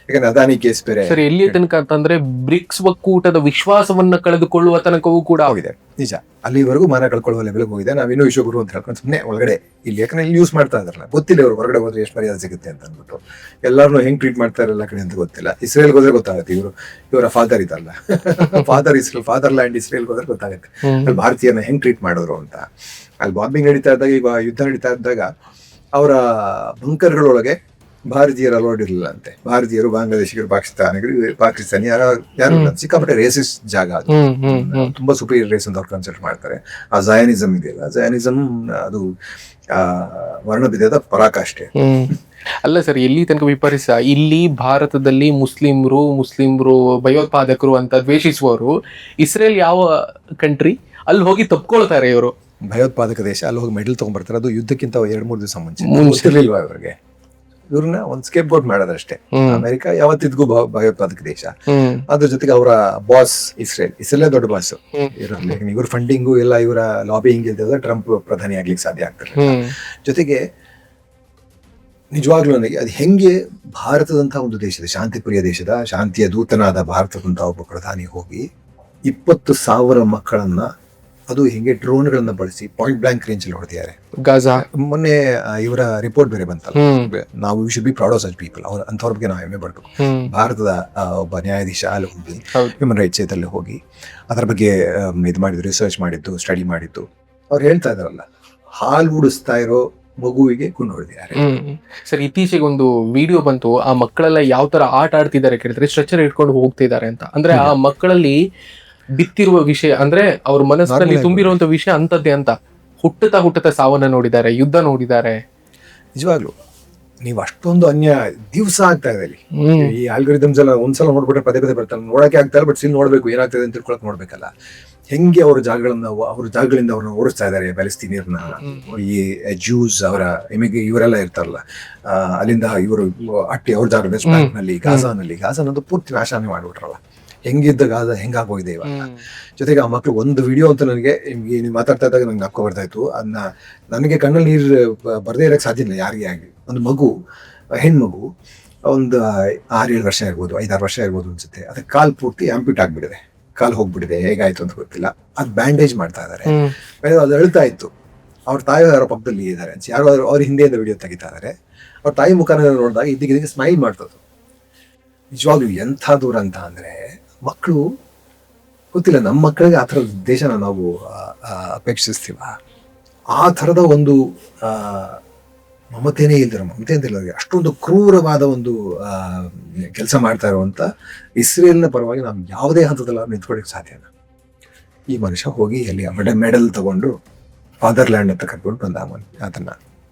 ಯಾಕಂದ್ರೆ ಅದಾನಿ ಕೇಸ್ ಬೇರೆ. ಸರ್, ಎಲ್ಲಿ ತನಕ ಅಂತಂದ್ರೆ ಬ್ರಿಕ್ಸ್ ಒಕ್ಕೂಟದ ವಿಶ್ವಾಸವನ್ನ ಕಳೆದುಕೊಳ್ಳುವ ತನಕವೂ ಕೂಡ ಹೋಗಿದೆ. ನಿಜ, ಅಲ್ಲಿವರೆಗೂ ಮಾನ ಕಳ್ಕೊಳ್ಳುವ ಲೆವೆಲ್ಗೆ ಹೋಗಿದೆ. ನಾವಿನ್ನೂ ವಿಶ್ವಗುರು ಅಂತ ಹೇಳ್ಕೊಂಡು ಸುಮ್ಮನೆ ಒಳಗಡೆ ಇಲ್ಲಿ, ಯಾಕಂದ್ರೆ ಇಲ್ಲಿ ಯೂಸ್ ಮಾಡ್ತಾ ಇದ್ರಲ್ಲ, ಗೊತ್ತಿಲ್ಲ ಇವರು ಹೊರಗಡೆ ಹೋದ್ರೆ ಎಷ್ಟು ಮರ್ಯಾದೆ ಸಿಗುತ್ತೆ ಅಂತ ಅಂದ್ಬಿಟ್ಟು ಎಲ್ಲಾರನ್ನೂ ಹೆಂಗ್ ಟ್ರೀಟ್ ಮಾಡ್ತಾರೆ ಎಲ್ಲ ಕಡೆ ಅಂತ ಗೊತ್ತಿಲ್ಲ. ಇಸ್ರೇಲ್ಗೆ ಹೋದ್ರೆ ಗೊತ್ತಾಗುತ್ತೆ ಇವರ ಫಾದರ್ ಇದ್ದಲ್ಲ, ಫಾದರ್ ಲ್ಯಾಂಡ್ ಇಸ್ರೇಲ್ಗೆ ಹೋದ್ರೆ ಗೊತ್ತಾಗುತ್ತೆ ಅಲ್ಲಿ ಭಾರತೀಯನ ಹೆಂಗ್ ಟ್ರೀಟ್ ಮಾಡಿದ್ರು ಅಂತ. ಅಲ್ಲಿ ಬಾಂಬಿಂಗ್ ನಡೀತಾ ಇದ್ದಾಗ, ಈಗ ಯುದ್ಧ ನಡೀತಾ ಇದ್ದಾಗ ಅವರ ಬಂಕರ್ಗಳೊಳಗೆ ಭಾರತೀಯರು ಅಲೋಡ್ ಇರಲಿಲ್ಲ ಅಂತೆ. ಭಾರತೀಯರು, ಬಾಂಗ್ಲಾದೇಶಿಗರು, ಪಾಕಿಸ್ತಾನಿ ಯಾರು ಸಿಕ್ಕಾಪಟ್ಟೆ ರೇಸಿಸ್ ಜಾಗ ಅದು. ತುಂಬಾ ಸುಪೀರಿಯರ್ ರೇಸ್ ಅಂತ ಅವ್ರು ಕನ್ಸಿಡರ್ ಮಾಡ್ತಾರೆ. ಆ ಜಯನಿಸಮ್ ಇದೆಯಲ್ಲ, ಜಯನಿಸಮ್ ಅದು ವರ್ಣಭೇದದ ಪರಾಕಾಷ್ಠೆ. ಅಲ್ಲ ಸರ್, ಎಲ್ಲಿ ತನಕ ವಿಪರೀತ. ಇಲ್ಲಿ ಭಾರತದಲ್ಲಿ ಮುಸ್ಲಿಮ್ರು ಭಯೋತ್ಪಾದಕರು ಅಂತ ದ್ವೇಷಿಸುವವರು, ಇಸ್ರೇಲ್ ಯಾವ ಕಂಟ್ರಿ, ಅಲ್ಲಿ ಹೋಗಿ ತಪ್ಕೊಳ್ತಾರೆ ಇವರು. ಭಯೋತ್ಪಾದಕ ದೇಶ, ಅಲ್ಲಿ ಹೋಗಿ ಮೆಡಲ್ ತಗೊಂಡ್ಬರ್ತಾರೆ. ಅದು ಯುದ್ಧಕ್ಕಿಂತ 2-3 ದಿವಸ ಮುಂಚೆ ಇರ್ಲಿಲ್ವಾ ಇವರಿಗೆ? ಇವ್ರನ್ನ ಒಂದ್ ಸ್ಕೇಪ್ ಬೋಟ್ ಮಾಡೋದಷ್ಟೇ. ಅಮೆರಿಕ ಯಾವತ್ತಿದ್ಗೂ ಭಯೋತ್ಪಾದಕ ದೇಶ. ಅದ್ರ ಜೊತೆಗೆ ಅವರ ಬಾಸ್ ಇಸ್ರೇಲ್ ದೊಡ್ಡ ಬಾಸ್ ಇರೋದ್ರಲ್ಲಿ ಇವ್ರ ಫಂಡಿಂಗು ಎಲ್ಲ, ಇವರ ಲಾಬಿಯಿಂಗ್ ಇಲ್ದಿದ್ರೆ ಟ್ರಂಪ್ ಪ್ರಧಾನಿ ಆಗ್ಲಿಕ್ಕೆ ಸಾಧ್ಯ ಆಗ್ತಾರೆ. ಜೊತೆಗೆ ನಿಜವಾಗ್ಲೂ ನನಗೆ ಅದು ಹೆಂಗೆ ಭಾರತದಂತಹ ಒಂದು ದೇಶದ, ಶಾಂತಿಪ್ರಿಯ ದೇಶದ, ಶಾಂತಿಯ ದೂತನಾದ ಭಾರತದಂತಹ ಒಬ್ಬ ಪ್ರಧಾನಿ ಹೋಗಿ 20,000 ಮಕ್ಕಳನ್ನ, ಅದು ಹೆಂಗೆ ಡ್ರೋನ್ಗಳನ್ನ ಬಳಸಿ ಪಾಯಿಂಟ್ ಬ್ಲಾಂಕ್ ರೇಂಜ್ ಅಲ್ಲಿ ಹೊಡೆದಿದ್ದಾರೆ. ಗಾಜಾ ಮೊನ್ನೆ ಇವರ ರಿಪೋರ್ಟ್ ಬೇರೆ ಬಂತಲ್ಲ, ನಾವು you should be proud of such people. ಅಂಥವ್ರ ಬಗ್ಗೆ ನಾವು ಹೆಮ್ಮೆ ಪಡ್ಬೇಕು. ಭಾರತದ ಒಬ್ಬ ನ್ಯಾಯಾಧೀಶ ಅಲ್ಲಿ ಹೋಗಿ, ಹ್ಯೂಮನ್ ರೈಟ್ಸ್ ಅಲ್ಲಿ ಹೋಗಿ ಅದರ ಬಗ್ಗೆ ಇದು ಮಾಡಿದ್ದು, ರಿಸರ್ಚ್ ಮಾಡಿದ್ದು, ಸ್ಟಡಿ ಮಾಡಿದ್ದು. ಅವ್ರು ಹೇಳ್ತಾ ಇದಾರಲ್ಲ, ಹಾಲು ಉಡಿಸ್ತಾ ಇರೋ ಮಗುವಿಗೆ ಗುಂಡು ಹೊಡೆದಿದ್ದಾರೆ. ಸರ್, ಇತ್ತೀಚೆಗೆ ಒಂದು ವಿಡಿಯೋ ಬಂತು. ಆ ಮಕ್ಕಳೆಲ್ಲ ಯಾವ ತರ ಆಟ ಆಡ್ತಿದ್ದಾರೆ ಕೇಳಿದ್ರೆ, ಸ್ಟ್ರೆಚರ್ ಇಟ್ಕೊಂಡು ಹೋಗ್ತಿದ್ದಾರೆ ಅಂತ. ಅಂದ್ರೆ ಆ ಮಕ್ಕಳಲ್ಲಿ ಬಿತ್ತಿರುವ ವಿಷಯ, ಅಂದ್ರೆ ಅವ್ರ ಮನಸ್ಸಿನಲ್ಲಿ ತುಂಬಿರುವಂತ ವಿಷಯ ಅಂತದ್ದೇ ಅಂತ. ಹುಟ್ಟುತ್ತಾ ಸಾವನ್ನ ನೋಡಿದ್ದಾರೆ, ಯುದ್ಧ ನೋಡಿದ್ದಾರೆ. ನಿಜವಾಗ್ಲು ನೀವು ಅಷ್ಟೊಂದು ಅನ್ಯಾಯ ದಿವಸ ಆಗ್ತಾ ಇದೆ ಇಲ್ಲಿ. ಈ ಆಲ್ಗೋರಿದಮ್ಸ್ ಎಲ್ಲ ಒಂದ್ಸಲ ನೋಡ್ಬಿಟ್ರೆ ಪದೇ ಬರ್ತಾರೆ, ನೋಡಕ್ಕೆ ಆಗ್ತಾ ಇಲ್ಲ, ಬಟ್ ಸಿಲ್ ನೋಡ್ಬೇಕು, ಏನಾಗ್ತದೆ ಅಂತ ತಿಳ್ಕೊಳಕ್ ನೋಡ್ಬೇಕಲ್ಲ. ಹೆಂಗೆ ಅವ್ರ ಜಾಗಗಳಿಂದ ಅವ್ರನ್ನ ಓಡಿಸ್ತಾ ಇದ್ದಾರೆ ಪ್ಯಾಲೆಸ್ತೀನಿಯರ್ನ, ಈ ಜ್ಯೂಸ್ ಅವರ ಇವರೆಲ್ಲ ಇರ್ತಾರಲ್ಲ, ಅಲ್ಲಿಂದ ಇವರು ಅಟ್ಟಿ ಅವ್ರ ಜಾಗ ವೆಸ್ಟ್ ಬ್ಯಾಂಕ್ನಲ್ಲಿ, ಗಾಜಾನದು ಪೂರ್ತಿ ನಾಶನೇ ಮಾಡ್ಬಿಟ್ರಲ್ಲ. ಹೆಂಗಿದ್ದಾಗ ಹೆಂಗಾಗೋಗಿದೆ ಇವಾಗ. ಜೊತೆಗೆ ಆ ಮಕ್ಳು ಒಂದು ವಿಡಿಯೋ ಅಂತ ನನಗೆ ನೀವು ಮಾತಾಡ್ತಾ ಇದ್ದಾಗ ನಂಗೆ ನಾಪ್ಕೊ ಬರ್ತಾ ಇತ್ತು. ಅದನ್ನ ನನಗೆ ಕಣ್ಣಲ್ಲಿ ನೀರು ಬರದೇ ಇರೋಕ್ಕೆ ಸಾಧ್ಯ ಇಲ್ಲ ಯಾರಿಗೆ ಆಗಲಿ. ಒಂದು ಮಗು, ಹೆಣ್ಮಗು, ಒಂದು 6-7 ವರ್ಷ ಇರ್ಬೋದು, 5-6 ವರ್ಷ ಇರ್ಬೋದು ಅನ್ಸುತ್ತೆ. ಅದಕ್ಕೆ ಕಾಲು ಪೂರ್ತಿ ಆಂಪ್ಯೂಟ್ ಆಗ್ಬಿಟ್ಟಿದೆ, ಕಾಲು ಹೋಗ್ಬಿಟ್ಟಿದೆ, ಹೇಗಾಯ್ತು ಅಂತ ಗೊತ್ತಿಲ್ಲ. ಅದು ಬ್ಯಾಂಡೇಜ್ ಮಾಡ್ತಾ ಇದ್ದಾರೆ. ಅದು ಅಳ್ತಾ ಇತ್ತು. ಅವ್ರ ತಾಯಿ ಯಾರೋ ಪಕ್ಕದಲ್ಲಿ ಇದ್ದಾರೆ, ಯಾರೋ ಅವ್ರ ಹಿಂದೆಯಿಂದ ವಿಡಿಯೋ ತೆಗಿತಾ ಇದ್ದಾರೆ. ಅವ್ರ ತಾಯಿ ಮುಖಾನ ನೋಡಿದಾಗ ಇದಕ್ಕೆ ಸ್ಮೈಲ್ ಮಾಡ್ತದ್ದು. ನಿಜವಾಗ್ಲೂ ಎಂಥ ದೂರ ಅಂತ ಅಂದ್ರೆ, ಮಕ್ಕಳು ಗೊತ್ತಿಲ್ಲ, ನಮ್ಮ ಮಕ್ಕಳಿಗೆ ಆ ಥರದ ದೇಶನ ನಾವು ಅಪೇಕ್ಷಿಸ್ತೀವ. ಆ ಥರದ ಒಂದು ಮಮತೆನೇ ಇಲ್ದಿರೋ, ಮಮತೆ ಅಂತಿಲ್ಲ, ಅಷ್ಟೊಂದು ಕ್ರೂರವಾದ ಒಂದು ಕೆಲಸ ಮಾಡ್ತಾ ಇರುವಂತ ಇಸ್ರೇಲ್ನ ಪರವಾಗಿ ನಾವು ಯಾವುದೇ ಹಂತದಲ್ಲಿ ನಿಂತ್ಕೊಳ್ಳಿಕ್ಕೆ ಸಾಧ್ಯ ಇಲ್ಲ. ಈ ಮನುಷ್ಯ ಹೋಗಿ ಅಲ್ಲಿ ಮೆಡಲ್ ತಗೊಂಡು ಫಾದರ್ಲ್ಯಾಂಡ್ ಅಂತ ಕರ್ಕೊಂಡು ಬಂದ ಅದನ್ನ.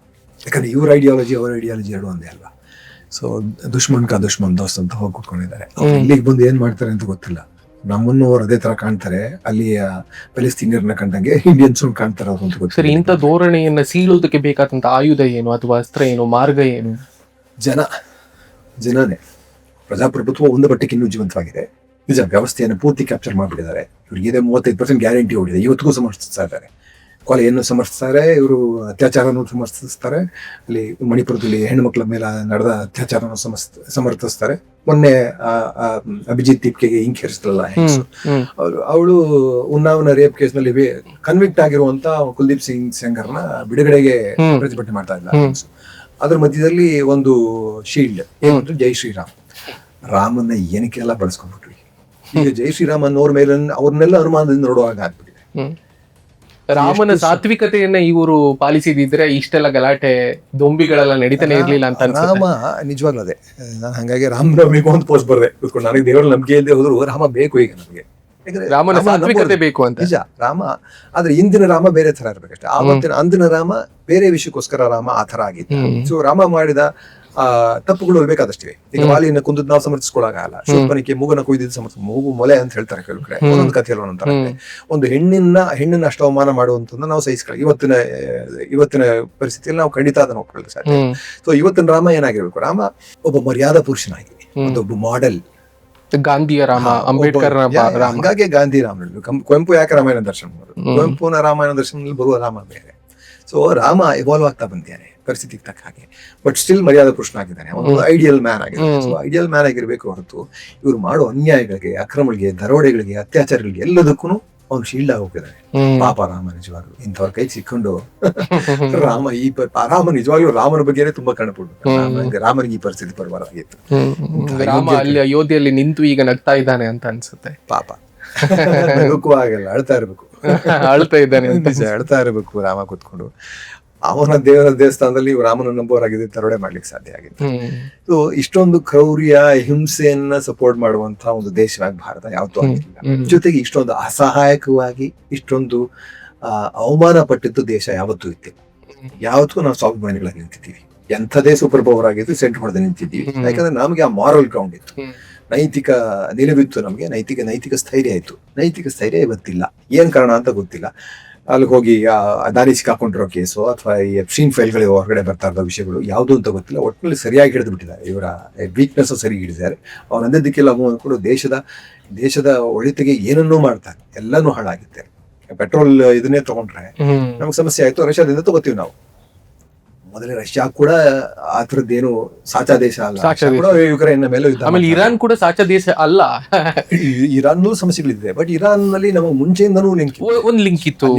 ಯಾಕಂದ್ರೆ ಇವ್ರ ಐಡಿಯಾಲಜಿ ಅವ್ರ ಐಡಿಯಾಲಜಿ ಎರಡು ಒಂದೇ ಅಲ್ವಾ. ಸೊ ದುಶ್ಮನ್ ದೋಸ್ತ್ ಅಂತ ಹೋಗಿ ಕೂತ್ಕೊಂಡಿದ್ದಾರೆ. ಇಲ್ಲಿಗೆ ಬಂದು ಏನ್ ಮಾಡ್ತಾರೆ ಅಂತ ಗೊತ್ತಿಲ್ಲ. ನಮ್ಮನ್ನು ಅವ್ರು ಅದೇ ತರ ಕಾಣ್ತಾರೆ, ಅಲ್ಲಿಯ ಪ್ಯಾಲೆಸ್ತೀನಿಯರ್ನ ಕಂಡಂಗೆ ಇಂಡಿಯನ್ಸ್ ಕಾಣ್ತಾರೆ ಅವ್ರು ಅಂತ ಗೊತ್ತಿಲ್ಲ. ಸರಿ, ಇಂಥ ಧೋರಣೆಯನ್ನ ಸೀಳುವುದಕ್ಕೆ ಬೇಕಾದಂತ ಆಯುಧ ಏನು ಅಥವಾ ಅಸ್ತ್ರ ಏನು, ಮಾರ್ಗ ಏನು? ಜನನೇ. ಪ್ರಜಾಪ್ರಭುತ್ವ ಒಂದು ಮಟ್ಟಕ್ಕೆ ಇನ್ನೂ ಜೀವಂತವಾಗಿದೆ. ನಿಜ, ವ್ಯವಸ್ಥೆಯನ್ನು ಪೂರ್ತಿ ಕ್ಯಾಪ್ಚರ್ ಮಾಡಿಬಿಟ್ಟಿದ್ದಾರೆ. ಇವ್ರಿಗೆ 35% ಗ್ಯಾರಂಟಿ ಹೊಡಿದೆ, ಇವತ್ತಿಗೂ ಸಮರ್ಥಿಸ್ತಾ ಇದ್ದಾರೆ. ಕೊಲೆಯನ್ನು ಸಮರ್ಥಿಸ್ತಾರೆ, ಇವರು ಅತ್ಯಾಚಾರನೂ ಸಮರ್ಥಿಸ್ತಾರೆ. ಅಲ್ಲಿ ಮಣಿಪುರದಲ್ಲಿ ಹೆಣ್ಣುಮಕ್ಳ ಮೇಲೆ ನಡೆದ ಅತ್ಯಾಚಾರನೂ ಸಮರ್ಥಿಸ್ತಾರೆ. ಮೊನ್ನೆ ಅಭಿಜಿತ್ ದೀಪ್ಕೆಗೆ ಹಿಂಕೇರಿಸಿದ್ರಲ್ಲ ಅವಳು ಉನ್ನಾವ್ನ ರೇಪ್ ಕೇಸ್ನಲ್ಲಿ ಕನ್ವಿಕ್ಟ್ ಆಗಿರುವಂತ ಕುಲ್ದೀಪ್ ಸಿಂಗ್ ಸೆಂಗರ್ನ ಬಿಡುಗಡೆಗೆ ಪ್ರತಿಭಟನೆ ಮಾಡ್ತಾ ಇದ್ದ. ಅದ್ರ ಮಧ್ಯದಲ್ಲಿ ಒಂದು ಶೀಲ್ಡ್ ಏನಂದ್ರೆ ಜೈ ಶ್ರೀರಾಮ್. ರಾಮನ್ನ ಏನಕ್ಕೆಲ್ಲ ಬಳಸ್ಕೊಂಡ್ಬಿಟ್ವಿ. ಈಗ ಜೈ ಶ್ರೀರಾಮ್ ಅನ್ನೋರ್ ಮೇಲೆ ಅವ್ರನ್ನೆಲ್ಲ ಅನುಮಾನದಿಂದ ನೋಡುವಾಗ ಆಗ್ಬಿಟ್ಟಿದೆ. ರಾಮನ ಸಾತ್ವಿಕತೆಯನ್ನ ಇವರು ಪಾಲಿಸಿದಿದ್ರೆ ಇಷ್ಟೆಲ್ಲ ಗಲಾಟೆ ದೊಂಬಿಗಳೆಲ್ಲ ನಡೀತಾನೆ ಇರ್ಲಿಲ್ಲ ಅಂತ ರಾಮ ನಿಜವಾಗ್ಲೂ ಅದೇ. ನಾನು ಹಂಗಾಗಿ ರಾಮನವಮಿಗೂ ಒಂದು ಪೋಸ್ಟ್ ಬರ್ದೆ ಕೂತ್ಕೊಂಡು, ನನಗೆ ದೇವರ ನಂಬಿಕೆ ಇಲ್ಲದೆ ಹೋದ್ರು ರಾಮ ಬೇಕು ಈಗ ನಮಗೆ. ರಾಮನ ಸಾತ್ವಿಕತೆ ಬೇಕು ಅಂತ. ನಿಜ, ರಾಮ. ಆದ್ರೆ ಇಂದಿನ ರಾಮ ಬೇರೆ ತರ ಇರ್ಬೇಕಷ್ಟೇ. ಅಂದಿನ ರಾಮ ಬೇರೆ ವಿಷಯಕ್ಕೋಸ್ಕರ ರಾಮ ಆ ತರ ಆಗಿತ್ತು. ಸೊ ರಾಮ ಮಾಡಿದ ತಪ್ಪುಗಳು ಬೇಕಾದಷ್ಟಿವೆ. ಈಗ ವಾಲಿಯನ್ನ ಕುಂದದ್ ನಾವು ಸಮರ್ಥಿಸ್ಕೊಳ್ಳಾಗಲ್ಲ. ಶೂರ್ಪನಖಿ ಮೂಗನ ಕುಯ್ದಿದ್ದು ಮೂಗು ಮೊಲೆ ಅಂತ ಹೇಳ್ತಾರೆ ಕೆಲವು ಕಡೆ, ಒಂದೊಂದು ಕಥೆಯಲ್ಲಿ ಒಂದೊಂದು. ಒಂದು ಹೆಣ್ಣನ್ನ ಅಷ್ಟು ಅವಮಾನ ಮಾಡುವಂತಂದ್ರೆ ನಾವು ಸಹಿಸ್ಕೊಳ್ಳಿ. ಇವತ್ತಿನ ಪರಿಸ್ಥಿತಿಯಲ್ಲಿ ನಾವು ಖಂಡಿತ ಅದನ್ನು ಒಪ್ಕೊಳ್ಳಿ ಸಾಧ್ಯ. ಸೊ ಇವತ್ತಿನ ರಾಮ ಏನಾಗಿರ್ಬೇಕು? ರಾಮ ಒಬ್ಬ ಮರ್ಯಾದಾ ಪುರುಷನಾಗಿ, ಒಂದೊಬ್ಬ ಮಾಡೆಲ್. ಗಾಂಧಿಯ ರಾಮ, ಅಂಬೇಡ್ಕರ್ ರಾಮ. ಹಂಗಾಗಿ ಗಾಂಧಿ ರಾಮನಲ್ಲಿ ಕುವೆಂಪು ಯಾಕೆ ರಾಮಾಯಣ ದರ್ಶನ ಮಾಡೋದು? ಕುವೆಂಪುನ ರಾಮಾಯಣ ದರ್ಶನದಲ್ಲಿ ಬರುವ ರಾಮ ಬೇರೆ. ಸೊ ರಾಮ ಎವಾಲ್ವ್ ಆಗ್ತಾ ಬಂದಿದ್ದಾನೆ ಪರಿಸ್ಥಿತಿಗೆ ತಕ್ಕ ಹಾಗೆ, ಬಟ್ ಸ್ಟಿಲ್ ಮರ್ಯಾದಾ ಪುರುಷನಾಗಿದ್ದಾನೆ. ಒಂದು ಐಡಿಯಲ್ ಮ್ಯಾನ್ ಆಗಿದ್ದಾನೆ. ಸೊ ಐಡಿಯಲ್ ಮ್ಯಾನ್ ಆಗಿರ್ಬೇಕು ಹೊರತು ಇವ್ರು ಮಾಡೋ ಅನ್ಯಾಯಗಳಿಗೆ, ಅಕ್ರಮಗಳಿಗೆ, ದರೋಡೆಗಳಿಗೆ, ಅತ್ಯಾಚಾರಗಳಿಗೆ ಎಲ್ಲದಕ್ಕೂ ಅವ್ನು ಶೀಲ್ಡ್ ಆಗಿ ಹೋಗಿದ್ದಾನೆ. ಪಾಪ ರಾಮ ನಿಜವಾಗ್ಲು ಇಂಥವ್ರ ಕೈ ಸಿಕ್ಕೊಂಡು ರಾಮ ನಿಜವಾಗ್ಲೂ ರಾಮನ ಬಗ್ಗೆನೇ ತುಂಬಾ ಕಣಪಟ್ಟು ರಾಮನಿಗೆ ಈ ಪರಿಸ್ಥಿತಿ ಬರಬಾರ್ದಾಗಿತ್ತು. ರಾಮ ಅಲ್ಲಿ ಅಯೋಧ್ಯೆಯಲ್ಲಿ ನಿಂತು ಈಗ ನಗ್ತಾ ಇದ್ದಾನೆ ಅಂತ ಅನ್ಸುತ್ತೆ. ಪಾಪ ನಗಕ್ಕೂ ಆಗಲ್ಲ, ಅಳ್ತಾ ಇರ್ಬೇಕು. ಅಳ್ತಾ ಇದ್ದಾನೆ, ಅಳ್ತಾ ಇರಬೇಕು ರಾಮ ಕೂತ್ಕೊಂಡು. ಅವನ ದೇವರ ದೇವಸ್ಥಾನದಲ್ಲಿ ರಾಮನ ನಂಬೋರಾಗಿದೆ, ತರೋಡೆ ಮಾಡ್ಲಿಕ್ಕೆ ಸಾಧ್ಯ ಆಗಿತ್ತು. ಸೊ ಇಷ್ಟೊಂದು ಕ್ರೌರ್ಯ, ಹಿಂಸೆಯನ್ನ ಸಪೋರ್ಟ್ ಮಾಡುವಂತಹ ಒಂದು ದೇಶವಾಗಿ ಭಾರತ ಯಾವತ್ತೂ ಆಗಿಲ್ಲ. ಜೊತೆಗೆ ಇಷ್ಟೊಂದು ಅಸಹಾಯಕವಾಗಿ ಇಷ್ಟೊಂದು ಅವಮಾನ ಪಟ್ಟಿದ್ದು ದೇಶ ಯಾವತ್ತೂ ಇತ್ತಿಲ್ಲ. ಯಾವತ್ತೂ ನಾವು ಸ್ವಾಭಿಮಾನಿಗಳಾಗಿ ನಿಂತಿದ್ದೀವಿ. ಎಂಥದೇ ಸೂಪರ್ ಪವರ್ ಆಗಿತ್ತು, ಸೆಂಟ್ ಹೊಡೆದು ನಿಂತಿದ್ದೀವಿ. ಯಾಕಂದ್ರೆ ನಮಗೆ ಆ ಮಾರಲ್ ಗ್ರೌಂಡ್ ಇತ್ತು, ನೈತಿಕ ನಿಲುವಿತ್ತು, ನಮಗೆ ನೈತಿಕ ಸ್ಥೈರ್ಯ ಇತ್ತು. ನೈತಿಕ ಸ್ಥೈರ್ಯ ಇವತ್ತಿಲ್ಲ. ಏನ್ ಕಾರಣ ಅಂತ ಗೊತ್ತಿಲ್ಲ. ಅಲ್ಲಿ ಹೋಗಿ ದಾರಿ ಸಿಕ್ಕಾಕೊಂಡಿರೋ ಕೇಸು ಅಥವಾ ಈ ಎಫ್ಶೀನ್ ಫೈಲ್ಗಳಿಗೆ ಹೊರಗಡೆ ಬರ್ತಾ ಇರೋ ವಿಷಯಗಳು ಯಾವುದು ಅಂತ ಗೊತ್ತಿಲ್ಲ. ಒಟ್ಟಿನಲ್ಲಿ ಸರಿಯಾಗಿ ಹಿಡಿದು ಬಿಟ್ಟಿದ್ದಾರೆ. ಇವರ ವೀಕ್ನೆಸ್ ಸರಿ ಹಿಡಿದಿದ್ದಾರೆ. ಅವ್ರು ಅಂದದ್ದಕ್ಕೆಲ್ಲ ಕೂಡ ದೇಶದ ಒಳಿತಿಗೆ ಏನನ್ನೂ ಮಾಡ್ತಾರೆ, ಎಲ್ಲಾನು ಹಾಳಾಗುತ್ತೆ. ಪೆಟ್ರೋಲ್ ಇದನ್ನೇ ತಗೊಂಡ್ರೆ ನಮ್ಗೆ ಸಮಸ್ಯೆ ಆಯ್ತು, ರಷ್ಯಾದಿಂದ ತಗೋತೀವಿ ನಾವು. ಮೊದಲೇ ರಷ್ಯಾ ಕೂಡ ಆ ಥರದ್ದೇನು ಸಾಚಾ ದೇಶ ಅಲ್ಲ. ಯುಕ್ರೇನ್ ಮೇಲೆ ಆಮೇಲೆ ಇರಾನ್ ಕೂಡ ಸಾಚಾ ದೇಶ ಅಲ್ಲ. ಇರಾನ್ ಸಮಸ್ಯೆಗಳಿದೆ, ಬಟ್ ಇರಾನ್ ನಲ್ಲಿ ನಮಗೆ ಮುಂಚೆಯಿಂದನೂ ಒಂದು ಲಿಂಕ್ ಇತ್ತು.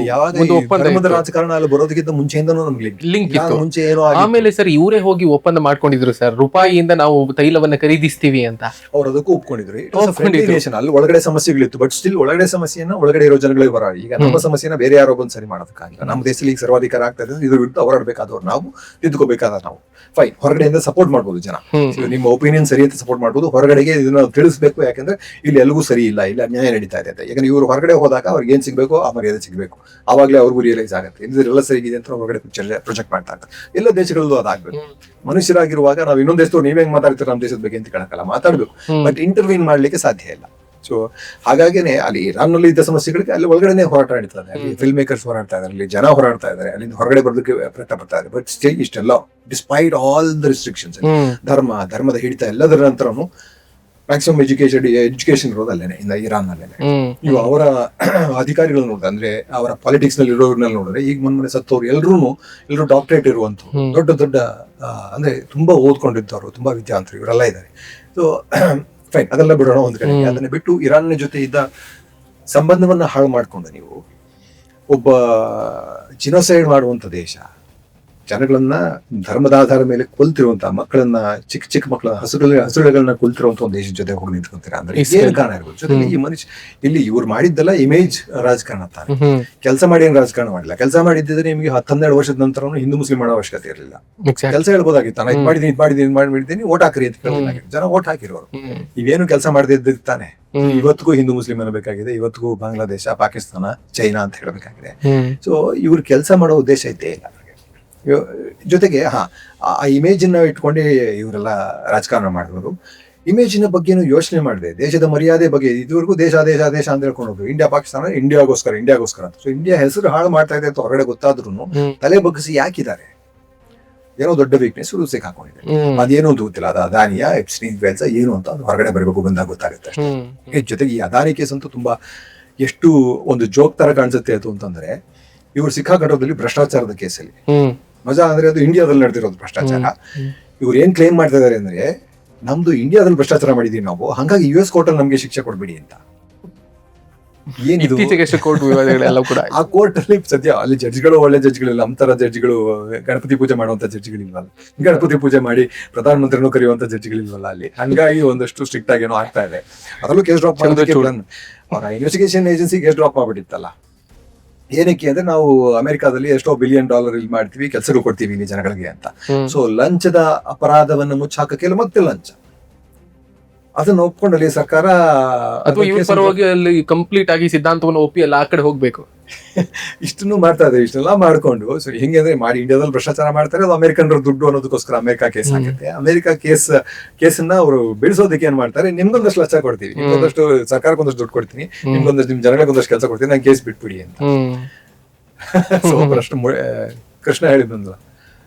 ಧರ್ಮದ ರಾಜಕಾರಣ ಅಲ್ಲಿ ಬರೋದಕ್ಕಿಂತ ಮುಂಚೆಯಿಂದನೂ ನಮ್ಗೆ ಲಿಂಕ್ ಇತ್ತು. ಮುಂಚೆ ಏನೋ ಆಮೇಲೆ ಸರ್ ಇವರೇ ಹೋಗಿ ಒಪ್ಪಂದ ಮಾಡ್ಕೊಂಡಿದ್ರು ಸರ್, ರೂಪಾಯಿಯಿಂದ ನಾವು ತೈಲವನ್ನ ಖರೀದಿಸ್ತೀವಿ ಅಂತ. ಅವ್ರು ಅದಕ್ಕೂ ಒಪ್ಕೊಂಡಿದ್ರು. ಅಲ್ಲಿ ಒಳಗಡೆ ಸಮಸ್ಯೆಗಳಿತ್ತು, ಬಟ್ ಸ್ಟಿಲ್ ಒಳಗಡೆ ಸಮಸ್ಯೆಯನ್ನ ಒಳಗಡೆ ಇರೋ ಜನಗಳಿಗೆ ಬರ. ಈಗ ನಮ್ಮ ಸಮಸ್ಯೆನ ಬೇರೆ ಯಾರೋ ಬಂದು ಸರಿ ಮಾಡೋದಕ್ಕಾಗಿಲ್ಲ. ನಮ್ಮ ದೇಶದಲ್ಲಿ ಈಗ ಸರ್ವಾಧಿಕಾರ ಆಗ್ತಾ ಇದೆ. ಇದ್ರ ವಿರುದ್ಧ ಹೋರಾಡಬೇಕಾದವ್ರು ನಾವು, ತಿದ್ದುಕೋಬೇಕಾದ ನಾವು. ಫೈನ್, ಹೊರಗಡೆಯಿಂದ ಸಪೋರ್ಟ್ ಮಾಡ್ಬೋದು ಜನ, ನಿಮ್ಮ ಒಪಿನಿಯನ್ ಸರಿ ಅಂತ ಸಪೋರ್ಟ್ ಮಾಡ್ಬೋದು. ಹೊರಗಡೆಗೆ ಇದನ್ನ ತಿಳಿಸ್ಬೇಕು, ಯಾಕಂದ್ರೆ ಇಲ್ಲಿ ಎಲ್ಲಿಗೂ ಸರಿ ಇಲ್ಲ, ಇಲ್ಲಿ ಅನ್ಯಾಯ ನಡೀತಾ ಇದೆ ಅಂತ. ಯಾಕಂದ್ರೆ ಇವರು ಹೊರಗಡೆ ಹೋದಾಗ ಅವ್ರಿಗೆ ಏನ್ ಸಿಗ್ಬೇಕು ಆ ಮರ್ಯಾದೆ ಸಿಗಬೇಕು. ಆವಾಗಲೇ ಅವ್ರಿಗೂ ರಿಯಲೈಸ್ ಆಗುತ್ತೆ ಇದೆಲ್ಲ ಸರಿಗಿದೆ ಅಂತ. ಹೊರಗಡೆ ಪ್ರೊಜೆಕ್ಟ್ ಮಾಡ್ತಾ ಇರ್ತಾರೆ. ಎಲ್ಲ ದೇಶಗಳಲ್ಲೂ ಅದಾಗಬೇಕು. ಮನುಷ್ಯರಾಗಿರುವಾಗ ನಾವು ಇನ್ನೊಂದು ದೇಶದವ್ರು ನೀವ್ ಹೆಂಗ್ ಮಾತಾಡ್ತೀರ ನಮ್ಮ ದೇಶದ ಬಗ್ಗೆ ಅಂತ ಕೇಳಕ್ಕಲ್ಲ, ಮಾತಾಡ್ಬೇಕು, ಬಟ್ ಇಂಟರ್ವ್ಯೂನ್ ಮಾಡ್ಲಿಕ್ಕೆ ಸಾಧ್ಯ ಇಲ್ಲ. ಸೊ ಹಾಗಾಗಿನೇ ಅಲ್ಲಿ ಇರಾನ್ನಲ್ಲಿ ಇದ್ದ ಸಮಸ್ಯೆಗಳಿಗೆ ಅಲ್ಲಿ ಒಳಗಡೆ ಹೋರಾಟ ನಡೀತದೆ. ಅಲ್ಲಿ ಫಿಲ್ಮ್ ಮೇಕರ್ಸ್ ಹೋರಾಡ್ತಾ ಇದ್ದಾರೆ, ಅಲ್ಲಿ ಜನ ಹೋರಾಡ್ತಾ ಇದ್ದಾರೆ, ಅಲ್ಲಿಂದ ಹೊರಗಡೆ ಬರೋದಕ್ಕೆ ಪ್ರಯತ್ನ ಪಡ್ತಾ ಇದ್ದಾರೆ. ಬಟ್ ಸ್ಟಿಲ್ ಇಷ್ಟೆಲ್ಲ ಡಿಸ್ಪೈಟ್ ಆಲ್ ದ ರಿಸ್ಟ್ರಿಕ್ಷನ್ಸ್, ಧರ್ಮದ ಹಿಡಿತ ಎಲ್ಲದರ ನಂತರನು ಮ್ಯಾಕ್ಸಿಮಮ್ ಎಜುಕೇಶನ್ ಇರೋದು ಅಲ್ಲೇನೆ ಇರಾನ್ ನಲ್ಲೇನೆ. ನೀವು ಅವರ ಅಧಿಕಾರಿಗಳು ನೋಡಿದ್ರೆ, ಅಂದ್ರೆ ಅವರ ಪಾಲಿಟಿಕ್ಸ್ ನಲ್ಲಿ ಇರೋರ್ನೆಲ್ಲ ನೋಡಿದ್ರೆ, ಈಗ ಮೊನ್ನೆ ಸತ್ತವ್ರು ಎಲ್ಲರೂ ಡಾಕ್ಟರೇಟ್ ಇರುವಂತ ದೊಡ್ಡ ದೊಡ್ಡ ಅಂದ್ರೆ ತುಂಬಾ ಓದ್ಕೊಂಡಿದ್ದವರು, ತುಂಬಾ ವಿದ್ಯಾವಂತರು ಇವರೆಲ್ಲ ಇದ್ದಾರೆ. ಸೊ ಫೈನ್, ಅದೆಲ್ಲ ಬಿಡೋಣ ಒಂದ್ ಕಡೆ. ಅದನ್ನ ಬಿಟ್ಟು ಇರಾನ್ ಜೊತೆ ಇದ್ದ ಸಂಬಂಧವನ್ನ ಹಾಳು ಮಾಡ್ಕೊಂಡು ನೀವು ಒಬ್ಬ ಜಿನೋಸೈಡ್ ಮಾಡುವಂತ ದೇಶ, ಜನಗಳನ್ನ ಧರ್ಮದ ಆಧಾರದ ಮೇಲೆ ಕೊಲ್ತಿರುವಂತ ಮಕ್ಕಳನ್ನ, ಚಿಕ್ಕ ಮಕ್ಕಳ ಹಸುಗಳನ್ನ ಕೊಲ್ತಿರುವಂತ ಒಂದು ದೇಶದ ಜೊತೆ ಹೋಗಿ ನಿಂತ್ಕೊಂತೀರಾ ಅಂದ್ರೆ ಏನು ಕಾರಣ ಇರ್ಬೋದು? ಜೊತೆಗೆ ಈ ಮನುಷ್ಯ ಇಲ್ಲಿ ಇವ್ರು ಮಾಡಿದ್ದೆಲ್ಲ ಇಮೇಜ್ ರಾಜಕಾರಣ ಅಂತಾರೆ. ಕೆಲಸ ಮಾಡಿ ಏನ್ ರಾಜಕಾರಣ ಮಾಡಿಲ್ಲ. ಕೆಲಸ ಮಾಡಿದ್ದಿದ್ರೆ ನಿಮಗೆ 10-12 ವರ್ಷದ ನಂತರ ಹಿಂದೂ ಮುಸ್ಲಿಂ ಮಾಡೋ ಅವಶ್ಯಕತೆ ಇರಲಿಲ್ಲ. ಕೆಲಸ ಹೇಳ್ಬೋದಾಗಿತ್ತು, ನಾನು ಇದ್ ಮಾಡಿದ್ದೀನಿ ಓಟ್ ಹಾಕ್ರಿ ಅಂತ ಕೇಳೋದಾಗಿತ್ತು. ಜನ ಓಟ್ ಹಾಕಿರೋರು. ಇವೇನು ಕೆಲಸ ಮಾಡದಿದ್ದ ತಾನೆ ಇವತ್ತಿಗೂ ಹಿಂದೂ ಮುಸ್ಲಿಂ ಅನ್ನಬೇಕಾಗಿದೆ, ಇವತ್ತಿಗೂ ಬಾಂಗ್ಲಾದೇಶ, ಪಾಕಿಸ್ತಾನ, ಚೈನಾ ಅಂತ ಹೇಳಬೇಕಾಗಿದೆ. ಸೊ ಇವ್ರು ಕೆಲಸ ಮಾಡೋ ಉದ್ದೇಶ ಇದ್ದೇ ಇಲ್ಲ. ಜೊತೆಗೆ ಆ ಇಮೇಜ್ ಇಟ್ಕೊಂಡೆ ಇವರೆಲ್ಲ ರಾಜಕಾರಣ ಮಾಡಿದ್ರು. ಇಮೇಜಿನ ಬಗ್ಗೆನೂ ಯೋಚನೆ ಮಾಡಿದೆ, ದೇಶದ ಮರ್ಯಾದೆ ಬಗ್ಗೆ. ಇದುವರೆಗೂ ದೇಶ ಅಂತ ಹೇಳ್ಕೊಂಡು ಹೋದ್ರು. ಇಂಡಿಯಾ ಪಾಕಿಸ್ತಾನ ಇಂಡಿಯಾಗೋಸ್ಕರ ಅಂತ. ಸೊ ಇಂಡಿಯಾ ಹೆಸರು ಹಾಳು ಮಾಡ್ತಾ ಇದೆ ಅಂತ ಹೊರಗಡೆ ಗೊತ್ತಾದ್ರೂ ತಲೆ ಬಗ್ಗಿಸಿ ಯಾಕಿದ್ದಾರೆ? ಏನೋ ದೊಡ್ಡ ವೀಕ್ನೆಸ್ ಸಿಕ್ಕಾಕೊಂಡಿದೆ. ಅದೇನೋ ಅಂತ ಗೊತ್ತಿಲ್ಲ. ಅದು ಅದಾನಿಯ ಎಪ್ಸ್ಟೀನ್ ಫೈಲ್ಸ್ ಏನು ಅಂತ ಅದು ಹೊರಗಡೆ ಬರಬೇಕು, ಬಂದಾಗ ಗೊತ್ತಾಗುತ್ತೆ. ಜೊತೆಗೆ ಈ ಅದಾನಿ ಕೇಸ್ ಅಂತೂ ತುಂಬಾ ಎಷ್ಟು ಒಂದು ಜೋಕ್ ತರ ಕಾಣಿಸುತ್ತೆ ಅದು ಅಂತಂದ್ರೆ, ಇವರು ಸಿಕ್ಕಾಕೊಂಡಲ್ಲಿ ಭ್ರಷ್ಟಾಚಾರದ ಕೇಸಲ್ಲಿ ಮಜಾ ಅಂದ್ರೆ ಅದು ಇಂಡಿಯಾದಲ್ಲಿ ನಡೆದಿರೋದು ಭ್ರಷ್ಟಾಚಾರ. ಇವ್ರು ಏನ್ ಕ್ಲೈಮ್ ಮಾಡ್ತಾ ಇದಾರೆ ಅಂದ್ರೆ, ನಮ್ದು ಇಂಡಿಯಾದಲ್ಲಿ ಭ್ರಷ್ಟಾಚಾರ ಮಾಡಿದೀವಿ ನಾವು, ಹಾಗಾಗಿ US ಕೋರ್ಟಲ್ಲಿ ನಮ್ಗೆ ಶಿಕ್ಷೆ ಕೊಡ್ಬೇಡಿ ಅಂತ. ಏನಿದು ಆ ಕೋರ್ಟ್ ಅಲ್ಲಿ ಸದ್ಯ ಅಲ್ಲಿ ಜಡ್ಜ್ಗಳು ಒಳ್ಳೆ ಜಡ್ಜ್ಗಳಿಲ್ಲ, ಅಂತರ ಜಡ್ಜ್ಗಳು, ಗಣಪತಿ ಪೂಜೆ ಮಾಡುವಂತ ಜಡ್ಜ್ಗಳಿಲ್ವಲ್ಲ, ಗಣಪತಿ ಪೂಜೆ ಮಾಡಿ ಪ್ರಧಾನಮಂತ್ರಿನೂ ಕರೆಯುವಂತ ಜಡ್ಜ್ಗಳಿಲ್ವಲ್ಲ ಅಲ್ಲಿ. ಹಂಗಾಗಿ ಒಂದಷ್ಟು ಸ್ಟ್ರಿಕ್ಟ್ ಆಗಿ ಏನೋ ಆಗ್ತಾ ಇದೆ. ಅದರಲ್ಲೂ ಕೇಸ್ ಡ್ರಾಪ್ ಮಾಡೋದಕ್ಕೆ ಅವರ ಇನ್ವೆಸ್ಟಿಗೇಷನ್ ಏಜೆನ್ಸಿ ಕೇಸ್ ಡ್ರಾಪ್ ಮಾಡ್ಬಿಟ್ಟಿತ್ತಲ್ಲ. ಏನಕ್ಕೆ ಅಂದ್ರೆ, ನಾವು ಅಮೆರಿಕಾದಲ್ಲಿ ಎಷ್ಟೋ $1 ಬಿಲಿಯನ್ ಇಲ್ಲಿ ಮಾಡ್ತೀವಿ, ಕೆಲಸಗಳು ಕೊಡ್ತೀವಿ ಇಲ್ಲಿ ಜನಗಳಿಗೆ ಅಂತ. ಸೊ ಲಂಚದ ಅಪರಾಧವನ್ನು ಮುಚ್ಚಾಕಕ್ಕೆ ಮತ್ತೆ ಲಂಚ ಅದನ್ನ ಒಪ್ಕೊಂಡಲ್ಲಿ ಸರ್ಕಾರ ಪರವಾಗಿ ಕಂಪ್ಲೀಟ್ ಆಗಿ ಸಿದ್ಧಾಂತವನ್ನು ಒಪ್ಪಿ ಎಲ್ಲ ಆ ಕಡೆ ಹೋಗ್ಬೇಕು. ಇಷ್ಟನ್ನು ಮಾಡ್ತಾ ಇದ್ದಾರೆ. ಇಷ್ಟೆಲ್ಲ ಮಾಡ್ಕೊಂಡು ಸೊ ಹೆಂಗೆ ಅಂದ್ರೆ, ಮಾಡಿ ಇಂಡಿಯಾದಲ್ಲಿ ಭ್ರಷ್ಟಾಚಾರ ಮಾಡ್ತಾರೆ, ಅದು ಅಮೆರಿಕನ್ ದುಡ್ಡು ಅನ್ನೋದಕ್ಕೋಸ್ಕರ ಅಮೆರಿಕ ಕೇಸ್ ಆಗುತ್ತೆ. ಅಮೆರಿಕ ಕೇಸನ್ನ ಅವರು ಬಿಡಿಸೋದಕ್ಕೆ ಏನ್ ಮಾಡ್ತಾರೆ, ನಿಮ್ಗೊಂದಷ್ಟು ಲಂಚ ಕೊಡ್ತೀವಿ, ನಿಮ್ಗೊಂದಷ್ಟು ಸರ್ಕಾರಕ್ಕೊಂದಷ್ಟು ದುಡ್ಡು ಕೊಡ್ತೀನಿ, ನಿಮ್ಗೊಂದಷ್ಟು ನಿಮ್ ಜನಗಳಿಗೊಂದಷ್ಟು ಕೆಲಸ ಕೊಡ್ತೀನಿ, ನಾನು ಕೇಸ್ ಬಿಟ್ಬಿಡಿ ಅಂತ. ಸೊ ಅಷ್ಟು ಕೃಷ್ಣ ಹೇಳಿದ್ನಲ್ಲ,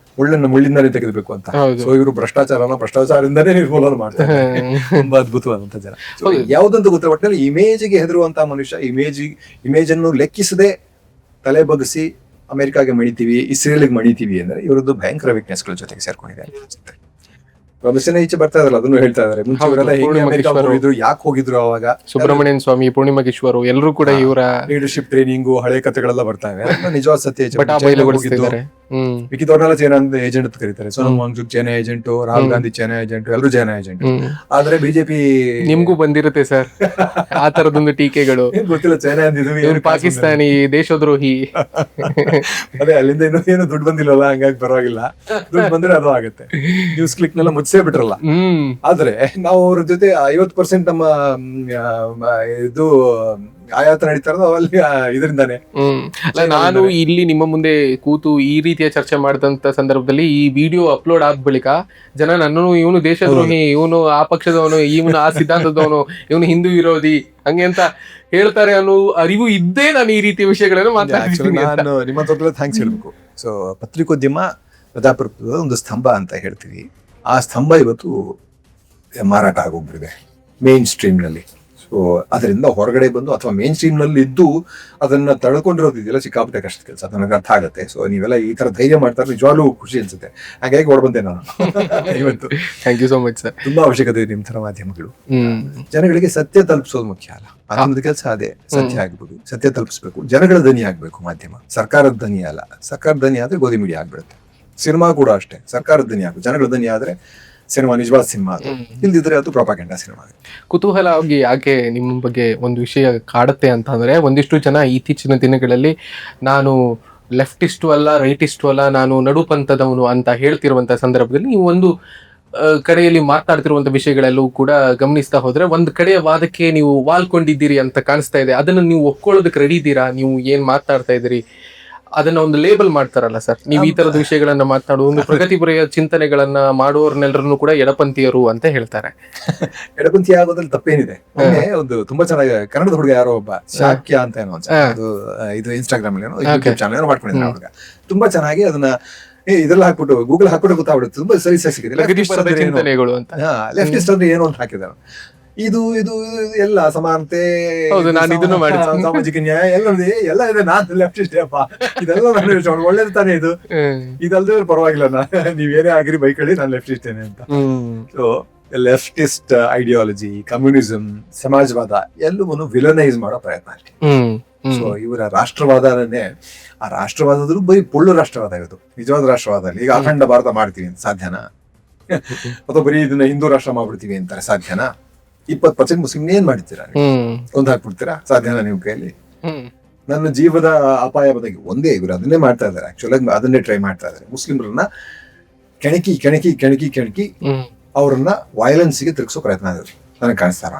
ಮುಳ್ಳಿಂದಾನೇ ತೆಗೆದಬೇಕು ಅಂತ. ಸೊ ಇವರು ಭ್ರಷ್ಟಾಚಾರದಿಂದನೇ ನಿರ್ಮೂಲನ ಮಾಡ್ತಾರೆ. ತುಂಬಾ ಅದ್ಭುತವಾದಂತ ಜನ. ಯಾವ್ದಂತ ಗೊತ್ತಿಲ್ಲ, ಒಟ್ಟಿನಲ್ಲಿ ಇಮೇಜ್ಗೆ ಹೆದರುವಂತಹ ಮನುಷ್ಯ, ಇಮೇಜ್ ಅನ್ನು ಲೆಕ್ಕಿಸದೆ ತಲೆ ಬಗ್ಗಿಸಿ ಅಮೆರಿಕಾಗೆ ಮಣಿತೀವಿ, ಇಸ್ರೇಲ್ಗೆ ಮಣಿತೀವಿ ಅಂದ್ರೆ ಇವರದ್ದು ಭಯಂಕರ ವೀಕ್ನೆಸ್ಗಳ ಜೊತೆಗೆ ಸೇರ್ಕೊಂಡಿದೆ ಅನ್ಸುತ್ತೆ. ಪ್ರೊಫೆಷನ್ ಈಚೆ ಬರ್ತಾ ಇದಾರೆ, ಅದನ್ನು ಹೇಳ್ತಾ ಇದಾರೆ. ಮುಂಚೆ ಇವರೆಲ್ಲ ಹೇಗೆ ಅಮೆರಿಕ ಹೋಗಿದ್ರು, ಯಾಕೆ ಹೋಗಿದ್ರು, ಅವಾಗ ಸುಬ್ರಹ್ಮಣ್ಯನ್ ಸ್ವಾಮಿ, ಪೂರ್ಣಿಮಾ ಕಿಶ್ವರು ಎಲ್ಲರೂ ಕೂಡ ಇವರ ಲೀಡರ್ಶಿಪ್ ಟ್ರೈನಿಂಗು ಹಳೆ ಕಥೆಗಳೆಲ್ಲ ಬರ್ತಾವೆ. ನಿಜವಾದ ಸತ್ಯ ಮಿಕ್ಕಿದವ್ರನ್ನೆಲ್ಲ ಚೈನಾ ಏಜೆಂಟ್ ಅಂತ ಕರೀತಾರೆ. Sonam Wangchuk China agent, Rahul Gandhi China agent, ಎಲ್ಲರೂ ಚೈನಾ ಏಜೆಂಟ್. ಆದ್ರೆ ಬಿಜೆಪಿ ನಿಮ್ಗೂ ಬಂದಿರುತ್ತೆ ಸರ್ ಆ ತರದೊಂದು ಟೀಕೆಗಳು. ಗೊತ್ತಿಲ್ಲ, ಚೈನಾ ಅಂದಿದ್ವಿ, ಪಾಕಿಸ್ತಾನಿ, ದೇಶದ್ರೋಹಿ. ಅದೇ ಅಲ್ಲಿಂದ ಏನು ದುಡ್ಡು ಬಂದಿಲ್ವಲ್ಲ, ಹಂಗಾಗಿ ಪರವಾಗಿಲ್ಲ. ದುಡ್ಡು ಬಂದ್ರೆ ಅದು ಆಗುತ್ತೆ. ನ್ಯೂಸ್ ಕ್ಲಿಕ್ ನೆಲ್ಲ ಮುಚ್ಚೇ ಬಿಟ್ರಲ್ಲ. ಆದ್ರೆ ನಾವು ಅವ್ರ ಜೊತೆ 50% ನಮ್ಮ ಇದು ಆಯಾತ ನಡೀತಾ ಇರೋದು ಅಲ್ಲಿ ಇದರಿಂದಾನೆ. ನಾನು ಇಲ್ಲಿ ನಿಮ್ಮ ಮುಂದೆ ಕೂತು ಈ ರೀತಿಯ ಚರ್ಚೆ ಮಾಡಿದಂತ ಸಂದರ್ಭದಲ್ಲಿ ಈ ವಿಡಿಯೋ ಅಪ್ಲೋಡ್ ಆದ ಬಳಿಕ ಜನ ನನ್ನನ್ನು ಇವನು ದೇಶದ್ರೋಹಿ, ಇವನು ಆ ಪಕ್ಷದವನು, ಇವನು ಆ ಸಿದ್ಧಾಂತದವನು, ಇವನು ಹಿಂದೂ ವಿರೋಧಿ ಹಂಗೆ ಅಂತ ಹೇಳ್ತಾರೆ ಅನ್ನೋ ಅರಿವು ಇದ್ದೇ ನಾನು ಈ ರೀತಿಯ ವಿಷಯಗಳನ್ನು ಮಾತಾಡ್ತೀನಿ. ನಾನು ನಿಮ್ಮ ತೋಟದಲ್ಲಿ ಥ್ಯಾಂಕ್ಸ್ ಹೇಳ್ಬೇಕು. ಸೊ ಪತ್ರಿಕೋದ್ಯಮ ಪ್ರಜಾಪ್ರಭುತ್ವದ ಒಂದು ಸ್ತಂಭ ಅಂತ ಹೇಳ್ತೀವಿ. ಆ ಸ್ತಂಭ ಇವತ್ತು ಮಾರಾಟ ಆಗೋಗ್ಬಿಟ್ಟಿದೆ ಮೇನ್ ಸ್ಟ್ರೀಮ್ ನಲ್ಲಿ. ಸೊ ಅದರಿಂದ ಹೊರಗಡೆ ಬಂದು ಅಥವಾ ಮೇನ್ ಸ್ಟ್ರೀಮ್ ನಲ್ಲಿ ಇದ್ದು ಅದನ್ನ ತಳ್ಕೊಂಡಿರೋದಿದೆಯಲ್ಲ, ಸಿಕ್ಕಾಪಟ್ಟೆ ಕಷ್ಟದ ಕೆಲಸ, ನನಗೆ ಅರ್ಥ ಆಗುತ್ತೆ. ಸೊ ನೀವೆಲ್ಲ ಈ ತರ ಧೈರ್ಯ ಮಾಡ್ತಾರೆ, ನಿಜವಾಗ್ಲೂ ಖುಷಿ ಅನ್ಸುತ್ತೆ. ಹಾಗಾಗಿ ಹೊರಬಂದೆ ನಾನು ಇವತ್ತು. Thank you so much sir. ತುಂಬಾ ಅವಶ್ಯಕತೆ ಇದೆ ನಿಮ್ ತರ ಮಾಧ್ಯಮಗಳು. ಜನಗಳಿಗೆ ಸತ್ಯ ತಲುಪಿಸೋದು ಮುಖ್ಯ ಅಲ್ಲ, ಮಾಧ್ಯಮದ ಕೆಲಸ ಅದೇ. ಸತ್ಯ ಆಗ್ಬೋದು, ಸತ್ಯ ತಲುಪಿಸ್ಬೇಕು, ಜನಗಳ ಧ್ವನಿ ಆಗ್ಬೇಕು ಮಾಧ್ಯಮ, ಸರ್ಕಾರದ ಧ್ವನಿ ಅಲ್ಲ. ಸರ್ಕಾರದ ಧ್ವನಿ ಆದ್ರೆ ಗೋಧಿ ಮೀಡಿಯಾ ಆಗ್ಬಿಡುತ್ತೆ. ಸಿನಿಮಾ ಕೂಡ ಅಷ್ಟೇ, ಸರ್ಕಾರದ ಧ್ವನಿ ಆಗು, ಜನಗಳ ಧ್ವನಿ ಆದ್ರೆ ಸಿನಿಮಾ ನಿಜವಾದ ಸಿನಿಮಾ, ಇಲ್ದಿದ್ರೆ ಅದು ಪ್ರಾಪಗಂಡ ಸಿನಿಮಾ. ಕುತೂಹಲವಾಗಿ ಯಾಕೆ ನಿಮ್ಮ ಬಗ್ಗೆ ಒಂದು ವಿಷಯ ಕಾಡುತ್ತೆ ಅಂತ ಅಂದ್ರೆ, ಒಂದಿಷ್ಟು ಜನ ಇತ್ತೀಚಿನ ದಿನಗಳಲ್ಲಿ ನಾನು ಲೆಫ್ಟಿಸ್ಟು ಅಲ್ಲ, ರೈಟಿಸ್ಟು ಅಲ್ಲ, ನಾನು ನಡುಪಂಥದವನು ಅಂತ ಹೇಳ್ತಿರುವಂತ ಸಂದರ್ಭದಲ್ಲಿ ನೀವು ಒಂದು ಕಡೆಯಲ್ಲಿ ಮಾತಾಡ್ತಿರುವಂತ ವಿಷಯಗಳೆಲ್ಲವೂ ಕೂಡ ಗಮನಿಸ್ತಾ ಹೋದ್ರೆ ಒಂದು ಕಡೆಯ ವಾದಕ್ಕೆ ನೀವು ವಾಲ್ಕೊಂಡಿದ್ದೀರಿ ಅಂತ ಕಾಣಿಸ್ತಾ ಇದೆ. ಅದನ್ನ ನೀವು ಒಪ್ಕೊಳ್ಳೋದಕ್ಕೆ ರೆಡಿ ಇದ್ದೀರಾ? ನೀವು ಏನ್ ಮಾತಾಡ್ತಾ ಇದ್ದೀರಿ ಅದನ್ನ ಒಂದು ಲೇಬಲ್ ಮಾಡ್ತಾರಲ್ಲ ಸರ್, ನೀವು ಈ ತರದ ವಿಷಯಗಳನ್ನ ಮಾತನಾಡುವ ಒಂದು ಪ್ರಗತಿಪರ ಚಿಂತನೆಗಳನ್ನ ಮಾಡುವವರನ್ನೆಲ್ಲರನ್ನು ಕೂಡ ಎಡಪಂಥೀಯರು ಅಂತ ಹೇಳ್ತಾರೆ. ಎಡಪಂಥಿ ಆಗೋದ್ರಲ್ಲಿ ತಪ್ಪೇನಿದೆ. ಒಂದು ತುಂಬಾ ಚೆನ್ನಾಗಿ ಕನ್ನಡದ ಹುಡುಗ ಯಾರೋ ಒಬ್ಬ ಶಾಕ್ಯ ಅಂತ ಏನೋ ಇದು ಇನ್ಸ್ಟಾಗ್ರಾಮ್ ಅಲ್ಲಿ ಯೂಟ್ಯೂಬ್ ಚಾನಲ್ ಏನೋ ಮಾಡ್ಕೊಂಡಿದ್ದ ಹುಡುಗ, ತುಂಬಾ ಚೆನ್ನಾಗಿ ಅದನ್ನ ಇದ್ರಲ್ಲಿ ಹಾಕ್ಬಿಟ್ಟು ಗೂಗಲ್ ಹಾಕ್ಬಿಟ್ಟು ಗೊತ್ತಾಗ್ಬಿಡುತ್ತೆ. ತುಂಬಾ ಸರಿ ಸಿಕ್ಕಿದೆ. ಚಿಂತನೆಗಳು ಅಂತ ಲೆಫ್ಟಿಸ್ಟ್ ಅಂದ್ರೆ ಏನು ಅಂತ ಹಾಕಿದಾರೆ. ಇದು ಇದು ಇದು ಎಲ್ಲ ಸಮಾನತೆ, ಹೌದು, ನಾನು ಇದನ್ನು ಮಾಡಿದ್ದೀನಿ. ಸಾಮಾಜಿಕ ನ್ಯಾಯ ಎಲ್ಲ ಇದೆ. ನಾನು ಲೆಫ್ಟಿಸ್ಟ್ ಅಪ್ಪ, ಇದೆಲ್ಲ ನಾನು ಹೇಳ್ಕೊಂಡು ಒಳ್ಳೇದು ತಾನೇ ಇದು. ಇದಲ್ದೇ ಪರವಾಗಿಲ್ಲ, ನೀವೇನೇ ಆಗಿರಿ ಬೈಕಳಿ, ನಾನು ಲೆಫ್ಟಿಸ್ಟೇನೆ ಅಂತ. ಸೊ ಲೆಫ್ಟಿಸ್ಟ್ ಐಡಿಯಾಲಜಿ, ಕಮ್ಯುನಿಸಂ, ಸಮಾಜವಾದ ಎಲ್ಲವನ್ನು ವಿಲನೈಸ್ ಮಾಡೋ ಪ್ರಯತ್ನ ಅಷ್ಟೇ. ಸೊ ಇವರ ರಾಷ್ಟ್ರವಾದನೇ, ಆ ರಾಷ್ಟ್ರವಾದದ್ರು ಬರೀ ಪೊಳ್ಳು ರಾಷ್ಟ್ರವಾದ ಇದು. ನಿಜವಾದ ರಾಷ್ಟ್ರವಾದ ಈಗ ಅಖಂಡ ಭಾರತ ಮಾಡ್ತೀವಿ ಅಂತ ಸಾಧ್ಯನಾ? ಅಥವಾ ಬರೀ ಇದನ್ನ ಹಿಂದೂ ರಾಷ್ಟ್ರ ಮಾಡ್ಬಿಡ್ತೀವಿ ಅಂತಾರೆ ಸಾಧ್ಯನಾ? 20% ಮುಸ್ಲಿಂ ಏನ್ ಮಾಡ್ತೀರಾ? ಕೊಂದು ಹಾಕ್ಬಿಡ್ತೀರಾ? ಸಾಧ್ಯನಾ ನಿಮ್ ಕೈಯಲ್ಲಿ? ನನ್ನ ಜೀವದ ಅಪಾಯ ಬದಗಿ ಒಂದೇ, ಇವರು ಅದನ್ನೇ ಮಾಡ್ತಾ ಇದಾರೆ. ಆಕ್ಚುಲಿ ಅದನ್ನೇ ಟ್ರೈ ಮಾಡ್ತಾ ಇದಾರೆ. ಮುಸ್ಲಿಮರನ್ನ ಕೆಣಕಿ ಕೆಣಕಿ ಕೆಣಕಿ ಕೆಣಕಿ ಅವ್ರನ್ನ ವೈಲೆನ್ಸ್ಗೆ ತಿರ್ಗಿಸೋ ಪ್ರಯತ್ನ ಆಗುತ್ತೆ ನನಗೆ ಕಾಣಿಸ್ತಾರ.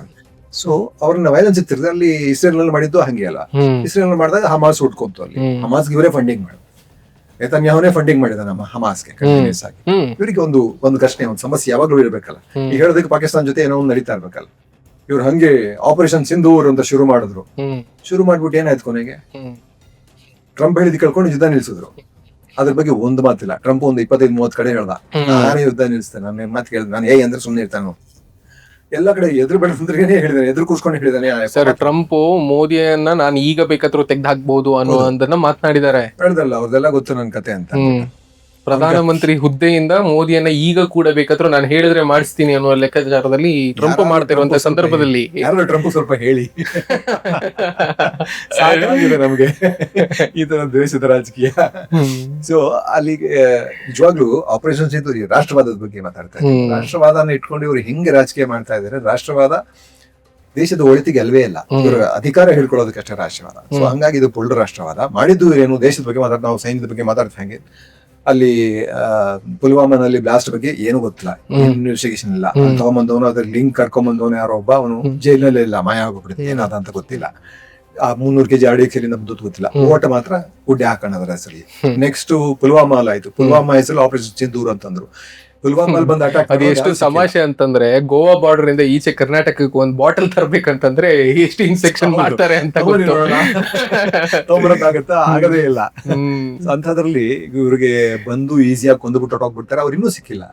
ಸೊ ಅವ್ರನ್ನ ವೈಲೆನ್ಸ್ ತಿರ್ಗಿ ಅಲ್ಲಿ ಇಸ್ರೇಲ್ ನಲ್ಲಿ ಮಾಡಿದ್ದು ಹಂಗೆ ಅಲ್ಲ. ಇಸ್ರೇಲ್ ಮಾಡಿದಾಗ ಹಮಾಸ್ ಹುಟ್ಕೊಂತು. ಅಲ್ಲಿ ಹಮಾಸ್ಗೆ ಇವರೇ ಫಂಡಿಂಗ್ ಮಾಡಿದ್ರು. ನೇತಾನ್ಯಾಹುನೇ ಫಂಡಿಂಗ್ ಮಾಡಿದ ನಮ್ಮ ಹಮಾಸ್ಗೆ ಕಂಟಿನ್ಯೂಸ್ ಆಗಿ. ಇವರಿಗೆ ಒಂದು ಕಷ್ಟ, ಒಂದು ಸಮಸ್ಯೆ ಯಾವಾಗ್ಲೂ ಇರ್ಬೇಕಲ್ಲ. ಈಗ ಹೇಳೋದಕ್ಕೆ ಪಾಕಿಸ್ತಾನ ಜೊತೆ ಏನೋ ಒಂದು ನಡೀತಾ ಇರ್ಬೇಕಲ್ಲ. ಇವ್ರು ಹಂಗೆ ಆಪರೇಷನ್ ಸಿಂಧೂರ್ ಅಂತ ಶುರು ಮಾಡಿದ್ರು. ಶುರು ಮಾಡ್ಬಿಟ್ಟು ಏನಾಯ್ತು ಕೊನೆಗೆ? ಟ್ರಂಪ್ ಹೇಳಿದ್ ಕೇಳ್ಕೊಂಡು ಯುದ್ಧ ನಿಲ್ಸಿದ್ರು. ಅದ್ರ ಬಗ್ಗೆ ಒಂದು ಮಾತಿಲ್ಲ. ಟ್ರಂಪ್ ಒಂದು 25-30 ಕಡೆ ಹೇಳ್ದ, ನಾನೇ ಯುದ್ಧ ನಿಲ್ಸ್ತೇನೆ. ನನ್ನ ಮಾತು ಕೇಳಿದ್ರೆ ನಾನು ಅಂದ್ರೆ ಸುಮ್ಮನೆ ಇರ್ತಾನು. ಎಲ್ಲ ಕಡೆ ಎದುರು ಬೆಳೆದ್ರೆ ಹೇಳಿದಾನೆ, ಎದುರು ಕೂರ್ಸ್ಕೊಂಡು ಹೇಳಿದಾನೆ. ಸರ್, ಟ್ರಂಪ್ ಮೋದಿಯನ್ನ ನಾನು ಈಗ ಬೇಕಾದ್ರೂ ತೆಗ್ದು ಹಾಕ್ಬಹುದು ಅನ್ನೋದನ್ನ ಮಾತನಾಡಿದ್ದಾರೆ. ಹೇಳ್ದಲ್ಲ, ಅವ್ರದೆಲ್ಲ ಗೊತ್ತು ನನ್ ಕತೆ ಅಂತ. ಪ್ರಧಾನಮಂತ್ರಿ ಹುದ್ದೆಯಿಂದ ಮೋದಿಯನ್ನ ಈಗ ಕೂಡ ಬೇಕಾದ್ರೂ ನಾನು ಹೇಳಿದ್ರೆ ಮಾಡಿಸ್ತೀನಿ ಅನ್ನುವ ಲೆಕ್ಕಾಚಾರದಲ್ಲಿ ಟ್ರಂಪ್ ಮಾಡ್ತಿರುವಂತ ಸಂದರ್ಭದಲ್ಲಿ ಯಾರು ಟ್ರಂಪ್ ಸ್ವಲ್ಪ ಹೇಳಿ ಸಾಕಾಗಿದೆ ನಮ್ಗೆ ಈ ತರ ದೇಶದ ರಾಜಕೀಯ. ಸೊ ಅಲ್ಲಿಗೆ ನಿಜವಾಗ್ಲೂ ಆಪರೇಷನ್ ಸಿಂಧೂರಿ ರಾಷ್ಟ್ರವಾದದ ಬಗ್ಗೆ ಮಾತಾಡ್ತಾ ಇದ್ದಾರೆ. ರಾಷ್ಟ್ರವಾದನ ಇಟ್ಕೊಂಡು ಇವ್ರು ಹೆಂಗೆ ರಾಜಕೀಯ ಮಾಡ್ತಾ ಇದ್ದಾರೆ? ರಾಷ್ಟ್ರವಾದ ದೇಶದ ಒಳಿತಿಗೆ ಅಲ್ವೇ ಇಲ್ಲ, ಇವರು ಅಧಿಕಾರ ಹೇಳ್ಕೊಳ್ಳೋದಕ್ಕಷ್ಟೇ ರಾಷ್ಟ್ರವಾದ. ಸೊ ಹಂಗಾಗಿ ಇದು ಪೊಳ್ಳು ರಾಷ್ಟ್ರವಾದ. ಮಾಡಿದ್ದು ಏನು? ದೇಶದ ಬಗ್ಗೆ ಮಾತಾಡ್ತಾ, ನಾವು ಸೈನ್ಯದ ಬಗ್ಗೆ ಮಾತಾಡ್ತಾ ಹಂಗೆ ಅಲ್ಲಿ ಪುಲ್ವಾಮಾನಲ್ಲಿ ಬ್ಲಾಸ್ಟ್ ಬಗ್ಗೆ ಏನು ಗೊತ್ತಿಲ್ಲ, ಇನ್ವೆಸ್ಟಿಗೇಷನ್ ಇಲ್ಲ. ತಗೊಂಬಂದವನು ಅದ್ರ ಲಿಂಕ್ ಕರ್ಕೊಂಬಂದವನು ಯಾರೋ ಒಬ್ಬ, ಅವನು ಜೈಲಿನಲ್ಲಿ ಇಲ್ಲ, ಮಾಯ ಆಗೋಗ್ಬಿಡುತ್ತೆ, ಏನಾದ ಅಂತ ಗೊತ್ತಿಲ್ಲ. ಆ 300 kg RDXಲಿಂದ ಬಂದದ್ದು ಗೊತ್ತಿಲ್ಲ. ಓಟ ಮಾತ್ರ ಗುಡ್ಡೆ ಹಾಕೋಣ ಅದರ ಹೆಸರಲ್ಲಿ. ನೆಕ್ಸ್ಟ್ ಪುಲ್ವಾಮಾ ಆಯ್ತು. ಪುಲ್ವಾಮಾ ಹೆಸರು ಆಪರೇಷನ್ ಸಿಂಧೂರ್ ಅಂತಂದ್ರು. ಪುಲ್ವಾಮಾ ಬಂದ್ ಅಟ್ಯಾಕ್. ಅದು ಎಷ್ಟು ತಮಾಷೆ ಅಂತಂದ್ರೆ, ಗೋವಾ ಬಾರ್ಡರ್ ಇಂದ ಈಚೆ ಕರ್ನಾಟಕಕ್ಕೆ ಒಂದ್ ಬಾಟಲ್ ತರ್ಬೇಕಂತಂದ್ರೆ ಎಷ್ಟು ಇನ್ಸೆಕ್ಷನ್ ಮಾಡ್ತಾರೆ ಅಂತ ತಗೊಂಬರಕ್ಕಾಗತ್ತಾ? ಆಗದೇ ಇಲ್ಲ. ಅಂತದ್ರಲ್ಲಿ ಇವ್ರಿಗೆ ಬಂದು ಈಸಿಯಾಗಿ ಕೊಂದುಬಿಟ್ಟು ಹೋಗ್ಬಿಡ್ತಾರೆ. ಅವ್ರು ಇನ್ನೂ ಸಿಕ್ಕಿಲ್ಲ.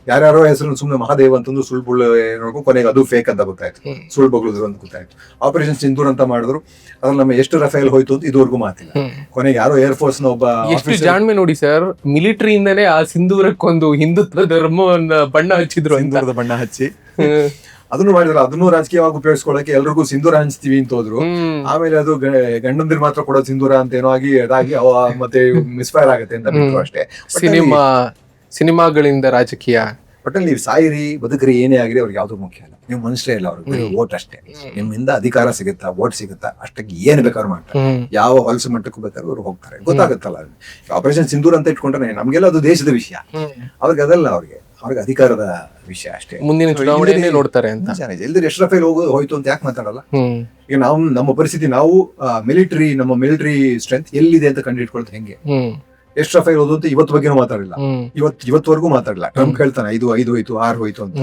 ಯಾರ್ಯಾರೋ ಹೆಸರು ಸುಮ್ನೆ ಮಹಾದೇವ್ ಅಂತಂದು ಸುಳ್ಳು ಬುಳ್ಳು ನೋಡ್ಕೊಂಡು ಕೊನೆಗೆ ಅದು ಫೇಕ್ ಅಂತ ಗೊತ್ತಾಯ್ತು, ಸುಳ್ಳು ಬಗ್ಳಿದ್ರು ಅಂತ ಗೊತ್ತಾಯ್ತು. ಆಪರೇಷನ್ ಸಿಂಧೂರ್ ಅಂತ ಮಾಡಿದ್ರು. ಅದ್ರಲ್ಲಿ ನಮ್ಮ ಎಷ್ಟು ರಫೇಲ್ ಹೋಯ್ತು ಅಂತ ಇದುವರೆಗೂ ಮಾತಿಲ್ಲ. ಕೊನೆಗೆ ಯಾರೋ ಏರ್ ಫೋರ್ಸ್ ನ ಒಬ್ಬ, ಎಷ್ಟು ಜಾಣ್ಮೆ ನೋಡಿ ಸರ್, ಮಿಲಿಟರಿಯಿಂದಲೇ ಆ ಸಿಂಧೂರಕ್ಕೊಂದು ಹಿಂದುತ್ವ ಧರ್ಮವನ್ನ ಬಣ್ಣ ಹಚ್ಚಿದ್ರು, ಸಿಂಧೂರದ ಬಣ್ಣ ಹಚ್ಚಿ ಅದನ್ನು ಮಾಡಿದ್ರು. ಅದನ್ನು ರಾಜಕೀಯವಾಗಿ ಉಪಯೋಗಿಸ್ಕೊಳ್ಳಕ್ಕೆ ಎಲ್ರಿಗೂ ಸಿಂಧೂರ ಹಂಚ್ತೀವಿ ಅಂತ ಹೋದ್ರು. ಆಮೇಲೆ ಅದು ಗಂಡಂದಿರ್ ಮಾತ್ರ ಕೊಡೋದು ಸಿಂಧೂರ ಅಂತ ಏನೋ ಆಗಿ ಅದಾಗಿ ಮತ್ತೆ ಮಿಸ್ಫೈರ್ ಆಗುತ್ತೆ ಅಂತ ಬಿಟ್ರು ಅಷ್ಟೇ. ಸಿನಿಮಾಗಳಿಂದ ರಾಜಕೀಯ ಒಟ್ಟಲ್ಲಿ ನೀವು ಸಾಯಿರಿ ಬದುಕ್ರಿ ಏನೇ ಆಗಿರಿ ಅವ್ರಿಗೆ ಯಾವ್ದು ಮುಖ್ಯ ಇಲ್ಲ. ನೀವು ಮನುಷ್ಯರೇ ಇಲ್ಲ, ಅವ್ರಿಗೆ ವೋಟ್ ಅಷ್ಟೇ. ನಿಮ್ಮಿಂದ ಅಧಿಕಾರ ಸಿಗುತ್ತಾ, ವೋಟ್ ಸಿಗುತ್ತಾ, ಅಷ್ಟಕ್ಕೆ ಏನ್ ಬೇಕಾದ್ರು ಮಾಡ್ತಾರೆ. ಯಾವ ಹೊಲಸು ಮಟ್ಟಕ್ಕೂ ಬೇಕಾದ್ರೂ ಅವ್ರು ಹೋಗ್ತಾರೆ. ಗೊತ್ತಾಗುತ್ತಲ್ಲ. ಆಪರೇಷನ್ ಸಿಂಧೂರ್ ಅಂತ ಇಟ್ಕೊಂಡ್ರೆ ನಮ್ಗೆಲ್ಲ ಅದು ದೇಶದ ವಿಷಯ, ಅವ್ರಿಗೆ ಅದಲ್ಲ. ಅವ್ರಿಗೆ ಅಧಿಕಾರದ ವಿಷಯ ಅಷ್ಟೇ. ಮುಂದಿನ ಚುನಾವಣೆ ನೋಡ್ತಾರೆ ಅಂತ. ಎಲ್ದಿರ ಎಷ್ಟು ರಫೇಲ್ ಹೋಯ್ತು ಅಂತ ಯಾಕೆ ಮಾತಾಡಲ್ಲ? ಈಗ ನಾವು ನಮ್ಮ ಪರಿಸ್ಥಿತಿ, ನಾವು ನಮ್ಮ ಮಿಲಿಟರಿ ಸ್ಟ್ರೆಂತ್ ಎಲ್ಲಿದೆ ಅಂತ ಕಂಡುಹಿಡ್ಕೊಳ್ತಾ ಹೆಂಗೆ? ಎಷ್ಟು ರಫೇಲ್ ಹೋದು ಅಂತ ಇವತ್ತು ಬಗ್ಗೆನೂ ಮಾತಾಡಿಲ್ಲ. ಇವತ್ತವರೆಗೂ ಮಾತಾಡಿಲ್ಲ. ಟ್ರಂಪ್ ಹೇಳ್ತಾನೆ 5 ಹೋಯ್ತು 6 ಹೋಯ್ತು ಅಂತ.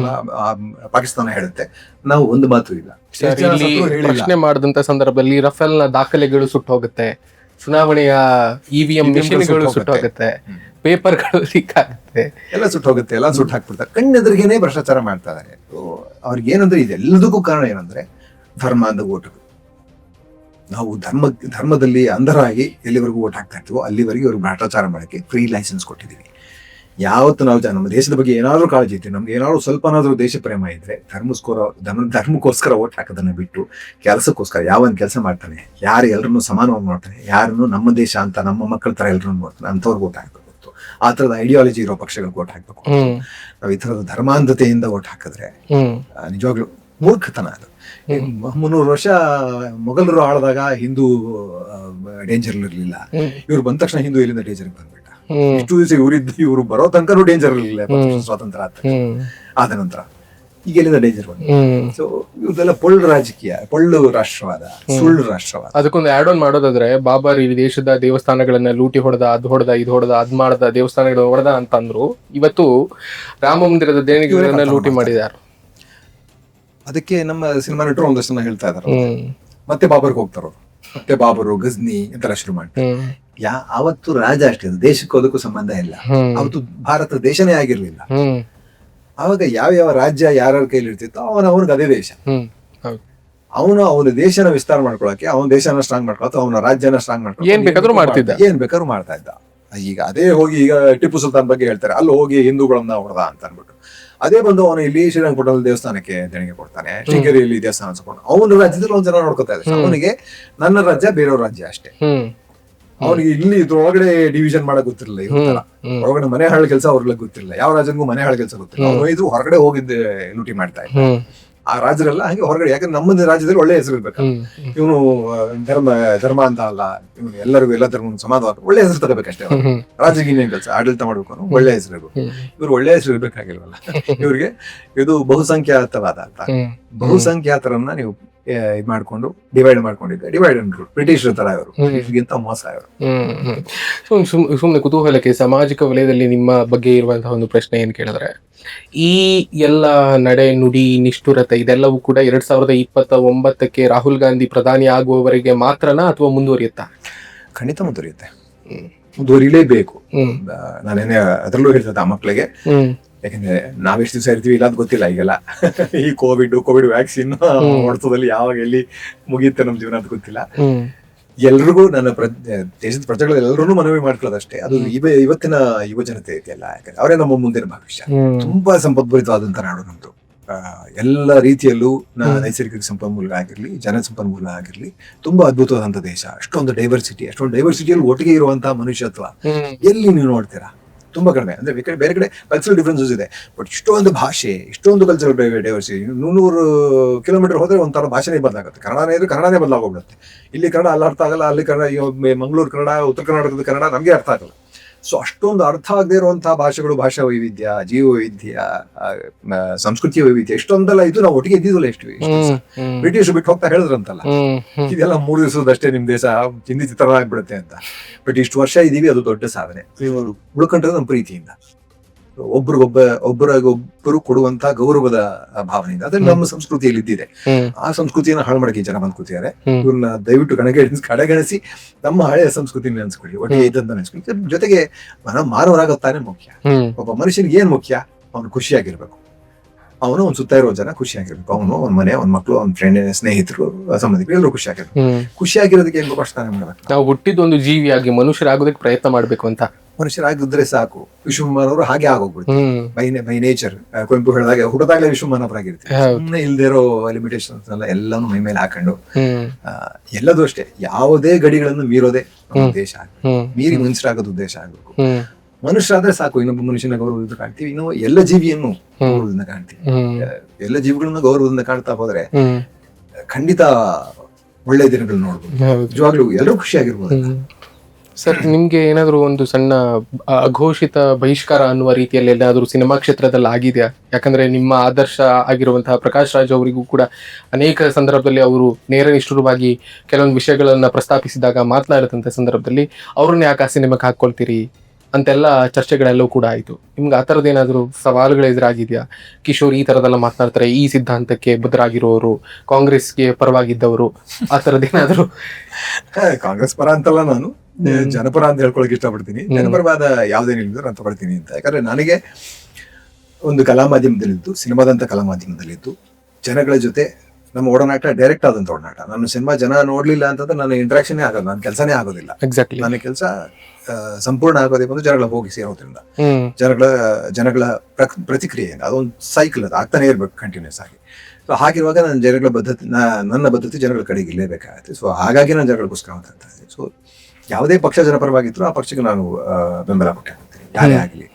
ಪಾಕಿಸ್ತಾನ ಹೇಳುತ್ತೆ, ನಾವು ಒಂದು ಮಾತು ಇಲ್ಲ. ಪ್ರಶ್ನೆ ಮಾಡಿದಂತ ಸಂದರ್ಭದಲ್ಲಿ ರಫೇಲ್ ನ ದಾಖಲೆಗಳು ಸುಟ್ಟು ಹೋಗುತ್ತೆ, ಚುನಾವಣೆಯ EVM ಮಿಷಿನ್ಗಳು ಸುಟ್ಟು ಹೋಗುತ್ತೆ, ಪೇಪರ್ಗಳು ಲೀಕ್ ಆಗುತ್ತೆ, ಎಲ್ಲ ಸುಟ್ಟು ಹೋಗುತ್ತೆ, ಎಲ್ಲ ಸುಟ್ಟು ಹಾಕ್ಬಿಡ್ತಾರೆ. ಕಣ್ಣೆದುರಿಗೇನೆ ಭ್ರಷ್ಟಾಚಾರ ಮಾಡ್ತಾ ಇದಾರೆ. ಅವ್ರಿಗೆ ಏನಂದ್ರೆ ಇದೆಲ್ಲದಕ್ಕೂ ಕಾರಣ ಏನಂದ್ರೆ ಧರ್ಮ ಅಂದ ಓಟು. ನಾವು ಧರ್ಮದಲ್ಲಿ ಅಂಧರಾಗಿ ಎಲ್ಲಿವರೆಗೂ ಓಟ್ ಹಾಕ್ತಾ ಇರ್ತೀವೋ ಅಲ್ಲಿವರೆಗೆ ಅವ್ರಿಗೆ ಭ್ರಷ್ಟಾಚಾರ ಮಾಡಕ್ಕೆ ಫ್ರೀ ಲೈಸೆನ್ಸ್ ಕೊಟ್ಟಿದ್ದೀವಿ. ಯಾವತ್ತು ನಾವು ನಮ್ಮ ದೇಶದ ಬಗ್ಗೆ ಏನಾದ್ರು ಕಾಳಜಿ ಇತ್ತು, ನಮ್ಗೆ ಏನಾದ್ರು ಸ್ವಲ್ಪನಾದ್ರೂ ದೇಶ ಪ್ರೇಮ ಇದ್ರೆ ಧರ್ಮಕ್ಕೋಸ್ಕರ ಓಟ್ ಹಾಕೋದನ್ನ ಬಿಟ್ಟು ಕೆಲಸಕ್ಕೋಸ್ಕರ ಯಾವೊಂದು ಕೆಲಸ ಮಾಡ್ತಾನೆ, ಯಾರು ಎಲ್ಲರನ್ನು ಸಮಾನವಾಗಿ ಮಾಡ್ತಾನೆ, ಯಾರನ್ನು ನಮ್ಮ ದೇಶ ಅಂತ ನಮ್ಮ ಮಕ್ಕಳ ತರ ಎಲ್ಲರನ್ನು ನೋಡ್ತಾನೆ ಅಂಥವ್ರಿಗೆ ಓಟ್ ಹಾಕಬೇಕು. ಆ ತರದ ಐಡಿಯಾಲಜಿ ಇರೋ ಪಕ್ಷಗಳಿಗೆ ಓಟ್ ಹಾಕ್ಬೇಕು. ನಾವು ಈ ತರದ ಧರ್ಮಾಂಧತೆಯಿಂದ ಓಟ್ ಹಾಕಿದ್ರೆ ನಿಜವಾಗ್ಲೂ ಮೂರ್ಖತನ ಅದು. 300 ವರ್ಷ ಮೊಘಲರು ಆಳಿದಾಗ ಹಿಂದೂ ಡೇಂಜರ್ ಇರ್ಲಿಲ್ಲ. ಇವ್ರು ಬಂದ ತಕ್ಷಣ ಹಿಂದೂ ಇಲ್ಲಿಂದ ಡೇಂಜರ್ ಬಂದ್ಬಿಟ್ಟ. ಇಷ್ಟು ದಿವಸ ಇವ್ರು ಬರೋ ತನಕ ಡೇಂಜರ್ ಇರಲಿಲ್ಲ. ಸ್ವಾತಂತ್ರ್ಯ ಆದ ನಂತರ ಈಗ ಎಲ್ಲಿಂದ ಡೇಂಜರ್ ಬಂದ. ಸೊ ಇವ್ರದೆಲ್ಲ ಪೊಳ್ಳು ರಾಜಕೀಯ, ಪೊಳ್ಳು ರಾಷ್ಟ್ರವಾದ, ಸುಳ್ಳು ರಾಷ್ಟ್ರವಾದ. ಅದಕ್ಕೊಂದು ಆಡ್ ಆನ್ ಮಾಡೋದಾದ್ರೆ, ಬಾಬರ್ ಈ ದೇಶದ ದೇವಸ್ಥಾನಗಳನ್ನ ಲೂಟಿ ಹೊಡೆದ, ಅದ್ ಹೊಡೆದ, ಇದು ಹೊಡೆದ, ಅದ್ ಮಾಡ್ದ, ದೇವಸ್ಥಾನಗಳು ಹೊಡೆದ ಅಂತಂದ್ರು. ಇವತ್ತು ರಾಮ ಮಂದಿರದ ದೇಣಿಗೆಗಳನ್ನ ಲೂಟಿ ಮಾಡಿದ್ದಾರೆ. ಅದಕ್ಕೆ ನಮ್ಮ ಸಿನಿಮಾ ನಟರು ಒಂದಷ್ಟು ಜನ ಹೇಳ್ತಾ ಇದಾರೆ, ಮತ್ತೆ ಬಾಬರ್ಗೆ ಹೋಗ್ತಾರ, ಮತ್ತೆ ಬಾಬರು ಗಜ್ನಿ ಅಂತೆಲ್ಲ ಶುರು ಮಾಡ್ತಾರೆ. ಅವತ್ತು ರಾಜ ಅಷ್ಟೇ, ದೇಶಕ್ಕೂ ಅದಕ್ಕೂ ಸಂಬಂಧ ಇಲ್ಲ. ಅವತ್ತು ಭಾರತ ದೇಶನೇ ಆಗಿರ್ಲಿಲ್ಲ. ಆವಾಗ ಯಾವ ರಾಜ್ಯ ಯಾರ್ಯಾರ ಕೈಲಿ ಇರ್ತಿತ್ತೋ ಅವನಿಗೆ ಅದೇ ದೇಶ. ಅವನ ದೇಶನ ವಿಸ್ತಾರ ಮಾಡ್ಕೊಳಕ್ಕೆ, ಅವನ ದೇಶನ ಸ್ಟ್ರಾಂಗ್ ಮಾಡ್ಕೊಳಕ್ಕೆ, ಅವನ ರಾಜ್ಯನ ಸ್ಟ್ರಾಂಗ್ ಮಾಡ್ಕೊಳಕ್ಕೆ ಏನ್ ಬೇಕಾದ್ರೂ ಮಾಡ್ತಾ ಇದ್ದ. ಈಗ ಅದೇ ಹೋಗಿ ಈಗ ಟಿಪ್ಪು ಸುಲ್ತಾನ್ ಬಗ್ಗೆ ಹೇಳ್ತಾರೆ, ಅಲ್ಲಿ ಹೋಗಿ ಹಿಂದೂಗಳನ್ನ ಹೊಡೆದ ಅಂತ ಅನ್ಬಿಟ್ಟು, ಅದೇ ಬಂದು ಅವನು ಇಲ್ಲಿ ಶ್ರೀರಂಗಪಟ್ಟಣದಲ್ಲಿ ದೇವಸ್ಥಾನಕ್ಕೆ ದೇಣಿಗೆ ಕೊಡ್ತಾನೆ, ಶೃಂಗೇರಿಯಲ್ಲಿ ದೇವಸ್ಥಾನ ಕೊಡ್ತಾನೆ. ಅವನ ರಾಜ್ಯದಲ್ಲಿ ಒಂದ್ ಜನ ನೋಡ್ಕೊತಾ ಇದ್ದಾರೆ. ಅವನಿಗೆ ನನ್ನ ರಾಜ್ಯ ಬೇರೆಯವ್ರ ರಾಜ್ಯ ಅಷ್ಟೇ. ಅವನಿಗೆ ಇಲ್ಲಿ ಇದ್ರೊಳಗಡೆ ಡಿವಿಷನ್ ಮಾಡಕ್ ಗೊತ್ತಿರಲಿಲ್ಲ. ಇವ್ರ ಒಳಗಡೆ ಮನೆ ಹಾಳು ಕೆಲಸ ಅವ್ರಿಗೆ ಗೊತ್ತಿರಲಿಲ್ಲ. ಯಾವ ರಾಜ್ಯನಿಗೂ ಮನೆ ಹಾಳು ಕೆಲಸ ಗೊತ್ತಿಲ್ಲ. ಅವನು ಇದು ಹೊರಗಡೆ ಹೋಗಿದ್ದೆ ಲೂಟಿ ಮಾಡ್ತಾ ಇದ್ದ. ಆ ರಾಜ್ಯರೆಲ್ಲ ಹಂಗೆ ಹೊರಗಡೆ, ಯಾಕಂದ್ರೆ ನಮ್ಮ ರಾಜ್ಯದಲ್ಲಿ ಒಳ್ಳೆ ಹೆಸರು ಇರ್ಬೇಕು. ಇವನು ಧರ್ಮ ಅಂತ ಅಲ್ಲ, ಇವನು ಎಲ್ಲರಿಗೂ ಎಲ್ಲ ಧರ್ಮ ಸಮಾಧಾನ, ಒಳ್ಳೆ ಹೆಸರು ತಗೋಬೇಕಷ್ಟೇ. ರಾಜ್ಯಕ್ಕೆ ಇನ್ನೇನ್ ಕೆಲಸ, ಆಡಳಿತ ಮಾಡ್ಬೇಕು, ಒಳ್ಳೆ ಹೆಸರು ಇರ್ಬೇಕು. ಇವ್ರು ಒಳ್ಳೆ ಹೆಸರು ಇರ್ಬೇಕಾಗಿಲ್ವಲ್ಲ. ಇವ್ರಿಗೆ ಇದು ಬಹುಸಂಖ್ಯಾತವಾದ ಅಂತ, ಬಹುಸಂಖ್ಯಾತರನ್ನ ನೀವು ಇದ್ ಮಾಡ್ಕೊಂಡು ಡಿವೈಡ್ ಮಾಡ್ಕೊಂಡಿದ್ದೆ. ಡಿವೈಡ್ ಅಂಡ್ ರೂಲ್ ಬ್ರಿಟಿಷರ ತರ ಇವರು, ಗಿಂತ ಮೋಸ ಇವರು. ಸುಮ್ಮನೆ ಕುತೂಹಲಕ್ಕೆ, ಸಾಮಾಜಿಕ ವಲಯದಲ್ಲಿ ನಿಮ್ಮ ಬಗ್ಗೆ ಇರುವಂತಹ ಒಂದು ಪ್ರಶ್ನೆ ಏನ್ ಕೇಳಿದ್ರೆ, ಈ ಎಲ್ಲ ನಡೆ ನುಡಿ ನಿಷ್ಠುರತೆ ಇದೆಲ್ಲವೂ ಕೂಡ 2029 ರಾಹುಲ್ ಗಾಂಧಿ ಪ್ರಧಾನಿ ಆಗುವವರೆಗೆ ಮಾತ್ರನಾ ಅಥವಾ ಮುಂದುವರಿಯುತ್ತಾ? ಖಂಡಿತ ಮುಂದುವರಿಲೇಬೇಕು. ನಾನೇನೇ ಅದರಲ್ಲೂ ಹೇಳ್ತದೆ ಆ ಮಕ್ಳಿಗೆ, ಯಾಕಂದ್ರೆ ನಾವೆಷ್ಟು ದಿವಸ ಇರ್ತೀವಿ ಇಲ್ಲ ಅಂತ ಗೊತ್ತಿಲ್ಲ. ಈಗೆಲ್ಲ ಈ ಕೋವಿಡ್ ವ್ಯಾಕ್ಸಿನ್ ಹೊಡೆತದಲ್ಲಿ ಯಾವಾಗ ಎಲ್ಲಿ ಮುಗಿಯುತ್ತೆ ನಮ್ ಜೀವನ ಅಂತ ಗೊತ್ತಿಲ್ಲ. ಎಲ್ರಿಗೂ ನನ್ನ ದೇಶದ ಪ್ರಜೆಗಳು ಎಲ್ಲರೂ ಮನವಿ ಮಾಡ್ಕೊಳ್ಳೋದಷ್ಟೇ, ಅದು ಇವತ್ತಿನ ಯುವ ಜನತೆ ಇದೆಯಲ್ಲ, ಯಾಕಂದ್ರೆ ಅವರೇ ನಮ್ಮ ಮುಂದಿನ ಭವಿಷ್ಯ. ತುಂಬಾ ಸಂಪದ್ಭರಿತವಾದಂತ ನಾಡು ನಮ್ದು. ಎಲ್ಲ ರೀತಿಯಲ್ಲೂ ನೈಸರ್ಗಿಕ ಸಂಪನ್ಮೂಲ ಆಗಿರ್ಲಿ, ಜನ ಸಂಪನ್ಮೂಲ ಆಗಿರ್ಲಿ, ತುಂಬಾ ಅದ್ಭುತವಾದಂತ ದೇಶ. ಅಷ್ಟೊಂದು ಡೈವರ್ಸಿಟಿಯಲ್ಲಿ ಒಟ್ಟಿಗೆ ಇರುವಂತಹ ಮನುಷ್ಯತ್ವ ಎಲ್ಲಿ ನೀವು ನೋಡ್ತೀರಾ? ತುಂಬಾ ಕಡಿಮೆ. ಅಂದ್ರೆ ಬೇರೆ ಕಡೆ ಕಲ್ಚರಲ್ ಡಿಫ್ರೆನ್ಸಸ್ ಇದೆ, ಬಟ್ ಇಷ್ಟೊಂದು ಭಾಷೆ, ಇಷ್ಟೊಂದು ಕಲ್ಚರಲ್ ಡೈವರ್ಸಿಟಿ. 100 ಕಿಲೋಮೀಟರ್ ಹೋದ್ರೆ ಒಂಥರ ಭಾಷೆನೇ ಬದಲಾಗುತ್ತೆ. ಕನ್ನಡನೇ ಇದ್ರೆ ಕನ್ನಡನೇ ಬದಲಾಗೋಗ್ಬಿಡುತ್ತೆ. ಇಲ್ಲಿ ಕನ್ನಡ ಅಲ್ಲಿ ಅರ್ಥ ಆಗಲ್ಲ, ಅಲ್ಲಿ ಕನ್ನಡ, ಮಂಗಳೂರು ಕನ್ನಡ, ಉತ್ತರ ಕರ್ನಾಟಕದ ಕನ್ನಡ ನಮ್ಗೆ ಅರ್ಥ ಆಗಲ್ಲ. ಸೊ ಅಷ್ಟೊಂದು ಅರ್ಥ ಆಗದೆ ಇರುವಂತಹ ಭಾಷೆಗಳು, ಭಾಷಾ ವೈವಿಧ್ಯ, ಜೀವ ವೈವಿಧ್ಯ, ಸಂಸ್ಕೃತಿಯ ವೈವಿಧ್ಯ, ಇಷ್ಟೊಂದೆಲ್ಲ ಇದು ನಾವು ಒಟ್ಟಿಗೆ ಇದ್ದಿದ್ವಲ್ಲ. ಎಷ್ಟು ಬ್ರಿಟಿಷ್ ಬಿಟ್ಟು ಹೋಗ್ತಾ ಹೇಳಿದ್ರಂತಲ್ಲ, ಇದೆಲ್ಲ 3 ದಿವಸದಷ್ಟೇ ನಿಮ್ ದೇಶ ಹಿಂದಿ ಚಿತ್ರಣ ಆಗ್ಬಿಡುತ್ತೆ ಅಂತ. ಬಟ್ ಇಷ್ಟು ವರ್ಷ ಇದೀವಿ, ಅದು ದೊಡ್ಡ ಸಾಧನೆ. ನೀವು ಉಳ್ಕೊಂಡ್ರೆ ನಮ್ಮ ಪ್ರೀತಿಯಿಂದ, ಒಬ್ಬರಿಗೊಬ್ಬರು ಕೊಡುವಂತ ಗೌರವದ ಭಾವನೆಯಿಂದ. ಅದ್ರ ನಮ್ಮ ಸಂಸ್ಕೃತಿಯಲ್ಲಿ ಇದ್ದಿದೆ. ಆ ಸಂಸ್ಕೃತಿಯನ್ನು ಹಾಳು ಮಾಡಕ್ಕೆ ಜನ ಬಂದ್ ಕೂತಿದ್ದಾರೆ. ಇವ್ರನ್ನ ದಯವಿಟ್ಟು ಕಡೆಗಣಿಸಿ ನಮ್ಮ ಹಳೆಯ ಸಂಸ್ಕೃತಿ ನೆನೆಸ್ಕೊಳ್ಳಿ, ಒಟ್ಟಿಗೆ ಇದ್ದಂತ ನೆನೆಸ್ಕೊಳ್ಳಿ. ಜೊತೆಗೆ ಮಾನವರಾಗುತ್ತಾನೆ ಮುಖ್ಯ. ಒಬ್ಬ ಮನುಷ್ಯನಿಗೆ ಏನ್ ಮುಖ್ಯ? ಅವನು ಖುಷಿಯಾಗಿರ್ಬೇಕು. ಅವನು ಒಂದ್ ಸುತ್ತ ಇರೋ ಜನ ಖುಷಿಯಾಗಿರ್ಬೇಕು. ಅವನು ಒಂದ್ ಮನೆ, ಒಂದ್ ಮಕ್ಳು, ಒಂದ್ ಫ್ರೆಂಡ್, ಸ್ನೇಹಿತರು, ಸಂಬಂಧಿಕರು ಎಲ್ಲರೂ ಖುಷಿಯಾಗಿರೋದಕ್ಕೆ ಏನ್ ಕಷ್ಟನೇ ಮಾಡ್ಬೇಕು. ನಾವು ಹುಟ್ಟಿದ ಒಂದು ಜೀವಿಯಾಗಿ ಮನುಷ್ಯರಾಗೋದಕ್ಕೆ ಪ್ರಯತ್ನ ಮಾಡ್ಬೇಕು ಅಂತ. ಮನುಷ್ಯರಾಗಿದ್ರೆ ಸಾಕು. ವಿಶ್ವಮಾನ್ ಅವರು ಹಾಗೆ ಆಗೋಗ್ಬಿಡ್ತಾರೆ ಬೈ ನೇಚರ್. ಕುವೆಂಪು ಹೇಳಿದಾಗೆ ಹುಟ್ಟದಾಗ್ಲೇ ವಿಶ್ವಮಾನವರಾಗಿರ್ತೀವಿ. ಸುಮ್ಮನೆ ಇಲ್ದಿರೋ ಲಿಮಿಟೇಷನ್ಸ್ ಎಲ್ಲಾನು ಮೈ ಮೇಲೆ ಹಾಕೊಂಡು, ಎಲ್ಲದೂ ಅಷ್ಟೇ. ಯಾವುದೇ ಗಡಿಗಳನ್ನು ಮೀರೋದೇ ನಮ್ಮ ದೇಶ, ಮೀರಿ ಮನುಷ್ಯರಾಗೋದು ಉದ್ದೇಶ ಆಗ್ಬೇಕು. ಮನುಷ್ಯರಾದ್ರೆ ಸಾಕು. ಇನ್ನೊಬ್ಬ ಮನುಷ್ಯನ ಗೌರವದಿಂದ ಕಾಣ್ತೀವಿ, ಇನ್ನು ಎಲ್ಲ ಜೀವಿಯನ್ನು ಗೌರವದಿಂದ ಕಾಣ್ತೀವಿ. ಎಲ್ಲ ಜೀವಿಗಳನ್ನ ಗೌರವದಿಂದ ಕಾಣ್ತಾ ಹೋದ್ರೆ ಖಂಡಿತ ಒಳ್ಳೆ ದಿನಗಳು ನೋಡ್ಬೋದು. ನಿಜವಾಗ್ಲೂ ಎಲ್ಲರೂ ಖುಷಿಯಾಗಿರ್ಬೋದು. ಸರ್, ನಿಮ್ಗೆ ಏನಾದ್ರು ಒಂದು ಸಣ್ಣ ಅಘೋಷಿತ ಬಹಿಷ್ಕಾರ ಅನ್ನುವ ರೀತಿಯಲ್ಲಿ ಎಲ್ಲಾದ್ರೂ ಸಿನಿಮಾ ಕ್ಷೇತ್ರದಲ್ಲಿ ಆಗಿದೆಯಾ? ಯಾಕಂದ್ರೆ ನಿಮ್ಮ ಆದರ್ಶ ಆಗಿರುವಂತಹ ಪ್ರಕಾಶ್ ರಾಜ್ ಅವರಿಗೂ ಕೂಡ ಅನೇಕ ಸಂದರ್ಭದಲ್ಲಿ ಅವರು ನೇರ ನಿಷ್ಠುರವಾಗಿ ಕೆಲವೊಂದು ವಿಷಯಗಳನ್ನ ಪ್ರಸ್ತಾಪಿಸಿದಾಗ ಮಾತನಾಡಿದಂತ ಸಂದರ್ಭದಲ್ಲಿ ಅವ್ರನ್ನ ಯಾಕೆ ಆ ಸಿನಿಮಾಕ್ಕೆ ಹಾಕೊಳ್ತೀರಿ ಅಂತೆಲ್ಲ ಚರ್ಚೆಗಳೆಲ್ಲವೂ ಕೂಡ ಆಯ್ತು. ನಿಮ್ಗೆ ಆ ಥರದ್ದು ಏನಾದ್ರು ಸವಾಲುಗಳು ಎದುರಾಗಿದೆಯಾ? ಕಿಶೋರ್ ಈ ತರದೆಲ್ಲ ಮಾತನಾಡ್ತಾರೆ, ಈ ಸಿದ್ಧಾಂತಕ್ಕೆ ಬದ್ಧರಾಗಿರೋರು, ಕಾಂಗ್ರೆಸ್ಗೆ ಪರವಾಗಿದ್ದವರು, ಆ ತರದ್ದೇನಾದ್ರು? ಕಾಂಗ್ರೆಸ್ ಪರ ಅಂತಲ್ಲ, ನಾನು ಜನಪರ ಅಂತ ಹೇಳ್ಕೊಳಕ್ ಇಷ್ಟಪಡ್ತೀನಿ. ಜನಪರವಾದ ಯಾವ್ದೇನಿಲ್ಲ ನಾನು ತಗೊಳ್ತೀನಿ ಅಂತ. ಯಾಕಂದ್ರೆ ನನಗೆ ಒಂದು ಕಲಾ ಮಾಧ್ಯಮದಲ್ಲಿದ್ದು, ಸಿನಿಮಾದಂತ ಕಲಾ ಮಾಧ್ಯಮದಲ್ಲಿದ್ದು, ಜನಗಳ ಜೊತೆ ನಮ್ಮ ಒಡನಾಟ ಡೈರೆಕ್ಟ್ ಆದಂತ ಒಡನಾಟ. ನಾನು ಸಿನಿಮಾ ಜನ ನೋಡ್ಲಿಲ್ಲ ಅಂತಂದ್ರೆ ನನ್ನ ಇಂಟ್ರಾಕ್ಷನ್ ಆಗೋದು, ನನ್ನ ಕೆಲಸನೇ ಆಗೋದಿಲ್ಲ. ಎಕ್ಸಾಕ್ಟ್ಲಿ, ನನ್ನ ಕೆಲಸ ಸಂಪೂರ್ಣ ಆಗೋದೇ ಬಂದು ಜನಗಳ ಹೋಗಿ ಸೇರೋದ್ರಿಂದ, ಜನಗಳ ಪ್ರತಿಕ್ರಿಯೆಯಿಂದ. ಅದೊಂದು ಸೈಕಲ್, ಅದು ಆಗ್ತಾನೆ ಇರ್ಬೇಕು ಕಂಟಿನ್ಯೂಸ್ ಆಗಿ. ಸೊ ಹಾಗಿರುವಾಗ ನನ್ನ ಬದ್ಧತೆ ಜನಗಳ ಕಡೆಗೆ ಇರಲೇಬೇಕಾಗುತ್ತೆ. ಸೊ ಹಾಗಾಗಿ ನಾನು ಜನಗಳಿಗೋಸ್ಕರ ಮಾತಾಡ್ತಾ ಇದ್ದೀನಿ. ಸೊ ಯಾವುದೇ ಪಕ್ಷ ಜನಪರವಾಗಿದ್ರು ಆ ಪಕ್ಷಕ್ಕೆ ನಾನು ಬೆಂಬಲ ಕೊಟ್ಟೆ ಹೋಗ್ತೀನಿ, ಯಾರೇ ಆಗ್ಲಿ.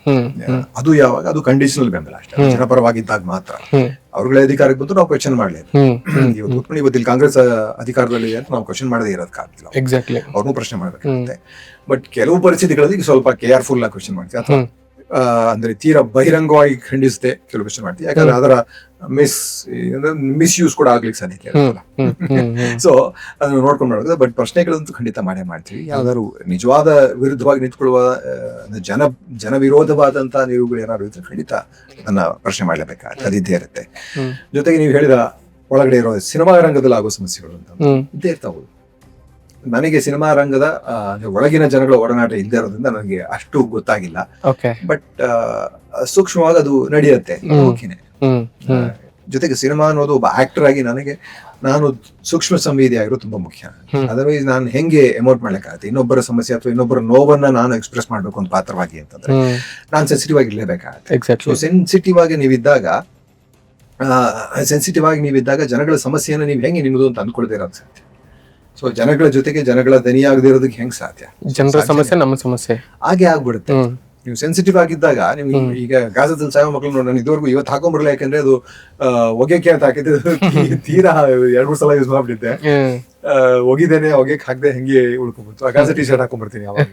ಅದು ಯಾವಾಗ? ಅದು ಕಂಡೀಷನಲ್ ಬೆಂಬಲ ಅಷ್ಟೇ, ಜನಪರವಾಗಿದ್ದಾಗ ಮಾತ್ರ. ಅವ್ರುಗಳೇ ಅಧಿಕಾರಕ್ಕೆ ಬಂದು ನಾವು ಕ್ವಶನ್ ಮಾಡ್ಲಿ. ಇವತ್ತಿಲ್ಲಿ ಕಾಂಗ್ರೆಸ್ ಅಧಿಕಾರದಲ್ಲಿ ಅಂತ ನಾವು ಕ್ವಶನ್ ಮಾಡದೇ ಇರೋದಕ್ಕಾಗ್ತಿಲ್ಲ. ಎಕ್ಸಾಕ್ಟ್ಲಿ, ಅವ್ರನ್ನೂ ಪ್ರಶ್ನೆ ಮಾಡ್ಬೇಕಾಗುತ್ತೆ. ಬಟ್ ಕೆಲವು ಪರಿಸ್ಥಿತಿಗಳಲ್ಲಿ ಸ್ವಲ್ಪ ಕೇರ್ಫುಲ್ ಆಗಿ ಕ್ವಶನ್ ಮಾಡ್ತೀವಿ, ಅಥವಾ ಅಂದ್ರೆ ತೀರಾ ಬಹಿರಂಗವಾಗಿ ಖಂಡಿಸದೆ ಕೆಲವು ಕ್ವಶನ್ ಮಾಡ್ತೀವಿ. ಯಾಕಂದ್ರೆ ಅದರ ಮಿಸ್ಯೂಸ್ ಕೂಡ ಆಗ್ಲಿಕ್ಕೆ ಸಾಧ್ಯತೆ ಇರುತ್ತಲ್ಲ. ಸೊ ಅದನ್ನ ನೋಡ್ಕೊಂಡು ಮಾಡೋದು. ಬಟ್ ಪ್ರಶ್ನೆಗಳಂತೂ ಖಂಡಿತ ಮಾಡೇ ಮಾಡ್ತೀವಿ. ಯಾವ್ದಾದ್ರು ನಿಜವಾದ ವಿರುದ್ಧವಾಗಿ ನಿಂತ್ಕೊಳ್ಳುವ ಜನ ವಿರೋಧವಾದಂತ ನಿಲುವುಗಳು ಏನಾದ್ರು ಇದ್ರೆ ಖಂಡಿತ ನನ್ನ ಪ್ರಶ್ನೆ ಮಾಡ್ಲೇಬೇಕಾಗುತ್ತೆ, ಅದಿದ್ದೇ ಇರುತ್ತೆ. ಜೊತೆಗೆ ನೀವು ಹೇಳಿದ ಒಳಗಡೆ ಇರೋ ಸಿನಿಮಾ ರಂಗದಲ್ಲಿ ಆಗೋ ಸಮಸ್ಯೆಗಳು ಅಂತ ಇದ್ದೇ ಇರ್ತಾವು. ನನಗೆ ಸಿನಿಮಾ ರಂಗದ ಒಳಗಿನ ಜನಗಳ ಒಡನಾಟ ಇಲ್ಲದೆ ಇರೋದ್ರಿಂದ ನನಗೆ ಅಷ್ಟು ಗೊತ್ತಾಗಿಲ್ಲ. ಓಕೆ. ಬಟ್ ಸೂಕ್ಷ್ಮವಾಗಿ ಅದು ನಡೆಯುತ್ತೆ. ಓಕೆನೆ. ಜೊತೆಗೆ ಸಿನಿಮಾ ಅನ್ನೋದು ಒಬ್ಬ ಆಕ್ಟರ್ ಆಗಿ ನಾನು ಸೂಕ್ಷ್ಮ ಸಂವೇದಿ ಆಗಿರೋದು ತುಂಬಾ ಮುಖ್ಯ. ಅದರ್ವೈಸ್ ನಾನು ಹೆಂಗೆ ಎಮೋಟ್ ಮಾಡ್ಲಿಕ್ಕಾಗತ್ತೆ, ಇನ್ನೊಬ್ಬರ ಸಮಸ್ಯೆ ಅಥವಾ ಇನ್ನೊಬ್ಬರ ನೋವನ್ನ ನಾನು ಎಕ್ಸ್ಪ್ರೆಸ್ ಮಾಡ್ಬೇಕು ಒಂದು ಪಾತ್ರವಾಗಿ ಅಂತಂದ್ರೆ ನಾನು ಸೆನ್ಸಿಟಿವ್ ಆಗಿ ಇರಲೇಬೇಕಾಗತ್ತೆ. ಸೊ ಸೆನ್ಸಿಟಿವ್ ಆಗಿ ನೀವಿದ್ದಾಗ ಜನಗಳ ಸಮಸ್ಯೆಯನ್ನು ನೀವು ಹೆಂಗೆ ನಿಮ್ಮದು ಅಂತ ಅನ್ಕೊಳ್ದೇ ಇರೋದು ಸಾಧ್ಯ. ಸೊ ಜನಗಳ ಜೊತೆಗೆ ಜನಗಳ ದನಿಯಾಗದೇ ಇರೋದಕ್ಕೆ ಹೆಂಗ್ ಸಾಧ್ಯ? ಜನರ ಸಮಸ್ಯೆ ನಮ್ಮ ಸಮಸ್ಯೆ ಹಾಗೆ ಆಗ್ಬಿಡುತ್ತೆ. ನೀವು ಸೆನ್ಸಿಟಿವ್ ಆಗಿದ್ದಾಗ ನಿಮ್ಗೆ ಈಗ ಗಾಜದಲ್ಲಿ ಸಾಯೋ ಮಕ್ಕಳು ನೋಡಿ, ನಾನು ಇದುವರೆಗೂ ಇವತ್ತು ಹಾಕೊಂಡ್ಬರಲ್ಲ, ಯಾಕಂದ್ರೆ ಅದು ಹೊಗೆಕ್ಕೆ ಅಂತ ಹಾಕಿದ್ದು ತೀರಾ 2-3 ಸಲ ಯೂಸ್ ಮಾಡ್ಬಿಟ್ಟಿದ್ದೆ. ಒಗಿದೇನೆ ಹೊಗೆಕ್ ಹಾಕದೆ ಹೆಂಗೆ ಉಳ್ಕೊಂಡ್ಬಿಡ್ತು. ಗಾಜ ಟಿ ಶರ್ಟ್ ಹಾಕೊಂಡ್ಬರ್ತೀನಿ ಅವಾಗ.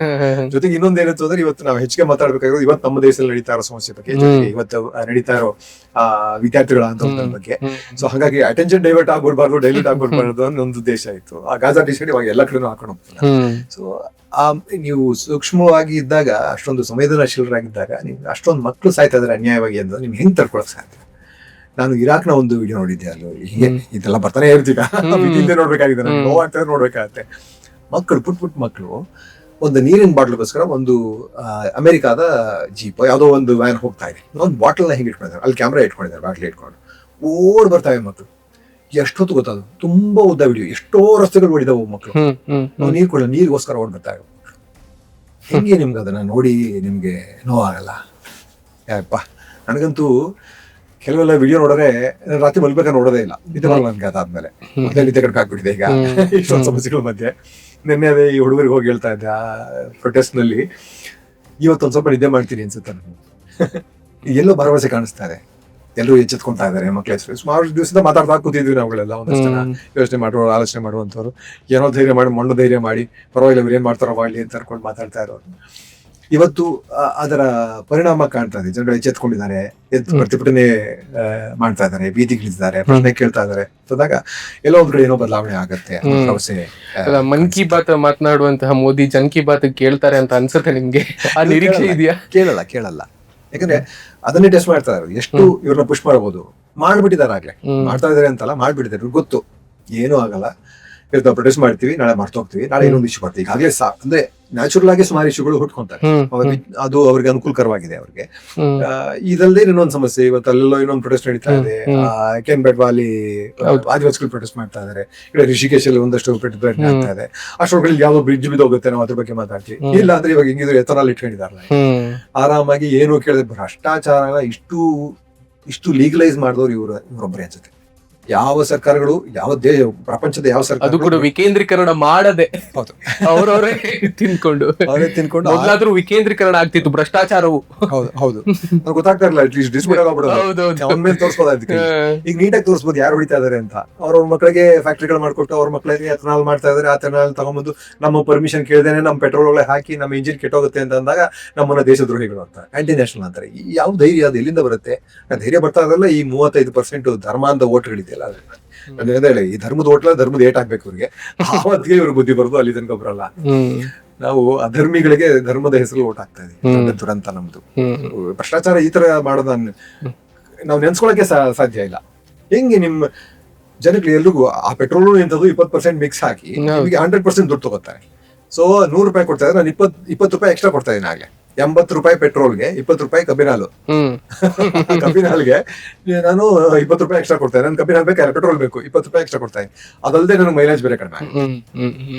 ಜೊತೆಗೆ ಇನ್ನೊಂದ್ ಏನಂತ ಅಂದ್ರೆ, ಇವತ್ತು ನಾವು ಹೆಚ್ಚಿಗೆ ಮಾತಾಡ್ಬೇಕಾಗಿರೋದು ಇವತ್ತು ನಮ್ಮ ದೇಶದಲ್ಲಿ ನಡೀತಾ ಇರೋ ಸಮಸ್ಯೆ ಬಗ್ಗೆ, ಇವತ್ತು ನಡೀತಾ ಇರೋ ವಿದ್ಯಾರ್ಥಿಗಳ ಆಂದೋಲನದ ಬಗ್ಗೆ. ಸೊ ಹಾಗಾಗಿ ಅಟೆನ್ಷನ್ ಡೈವರ್ಟ್ ಆಗ್ಬಿಡ್ಬಾರ್ದು, ಡೈಲ್ಯೂಟ್ ಆಗ್ಬಿಡ್ಬಾರ್ದು ಅನ್ನೋ ಒಂದು ಉದ್ದೇಶ ಇತ್ತು. ಆ ಗಾಜಾ ಟಿ ಶರ್ಟ್ ಇವಾಗ ಎಲ್ಲ ಕಡೆನೂ ಹಾಕೊಂಡು ಹೋಗ್ತಾರೆ. ಸೊ ನೀವು ಸೂಕ್ಷ್ಮವಾಗಿ ಇದ್ದಾಗ, ಅಷ್ಟೊಂದು ಸಂವೇದನಾಶೀಲರಾಗಿದ್ದಾಗ, ನೀವು ಅಷ್ಟೊಂದು ಮಕ್ಕಳು ಸಾಯ್ತಾ ಇದಾರೆ ಅನ್ಯಾಯವಾಗಿ ಅಂತ ನಿಮ್ಗೆ ಹೆಂಗ್ ತಡ್ಕೊಳಕ್ ಸಾಧ್ಯ? ನಾನು ಇರಾಕ್ನ ಒಂದು ವಿಡಿಯೋ ನೋಡಿದ್ದೆ. ಅಲ್ಲೂ ಹೀಗೆ ಇದೆಲ್ಲ ಬರ್ತಾನೆ ಇರ್ತೀಗ, ನೋಡ್ಬೇಕಾಗಿದೆ, ನೋವಾಗ್ತದೆ, ನೋಡ್ಬೇಕಾಗತ್ತೆ. ಮಕ್ಕಳು ಪುಟ್ ಮಕ್ಕಳು ಒಂದು ನೀರಿನ ಬಾಟ್ಲ್ಗೋಸ್ಕರ ಒಂದು ಅಮೆರಿಕಾದ ಜೀಪ್ ಯಾವುದೋ ಒಂದು ವ್ಯಾನ್ ಹೋಗ್ತಾ ಇದೆ. ಒಂದು ಬಾಟಲ್ನ ಹಿಂಗೆ ಇಟ್ಕೊಂಡಿದ್ದಾರೆ, ಅಲ್ಲಿ ಕ್ಯಾಮ್ರಾ ಇಟ್ಕೊಂಡಿದ್ದಾರೆ, ಬಾಟ್ಲಿ ಇಟ್ಕೊಂಡು ಓಡ್ ಬರ್ತಾವೆ ಮಕ್ಕಳು. ಎಷ್ಟೊತ್ತು ಗೊತ್ತದು, ತುಂಬಾ ಉದ್ದ ವಿಡಿಯೋ, ಎಷ್ಟೋ ರಸ್ತೆಗಳು ಓಡಿದಾವು ಮಕ್ಕಳು. ನಾವು ನೀರಿಗೋಸ್ಕರ ಓಡ್ ಬರ್ತಾವೆ. ಹೆಂಗೆ ನಿಮ್ಗೆ ಅದನ್ನ ನೋಡಿ ನಿಮ್ಗೆ ನೋವಾಗಲ್ಲ? ಯಾಕಪ್ಪ, ನನಗಂತೂ ಕೆಲವೆಲ್ಲ ವಿಡಿಯೋ ನೋಡಿದ್ರೆ ರಾತ್ರಿ ಮಲ್ಬೇಕಾದ್ರೆ ನೋಡೋದೇ ಇಲ್ಲ, ನಿದ್ದೆ ಬರಲ್ಲ ನನ್ಗೆ. ಅದಾದ್ಮೇಲೆ ನಿದ್ದೆ ಕಡ್ಕ ಆಗ್ಬಿಟ್ಟಿದೆ ಈಗ ಇಷ್ಟೊಂದು ಸಮಸ್ಯೆಗಳ ಮಧ್ಯೆ. ನಿನ್ನೆ ಅದೇ ಈ ಹುಡುಗರಿಗೆ ಹೋಗಿ ಹೇಳ್ತಾ ಇದ್ದೆ ಆ ಪ್ರೊಟೆಸ್ಟ್ ನಲ್ಲಿ, ಇವತ್ತೊಂದ್ ಸ್ವಲ್ಪ ನಿದ್ದೆ ಮಾಡ್ತೀನಿ ಅನ್ಸುತ್ತೆ ನನಗೆ. ಎಲ್ಲೋ ಭರವಸೆ ಕಾಣಿಸ್ತಾ ಇದೆ, ಎಲ್ಲರೂ ಎಚ್ಚೆತ್ಕೊಂತಾ ಇದಾರೆ. ಮಕ್ಳ ಹೆಸರು ಸುಮಾರು ದಿವಸದಿಂದ ಮಾತಾಡ್ತಾ ಕೂತಿದ್ವಿ ನಾವುಗಳೆಲ್ಲ, ಒಂದಷ್ಟು ಜನ ಯೋಚನೆ ಮಾಡುವ, ಆಲೋಚನೆ ಮಾಡುವಂಥವ್ರು, ಏನೋ ಧೈರ್ಯ ಮಾಡಿ, ಮಣ್ಣು ಧೈರ್ಯ ಮಾಡಿ, ಪರವಾಗಿಲ್ಲ ಇವ್ರು ಏನ್ ಮಾಡ್ತಾರೋ ಮಾಡ್ಲಿ ಅಂತ ಅನ್ಕೊಂಡು ಮಾತಾಡ್ತಾ ಇರೋರು. ಇವತ್ತು ಅದರ ಪರಿಣಾಮ ಕಾಣ್ತಾ ಇದೆ. ಜನಗಳು ಎಚ್ಚೆತ್ಕೊಂಡಿದ್ದಾರೆ, ಪ್ರತಿಭಟನೆ ಮಾಡ್ತಾ ಇದ್ದಾರೆ, ಬೀದಿಗಿಳಿದ್ದಾರೆ, ಪ್ರಶ್ನೆ ಕೇಳ್ತಾ ಇದ್ದಾರೆ. ಅಂದಾಗ ಎಲ್ಲೋ ಒಂದ್ ಕಡೆ ಏನೋ ಬದಲಾವಣೆ ಆಗತ್ತೆ. ಮನ್ ಕಿ ಬಾತ್ ಮಾತನಾಡುವಂತಹ ಮೋದಿ ಜನ್ ಕಿ ಬಾತ್ ಕೇಳ್ತಾರೆ ಅಂತ ಅನ್ಸುತ್ತೆ ನಿಮ್ಗೆ? ಆ ನಿರೀಕ್ಷೆ ಇದೆಯಾ? ಕೇಳಲ್ಲ. ಯಾಕಂದ್ರೆ ಅದನ್ನೇ ಟೆಸ್ಟ್ ಮಾಡ್ತಾ ಇದ್ದಾರೆ. ಎಷ್ಟು ಇವ್ರನ್ನ ಪುಷ್ ಮಾಡಬಹುದು, ಮಾಡ್ಬಿಟ್ಟಿದ್ದಾರೆ. ಆಗ್ಲೇ ಮಾಡ್ತಾ ಇದಾರೆ ಅಂತಲ್ಲ, ಮಾಡ್ಬಿಟ್ಟಿದ್ದಾರೆ. ಇವ್ರಿಗೆ ಗೊತ್ತು ಏನೂ ಆಗಲ್ಲ, ಇವತ್ತು ನಾವು ಪ್ರೊಟೆಸ್ಟ್ ಮಾಡ್ತೀವಿ, ನಾಳೆ ಹೋಗ್ತೀವಿ, ನಾಳೆ ಇನ್ನೊಂದು ಇಶ್ಯೂ ಬರ್ತೀವಿ. ಈಗಾಗಲೇ ಅಂದ್ರೆ ನ್ಯಾಚುರಲ್ ಆಗಿ ಸುಮಾರು ಇಶ್ಯೂಗಳು ಹುಟ್ಕೊಂತಾರೆ. ಅದು ಅವ್ರಿಗೆ ಅನುಕೂಲಕರವಾಗಿದೆ. ಅವ್ರಿಗೆ ಇದಲ್ಲದೆ ಇನ್ನೊಂದು ಸಮಸ್ಯೆ, ಇವತ್ತು ಅಲ್ಲೆಲ್ಲೋ ಇನ್ನೊಂದು ಪ್ರೊಟೆಸ್ಟ್ ನಡೀತಾ ಇದೆ. ಕೆನ್ ಬೆಟ್ವಾಲಿ ಆದಿವಾಸಿಗಳು ಪ್ರೊಟೆಸ್ಟ್ ಮಾಡ್ತಾ ಇದಾರೆ. ಈಗ ರಿಷಿಕೇಶಲ್ಲಿ ಒಂದಷ್ಟು ಪ್ರತಿಭಟನೆ ಆಗ್ತಾ ಇದೆ. ಅಷ್ಟೊಳಗಲ್ಲಿ ಯಾವ್ದೋ ಬ್ರಿಡ್ಜ್ ಬಿದ್ದೋಗುತ್ತೆ, ನಾವು ಅದ್ರ ಬಗ್ಗೆ ಮಾತಾಡ್ತೀವಿ. ಇಲ್ಲ ಅಂದ್ರೆ ಇವಾಗ ಹೆಂಗಿದ್ರು ಎಥನಾಲ್ ಇಟ್ಕೊಂಡಿದಾರಲ್ಲ, ಆರಾಮಾಗಿ ಏನು ಕೇಳಿದ್ರೆ ಭ್ರಷ್ಟಾಚಾರ ಇಷ್ಟು ಲೀಗಲೈಸ್ ಮಾಡಿದವ್ರು ಇವರೊಬ್ಬರೇ ಅನ್ಸುತ್ತೆ. ಯಾವ ಸರ್ಕಾರಗಳು, ಯಾವ ಪ್ರಪಂಚದ ಯಾವ ಸರ್ಕಾರ ಅದು ಕೂಡ ವಿಕೇಂದ್ರೀಕರಣ ಮಾಡದೆ ಅವರವರೇ ತಿನ್ಕೊಂಡು ಮೊದಲಾದ್ರೂ ವಿಕೇಂದ್ರೀಕರಣ ಆಗ್ತಿತ್ತು ಭ್ರಷ್ಟಾಚಾರವು. ಹೌದು ಗೊತ್ತಾಗ್ತಾ ಇರಲಿಲ್ಲ. ಅಟ್ಲೀಸ್ಟ್ ಡಿಸ್ಪ್ಯೂಟ್ ಆಗ್ಬಿಡೋದು, ಅವನ ಮೇಲೆ ತೋರಿಸಬಹುದು. ಈಗ ನೀಟಾಗಿ ತೋರಿಸಬಹುದು ಯಾರು ಹೊಡಿತಾ ಇದಾರೆ ಅಂತ. ಅವ್ರವ್ರ ಮಕ್ಕಳಿಗೆ ಫ್ಯಾಕ್ಟ್ರಿಗಳು ಮಾಡ್ಕೊಟ್ಟು ಅವ್ರ ಮಕ್ಕಳಿಗೆ ಎಥನಾಲ್ ಮಾಡ್ತಾ ಇದಾರೆ. ಆ ಎಥನಾಲ್ ತಗೊಂಡ್ಬಂದು ನಮ್ಮ ಪರ್ಮಿಷನ್ ಕೇಳ್ದೇನೆ ನಮ್ಮ ಪೆಟ್ರೋಲ್ ಒಳಗೆ ಹಾಕಿ ನಮ್ಮ ಇಂಜಿನ್ ಕೆಟ್ಟೋಗುತ್ತೆ ಅಂತ ಅಂದಾಗ ನಮ್ಮನ್ನ ದೇಶದ್ರೋಹಿಗಳು ಅಂತ, ಆಂಟಿ ನ್ಯಾಷನಲ್ ಅಂತಾರೆ. ಯಾವ ಧೈರ್ಯ ಅದು ಎಲ್ಲಿಂದ ಬರುತ್ತೆ? ಧೈರ್ಯ ಬರ್ತಾ ಇರಲ್ಲ. ಈ 35% ಧರ್ಮಾಂಧ ಓಟ್ಗಳಿದೆಯಲ್ಲ, ಹೇಳಿ ಈ ಧರ್ಮದ ಓಟ್ಲ ಧರ್ಮದ ಏಟ್ ಹಾಕ್ಬೇಕು ಇವ್ರಿಗೆ, ಆವತ್ತಿಗೆ ಇವ್ರಿಗೆ ಬುದ್ಧಿ ಬರೋದು. ಅಲ್ಲಿ ತನಕ ಬರಲ್ಲ. ನಾವು ಅಧರ್ಮಿಗಳಿಗೆ ಧರ್ಮದ ಹೆಸರು ಓಟ್ ಹಾಕ್ತಾ ಇದೀವಿ. ದುರಂತ ನಮ್ದು. ಭ್ರಷ್ಟಾಚಾರ ಈ ತರ ಮಾಡೋದ ನಾವು ನೆನ್ಸ್ಕೊಳಕ್ಕೆ ಸಾಧ್ಯ ಇಲ್ಲ. ಹೆಂಗೆ ನಿಮ್ಮ ಜನಕ್ಕೆ ಎಲ್ರಿಗೂ ಆ ಪೆಟ್ರೋಲ್ ಎಂತದ್ದು 20% ಮಿಕ್ಸ್ ಹಾಕಿ ನಿಮಗೆ 100% ದುಡ್ಡು ತಗೋತಾರೆ. ಸೊ 100 ರೂಪಾಯಿ ಕೊಡ್ತಾ ಇದ್ರೆ ನಾನು 20 ರೂಪಾಯಿ ಎಕ್ಸ್ಟ್ರಾ ಕೊಡ್ತಾ ಇದೀನಿ. ಆಗ್ಲೇ 80 ರೂಪಾಯಿ ಪೆಟ್ರೋಲ್ಗೆ 20 ರೂಪಾಯಿ ಕಬ್ಬಿನಾಲು. ಕಬ್ಬಿನಾಲ್ಗೆ ನಾನು 20 ರೂಪಾಯಿ ಎಕ್ಸ್ಟ್ರಾ ಕೊಡ್ತಾ ಇದ್ದೀನಿ. ನನ್ ಕಬ್ಬಿನಾಲ್ ಬೇಕಾದ್ರೆ ಪೆಟ್ರೋಲ್ ಬೇಕು, 20 ರೂಪಾಯಿ ಎಕ್ಸ್ಟ್ರಾ ಕೊಡ್ತಾ ಇದ್ದೀನಿ. ಅದಲ್ಲದೆ ನನಗೆ ಮೈಲೇಜ್ ಬೇರೆ ಕಡಿಮೆ.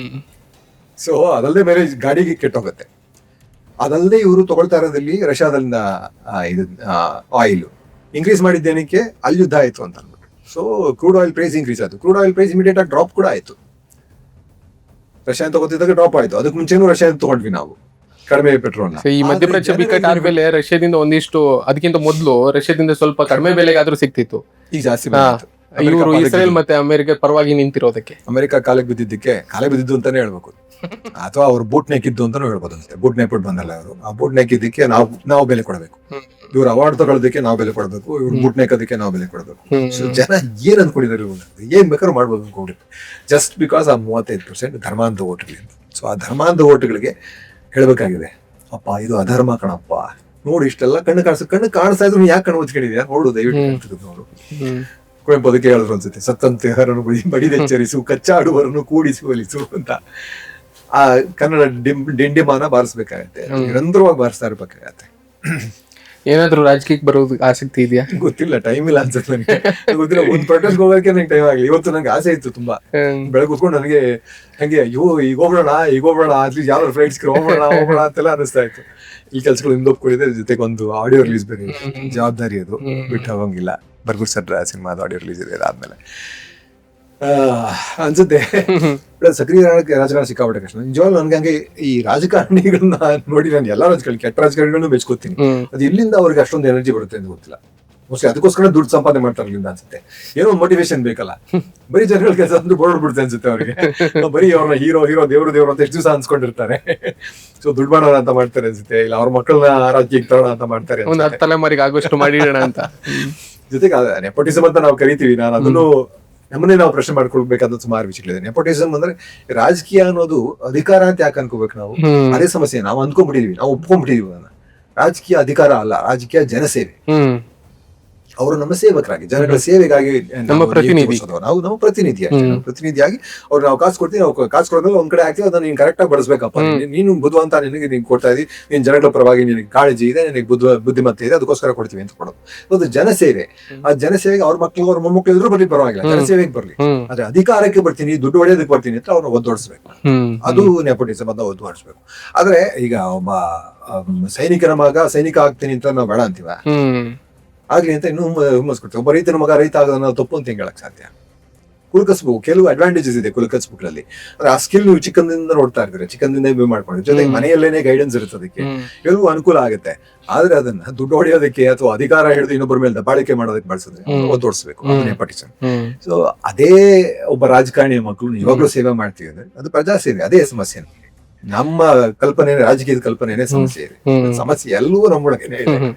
ಸೊ ಅದಲ್ಲದೆ ಮೈಲೇಜ್ ಗಾಡಿಗೆ ಕೆಟ್ಟೋಗುತ್ತೆ. ಅದಲ್ಲದೆ ಇವರು ತಗೊಳ್ತಾ ಇರೋದ್ರಲ್ಲಿ ರಷ್ಯಾದಿಂದ ಇದು ಆಯಿಲ್ ಇನ್ಕ್ರೀಸ್ ಮಾಡಿದ್ದೇನಕ್ಕೆ, ಅಲ್ಲಿ ಯುದ್ಧ ಆಯ್ತು ಅಂತ ಅಂದ್ಬಿಟ್ಟು. So crude oil price increase ಆಯ್ತು. ಕ್ರೂಡ್ ಆಯಿಲ್ ಪ್ರೈಸ್ ಇಮಿಡಿಯೇಟ್ ಆಗಿ ಡ್ರಾಪ್ ಕೂಡ ಆಯ್ತು. ರಷ್ಯಾ ತಗೋತಿದ್ದಾಗ ಡ್ರಾಪ್ ಆಯ್ತು. ಅದಕ್ಕೆ ಮುಂಚೆನೂ ರಷ್ಯಾ ತಗೊಂಡ್ವಿ ನಾವು ಕಡಿಮೆ ಪೆಟ್ರೋಲ್. ಈ ಮಧ್ಯಪ್ರಾಚ್ಯ ಬಿಕ್ಕಟ್ ಆದ್ಮೇಲೆ ರಷ್ಯಾದಿಂದ ಒಂದಿಷ್ಟು, ಅದಕ್ಕಿಂತ ಮೊದಲು ರಷ್ಯಾದಿಂದ ಸ್ವಲ್ಪ ಕಡಿಮೆ ಬೆಲೆಗಾದ್ರೂ ಸಿಕ್ತಿತ್ತು. ಈಗ ಜಾಸ್ತಿ ಇವರು ಇಸ್ರೇಲ್ ಮತ್ತೆ ಅಮೆರಿಕ ಪರವಾಗಿ ನಿಂತಿರೋದಕ್ಕೆ, ಅಮೆರಿಕ ಕಾಲಿಗೆ ಬಿದ್ದಿದ್ದು ಅಂತಾನೆ ಹೇಳ್ಬೇಕು, ಅಥವಾ ಅವ್ರು ಬೂಟ್ ನೆಕ್ಕಿದ್ದು ಅಂತಾನು ಹೇಳ್ಬೋದು. ಅಷ್ಟೇ, ಬೂಟ್ ನೆಕ್ಬಿಟ್ಟು ಬಂದಲ್ಲ ಅವರು. ಆ ಬೂಟ್ ನೆಕ್ಕಿದ್ದಕ್ಕೆ ನಾವು ಬೆಲೆ ಕೊಡಬೇಕು. ಇವ್ರು ಅವಾರ್ಡ್ ತಗೊಳ್ಳೋದಕ್ಕೆ ನಾವು ಬೆಲೆ ಕೊಡಬೇಕು, ಇವ್ರು ಬೂಟ್ ನೆಕ್ಕೋದಕ್ಕೆ ನಾವು ಬೆಲೆ ಕೊಡಬೇಕು. ಸೊ ಜನ ಏನ್ ಅನ್ಕೊಂಡಿದ್ದಾರೆ, ಏನ್ ಬೇಕಾದ್ರೂ ಮಾಡ್ಬೋದು ಅನ್ಕೊಂಡಿದ್ರು, ಜಸ್ಟ್ ಬಿಕಾಸ್ ಆ 35% ಧರ್ಮಾಂಧ ಓಟ್ಗಳಿಗೆ. ಸೊ ಆ ಧರ್ಮಾಂಧ ಓಟ್ಗಳಿಗೆ ಹೇಳ್ಬೇಕಾಗಿದೆ, ಅಪ್ಪ ಇದು ಅಧರ್ಮ ಕಣಪ್ಪ, ನೋಡಿ ಇಷ್ಟೆಲ್ಲ ಕಣ್ಣು ಕಾಣಿಸ್ತಾ ಇದ್ರು ಯಾಕೆ ಕಣ್ಣು ಮುಚ್ಕೊಂಡಿದ್ಯಾ ನೋಡು, ದಯವಿಟ್ಟು ನೋಡು. ಕುವೆಂಪು ಅದಕ್ಕೆ ಹೇಳಿದ್ರು ಅನ್ಸುತ್ತೆ, ಸತ್ತಂತೆಹರನ್ನು ಬಡಿದೆಚ್ಚರಿಸು, ಕಚ್ಚಾಡುವರನ್ನು ಕೂಡಿಸಿ ಒಲಿಸು ಅಂತ. ಆ ಕನ್ನಡ ಡಿಂಡಿಮಾನ ಬಾರಿಸ್ಬೇಕಾಗತ್ತೆ, ನಿರಂತರವಾಗಿ ಬಾರಿಸ್ತಾ ಇರ್ಬೇಕಾಗತ್ತೆ. ಏನಾದ್ರು ರಾಜಕೀಯಕ್ಕೆ ಬರೋದು ಆಸಕ್ತಿ ಇದೆಯಾ? ಗೊತ್ತಿಲ್ಲ, ಟೈಮ್ ಇಲ್ಲ ಅನ್ಸುತ್ತೆ ನನಗೆ. ಗೊತ್ತಿಲ್ಲ, ಒಂದ್ ಪ್ರೊಟೆಸ್ಟ್ ಹೋಗೋಕೆ ನಂಗೆ ಟೈಮ್ ಆಗಲಿ. ಇವತ್ತು ನಂಗೆ ಆಸೆ ಇತ್ತು ತುಂಬಾ, ಬೆಳಗ್ಗೆ ಕೂತ್ಕೊಂಡು ನನಗೆ ಹಂಗೆ ಅಯ್ಯೋ ಈಗ ಹೋಗೋಣ ಅಟ್ಲೀಸ್ಟ್ ಯಾವ್ದಾದ್ರು ಫ್ಲೈಟ್ಸ್ ಹೋಗೋಣ ಅಂತೆಲ್ಲ ಅನಿಸ್ತಾ ಇತ್ತು. ಈ ಕೆಲ್ಸಗಳು ಹಿಂದೊಪ್ಕೊಂಡಿದೆ, ಜೊತೆಗೆ ಒಂದು ಆಡಿಯೋ ರಿಲೀಸ್ ಬೇರೆ ಜವಾಬ್ದಾರಿ, ಅದು ಬಿಟ್ಟು ಹೋಗಂಗಿಲ್ಲ. ಬರ್ಗೂರ್ ಸರ್ ಸಿನಿಮಾದ ಆಡಿಯೋ ರಿಲೀಸ್ ಇದೆ, ಅದಾದ್ಮೇಲೆ ಅನ್ಸುತ್ತೆ ಸಕ್ರಿಯ ರಾಜಕಾರಣ ಸಿಕ್ಕಾಪಟ್ಟೆ ಕಷ್ಟ. ನಿಜವಾಗ್ಲೂ ನನ್ಗೆ ಹಂಗೆ ಈ ರಾಜಕಾರಣಿಗಳನ್ನ ನೋಡಿ ನಾನು ಎಲ್ಲಾ ರಾಜಕಾರಣಿ, ಕೆಟ್ಟ ರಾಜಕಾರಣಿಗಳನ್ನು ಮೆಚ್ಕೋತೀನಿ. ಅದು ಎಲ್ಲಿಂದ ಅವ್ರಿಗೆ ಅಷ್ಟೊಂದು ಎನರ್ಜಿ ಬರುತ್ತೆ ಅಂತ ಗೊತ್ತಿಲ್ಲ. ಮೋಸ್ಟ್ಲಿ ಅದಕ್ಕೋಸ್ಕರ ದುಡ್ಡು ಸಂಪಾದನೆ ಮಾಡ್ತಾರೆ ಇಲ್ಲಿಂದ ಅನ್ಸುತ್ತೆ. ಏನೋ ಒಂದು ಮೋಟಿವೇಶನ್ ಬೇಕಲ್ಲ, ಬರೀ ಜನಗಳ ಕೆಲಸ ಅಂದ್ರೆ ಬೋರ್ಡ್ ಬಿಡುತ್ತೆ ಅನ್ಸುತ್ತೆ ಅವ್ರಿಗೆ. ಬರೀ ಅವ್ರನ್ನ ಹೀರೋ ದೇವ್ರು ಅಂತ ಎಷ್ಟು ದಿವಸ ಅನ್ಸ್ಕೊಂಡಿರ್ತಾರೆ. ಸೊ ದುಡ್ಡು ಮಾಡೋಣ ಅಂತ ಮಾಡ್ತಾರೆ ಅನ್ಸುತ್ತೆ, ಇಲ್ಲ ಅವ್ರ ಮಕ್ಕಳನ್ನ ರಾಜಕೀಯಕ್ಕೆ ತರೋಣ ಅಂತ ಮಾಡ್ತಾರೆ, ಒಂದು ತಲೆಮಾರಿಗೆ ಆಗೋಷ್ಟು ಮಾಡಿಡೋಣ ಅಂತ. ಜೊತೆಗೆ ನೆಪೋಟಿಸಮ್ ಅಂತ ನಾವು ಕರಿತೀವಿ, ನಾನು ಅದನ್ನು ನಮ್ಮನ್ನೇ ನಾವು ಪ್ರಶ್ನೆ ಮಾಡ್ಕೊಳ್ಬೇಕಾದ ಸುಮಾರು ವಿಷಯಗಳಿದೆ. ನೆಪೋಟಿಸಮ್ ಅಂದ್ರೆ ರಾಜಕೀಯ ಅನ್ನೋದು ಅಧಿಕಾರ ಅಂತ ಯಾಕೆ ಅನ್ಕೋಬೇಕು ನಾವು? ಅದೇ ಸಮಸ್ಯೆ, ನಾವು ಅಂದ್ಕೊಂಡ್ಬಿಟ್ಟಿದೀವಿ, ನಾವು ಒಪ್ಕೊಂಡ್ಬಿಟ್ಟಿದೀವಿ. ರಾಜಕೀಯ ಅಧಿಕಾರ ಅಲ್ಲ, ರಾಜಕೀಯ ಜನಸೇವೆ. ಅವರು ನಮ್ಮ ಸೇವಕರಾಗಿ, ಜನಗಳ ಸೇವೆಗಾಗಿ ನಾವು ನಮ್ಮ ಪ್ರತಿನಿಧಿಯಾಗಿ ಅವ್ರು ನಾವು ಕಾಸು ಕೊಡ್ತೀವಿ. ನಾವು ಕಾಸು ಕೊಡೋದ್ರಲ್ಲಿ ಒಂದ್ ಕಡೆ ಹಾಕ್ತೀವಿ, ಅದನ್ನ ನೀನ್ ಕರೆಕ್ಟ್ ಆಗಿ ಬಳಸ್ಬೇಕಪ್ಪ. ನೀನು ಬುದ್ಧಿವಂತ, ನಿನಗೆ ನೀನ್ ಕೊಡ್ತಾ ಇದೀವಿ, ನೀನ್ ಜನಗಳ ಪರವಾಗಿ ನಿನಗೆ ಕಾಳಜಿ ಇದೆ, ನಿನಗೆ ಬುದ್ಧಿಮತ್ತೆ ಇದೆ, ಅದಕ್ಕೋಸ್ಕರ ಕೊಡ್ತೀವಿ ಅಂತ ಕೊಡೋದು. ಅದು ಜನಸೇವೆ. ಆ ಜನಸೇವೆಗೆ ಅವ್ರ ಮಕ್ಕಳು ಅವ್ರ ಮೊಮ್ಮಕ್ಕಳು ಇದ್ರು ಬರ್ಲಿ ಪರವಾಗಿಲ್ಲ, ಜನಸೇವೆಗೆ ಬರ್ಲಿ. ಆದ್ರೆ ಅಧಿಕಾರಕ್ಕೆ ಬರ್ತೀನಿ, ದುಡ್ಡು ಹೊಡೆಯೋದಕ್ಕೆ ಬರ್ತೀನಿ ಅಂತ ಅವ್ರನ್ನ ಒದ್ದೋಡಿಸ್ಬೇಕು. ಅದು ನೆಪೋಟಿಸಮ್ ಅಂತ ಒದ್ದೋಡಿಸ್ಬೇಕು. ಆದ್ರೆ ಈಗ ಒಬ್ಬ ಸೈನಿಕನ ಮಗ ಸೈನಿಕ ಆಗ್ತೀನಿ ಅಂತ ನಾವು ಬೇಡ ಅಂತೀವ, ಆಗ್ಲಿ ಅಂತ ಇನ್ನೂ ಹುಮ್ಮಸ್ ಕೊಡ್ತೀವಿ. ಒಬ್ಬ ರೈತನ ಮಗ ರೈತ ಆಗೋದನ್ನ ನಾವು ತಪ್ಪು ಅಂತ ಹೇಳಕ್ ಸಾಧ್ಯ? ಕುಲಕಸ್ಬು ಕೆಲವು ಅಡ್ವಾಂಟೇಜಸ್ ಇದೆ ಕುಲಕಸ್ಬುಗಳಲ್ಲಿ. ಅಂದ್ರೆ ಆ ಸ್ಕಿಲ್ ನೀವು ಚಿಕ್ಕಂದಿಂದ ನೋಡ್ತಾ ಇರ್ತೀರ, ಚಿಕ್ಕಂದಿಂದ ಮಾಡ್ಕೊಂಡು, ಜೊತೆಗೆ ಮನೆಯಲ್ಲೇನೆ ಗೈಡೆನ್ಸ್ ಇರುತ್ತೆ, ಅದಕ್ಕೆ ಕೆಲವು ಅನುಕೂಲ ಆಗುತ್ತೆ. ಆದ್ರೆ ಅದನ್ನ ದುಡ್ಡು ಹೊಡೆಯೋದಕ್ಕೆ ಅಥವಾ ಅಧಿಕಾರ ಹಿಡಿದು ಇನ್ನೊಬ್ಬರ ಮೇಲೆ ದಬ್ಬಾಳಿಕೆ ಮಾಡೋದಕ್ಕೆ ಬಳಸಿದ್ರೆ ಒತ್ತೋಡಿಸ್ಬೇಕು ನೆಪೋಟಿಸಮ್. ಸೊ ಅದೇ ಒಬ್ಬ ರಾಜಕಾರಣಿಯ ಮಕ್ಕಳು ಇವಾಗ್ಲೂ ಸೇವೆ ಮಾಡ್ತೀವಿ ಅಂದ್ರೆ ಅದು ಪ್ರಜಾ ಸೇವೆ. ಅದೇ ಸಮಸ್ಯೆ. ನಮ್ಮ ಕಲ್ಪನೆ, ರಾಜಕೀಯದ ಕಲ್ಪನೆನೇ ಸಮಸ್ಯೆ ಇದೆ. ಸಮಸ್ಯೆ ಎಲ್ಲವೂ ನಮ್ಮೊಳಗೇನೆ ಇದೆ.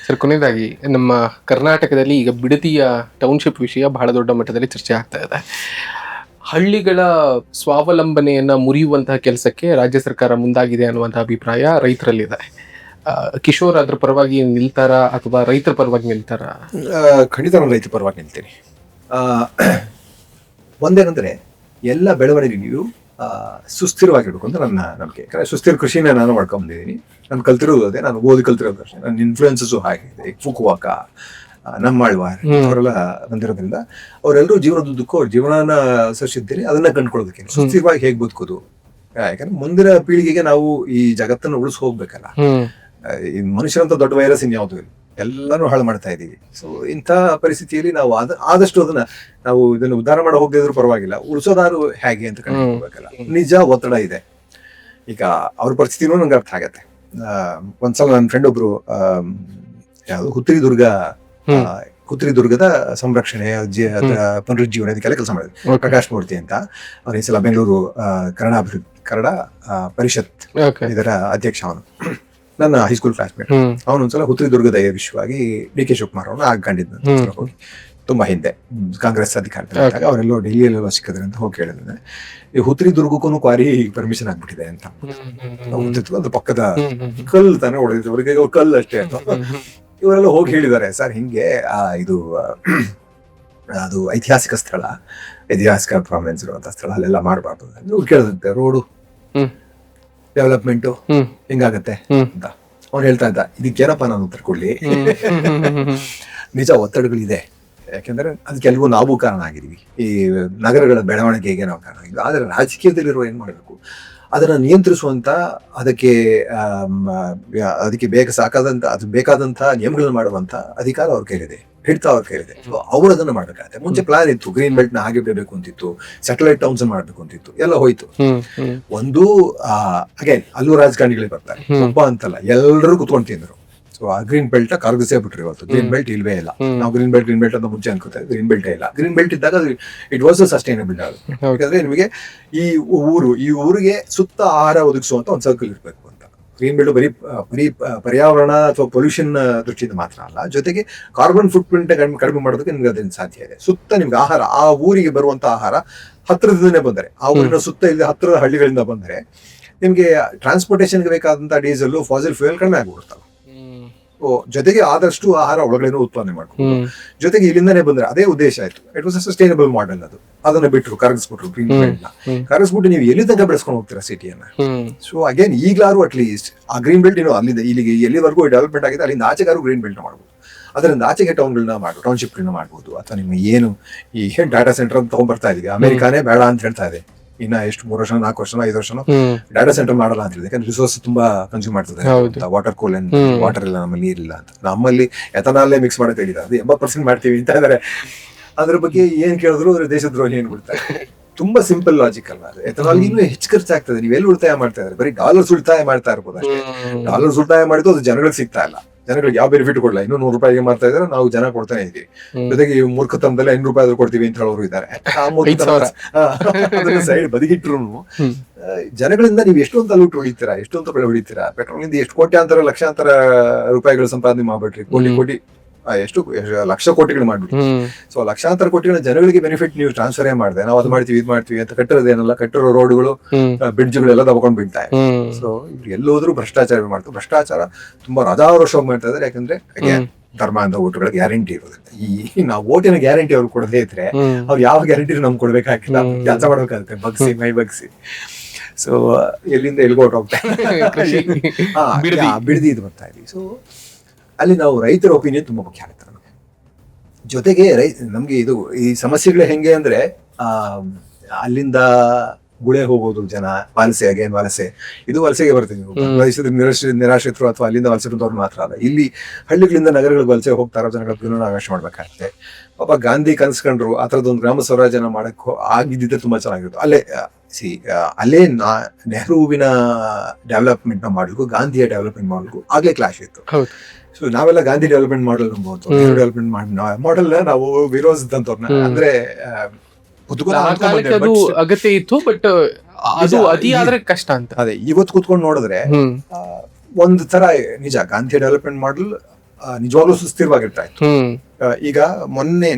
ಸರ್, ಕೊನೆಯದಾಗಿ ನಮ್ಮ ಕರ್ನಾಟಕದಲ್ಲಿ ಈಗ ಬಿಡದಿಯ ಟೌನ್ಶಿಪ್ ವಿಷಯ ಬಹಳ ದೊಡ್ಡ ಮಟ್ಟದಲ್ಲಿ ಚರ್ಚೆ ಆಗ್ತಾ ಇದೆ. ಹಳ್ಳಿಗಳ ಸ್ವಾವಲಂಬನೆಯನ್ನ ಮುರಿಯುವಂತಹ ಕೆಲಸಕ್ಕೆ ರಾಜ್ಯ ಸರ್ಕಾರ ಮುಂದಾಗಿದೆ ಅನ್ನುವಂತಹ ಅಭಿಪ್ರಾಯ ರೈತರಲ್ಲಿದೆ. ಕಿಶೋರ್ ಅದ್ರ ಪರವಾಗಿ ನಿಲ್ತಾರ ಅಥವಾ ರೈತರ ಪರವಾಗಿ ನಿಲ್ತಾರ? ಖಂಡಿತ ನಾನು ರೈತರ ಪರವಾಗಿ ನಿಲ್ತೀನಿ. ಒಂದೇನಂದ್ರೆ ಎಲ್ಲ ಬೆಳವಣಿಗೆಗೂ ಸುಸ್ಥಿರವಾಗಿರ್ಬೇಕು ಅಂತ ನನ್ನ ನಂಬಿಕೆ. ಸುಸ್ಥಿರ ಕೃಷಿನ ನಾನು ಮಾಡ್ಕೊಂಡ್ಬಂದಿದ್ದೀನಿ. ನಾನು ಕಲ್ತಿರೋದು ಅದೇ, ನಾನು ಕಲ್ತಿರೋದು ಅಷ್ಟೇ. ನನ್ನ ಇನ್ಫ್ಲೂಯೆನ್ಸಸ್ ಆಗಿದೆ. ಫುಕುವಾಕ, ನಮ್ಮಾಳ್ವಾರ್ ಅವರೆಲ್ಲ ಬಂದಿರೋದ್ರಿಂದ ಅವರೆಲ್ಲರೂ ಜೀವನದುದ್ದಕ್ಕೂ ಅವ್ರ ಜೀವನನ ಸೃಷ್ಟಿದ್ದೇನೆ, ಅದನ್ನ ಕಂಡುಕೊಳ್ಳೋದಕ್ಕೆ ಸುಸ್ಥಿರವಾಗಿ ಹೇಗೆ ಬದುಕೋದು. ಯಾಕಂದ್ರೆ ಮುಂದಿನ ಪೀಳಿಗೆಗೆ ನಾವು ಈ ಜಗತ್ತನ್ನು ಉಳಿಸ್ ಹೋಗ್ಬೇಕಲ್ಲ. ಈ ಮನುಷ್ಯರಂತ ದೊಡ್ಡ ವೈರಸ್ ಇನ್ಯಾವುದೂ ಇಲ್ಲ, ಎಲ್ಲಾನು ಹಾಳು ಮಾಡ್ತಾ ಇದೀವಿ. ಸೊ ಇಂಥ ಪರಿಸ್ಥಿತಿಯಲ್ಲಿ ನಾವು ಆದಷ್ಟು ಅದನ್ನ ನಾವು ಇದನ್ನು ಉದ್ಧಾರ ಮಾಡಿ ಹೋಗದಿದ್ರು ಪರವಾಗಿಲ್ಲ, ಉಳಿಸೋದಾರು ಹೇಗೆ ಅಂತ ಕಂಡುಹಿಡಿಯಬೇಕಲ್ಲ. ನಿಜ ಒತ್ತಡ ಇದೆ. ಈಗ ಅವ್ರ ಪರಿಸ್ಥಿತಿನೂ ನಂಗೆ ಅರ್ಥ ಆಗತ್ತೆ. ಒಂದ್ಸಲ ನನ್ನ ಫ್ರೆಂಡ್ ಒಬ್ರು ಯಾವ್ದು ಹುತ್ರಿ ದುರ್ಗದ ಸಂರಕ್ಷಣೆ, ಪುನರುಜ್ಜೀವನ, ಇದಕ್ಕೆಲ್ಲ ಕೆಲಸ ಮಾಡಿದ್ರು. ಪ್ರಕಾಶ್ ಮೂರ್ತಿ ಅಂತ ಅವ್ರ ಈ ಸಲ ಬೆಂಗಳೂರು ಕನ್ನಡ ಪರಿಷತ್ ಇದರ ಅಧ್ಯಕ್ಷ. ಅವನು ನನ್ನ ಹೈಸ್ಕೂಲ್ ಕ್ಲಾಸ್ಮೇಟ್. ಅವನೊಂದ್ಸಲ ಹುತ್ರಿದುರ್ಗದ ವಿಷಯವಾಗಿ ಡಿ ಕೆ ಶಿವಕುಮಾರ್ ಅವ್ರನ್ನ ಆಗ್ಕೊಂಡಿದ್ದ ಹೋಗಿ, ತುಂಬಾ ಹಿಂದೆ ಕಾಂಗ್ರೆಸ್ ಅಧಿಕಾರದಲ್ಲಿ ಅವರೆಲ್ಲೋ ಡೆಲ್ಲಿಯಲ್ಲೆಲ್ಲ ಸಿಕ್ಕಿದ್ರೆ ಅಂತ ಹೋಗಿ ಕೇಳಿದ್ರೆ, ಈ ಹುತ್ರಿದುರ್ಗಕ್ಕೂ ಕ್ವಾರಿ ಪರ್ಮಿಷನ್ ಆಗ್ಬಿಟ್ಟಿದೆ ಅಂತ. ಅದು ಪಕ್ಕದ ಕಲ್ಲು ತಾನೇ ಹೊಡೆದಿತ್ತು ಅವ್ರಿಗೆ, ಕಲ್ಲು ಅಷ್ಟೇ ಅಂತ. ಇವರೆಲ್ಲ ಹೋಗಿ ಹೇಳಿದ್ದಾರೆ, ಸರ್ ಹಿಂಗೆ ಇದು ಅದು ಐತಿಹಾಸಿಕ ಸ್ಥಳ, ಐತಿಹಾಸಿಕ ಪ್ರಾಮಿನೆನ್ಸ್ ಇರುವಂತ ಸ್ಥಳ, ಅಲ್ಲೆಲ್ಲ ಮಾಡಬಾರ್ದು. ನೀವು ಕೇಳಿದಂತೆ ರೋಡು ಡೆವಲಪ್ಮೆಂಟು ಹಿಂಗಾಗತ್ತೆ ಅಂತ ಅವ್ನು ಹೇಳ್ತಾ ಇದ್ದ. ಇದಕ್ಕೇನಪ್ಪ ನಾನು ಉತ್ತರ ಕೊಡ್ಲಿ? ನಿಜ ಒತ್ತಡಗಳಿದೆ, ಯಾಕೆಂದ್ರೆ ಅದಕ್ಕೆಲ್ವೂ ನಾವು ಕಾರಣ ಆಗಿದೀವಿ. ಈ ನಗರಗಳ ಬೆಳವಣಿಗೆಗೆ ನಾವು ಕಾರಣ ಆಗಿದ್ವಿ. ಆದ್ರೆ ರಾಜಕೀಯದಲ್ಲಿರುವ ಏನ್ ಮಾಡ್ಬೇಕು, ಅದನ್ನ ನಿಯಂತ್ರಿಸುವಂತ, ಅದಕ್ಕೆ ಬೇಕಾದಂತ ನಿಯಮಗಳನ್ನ ಮಾಡುವಂತ ಅಧಿಕಾರ ಅವ್ರ ಕೈಲಿದೆ, ಹಿಡ್ತಾ ಅವ್ರ ಕೈಲಿದೆ. ಅವ್ರು ಅದನ್ನ ಮಾಡ್ಬೇಕಾಗತ್ತೆ. ಮುಂಚೆ ಪ್ಲಾನ್ ಇತ್ತು, ಗ್ರೀನ್ ಬೆಲ್ಟ್ ನ ಹಾಗೆ ಬಿಡಬೇಕು ಅಂತಿತ್ತು, ಸ್ಯಾಟಲೈಟ್ ಟೌನ್ಸ್ ಮಾಡ್ಬೇಕು ಅಂತಿತ್ತು, ಎಲ್ಲ ಹೋಯ್ತು. ಒಂದು ಅಗೇನ್ ಅಲ್ಲೂ ರಾಜಕಾರಣಿಗಳೇ ಬರ್ತಾರೆ, ಒಬ್ಬ ಅಂತಲ್ಲ, ಎಲ್ಲರೂ ಕುತ್ಕೊಂಡು ತಿಂದ್ರು. ಸೊ ಆ ಗ್ರೀನ್ ಬೆಲ್ಟ್ ಕರಗಿಸೇ ಬಿಟ್ರು. ಇವತ್ತು ಗ್ರೀನ್ ಬೆಲ್ಟ್ ಇಲ್ವೇ ಇಲ್ಲ. ನಾವು ಗ್ರೀನ್ ಬೆಲ್ಟ್ ಅಂತ ಮುಂಚೆ ಅನ್ಕೋತಾ ಗ್ರೀನ್ ಬೆಲ್ಟೇ ಇಲ್ಲ. ಗ್ರೀನ್ ಬೆಲ್ಟ್ ಇದ್ದಾಗ ಇಟ್ ವಾಸ್ ಸಸ್ಟೈನಬಲ್. ಯಾಕಂದ್ರೆ ನಿಮಗೆ ಈ ಊರಿಗೆ ಸುತ್ತ ಆಹಾರ ಒದಗಿಸುವಂತ ಒಂದು ಸರ್ಕಲ್ ಇರ್ಬೇಕು ಅಂತ. ಗ್ರೀನ್ ಬೆಲ್ಟ್ ಬರೀ ಪರ್ಯಾವರಣ ಅಥವಾ ಪೊಲ್ಯೂಷನ್ ದೃಷ್ಟಿಯಿಂದ ಮಾತ್ರ ಅಲ್ಲ, ಜೊತೆಗೆ ಕಾರ್ಬನ್ ಫುಟ್ ಪ್ರಿಂಟ್ ಕಡಿಮೆ ಮಾಡೋದಕ್ಕೆ ನಿಮ್ಗೆ ಅದರಿಂದ ಸಾಧ್ಯ ಇದೆ. ಸುತ್ತ ನಿಮ್ಗೆ ಆಹಾರ, ಆ ಊರಿಗೆ ಬರುವಂತ ಆಹಾರ ಹತ್ತಿರದಿಂದನೇ ಬಂದರೆ, ಆ ಊರಿನ ಸುತ್ತ ಇಲ್ಲಿ ಹತ್ತಿರದ ಹಳ್ಳಿಗಳಿಂದ ಬಂದರೆ ನಿಮ್ಗೆ ಟ್ರಾನ್ಸ್ಪೋರ್ಟೇಷನ್ಗೆ ಬೇಕಾದಂತ ಡೀಸೆಲ್, ಫಾಸಿಲ್ ಫ್ಯೂಯಲ್ ಕಡಿಮೆ ಆಗ್ಬಿಡ್ತಾವೆ. ಜೊತೆಗೆ ಆದಷ್ಟು ಆಹಾರ ಒಳಗಡೆನೂ ಉತ್ಪಾದನೆ ಮಾಡ್ಕೊಂಡು ಜೊತೆಗೆ ಇಲ್ಲಿಂದನೇ ಬಂದ್ರೆ ಅದೇ ಉದ್ದೇಶ ಆಯ್ತು. It was a sustainable model. ಅದನ್ನ ಬಿಟ್ಟರು ಕರಗಿಸ್ಬಿಟ್ರು ಗ್ರೀನ್ ಬೆಲ್ಟ್ ನ. ಕರಗಿಸ್ಬಿಟ್ಟು ನೀವು ಎಲ್ಲಿ ತನಕ ಬೆಳೆಸ್ಕೊಂಡು ಹೋಗ್ತೀರಾ ಸಿಟಿಯನ್ನ. ಸೊ ಅಗೇನ್ ಈಗ್ಲಾರು ಅಟ್ ಲೀಸ್ಟ್ ಆ ಗ್ರೀನ್ ಬೆಲ್ಟ್ ಏನೋ ಅಲ್ಲಿಂದ ಇಲ್ಲಿಗೆ ಎಲ್ಲಿವರೆಗೂ ಡೆವಲಪ್ಮೆಂಟ್ ಆಗಿದೆ ಅಲ್ಲಿಂದ ಆಚೆಗಾರು ಗ್ರೀನ್ ಬೆಲ್ಟ್ ಮಾಡ್ಬೋದು. ಅದರಿಂದ ಆಚೆಗೆ ಟೌನ್ಗಳನ್ನ ಮಾಡ್ಬೋದು, ಟೌನ್ಶಿಪ್ಗಳನ್ನ ಮಾಡ್ಬೋದು. ಅಥವಾ ನಿಮ್ಮ ಏನು ಈ ಡಾಟಾ ಸೆಂಟರ್ ಅಂತ ತಗೊಂಡ್ಬರ್ತಾ ಇದೀವಿ, ಅಮೆರಿಕಾನೇ ಬೇಡ ಅಂತ ಹೇಳ್ತಾ ಇದೆ. ಇನ್ನ ಎಷ್ಟು 3 ವರ್ಷ 4 ವರ್ಷ 5 ವರ್ಷ ಡಾಟಾ ಸೆಂಟರ್ ಮಾಡಲ್ಲ ಅಂತ ಹೇಳಿದೆ. ಯಾಕಂದ್ರೆ ರಿಸೋರ್ಸ್ ತುಂಬಾ ಕನ್ಸ್ಯೂಮ್ ಮಾಡ್ತದೆ. ವಾಟರ್ ಕೂಲ್ ವಾಟರ್ ಇಲ್ಲ, ನಮ್ಮಲ್ಲಿ ನೀರಿಲ್ಲ ಅಂತ. ನಮ್ಮಲ್ಲಿ ಎಥನಾಲೇ ಮಿಕ್ಸ್ ಮಾಡಕ್ ಹೇಳಿದ್ದಾರೆ, ಅದು 80% ಮಾಡ್ತೀವಿ ಅಂತ ಇದಾರೆ. ಅದ್ರ ಬಗ್ಗೆ ಏನ್ ಕೇಳಿದ್ರು ದೇಶದ್ರೋಹಿ ಏನ್ ಬಿಡ್ತಾರೆ. ತುಂಬಾ ಸಿಂಪಲ್ ಲಾಜಿಕ್ ಅಲ್ವಾ ಅದು. ಎಥನಾಲ್ ಇನ್ನೂ ಹೆಚ್ಚು ಖರ್ಚಾಗ್ತದೆ. ನೀವೆಲ್ಲಿ ಉಳಿತಾಯ ಮಾಡ್ತಾ ಇದ್ದಾರೆ? ಬರೀ ಡಾಲರ್ಸ್ ಉಳಿತಾಯ ಮಾಡ್ತಾ ಇರ್ಬೋದು ಅಷ್ಟೇ. ಡಾಲರ್ಸ್ ಉಳಿತಾಯ ಮಾಡಿದ್ದು ಅದು ಜನಗಳಿಗೆ ಸಿಗ್ತಾ ಇಲ್ಲ. ಜನಗಳಿಗೆ ಯಾವ ಬೆನಿಫಿಟ್ ಕೊಡಲ್ಲ. ಇನ್ನೂ 100 ರೂಪಾಯಿಗೆ ಮಾಡ್ತಾ ಇದ್ರೆ ನಾವು ಜನ ಕೊಡ್ತಾನೆ ಇದೀವಿ. ಜೊತೆಗೆ ಮೂರ್ಖತನದಲ್ಲಿ 500 ರೂಪಾಯಿ ಕೊಡ್ತೀವಿ ಅಂತ ಹೇಳೋರು ಇದ್ದಾರೆ. ಅದನ್ನ ಸೈಡ್ ಬದಿಗಿಟ್ರು ಜನಗಳಿಂದ ನೀವು ಎಷ್ಟೊಂದು ಲೂಟ್ ಹೊಡಿತೀರಾ, ಎಷ್ಟೊಂದು ಬೆಳೆ ಹೊಡಿತೀರಾ. ಪೆಟ್ರೋಲ್ ಇಂದ ಎಷ್ಟು ಕೋಟ್ಯಾಂತರ ಲಕ್ಷಾಂತರ ರೂಪಾಯಿಗಳು ಸಂಪಾದನೆ ಮಾಡ್ಬಿಟ್ರಿ. ಕೋಟಿ ಎಷ್ಟು ಲಕ್ಷ ಕೋಟಿಗಳು ಮಾಡ್ಬಿಟ್ರಿ. ಸೊ ಲಕ್ಷಾಂತರ ಕೋಟಿಗಳ ಜನಗಳಿಗೆ ಬೆನಿಫಿಟ್ ನೀವು ಟ್ರಾನ್ಸ್ಫರ್ ಮಾಡಿದೆ. ನಾವು ಅದು ಮಾಡ್ತೀವಿ, ಇದು ಮಾಡ್ತೀವಿ ಅಂತ ಕಟ್ಟಿರೋದೇನಲ್ಲ. ಕಟ್ಟಿರೋ ರೋಡ್ಗಳು, ಬ್ರಿಡ್ಜ್ಗಳೆಲ್ಲ ತಗೊಂಡ್ ಬೀಳ್ತಾ ಇದೆ. ಸೊ ಇವ್ರು ಎಲ್ಲೋದ್ರೂ ಭ್ರಷ್ಟಾಚಾರ ಮಾಡ್ತಾರೆ. ಭ್ರಷ್ಟಾಚಾರ ತುಂಬಾ ರಾಜಾರೋಷವಾಗಿ ಮಾಡ್ತಾ ಇದ್ದಾರೆ. ಯಾಕಂದ್ರೆ ಧರ್ಮ ಅಂತ ಓಟುಗಳ ಗ್ಯಾರಂಟಿ ಇರೋದಿಲ್ಲ. ಈ ನಾವು ಓಟಿನ ಗ್ಯಾರಂಟಿ ಅವ್ರು ಕೊಡದೇ ಇದ್ರೆ ಅವ್ರು ಯಾವ ಗ್ಯಾರಂಟಿ ನಮ್ಗೆ ಕೊಡ್ಬೇಕಾಗಿಲ್ಲ. ಕೆಲಸ ಮಾಡ್ಬೇಕಾಗುತ್ತೆ ಬಗ್ಸಿ ಮೈ ಬಗ್ಸಿ. ಸೊ ಎಲ್ಲಿಂದ ಎಲ್ಗೋಟ್ ಹೋಗ್ತಾರೆ, ಬಿಡದಿ ಇದು ಬರ್ತಾ ಇದೀವಿ. ಸೊ ಅಲ್ಲಿ ನಾವು ರೈತರ ಒಪಿನಿಯನ್ ತುಂಬಾ ಮುಖ್ಯ ಆಗುತ್ತೆ ನಮಗೆ. ಜೊತೆಗೆ ನಮ್ಗೆ ಇದು ಈ ಸಮಸ್ಯೆಗಳು ಹೆಂಗೆ ಅಂದ್ರೆ ಅಲ್ಲಿಂದ ಗುಳೆ ಹೋಗೋದು ಜನ, ವಲಸೆ, ಅಗೇನ್ ವಲಸೆ. ಇದು ವಲಸೆಗೆ ಬರ್ತೀವಿ. ನಿರಾಶ್ರಿತರು ಅಥವಾ ಅಲ್ಲಿಂದ ವಲಸೆ ಬಂದವ್ರು ಮಾತ್ರ ಅಲ್ಲ, ಇಲ್ಲಿ ಹಳ್ಳಿಗಳಿಂದ ನಗರಗಳಿಗೆ ವಲಸೆ ಹೋಗ್ತಾರೋ ಜನಗಳ ಜೀವನ ನಾಶ ಮಾಡ್ಬೇಕಾಗುತ್ತೆ. ಪಾಪ ಗಾಂಧಿ ಕನ್ಸ್ಕೊಂಡ್ರು ಆ ಥರದೊಂದು ಗ್ರಾಮ ಸ್ವರಾಜ್ಯನ ಮಾಡಕ್ ಆಗಿದ್ದಿದ್ರೆ ತುಂಬಾ ಚೆನ್ನಾಗಿರುತ್ತೆ. ಅಲ್ಲೇ ನೆಹರುವಿನ ಡೆವಲಪ್ಮೆಂಟ್ ನ ಮಾಡ್ಲಿಕ್ಕೂ ಗಾಂಧಿಯ ಡೆವಲಪ್ಮೆಂಟ್ ಮಾಡ್ಲಿಕ್ಕೂ ಆಗ್ಲೇ ಕ್ಲಾಶ್ ಇತ್ತು. ಸೊ ನಾವೆಲ್ಲ ಗಾಂಧಿ ಡೆವಲಪ್ಮೆಂಟ್ ಮಾಡೆಲ್ ನಂಬೋದು, ಡೆವಲಪ್ಮೆಂಟ್ ಮಾಡೆಲ್ ನಾವು ವಿರೋಧಿಸಿದಂತವ್ರನ್ನ. ಅಂದ್ರೆ ಅಗತ್ಯ ಇತ್ತು, ಬಟ್ ಅದು ಅತಿ ಆದ್ರೆ ಕಷ್ಟ ಅಂತ. ಅದೇ ಇವತ್ತು ಕೂತ್ಕೊಂಡು ನೋಡಿದ್ರೆ ಒಂದ್ ತರ ನಿಜ ಗಾಂಧಿ ಡೆವಲಪ್ಮೆಂಟ್ ಮಾಡೆಲ್ ನಿಜವಾಗ್ಲೂ ಸುಸ್ಥಿರವಾಗಿರ್ತಾ ಇತ್ತು. ಈಗ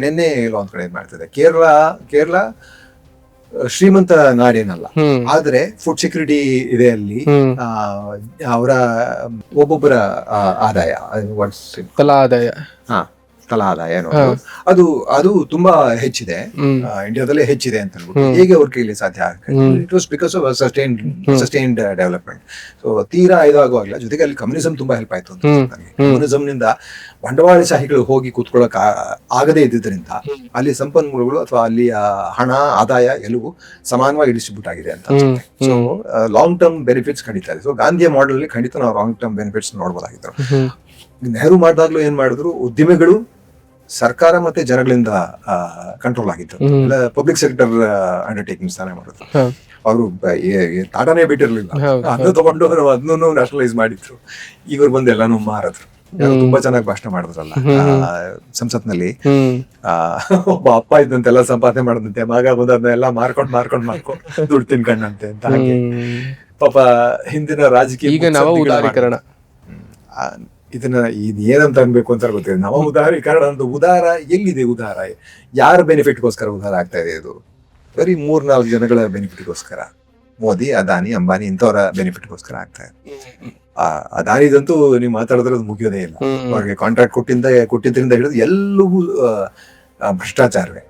ನಿನ್ನೆ ಒಂದ್ ಕಡೆ ಮಾಡ್ತಿದೆ. ಕೇರಳ ಶ್ರೀಮಂತ ನಾಡೇನಲ್ಲ, ಆದ್ರೆ ಫುಡ್ ಸೆಕ್ಯೂರಿಟಿ ಇದೆ ಅಲ್ಲಿ. ಅವರ ಒಬ್ಬೊಬ್ಬರ ಆದಾಯ, ತಲಾ ಆದಾಯ ಅದು ತುಂಬಾ ಹೆಚ್ಚಿದೆ. ಇಂಡಿಯಾದಲ್ಲೇ ಹೆಚ್ಚಿದೆ ಅಂತ ಅನ್ಬಿಟ್ಟು ಹೇಗೆ ಅವ್ರ ಕೈಲಿ ಸಾಧ್ಯ ಆಗುತ್ತೆ? It was because of sustained development. So ತೀರಾ ಇದಾಗುವಾಗಲ್ಲ. ಜೊತೆಗೆ ಅಲ್ಲಿ ಕಮ್ಯುನಿಸಂ ತುಂಬಾ ಹೆಲ್ಪ್ ಆಯ್ತು ಅಂತ. ಕಮ್ಯುನಿಸಂ ನಿಂದ ಬಂಡವಾಳಶಾಹಿಗಳು ಹೋಗಿ ಕೂತ್ಕೊಳ್ಳಕ್ ಆಗದೇ ಇದ್ದಿದ್ದರಿಂದ ಅಲ್ಲಿ ಸಂಪನ್ಮೂಲಗಳು ಅಥವಾ ಅಲ್ಲಿ ಹಣ ಆದಾಯ ಎಲ್ಲವೂ ಸಮಾನವಾಗಿ ಡಿಸ್ಟ್ರಿಬ್ಯೂಟ್ ಆಗಿದೆ ಅಂತ. ಸೊ ಲಾಂಗ್ ಟರ್ಮ್ ಬೆನಿಫಿಟ್ಸ್ ಖಂಡಿತ ಇದೆ. ಸೊ ಗಾಂಧಿಯ ಮಾಡೆಲ್ ಅಲ್ಲಿ ಖಂಡಿತ ನಾವು ಲಾಂಗ್ ಟರ್ಮ್ ಬೆನಿಫಿಟ್ಸ್ ನೋಡ್ಬೋದಾಗಿತ್ತು. ನೆಹರು ಮಾಡಿದಾಗ್ಲೂ ಏನ್ ಮಾಡಿದ್ರು, ಉದ್ದಿಮೆಗಳು ಸರ್ಕಾರ ಮತ್ತೆ ಜನಗಳಿಂದ ಕಂಟ್ರೋಲ್ ಆಗಿತ್ತು. ಪಬ್ಲಿಕ್ ಸೆಕ್ಟರ್ ಅಂಡರ್ಟೇಕಿಂಗ್ಸ್ ತಾನೇ ಮಾಡಿದ್ರು. ಅವರು ಟಾಟಾನೇ ಬಿಟ್ಟಿರ್ಲಿಲ್ಲ, ಅದನ್ನು ತಗೊಂಡು ಅದನ್ನು ನ್ಯಾಷನಲೈಸ್ ಮಾಡಿದ್ರು. ಇವ್ರು ಬಂದು ಎಲ್ಲಾನು ಮಾರಿದ್ರು. ತುಂಬಾ ಚೆನ್ನಾಗಿ ಭಾಷಣ ಮಾಡಿದ್ರಲ್ಲ ಸಂಸತ್ನಲ್ಲಿ. ಒಬ್ಬ ಅಪ್ಪ ಇದ್ದಂತೆಲ್ಲ ಸಂಪಾದನೆ ಮಾಡದಂತೆ, ಮಗ ಬಂದದನ್ನೆಲ್ಲ ಮಾರ್ಕೊಂಡು ದುಡ್ಡು ತಿನ್ಕೊಂಡಂತೆ ಅಂತ. ಹಾಗೆ ಪಾಪ ಹಿಂದಿನ ರಾಜಕೀಯ ಈಗ ನವ ಉದಾರೀಕರಣ, ಇದನ್ನ ಏನಂತ ಅನ್ಬೇಕು ಅಂತ ಗೊತ್ತಿದೆ. ನವ ಉದಾರೀಕರಣ ಅಂತ ಉದಾರ ಎಲ್ಲಿದೆ? ಉದಾರ ಯಾರ ಬೆನಿಫಿಟ್ಗೋಸ್ಕರ ಉದಾರ ಆಗ್ತಾ ಇದೆ? ಇದು ಬರೀ 3-4 ಜನಗಳ ಬೆನಿಫಿಟ್ಗೋಸ್ಕರ. ಮೋದಿ, ಅದಾನಿ, ಅಂಬಾನಿ ಇಂಥವ್ರ ಬೆನಿಫಿಟ್ಗೋಸ್ಕರ ಆಗ್ತಾ ಇದೆ. ಅದಾನಿದಂತೂ ನೀವು ಮಾತಾಡಿದ್ರೆ ಅದು ಮುಗಿಯೋದೇ ಇಲ್ಲ. ಅವ್ರಿಗೆ ಕಾಂಟ್ರಾಕ್ಟ್ ಕೊಟ್ಟಿದ್ರಿಂದ ಹಿಡಿದು ಎಲ್ಲವೂ ಭ್ರಷ್ಟಾಚಾರವೇ.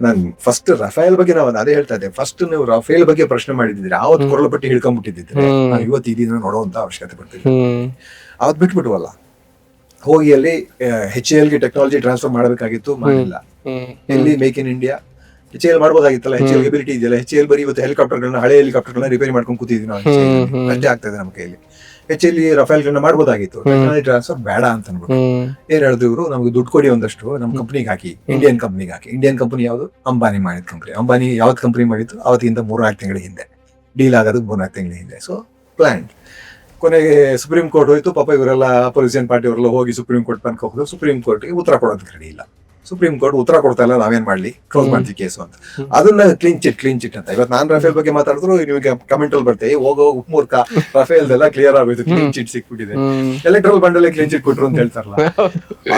ನಾನು ಫಸ್ಟ್ ರಫೇಲ್ ಬಗ್ಗೆ ನಾವು ಅದೇ ಹೇಳ್ತಾ ಇದ್ದೆ. ಫಸ್ಟ್ ನೀವು ರಫೇಲ್ ಬಗ್ಗೆ ಪ್ರಶ್ನೆ ಮಾಡಿದ್ರೆ ಅವತ್ತು ಕೊರಳ ಪಟ್ಟಿ ಹಿಡ್ಕೊಂಡ್ಬಿಟ್ಟಿದ್ರೆ ನಾವು ಇವತ್ತು ಈ ದಿನ ನೋಡುವಂತ ಅವಶ್ಯಕತೆ ಬರ್ತಿದ್ವಿ. ಅವತ್ತು ಬಿಟ್ಬಿಟ್ವಲ್ಲ. ಹೋಗಿ ಅಲ್ಲಿ HALಗೆ ಟೆಕ್ನಾಲಜಿ ಟ್ರಾನ್ಸ್ಫರ್ ಮಾಡಬೇಕಾಗಿತ್ತು, ಮಾಡಿಲ್ಲ. ಎಲ್ಲಿ make in India HAL ಮಾಡ್ಬೋದಾಗಿತ್ತಲ್ಲ. HAL ability ಇದೆಯಲ್ಲ. HAL ಬರೀ ಇವತ್ತು ಹೆಲಿಕಾಪ್ಟರ್ಗಳನ್ನ, ಹಳೆ ಹೆಲಿಕಾಪ್ಟರ್ಗಳನ್ನ ರಿಪೇರಿ ಮಾಡ್ಕೊಂಡು ಕೂತಿದ್ವಿ ನಾವು. ಅಷ್ಟೇ ಆಗ್ತಾ ಇದೆ ನಮ್ಮ ಕೈಯಲ್ಲಿ. HAL ರಫೇಲ್ಗಳನ್ನ ಮಾಡ್ಬೋದಾಗಿತ್ತು, ಟೆಕ್ನಾಲಜಿ ಟ್ರಾನ್ಸ್ಫರ್ ಬೇಡ ಅಂತ ಅನ್ಬಿಟ್ಟು ಏನ್ ಹೇಳಿದ್ರು ಇವರು, ನಮ್ಗೆ ದುಡ್ಡು ಕೊಡಿ ಒಂದಷ್ಟು, ನಮ್ಮ ಕಂಪ್ನಿಗೆ ಹಾಕಿ, ಇಂಡಿಯನ್ ಕಂಪ್ನಿಗೆ ಹಾಕಿ. ಇಂಡಿಯನ್ ಕಂಪನಿ ಯಾವುದು? ಅಂಬಾನಿ ಮಾಡಿದ ಕಂಪ್ನಿ. ಅಂಬಾನಿ ಯಾವ್ದು ಕಂಪ್ನಿ ಮಾಡಿತ್ತು? ಅವತ್ತಿಂದ 3-4 ತಿಂಗಳ ಹಿಂದೆ. ಡೀಲ್ ಆಗೋದಕ್ಕೆ 3-4 ತಿಂಗಳ ಹಿಂದೆ. ಸೊ ಪ್ಲಾನ್ ಕೊನೆಗೆ ಸುಪ್ರೀಂ ಕೋರ್ಟ್ ಹೋಯ್ತು. ಪಾಪ ಇವರೆಲ್ಲ ಅಪೋಸಿಷನ್ ಪಾರ್ಟಿ ಅವರೆಲ್ಲ ಹೋಗಿ ಸುಪ್ರೀಂ ಕೋರ್ಟ್ ತನಕ ಹೋದ್ರು. ಸುಪ್ರೀಂ ಕೋರ್ಟ್ಗೆ ಉತ್ತರ ಕೊಡೋದಕ್ಕೆ ರೆಡಿ ಇಲ್ಲ. ಸುಪ್ರೀಂ ಕೋರ್ಟ್ ಉತ್ತರ ಕೊಡ್ತಾ ಇಲ್ಲ, ನಾವೇನ್ ಮಾಡ್ಲಿ, ಕ್ಲೋಸ್ ಮಾಡ್ತೀವಿ ಕೇಸು ಅಂತ. ಅದನ್ನ ಕ್ಲೀನ್ ಚಿಟ್ ಅಂತ. ಇವತ್ತು ನಾನ್ ರಫೇಲ್ ಬಗ್ಗೆ ಮಾತಾಡಿದ್ರು ನಿಮಗೆ ಕಮೆಂಟ್ ಅಲ್ಲಿ ಬರ್ತೇವೆ, ಹೋಗೋ ಉಪ್ಮೂರ್ಖ, ರಫೇಲ್ದೆಲ್ಲ ಕ್ಲಿಯರ್ ಆಗೋಯ್ತು, ಕ್ಲೀನ್ ಚಿಟ್ ಸಿಕ್ಬಿಟ್ಟಿದೆ, ಎಲೆಕ್ಟ್ರಲ್ ಬಂಡಲ್ಲೇ ಕ್ಲೀನ್ ಚಿಟ್ ಕೊಟ್ರು ಅಂತ ಹೇಳ್ತಾರಲ್ಲ.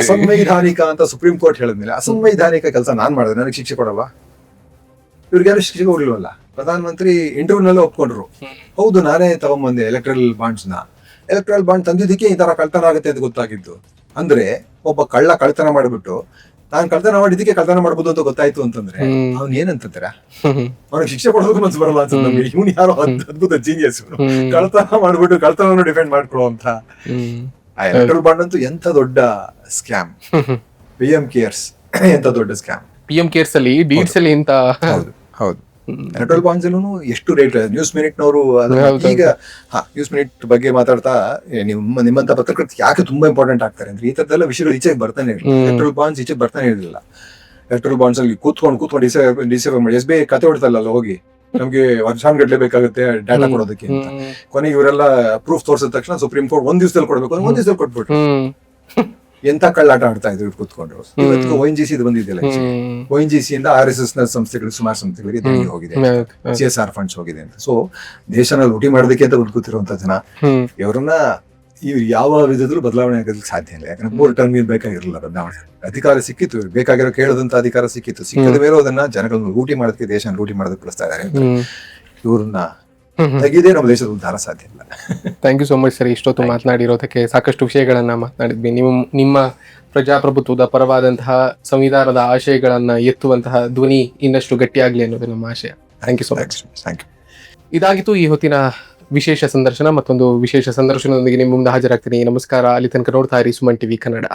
ಅಸಂವೈಧಾನಿಕ ಅಂತ ಸುಪ್ರೀಂ ಕೋರ್ಟ್ ಹೇಳಿದ್ಮೇಲೆ ಅಸಂವೈಧಾನಿಕ ಕೆಲಸ ನಾನ್ ಮಾಡಿದೆ, ನನಗೆ ಶಿಕ್ಷೆ ಕೊಡಲ್ವಾ? ಇವ್ರಿಗಾರು ಶಿಕ್ಷೆ ಕೊಡ್ಲಿಲ್ವಲ್ಲ. ಪ್ರಧಾನಮಂತ್ರಿ ಇಂಟರ್ವ್ಯೂನಲ್ಲೇ ಒಪ್ಕೊಂಡ್ರು, ಹೌದು ನಾನೇ ತಗೊಂಡ್ಬಂದೆ ಎಲೆಕ್ಟ್ರಲ್ ಬಾಂಡ್ಸ್ ನ, ಎಲೆಕ್ಟ್ರಲ್ ಬಾಂಡ್ ತಂದಿದ್ದಕ್ಕೆ ಈ ತರ ಕಳ್ತನ ಆಗುತ್ತೆ ಅಂತ ಗೊತ್ತಾಗಿದ್ದು. ಅಂದ್ರೆ ಒಬ್ಬ ಕಳ್ಳ ಕಳ್ತನ ಮಾಡ್ಬಿಟ್ಟು ನಾನ್ ಕಳ್ತನ ಮಾಡಿದ್ದಕ್ಕೆ ಕಳ್ತನ ಮಾಡ್ಬೋದು ಅಂತ ಗೊತ್ತಾಯ್ತು ಅಂತಂದ್ರೆ ಅವ್ನ್ ಏನಂತಾರ, ಅವ್ನಿಗೆ ಶಿಕ್ಷೆ ಕೊಡೋದಕ್ಕೂ ಮನ್ಸು ಬರಲ್ಲ ಅನ್ಸುತ್ತೆ ನಮ್ಗೆ. ಇವ್ನು ಯಾರೋ ಅದ್ಭುತ ಜೀನಿಯಸ್, ಕಳ್ತನ ಮಾಡ್ಬಿಟ್ಟು ಕಳ್ತನ ಡಿಫೆಂಡ್ ಮಾಡ್ಕೊಳ್ಳೋ ಅಂತ. ಆ ಎಲೆಕ್ಟ್ರಲ್ ಬಾಂಡ್ ಅಂತೂ ಎಂತ ದೊಡ್ಡ ಸ್ಕ್ಯಾಮ್. PM ಕೇರ್ಸ್ ಎಂತ ದೊಡ್ಡ ಸ್ಕ್ಯಾಮ್. PM ಕೇರ್ಸ್ ಅಲ್ಲಿ ಡೀಡ್ಸ್ ಅಲ್ಲಿ ಇಂತ. ಹೌದು. ಎಲೆಕ್ಟ್ರಲ್ ಬಾಂಡ್ಸ್ ಎಲ್ಲೂ ಎಷ್ಟು ರೇಟ್. ನ್ಯೂಸ್ ಮಿನಿಟ್ ನವರು ಈಗ ನ್ಯೂಸ್ ಮಿನಿಟ್ ಬಗ್ಗೆ ಮಾತಾಡ್ತಾ ನಿಮ್ಮಂತ ಪತ್ರಕರ್ತರು ಯಾಕೆ ತುಂಬಾ ಇಂಪಾರ್ಟೆಂಟ್ ಆಗ್ತಾರೆ ಅಂದ್ರೆ ಈ ತರದೆಲ್ಲ ವಿಷಯಗಳು ಈಚೆಗೆ ಬರ್ತಾನೆ ಇರಲಿಲ್ಲ. ಎಲೆಕ್ಟ್ರಲ್ ಬಾಂಡ್ಸ್ ಈಚೆಗೆ ಬರ್ತಾನೆ ಇರಲಿಲ್ಲ. ಎಲೆಕ್ಟ್ರಲ್ ಬಾಂಡ್ಸ್ ಅಲ್ಲಿ ಕೂತ್ಕೊಂಡು ಡಿಸೈಡ್ ಮಾಡಿ SBI ಕತೆ ಹೊಡ್ತಲ್ಲ ಹೋಗಿ ನಮ್ಗೆ ವರ್ಷಾನ್ಗಟ್ಲೆ ಬೇಕಾಗುತ್ತೆ ಡಾಟಾ ಕೊಡೋದಕ್ಕೆ ಅಂತ. ಕೊನೆಗೆ ಇವರೆಲ್ಲ ಪ್ರೂಫ್ ತೋರಿಸಿದ ತಕ್ಷಣ ಸುಪ್ರೀಂ ಕೋರ್ಟ್ ಒಂದ್ ದಿವಸದಲ್ಲಿ ಕೊಡ್ಬೇಕು, ಒಂದ್ ದಿವಸದಲ್ಲಿ ಕೊಟ್ಬಿಟ್ರು. ಎಂತ ಕಳ್ಳಾಟ ಆಡ್ತಾ ಇದ್ರು ಕೂತ್ಕೊಂಡು. ಇವತ್ತು ONGC ಇದು ಬಂದಿದೆಯಲ್ಲ, ONGC ಇಂದ RSS ನ ಸಂಸ್ಥೆಗಳು ಸುಮಾರು ಸಂಸ್ಥೆಗಳಿಗೆ ದೇಣಿಗೆ ಹೋಗಿದೆ, CSR ಫಂಡ್ಸ್ ಹೋಗಿದೆ ಅಂತ. ಸೊ ದೇಶನ ಲೂಟಿ ಮಾಡೋದಕ್ಕೆ ಅಂತ ಕೂತಿರುವಂತ ಜನ ಇವರನ್ನ ಇವ್ರು ಯಾವ ವಿಧದಲ್ಲೂ ಬದಲಾವಣೆ ಆಗೋದಕ್ಕೆ ಸಾಧ್ಯ ಇಲ್ಲ. ಯಾಕಂದ್ರೆ 3 ಟರ್ಮ್ ಬೇಕಾಗಿರಲಿಲ್ಲ ಬದಲಾವಣೆ. ಅಧಿಕಾರ ಸಿಕ್ಕಿತ್ತು, ಬೇಕಾಗಿರೋ ಕೇಳದಂತ ಅಧಿಕಾರ ಸಿಕ್ಕಿತ್ತು. ಸಿಕ್ಕದ ಮೇಲೆ ಅದನ್ನ ಜನಗಳನ್ನ ಲೂಟಿ ಮಾಡೋದಕ್ಕೆ, ದೇಶನ ಲೂಟಿ ಮಾಡೋದಕ್ಕೆ ಬಳಸ್ತಾ ಇದ್ದಾರೆ. ಇವ್ರನ್ನ ತೆಗೆದೇ ನಮ್ಮ ದೇಶದ ಉದ್ಧಾರ ಸಾಧ್ಯ ಇಲ್ಲ. Thank you so much sir. ಇಷ್ಟೊತ್ತು ಮಾತನಾಡಿರೋದಕ್ಕೆ ಸಾಕಷ್ಟು ವಿಷಯಗಳನ್ನ ಮಾತನಾಡಿದ್ವಿ. ನಿಮ್ಮ ಪ್ರಜಾಪ್ರಭುತ್ವದ ಪರವಾದಂತಹ ಸಂವಿಧಾನದ ಆಶಯಗಳನ್ನ ಎತ್ತುವಂತಹ ಧ್ವನಿ ಇನ್ನಷ್ಟು ಗಟ್ಟಿಯಾಗ್ಲಿ ಅನ್ನೋದು ನಮ್ಮ ಆಶಯ. Thank you so much. Thank you. ಇದಾಗಿತ್ತು ಈ ಹೊತ್ತಿನ ವಿಶೇಷ ಸಂದರ್ಶನ. ಮತ್ತೊಂದು ವಿಶೇಷ ಸಂದರ್ಶನದೊಂದಿಗೆ ನಿಮ್ಮ ಮುಂದೆ ಹಾಜರಾಗ್ತೀನಿ. ನಮಸ್ಕಾರ. ಅಲ್ಲಿ ತನಕ ನೋಡ್ತಾ ಇರಿ ಸುಮನ್ TV ಕನ್ನಡ.